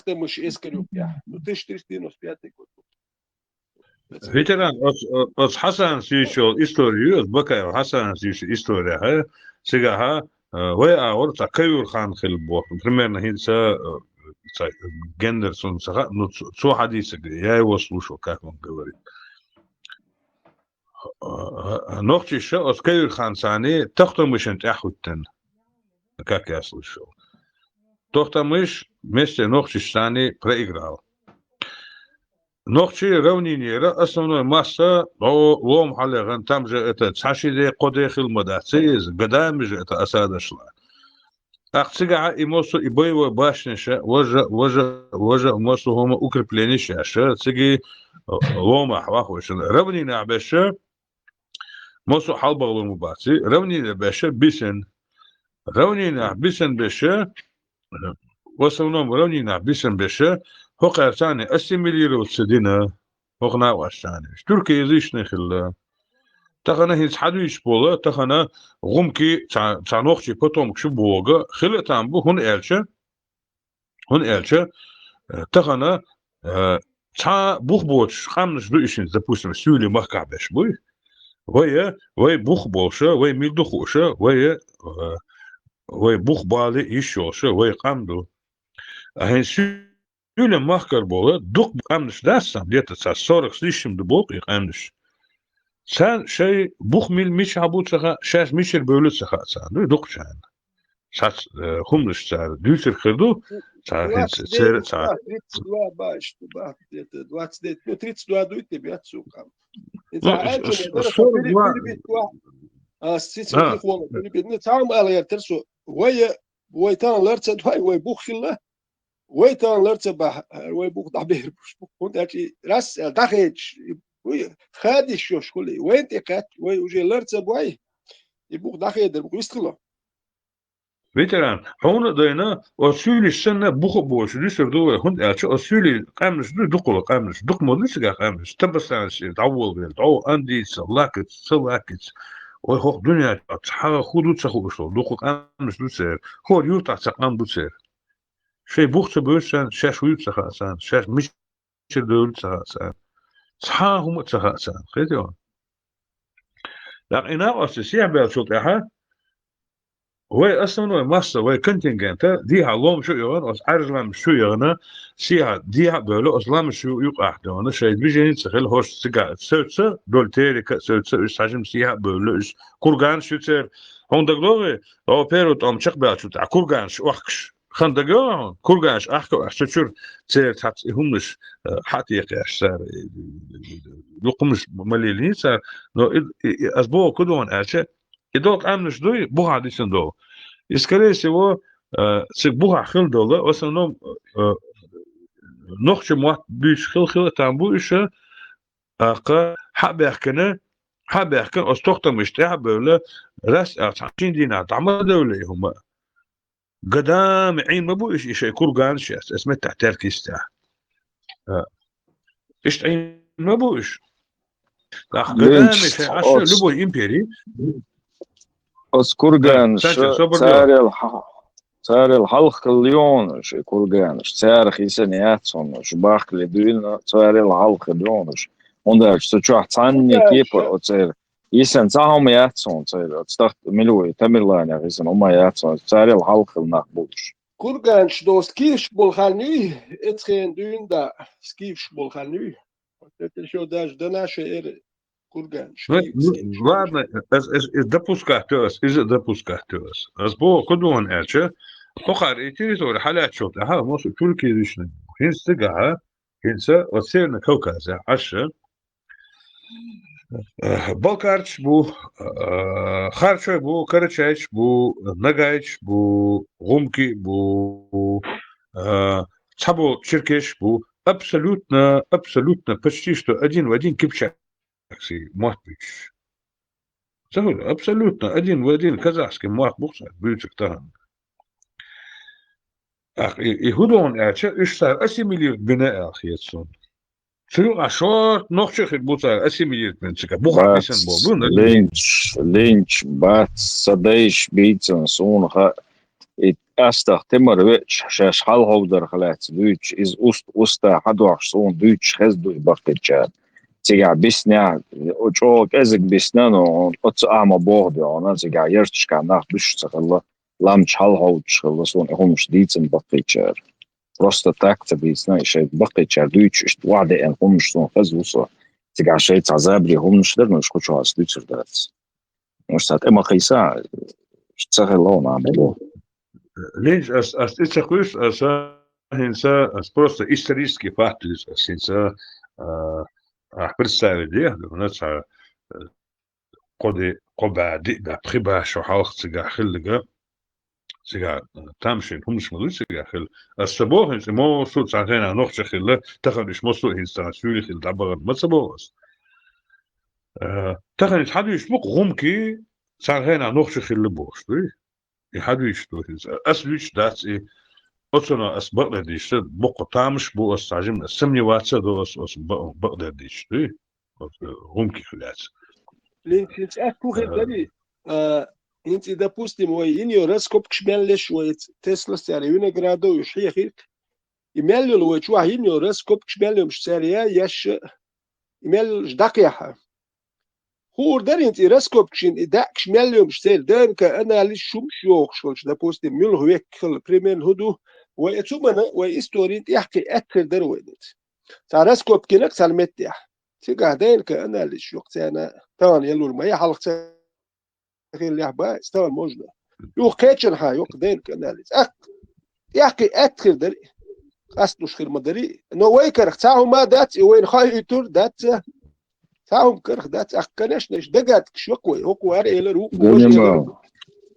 ты муж эскарюк, ну 1495 год. Ветеран, от Хасан сишел историю, от Бакаев Хасан сишел история, сега вы аор такаюр хан хилбо, примерно хинца Гендерсон, ну цо хадисы, я его слушал, как он говорит. Ночи еще от Кайр Хансани тахтамышент ахуттен, как я слышал. Тахтамыш вместе ночи Шани проиграл. Ночи равнение основной масса лом халеган там же это цашиде кодехил мадаци гадами же это осада шла. Ахцига и мосу и боевой башня вожа мосу хома укрепление ша циги лома хвахошен равнение абеша مصو حال بغلو مباتي روني لباشا بيسن روني بيسن باشا وصلنا روني بيسن باشا هو قرتاني اسيميليرو تسدينا هوقنا واشاني تركيا يزيش نخل تخنا هيز حدويش بولا تخنا غمكي تاع نوختي بوتوم شو بوغا خلتان بو هون эльча تخنا تاع بوخبوش خامنش دويشين допустим سيولي مخكعبش بوي وي بوخ بولشا وي ميلدوخوشا وي بوخ بالي يشوشا وي قامدو هين Jullie makkelijk bollen, doek anders dat zijn. Dit is als zorg systeem de boek ik anders. Zijn zij boekmil mis habut zeggen, zij mischer beulet zeggen zijn. Nu doek zijn. Zij hummus zijn duurder gedoe. Zij hens zeer zij. 32 baš, 29, ну 32 дуйте бят сукам. Инца альче не дара бир سيسي خوانا بيدنا تعام على يرترسو وي تان لرتس دواي وي بوخ خلا وي تان لرتس با وي بوخ دبير بوخ كنت اكي راس داخج وي خادي شو شكلي وين تكات وي وجي لرتس بواي يبوخ داخل بوخ يستخلا Veteran, honu dayna o süli sene buku boşu düşür doğru hund elçi o süli kammış du dukulu kammış dukmadı siga kammış tabasan şey davul bir o andi salakit o hok dünya ha hudu çahu şu dukul kammış du ser ho yurta çakan bu ser şey buxta bölsen şaş uyut çahasan şaş miş döl çahasan ha hum çahasan khediyor la ina asya bel çok ha هو اصلا هو مصر هو كونتينجنت ديها لوم شو يغن اس ارزلام شو يغن سيها ديها بلو اسلام شو يقع دون شيء بيجي تخيل هوش سيجا سيرتس دولتيري سيرتس ساجم سيها بلو كورغان شوتر هون دغلوغي او بيروت ام تشق بال شو تاع كورغان شو وخش خن دغلوغ كورغانش اخكو احتشر تير تات همش حقيقي اشار لقمش مليلين صار نو اسبوع كدون اشي يدوك امنش دوي بوها ديسن دو скорее всего سيك بوها خل دولا в основном نوخش موات بيش خل تامبو إيش حبيحكنا أستوختا مشتاح بولا راس أرتعشين دينا تعمل دولة هما قدام عين ما بو إيش كورغان شاس اسمه تحتار كيستا إيش عين ما بو إيش قدام إيش عشان لبو إمبيري أس كورغان سار الحلق اليون شي كورغان سار خيسنيات صن شباخ لدوين سار الحلق اليون وندر شتوح تاني كيبر أتصير يسن تاهم ياتسون تصير تستخد ملوي تمرلان غيسن هما ياتسون سار الحلق المقبولش كورغان شدوست كيش بولخاني اتخين دوين دا سكيش بولخاني شو داش دناش إير Ладно, допускать допускать. Сбо кодон эче. Охар и территория حالات شوط ها مش تركي ديشن. هنس تقع هنس وسيرنا كوكازا عشان بالكارش بو خارشة بو كرتشاش بو نجايش بو غومكي بو تابو شركش بو абсолютно почти что один в один кипчак. Матвич. Абсолютно один в один казахский мат бухса бючек там. Ах и худон эче ишсар ассимилир бина ахиетсон. Шу ашор нохчехит буца ассимилир бинчика буха бисен бол. لينش بات صدايش بيتن سون ات استخدمر وش شاش حال هودر خلات بيتش از اوستا حدوش سون بيتش خزدو بقتشات تيجا بيسنا وشو كذا بيسنا نو أتصام بوه أنا تيجا يرتش كان ناخ بيش تخلّى لام تشال هو تشخلّى سون هم شديد بقيتشار просто так تبيسنا شيء بقيتشار دويتش إشت وعدة إن هم شلون خزوصة تيجا شيء تعذابري هم نشدر نشكوش على سديتشر دات مش تات إما خيسا تسهل نعم بوه ليش تسخوش هنسا просто исторический факт هنسا представили, у нас قبادي دا بخبا شو حالق تيجا خلقا تيجا تامشين هم مش مدو تيجا خل السبوه هنس مو صوت ساعتين نوخش خلا تخرج مصو هنسان سوري خل دابغن ما سبوه تخرج حدو يشبق غمكي ساعتين نوخش خلا بوش حدو يشتو هنس أسلوش داتس أصلا أسبق لديش بقى تامش بو أستعجم السمني واتسا دو أسبق لديش غمكي خلات لينكس أكو غير أنت допустим وين راسكوب كشملش وتسلا سعريونه جرادو يشحي خيك يملل وشو هين راسكوب كشمل مش سعريا يش يمل دقيقة هو در أنت راسكوب كشين إداء كشمل مش سعر در كأنا ليش شو مش يوخش وش допустим مل هو يكل بريمين هدو ويتسمنا ويستورين يحكي أكثر دروينت تعرسكوب كنك سلمتيح تيجا دين كأنا ليش وقت أنا تاني يلو المية حلقة تخيل اللي حبا استوى موجنا يو كيتشن هاي يوق دين كأنا ليش يحكي أكثر دري أصلش خير مدري نو ويكرخ تاعهم ما دات وين خاي يتور دات تاعهم كرخ دات أكناش نش دقات شوكوي هو قوار إلى روك Ganima,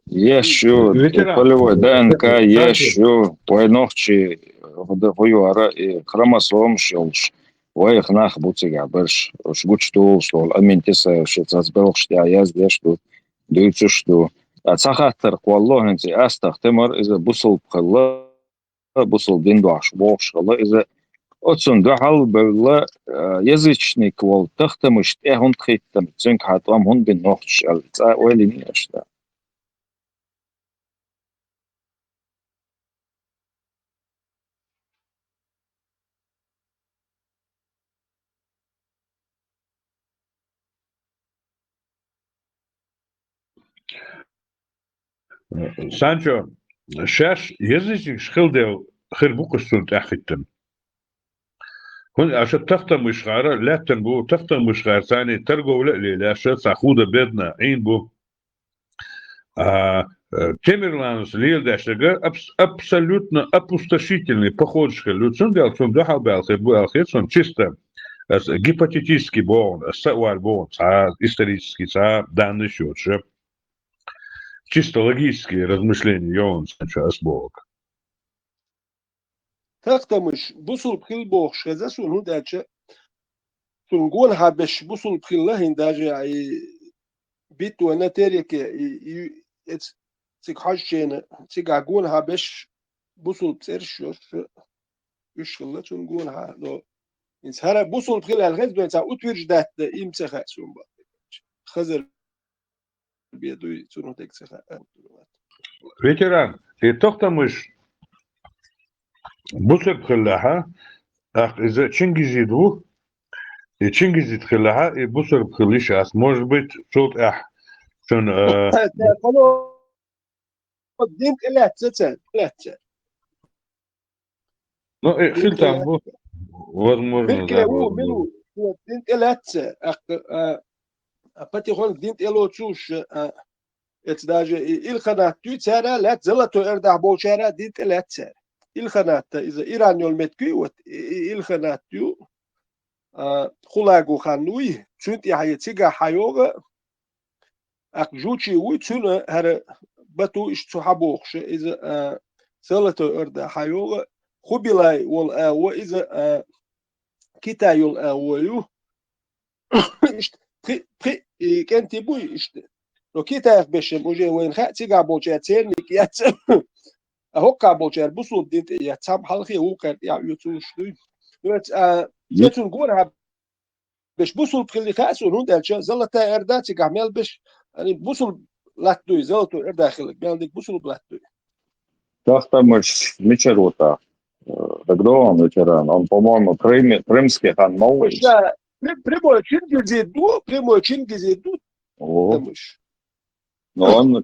Yeshu, Polivo DNK, Yeshu, Poinochi, Voyora, Chromosom Shilsh, Voyachnach Butsiga, Bersh, Shguchtu, Stol, Amintisa, Shitzasbelch, Yaz, Deshtu, Duitsushtu, Atsachater, Quallo, and the Astach Timor is a bustle Pella, bustle Dindosh, Walsh, is a Otsun Gahal, Bella, Yazичник, Wal Tachtamush, Ehund Hitam, Zinkhat, Hundin Noch, it's well in Yashta. Sancho, Shash, Yazich Schildel, Herbukustunt Achitem. هون عشان تفطر مشغارة لا تنبو تفطر مشغار ثاني ترجو لا عشان ساخوده بدنا عين بو Timmermans leer dešega apsolutno опустошительный поход шхелют сундел сундахал белхе буэлхе сон чисто гипотетический бон сауар бон исторический данный счет чисто логические размышления он сейчас бог تختمش بوصل بخيل بوخ شذا سون هون داتش سون جون حبش بوصل بخيل لهن داجع بيت وانا تاريك تيك حاجين تيك جون حبش بوصل بسيرش يشغل سون جون ها لو إنس هرا بوصل بخيل الغاز دوين تا أتويرج دات إمسخة سون با خزر بيدو سون هتك سخة ветеран и тохтамыш بوصل بخلها إذا تشنجزيدو и تشنجزيد خلها и بوصل بخليش может быть صوت شون دينك لا تسال لا تسال ну خلتها بو возможно بالكلا هو منو دينك لا تسال أبتي خون دينك إلو تشوش اتداجة الخنات تسارة لا تزلتو إردع بوشارة دينك لا تسال الخنات إذا إيران يولمتكي الخنات يو خلاقو خانوي تشونت يحيى تيجا حيوغا أكجوتشي ويتشونا هر بتو إشتحبوخش إذا سلطة أردا حيوغا خبلاي والآوة إذا كتا يولآوة يو كان تبوي لو كتا يخبشم وجه وين خا تيجا بوشا تيرنيك ياتسم هوكا بوشا بوصل دينت ياتسم حلقي وقت يعيوتوش تيتون قولها بش بوصل بخلي خاسون هون دالشا زلتا ارداتي كعمل بش يعني بوصل لاتوي زلتو ارداخلك بيعندك بوصل بلاتوي Тахтамыш Мичарута, Дагдон ветеран, он, по-моему, крымский хан Мауис. Прямой Чингизиду, Но он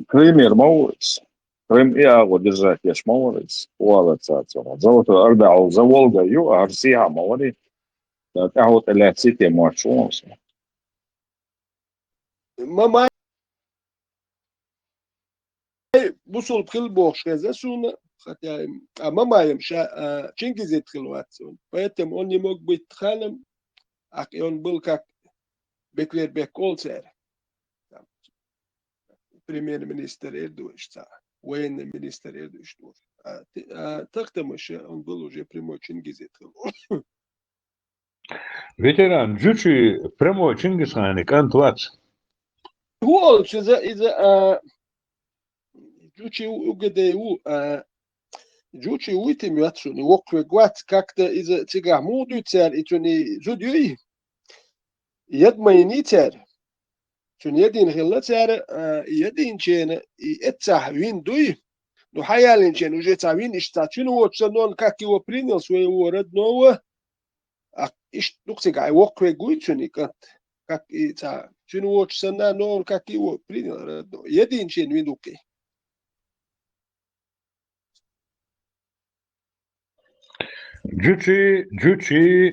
Крымер Мауис. Крым и Агу держать, я ж Мауис. Золото Ардау за Волга, ю, Арсия Маури. تعود إلى سيتي مارشونس. ما بوصل بخل بوخش كذا سون خاطر ما يمشى تشينجز يدخلوات سون فيتم أني موك بيتخالم أكيون بلكك بكلير بكول سير بريمير مينستر إردوش تا وين مينستر إردوش دور تختمش أن بلوجي بريمو تشينجز يدخلو ветеран جوشي بريمو تشينجز خانك أنت وات هو إذا جوشي وقدي جوشي ويتم ياتشوني وقوة قوات كاكتا إذا تيجا مودو تار إتوني زوديوي يد ما ينيتار تون يدين خلا تار يدين شين إتسح وين دوي نو حيالين شين وجي تاوين إشتاتشين واتشنون كاكي وبرينيل سوي ورد نوه إش نقطة وقوة قويتشوني كات كاكي تا شنو واتشنا نون كاكي وبرينيل يدين شين وين دوكي جوتشي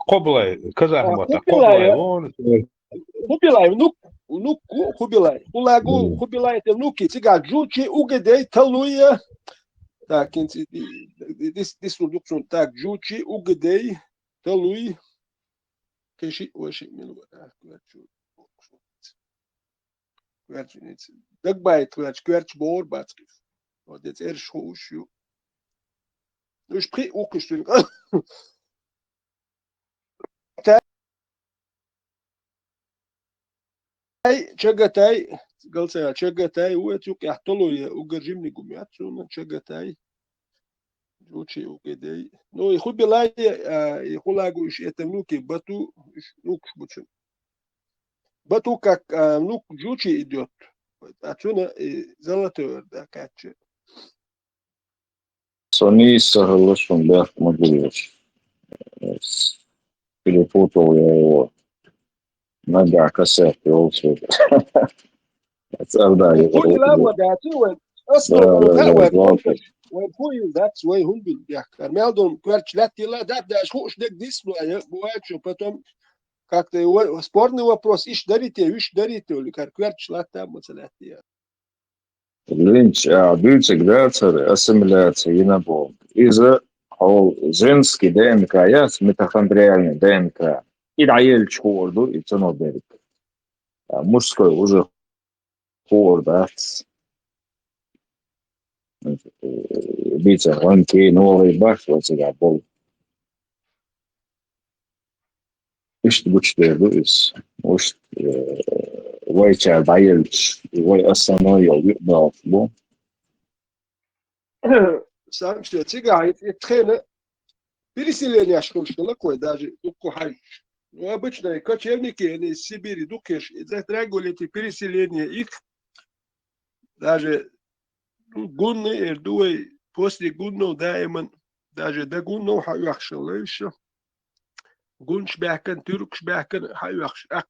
قبلاي كذا همتا قبلاي وون Хубилай, внуку, хубилай. Хулагу, хубилай, это внуки. Тига, джучи, угадей, талуя. Так, this will look from так, джучи, угадей, талуй. Кеши, оши, милу. Дагбай, кверч, бор, бацкив. Вот это эрш хоушю. Ну, ich pri ook gestuurd. Чагатай, галцая, чагатай, уэтюк яхтолуя, угажимни гумятсуна, чагатай. Джучи угадей. Ну, и хубилай, и хулагу иш это внуки, бату, внук шбучен. Бату как внук джучи идет. Отсюда золотой, да, каче. Сони соглашен, да, могу. Перепутал я его. Нога, кассеты, олдсвуд. Да, я Хуилава, да, ты вот. That's way humble. Я Кармелдон, кверчлятила, да, шуш дек дисплей, бывает, что потом как-то спорный вопрос, иш дарите, или кверчлята, мацалятия. Линч, бюцеграция, ассимиляция, инобом. Из-за женский ДНК, я митохондриальный ДНК. И дает чхорду, и цену берет. Мужской уже хорда. Биться, ланки, новый баш, вот себя был. Ишь, бучтер, дуис. Может, вайча дает, вай основной, да, бо. Сам что, цигай, и трена. Переселение школьного кое даже дукухай. Ну, обычно кочевники, они из Сибири, дукеш, затрагивали эти переселения их, даже гунны, эрдуэй, после гуннов даиман, даже до гуннов хаюахшил, еще. Гуншбяхан, тюркшбяхан, хаюахшак.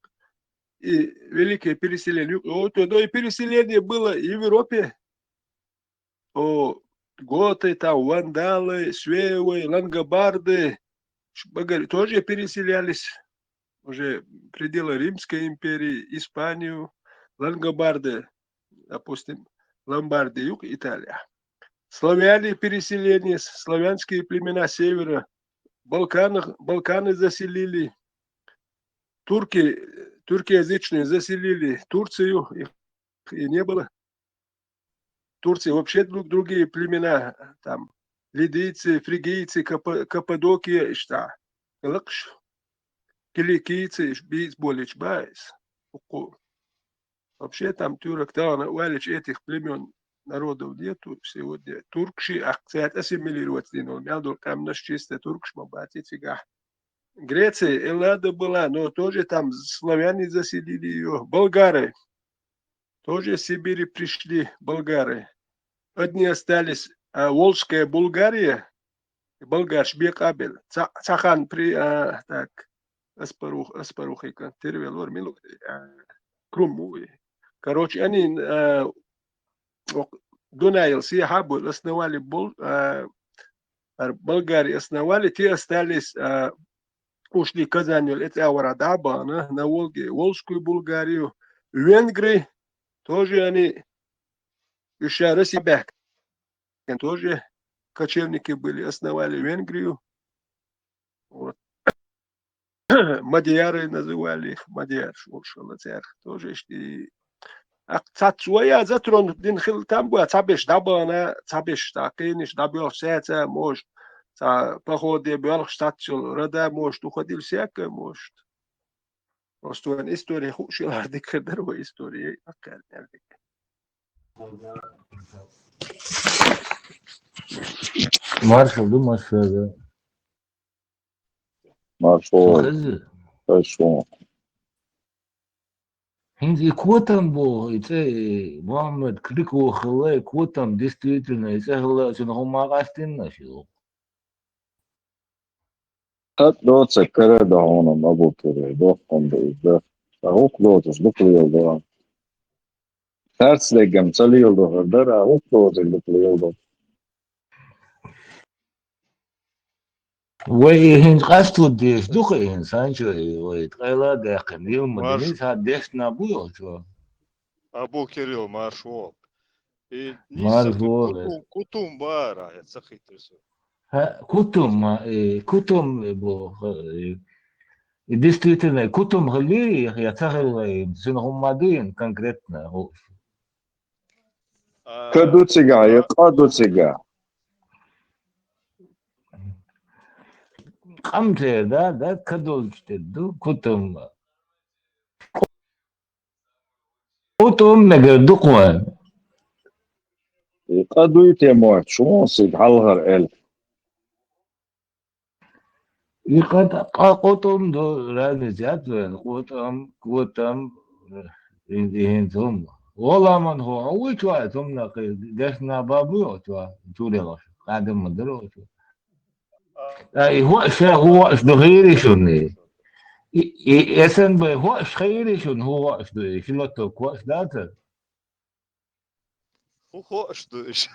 И великое переселение. Вот и переселение было и в Европе. Готы, там, вандалы, свеевы, лангобарды, тоже переселялись уже пределы Римской империи, Испанию, лангобарды, допустим, Ломбардия, юг, Италия. Славяне переселение, славянские племена севера, Балканы заселили, туркоязычные заселили Турцию, их и не было. Турции вообще другие племена, там, лидийцы, фригийцы, Каппадокия, что, киликийцы, бийц, болич, байс. Вообще там тюрок, уалич этих племен народов нету сегодня. Туркши, хотят ассимилировать, но там наш чисто туркш, мабати, фига. Греция, Эллада была, но тоже там славяне заселили ее. Болгары, тоже в Сибири пришли болгары. Одни остались Волжская Булгария, Болгаршбек Абель, Цахан при, так, Аспарухай, Тервелор, Милу, Круму. Короче, они Дунайл, Сиахабу основали Болгарию, основали, те остались, ушли Казанью, это Аврадаба, на Волге, Волжскую Булгарию, Венгры, тоже они еще Россия, тоже кочевники были, основали Венгрию. Вот. Мадьяры называли их, Мадьяр, тоже. Цацуя затрон, там было, цабеш дабана, цабеш такиниш, дабел сердце, может, походе бел штатчил, рода, может, уходил всякое, может. Просто история худшая, декадровая история. Маршал, думаешь, да? Маршал, хорошо. Hindi квотам был, это Мухаммед Клику хле квотам действительно, это хле, что он магастин нашел. До цекера да он мабукер, до он да. Оклотус дуклил да. Тацлегам цалил да, да оклотус дуклил да. وين قصته ديش دخي إنسان شو ويتقلا داخل يوم Марш, مدنيس هاديش نابويو شو Абу Кирилл, маршал. И ما Ниса, الفول Кутум Бара, я цахитрису. كتم كتم بو действительно كتم غلي يتهل سنهم مادين конкретно هو Кадуцига, я кадуцига. قمت ده كدول تدو كتم كتم نقدقون Кадуйте мой, шо сиг халгар эл. يقد قطم دو رانزات قطم إن ثم والله من هو عوي شوية ثم دشنا بابو شوية تولي غش قاعد مدرو شو أي هو شيء هو إيش بغيري شوني يسن بي هو إيش خيري شون هو إيش بي شو لطو كواش داتا Ухо, что еще?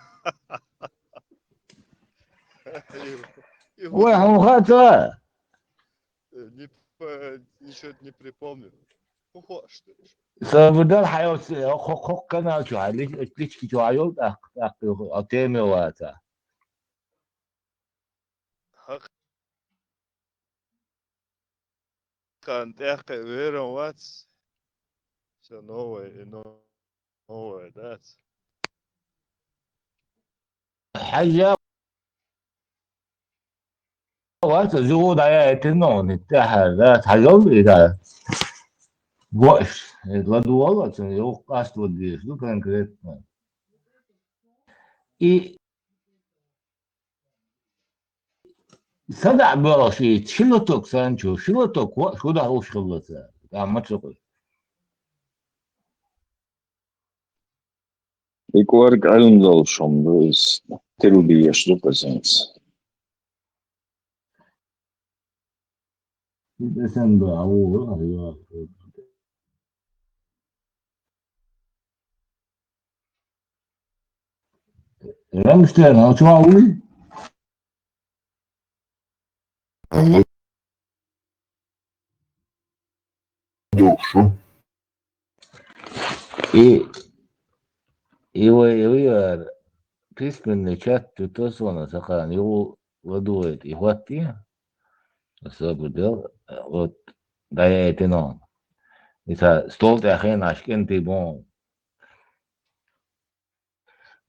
هو هم خاطر Ничего не припомню. Ухо, что еще? سبدال حيوت خو كنا شو ليش كي شو عيوت أتيمي واتا Kan echt weer een wat. Zo новое, да. حاجة واتا زود على تنون التاحة ذات حاجة إذا وقش لا والله يو قاست ودي شو конкретно и صدع برشيد شلتك سانشو شلتك شو ده هو شغلته ما تقول Ik werk allemaal schon, dus Tilby is represents. ديسمبر أو أيوة رمشتين أو شو أقول Душу. и письменный чат тутосона сакан его ладует и хватти особенно вот да это но это стол de ахен ашкенти бон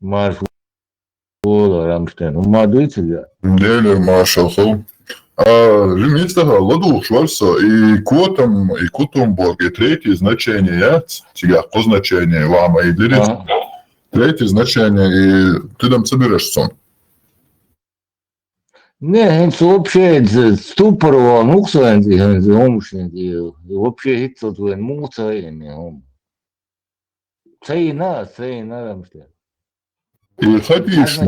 марш Рамштейн وما دويتل Деле Маршалхол. Лимитага ладу швальса и Кутумбург, и третье значение, я тебя по значению лама и длилит. Третье значение, и ты там соберешь сон. Не, он вообще ступор, мукса, и вообще это твой мукса, и он. Цейна, Рамштейн. И Хадиш,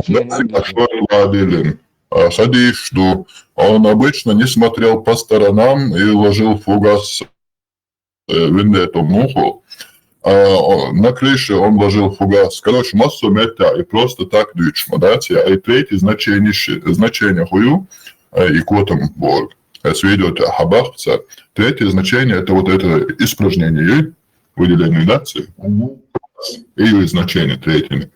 Ладилин. Хадиш, что он обычно не смотрел по сторонам и ложил фугас в эту муху. На крыше он ложил фугас. Короче, массу метя и просто так дючма, да? И третье значение хую и Котенбург. Сведет хабахца. Третье значение это вот это испражнение выделенной нации. И значение третье.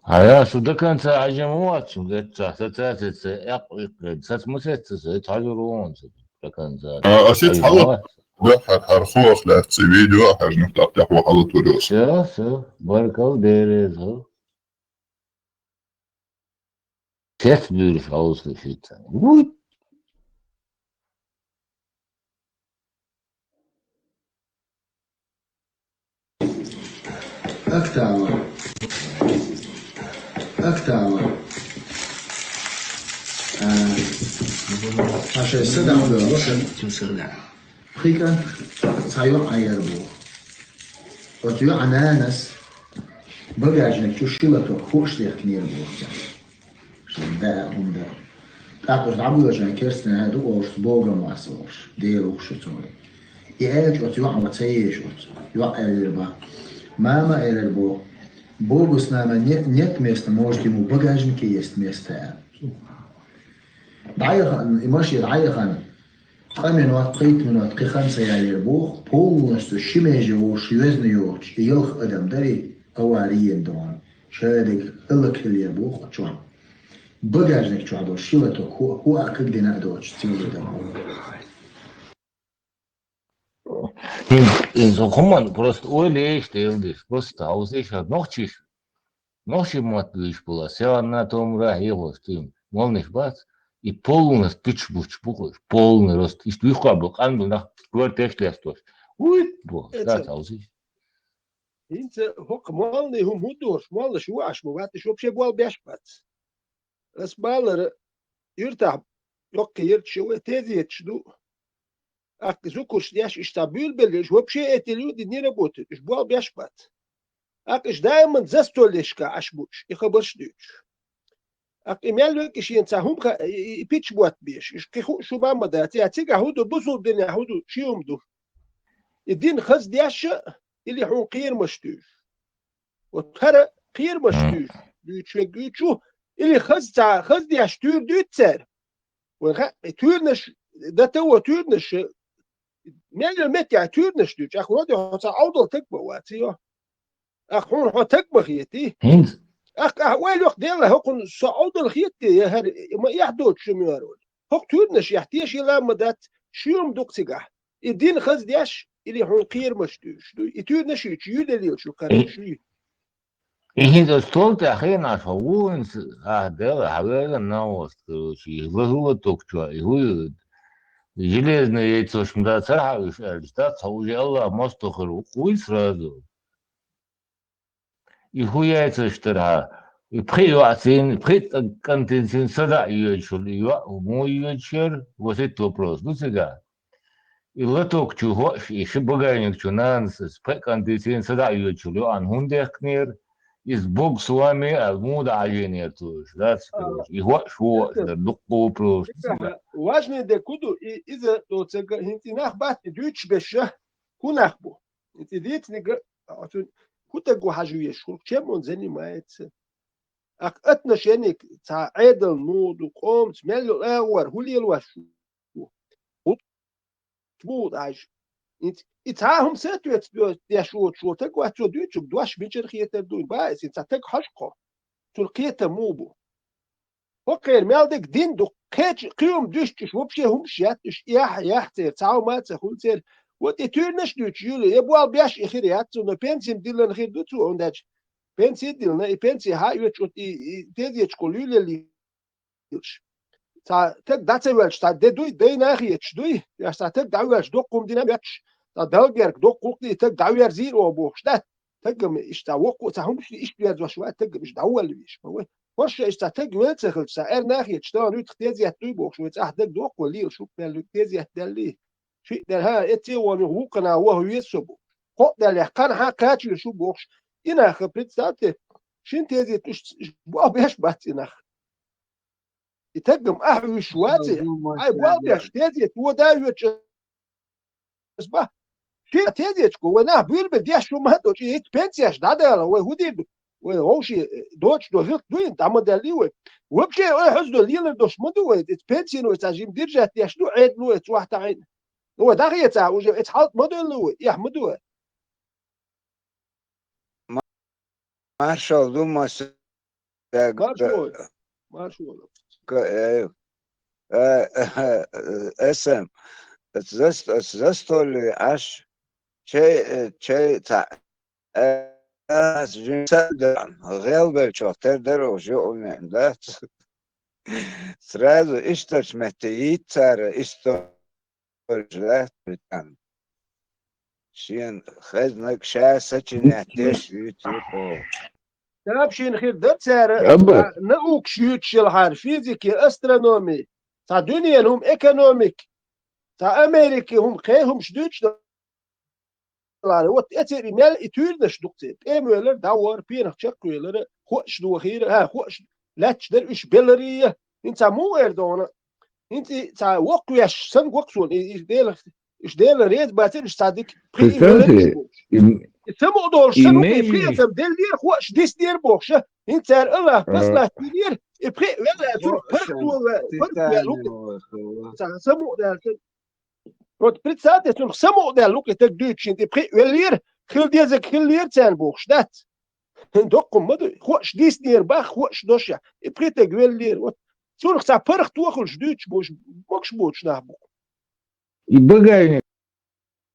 А я сюда конца ажемуат, сюда сатацец эприк, сатмусец, тажурон, до конца. أسيت حلط ده هرخوخ لا فيديو حاجة نفتح وحلط وريوس. شو بركو ديريز هو. كيف بيرف عوز لشيت وود. أكتر عشان السدع ولا خيكا صاير عيربو وتيو عنانس بقى عشان تشيلته خوش ليك نير بوجا عشان ده هم ده تعرف عبود عشان كيرسنا هادو وش بوجا ما صورش ديرو شتوي يعيش وتيو عم تسيش يوقع الربا ماما الربو Богу с нами нет места, может ему в багажнике есть место. دعيخان إماشي دعيخان قامن وقت قيت من وقت خمسة يعني بوخ بولنس الشماجي وشيوزن يوش يلخ أدم داري أواريين دوان شادك إلك اللي بوخ شوان بجاجنك شو عدو شيلتك هو أكل دينا دوش تيولي دم So kann man просто Оля stellen, просто aus ich hat noch чему было, все на том его стим, молниш бац, и полный спичбуч пухож, полный рост, и стуха был, ан был nach Gott lässt. Ui, boah, das aus ich. انت هوك مالني هم هدوش مال شو عش موات شو بشي بوال بيشبات بس بالر يرتاح يوك يرتشو تيزي تشدو اك زوكوش دياش اشتابيل بلش هو بشي اتليو دي نيرا بوت اش بوال بيشبات اك اش دايما زستولشكا اشبوش يخبرش دوش اك ايميلوك اش ينسا هم بيتش بوات بيش اش كيخو شو بامدات ياتيغا هودو بوزو دنيا هودو شيوم دو الدين خز دياش اللي حون قير مشتوش وترى قير مشتوش دوتشو اللي خز دي اشتور دوتسر وغا تورنش ده تو تورنش ميل متع تورنش دوتش اخو دي حصا عوضل تكبر واتيو اخون حو تكبر خيتي وين وقت ديلا هكون عوضل خيتي يا هر ما يحدود شميارول هك تورنش يحتيش الى مدات شيوم دوكسيغا الدين خز دياش اللي حون قير مشتوش يتور نشي يودليل شو كان شي إيه stolte أخينا شوون هذا حوالي ناوست كروشي وهو دكتور هو железно яйцо шмда цархавиш альстат уже Allah мостохру хуй сразу и хуяйцо штра и приятен контенцин сада ючул я мой вечер вот этот вопрос ну сега и лоток чего и шибаганик чунанс контенцин сада ючул ан хундехнер из бог с вами алмуда аженер туш да и вот что дукко просто важно ده كله إذا لو تجا هنتي نخبات دوتش بشه كنخبو أنت ديت نجا كتجو حاجوية شو كم زني ما يتس أتنا شينك تاع عدل نود وقوم تملو أور هو اللي الوش تمود عاج أنت إتعاهم ساتو يشوت تجو أتو دوتش بدواش بيجر خيتر دون بايس أنت تج حشقة تلقيته موبو وقير مالدك دين دو قيوم دوشتش وبشي هم شياتش يحتر تعاو ما تخلتر وتتورنش دوتش يولي يبوال بياش إخير ياتسو نو بنسيم ديلن خير دوتسو عندك بنسي ديلنا بنسي هايوتش تيزيتش كوليولي ليش تا تك داتسوالش تا دوي دي ناخيتش دوي ياش تا تك داوالش دو قوم دينا بياتش تا دلجرك دو قوقلي تك داوير زيرو بوخش ده تقم إشتا وقو تا هم إيش بيرز وشوات تقم إش داول بيش وش استعتق ويتسخل سعر ناحية شتان ريت اختيازي هتويبو شو يتأحدق دوق وليل شو بيل اختيازي هتدلي شيء دلها اتي ونغوقنا وهو يسبو قد دلحقان حاكاتي شو بوخش إنا خبرت ساتي شين تيزي تش بوا بيش بات إنا يتقم أحوي شواتي أي بوا بيش تيزي تو دايوتش اسبا شيء تيزي تكو وناه بيربل ديش شو مهدو شيء يتبنسيش دادالا وهودي وهوشي دوتش دو هيك دوين تعمل دليوه وبشي حزدو ليلر دوش مدو تبنسين وتاجيم ديرجات يشدو عيد لو واحد عين هو داغيه تاع وجه اتحط مدو لو يحمدو Marshall Dumas مارشول اسم زستولي اش چه تا از جنسادن غالبا چوتر دروجي اومندات сразу источь метеитара источлет битан شين خزنك شاسچنات دش يوتيوب تابشين خير دت سعر نقوك شيوت شلحار فيزيكي استرونومي تا دنيا هم ايكونوميك تا امريكي هم خيهم شدوتش وات اتري مال اتورنش دكتور امولر داور بينخ تشكويلر خوش دو خير ها خوش لاتش در اش بيلري انت مو اردونا انت تا وقويش سن وقسون اش ديل ريد باتر صادق سمو دور شنو في ديل خوش ديس دير بوخش انت الله بس لا دير إبقى ولا تون فرق ولا لوك سمو ده رود بريتسات تون سمو ده لوك تدوتش انت إبقى ولير خل ديزك خل لير تان بوخش دات دوقم مدو خوش ديس نير باخ خوش دوشيا إبقى تقول لير تون خسا فرق توخش دوتش بوش بوكش بوش نهبو يبقى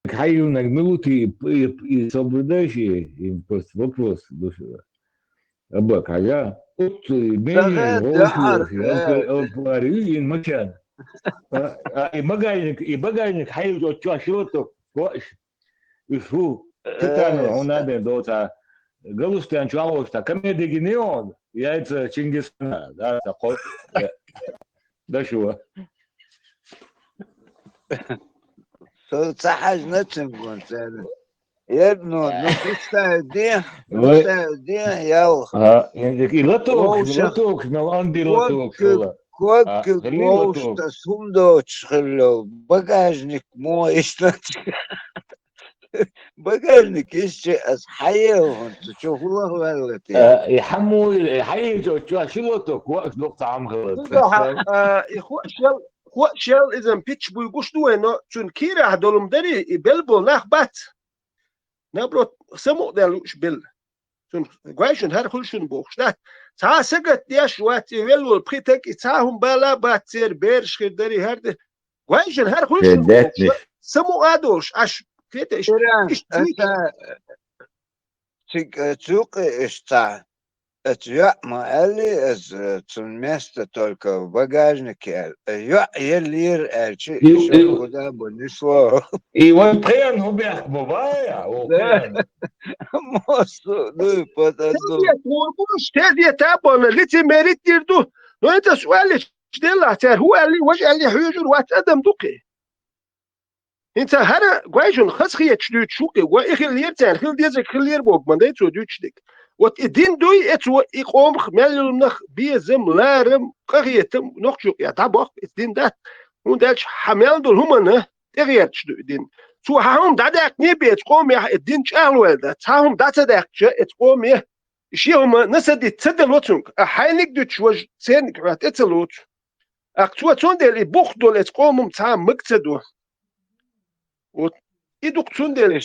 Хай на минуты и соблюдающие им просто вопрос. Абак, а я от менее говорю in мачан. И багажник хай от чашото. И шо титану он надо дота. Галустян чалоста комедия генеон. Яйца Чингисхана, да, такой. Да что? صح نتسمعون سنة يبنو نستعدين يلا يعني لا توكش نلاندي لا توكش كوك كوش تسوندوش خلو багажник мой багажник еще أصحيه أنت شو هو غلطي يحمو يحيي جو شو توك وقت نقطة عم غلط شل إذا بيتش بيجوش دوه إنه چون كيره هدولم داري بلبو نخ بات نبرو سمو دلوش بل چون قايشون هر خلشون بوخش ده تا سقط ديش وات يولو البريتك تاهم بالا باتير بيرش خير داري هرد قايشون هر خلشون بوخش سمو ادوش اش كده ايش تسوق اشتا Я мали место только в багажнике. Я елир эльчи еще куда бы не шло. И вот прям он бег бывая, мосту, ну подожду. Стадия تابون اللي تمريت ديردو. لو انت سؤال ديلا تاع هو اللي واش اللي حيجر واتقدم دوكي. انت هذا قايجون خاص خيت شدوت شوكي واخر اللي يرتان خل ديزك خل يربوك من ديتو دوتشدك. wat idin doe het zo ik om gemeld nog bezem larem kariyetem nog zo ja tabak idin dat und dat hamel dol humana tegert idin zo haum dat ik niet bij het kom ja idin charwel dat haum dat dat het kom ja شيهم نسد تدلوتون حينك دوتش وج سين كرات اتلوت اكتواتون دل بوخدول اتقوم تاع مكتدو إدوكتون دل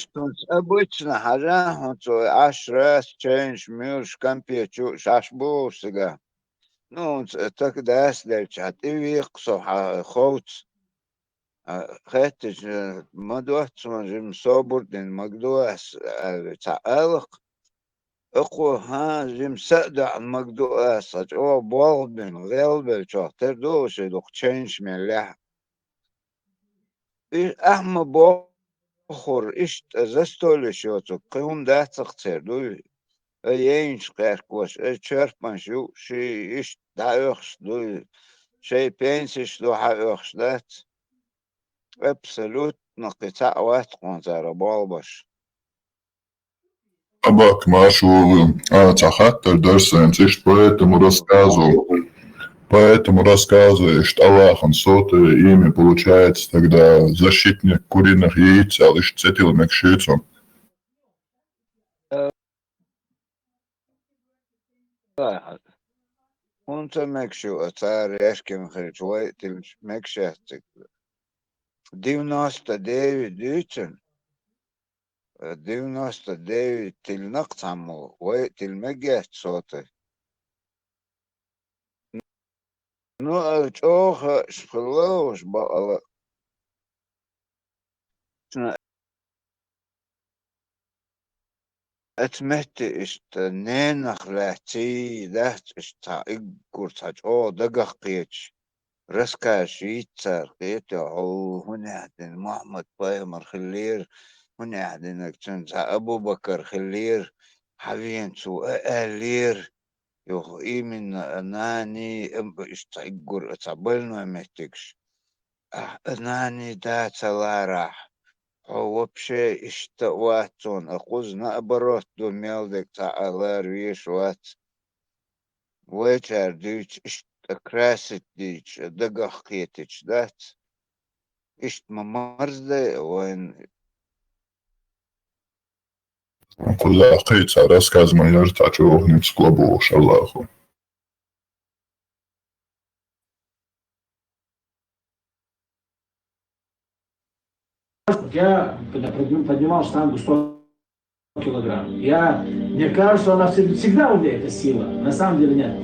обычно حاجة هنتو 10 change ميوش كامبيتشو شاشبو سجا ну так дас дельч ативик со хоут хэтж мадуат жим собурден магдуас таалق اقو ها جم سأدع مقدوس او بالبن غلبل شاطر دوش دوك تشينج من لح احمى بخور اشت ازستول شوتو قيوم ده تقتر دو ايينش قيركوش اتشرفان شو شي اشت دايوخش دو شي بينسش دو حايوخش دات ابسلوت نقطع وات قنزار بالبش Абак Машу Цахаттер Дерсенциш, поэтому рассказываешь, что Аллахом сотое имя получается тогда защитник куриных яиц, а лишь цетил мекшицу. انت مكشو اتار يشكي خرج وقت المكشاتك 99 ديتن 99 النقطة وقت المجات صوتي نو أوخ شخلوش بقى اتمهت اشت نين خلاتي دهت اشتا اقور تاج او دقق قيتش رسكاش يتسار قيت او هنا محمد بايمر خلير هنا عندنا كنت أبو بكر خلير حبيبين سو أهلير يو إيمن ناني إشتاقور أتقبلنا مهتكش ناني دا تلارح هو بشي إشتواتون أقوزنا أبروت دو ميلدك تعالار ويشوات ويتر ديش إشتكراست ديش دقخ قيتش دات إشت ممرزة وين كلها قيت raskaz man ir taču ohnim sklobuši Allahu. Я поднимал штангу 100 килограмм. Мне кажется, она всегда у меня эта сила. На самом деле нет.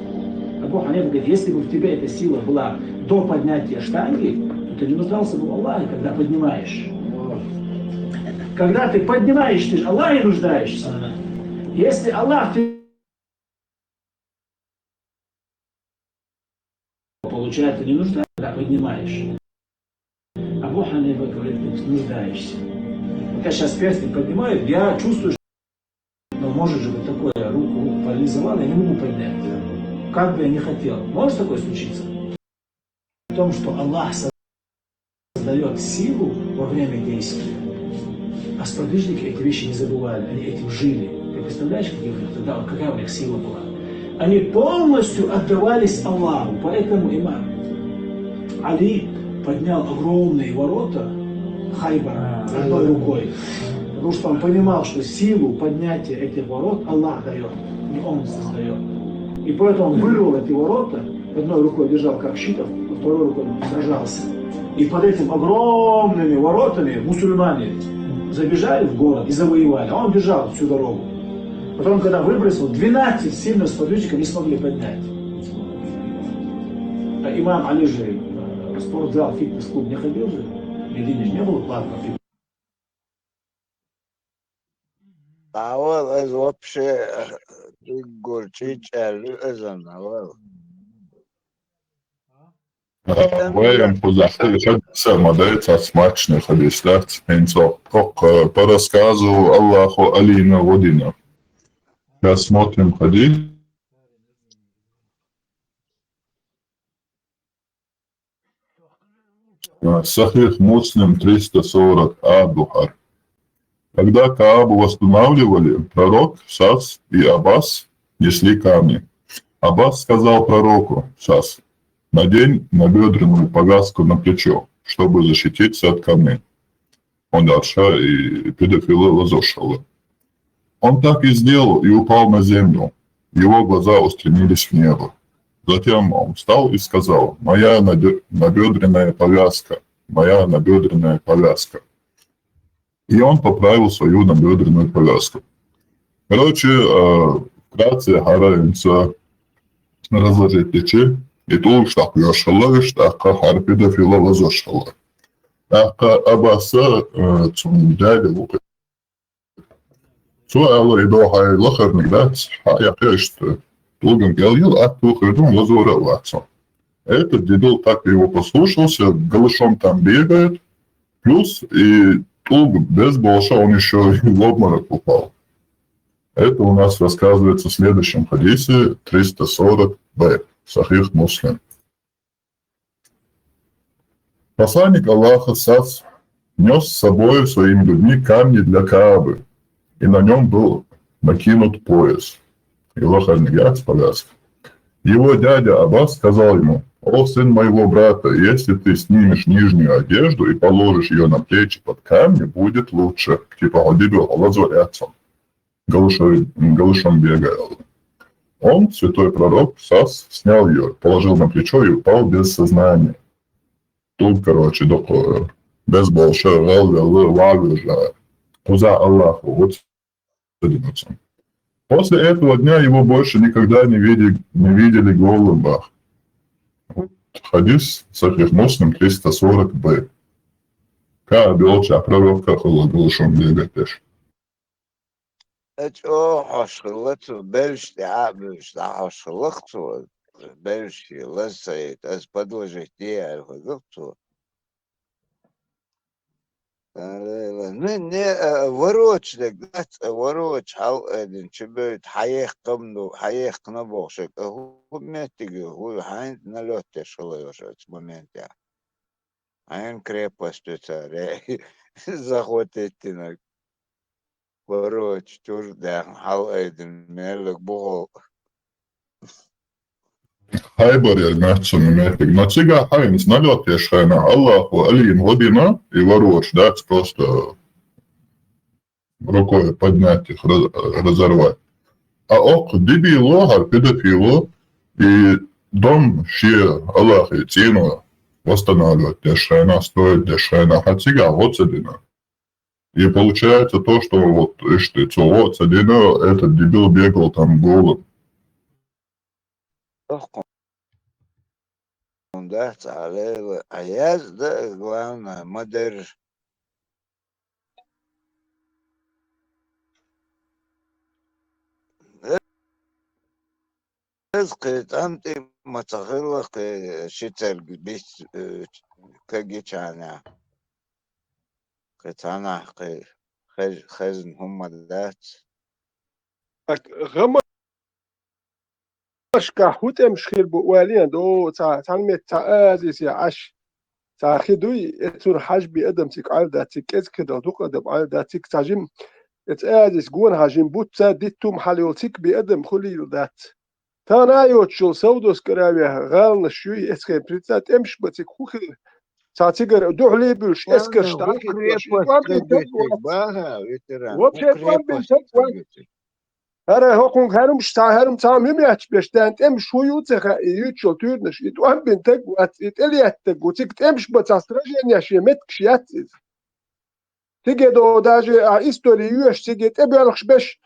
Абу Ханифа говорит, если бы в тебе эта сила была до поднятия штанги, то ты не нуждался бы в Аллахе, когда поднимаешь. Когда ты поднимаешь, ты же Аллахе нуждаешься. Если Аллах тебе получается не нуждается, когда поднимаешь. Абу Ханифа говорит, ты нуждаешься. Вот я сейчас перстень поднимаю, я чувствую, что может же быть такое, руку парализовало, я не могу поднять. Как бы я ни хотел. Может такое случиться? В том, что Аллах создает силу во время действия. А сподвижники эти вещи не забывали, они этим жили. Ты представляешь, какая у них сила была? Они полностью отдавались Аллаху. Поэтому имам Али поднял огромные ворота Хайбара одной рукой. Потому что он понимал, что силу поднятия этих ворот Аллах дает, не он создает. И поэтому он вырвал эти ворота, одной рукой держал как щитов, а второй рукой сражался. И под этими огромными воротами мусульмане забежали в город и завоевали, а он держал всю дорогу. Потом, когда выбросил, 12 сильных сподвижников не смогли поднять. А имам Али же в спортзал, фитнес-клуб не ходил же, в Медине же не было платного фитнес. أول вообще горчить أزن أول. Vajag uzsākt самодельца смачных объяснять меньше, как по рассказу Аллаху Алина Водина. Сейчас смотрим хадис. Сахих Муслим 340 Бухар. Когда Каабу восстанавливали, пророк Шас и Аббас несли камни. Аббас сказал пророку: Шас, надень набедренную повязку на плечо, чтобы защититься от камней. Он дальше и педофила лазошала. Он так и сделал и упал на землю. Его глаза устремились в небо. Затем он встал и сказал: моя набедренная повязка, моя набедренная повязка. И он поправил свою набедренную повязку. Короче, вкратце гараемся разложить плечи. И тут штак яшала, штака харпида фила лазошала. Така Аббаса цун дяди лука. Суала и дохай лохарник дать, а я пешт долгом гелил, а тухридум лазора лацо. Этот дедул так его послушался, голышом там бегает, плюс и Тулг без больше он еще и в обморок упал. Это у нас рассказывается в следующем хадисе 340б. Сахих Муслим. Посланник Аллаха Сас нес с собой своими людьми камни для Каабы, и на нем был накинут пояс. Его харнигат с повязкой. Его дядя Аббас сказал ему: «О, сын моего брата, если ты снимешь нижнюю одежду и положишь ее на плечи под камни, будет лучше». Типа одебил лазорятся. Голышом бегал. Он, святой пророк, Сас, снял ее, положил на плечо и упал без сознания. Тут, короче, без большого лавежа. Куза Аллаху, вот садимся. После этого дня его больше никогда не видели голым. Вот хадис Сахих Муслим 340б. Kā bilčā proroka голышом бегать. حشلت بلش تعبش حشلته بلش لسيت از подложить я выдохту. Не ворочник, вороч хал один чебет хаех камну хаех кнабошек. Хуметиги ху хайн налёте шолоёшет с момента. Айн крепость царя захватить на Вороч, чужда, халайден, мелек богол. Хайбар ja nähtsime mērķīgi. No cigā hainas naļotiešana Allahu Алим Водина и вороч, да, просто рукой поднять их, разорвать. А ок дебило, педофило и дом ще Аллах и цену восстанавливать дешена, стоит дешена, а цигā отцедина. И получается то, что вот, ты, вот, этот дебил бегал там голым. ده عليه عياز ده главное مدر قيت أنت ما تغلق شتل بيت كجيتشانا قيتانا خزن هم ذات غمش كحوت مشخير بوالين دو تعلمت تعازيس يا عش تاخدوي اتون حاج بأدم تك على ذاتك إذ كده دوك أدم على ذاتك تاجم اتعازيس جون هاجم بوت ديتوم حليوتك بأدم خليل ذات تانا يوتشل سودوس كراوي غالنا شوي اسكي بريتات امش بتك خوخي تاتيجر دوحلي بلش اسكش تاكي وبشيطان بنتك هذا هو هرم شتا هرم تام يمياتش بيشتان ام شو يوتخ يوتشو تورنش يتوان بنتك وات يتلياتك وتك امش بتاستراجين يا شيمتك شيات تيجي دو داجي هيستوري يوش تيجي تبيلخش بش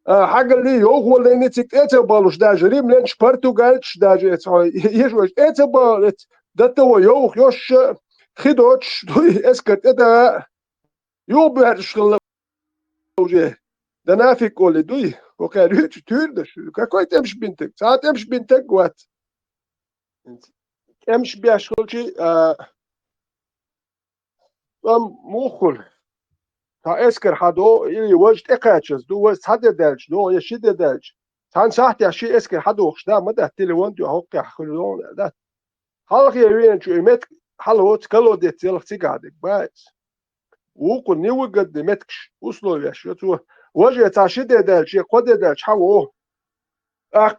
حاجه اللي هو اللي نتك اتبالوش داجي ريم لنش برتغالش داجي يشوش اتبالت دتو يوخ يوش خدوتش اسكت ادا يو بيرشل وجه ده نافك ولا دوي وكان تيردش كاكوي تمش بنتك ساعات تمش بنتك وات امش بيشغلشي موخل تا اسكر حدو اللي وجد اقاتشز دو وست حد دالش دو يشد دالش تان ساعت يا شي اسكر حدو خشدا مدى تليفون دو هوك خلون ده حلق يوين شو ايمت حلوت كلو ديت يلخ تيقعدك بايس وقل نيو قد متكش وصلوا يا شو وجه تعشد دالش قد دالش حو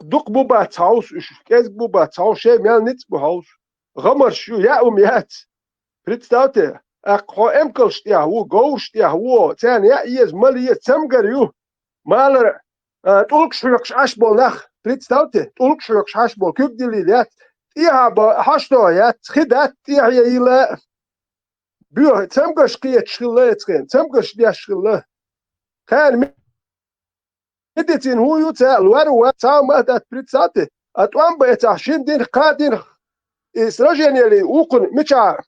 دق بوبات هاوس كاز بوبات هاوس شيء مال نت بهاوس غمر شو يا اميات بريتستاوتي اقو امكلش يا هو جوش يا هو ثاني يا يز مالي تمغر يو مال تولك شلكش اشبول نخ بريتستاوتي تولك شلكش اشبول كيف ديليات يا با حشتو يا خدات يا يلا بيو تمغش قيت شلات كان تمغش ديا شلا كان مدتين هو يوتا الورو تا ما دات بريتساتي اتوان بيتاشين دين قادين اسراجين يلي وقن مچا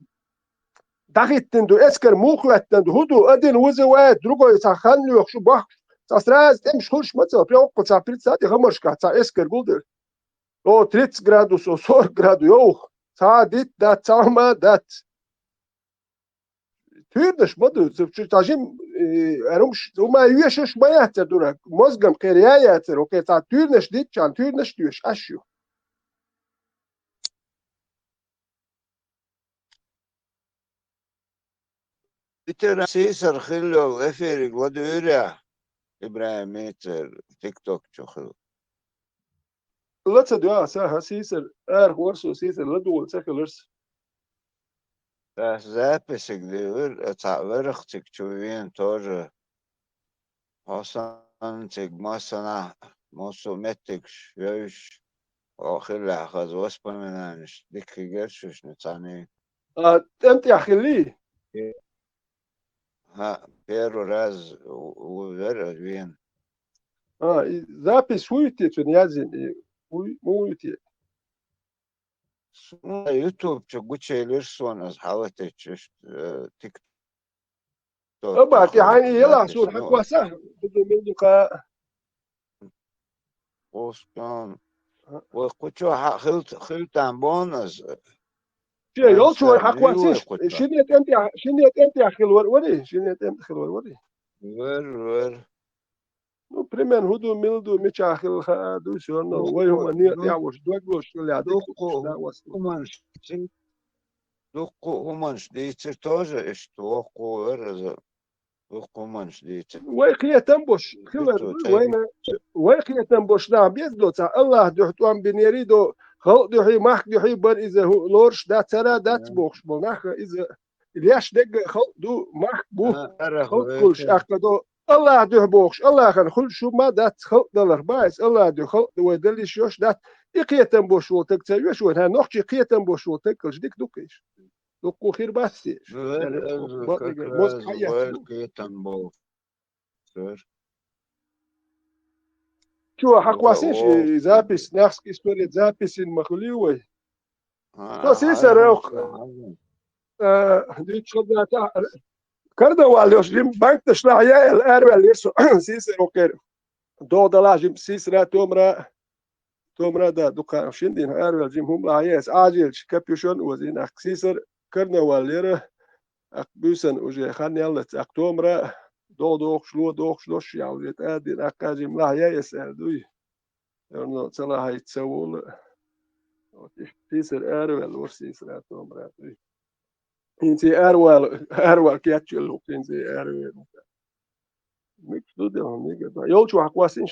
داخيت تندو اسكر موخلت تندو هدو ادين وزوات دروغو يتخن يخشو باخ تاسراز تمش خلش متى بيوق تا بريتساتي غمرشكا تا اسكر قولدر او 30 جرادوس او 4 جرادو يوخ تا ديت دات تا ما دات تيردش بدو تاجم ارمش وما يشش ما يهتدونك مزقم قريايات اوكي تا تيرنش ديت كان تيرنش ديش اشيو بتر سيسر خلو افيرك ودوريا ابراهيم ميتر تيك توك شخلو لا تدوا ساها سيسر ورسو سيسر لدول سكلرس записик дивер верхтик чувен тоже хосантик масана мосу метик швеш охила хаз воспоминаешь дикий гершуш нецани انت يا اخي لي ها первый раз увер вен запись уйти тунязин уйти يوتيوب تشجوتشي ليرسون از حاولتش تيك توك ابعت يعني يلا سول حكوا سهل بدو منك وسكان وقتشو خلت عن بونز شي يلشو حكوا سيش شنيت انت يا اخي الوروري شنيت انت اخي الوروري ور No primer hudu mildu michachil do sono way huma ni awas doglos اللي عندك دوقو همانش ديتر توجه اشتوقو ورز دوقو همانش ديتر way قيا تنبش خلر وين way قيا تنبش نعم بيزدو تا الله دحتوان بنيريدو خلق دحي ماخ دحي بر اذا لورش دا ترى دات بوخش بناخ اذا الياش دق خلق دو ماخ بو خلق كلش اخدو الله ده بوخش الله كان خل شو ما دات خلق دلر بايس الله ده خلق ودلي شوش دات يقيتن بوش وتك تيوش وها نوخشي قيتن بوش وتك ديك دوكيش لقو خير بس موس حياة شو حقواسيش زابس نفس история записи مخليوي то сисерок dit шодата кардавал jos lim bank de slagja el ervel is siseroker do da lajim sisra tomra da dukan shindin ervel jim hum la yes ajil capuchon wazin aksiser karnaval lera akbusen uje khan yalla aktomra do shlo shawlet adin akajim la yes erdui no tsala hay tsawul siser ervel or sisra tomra inti erwal kiatchelo inti ervel mix do de amiga yolchu hakwasin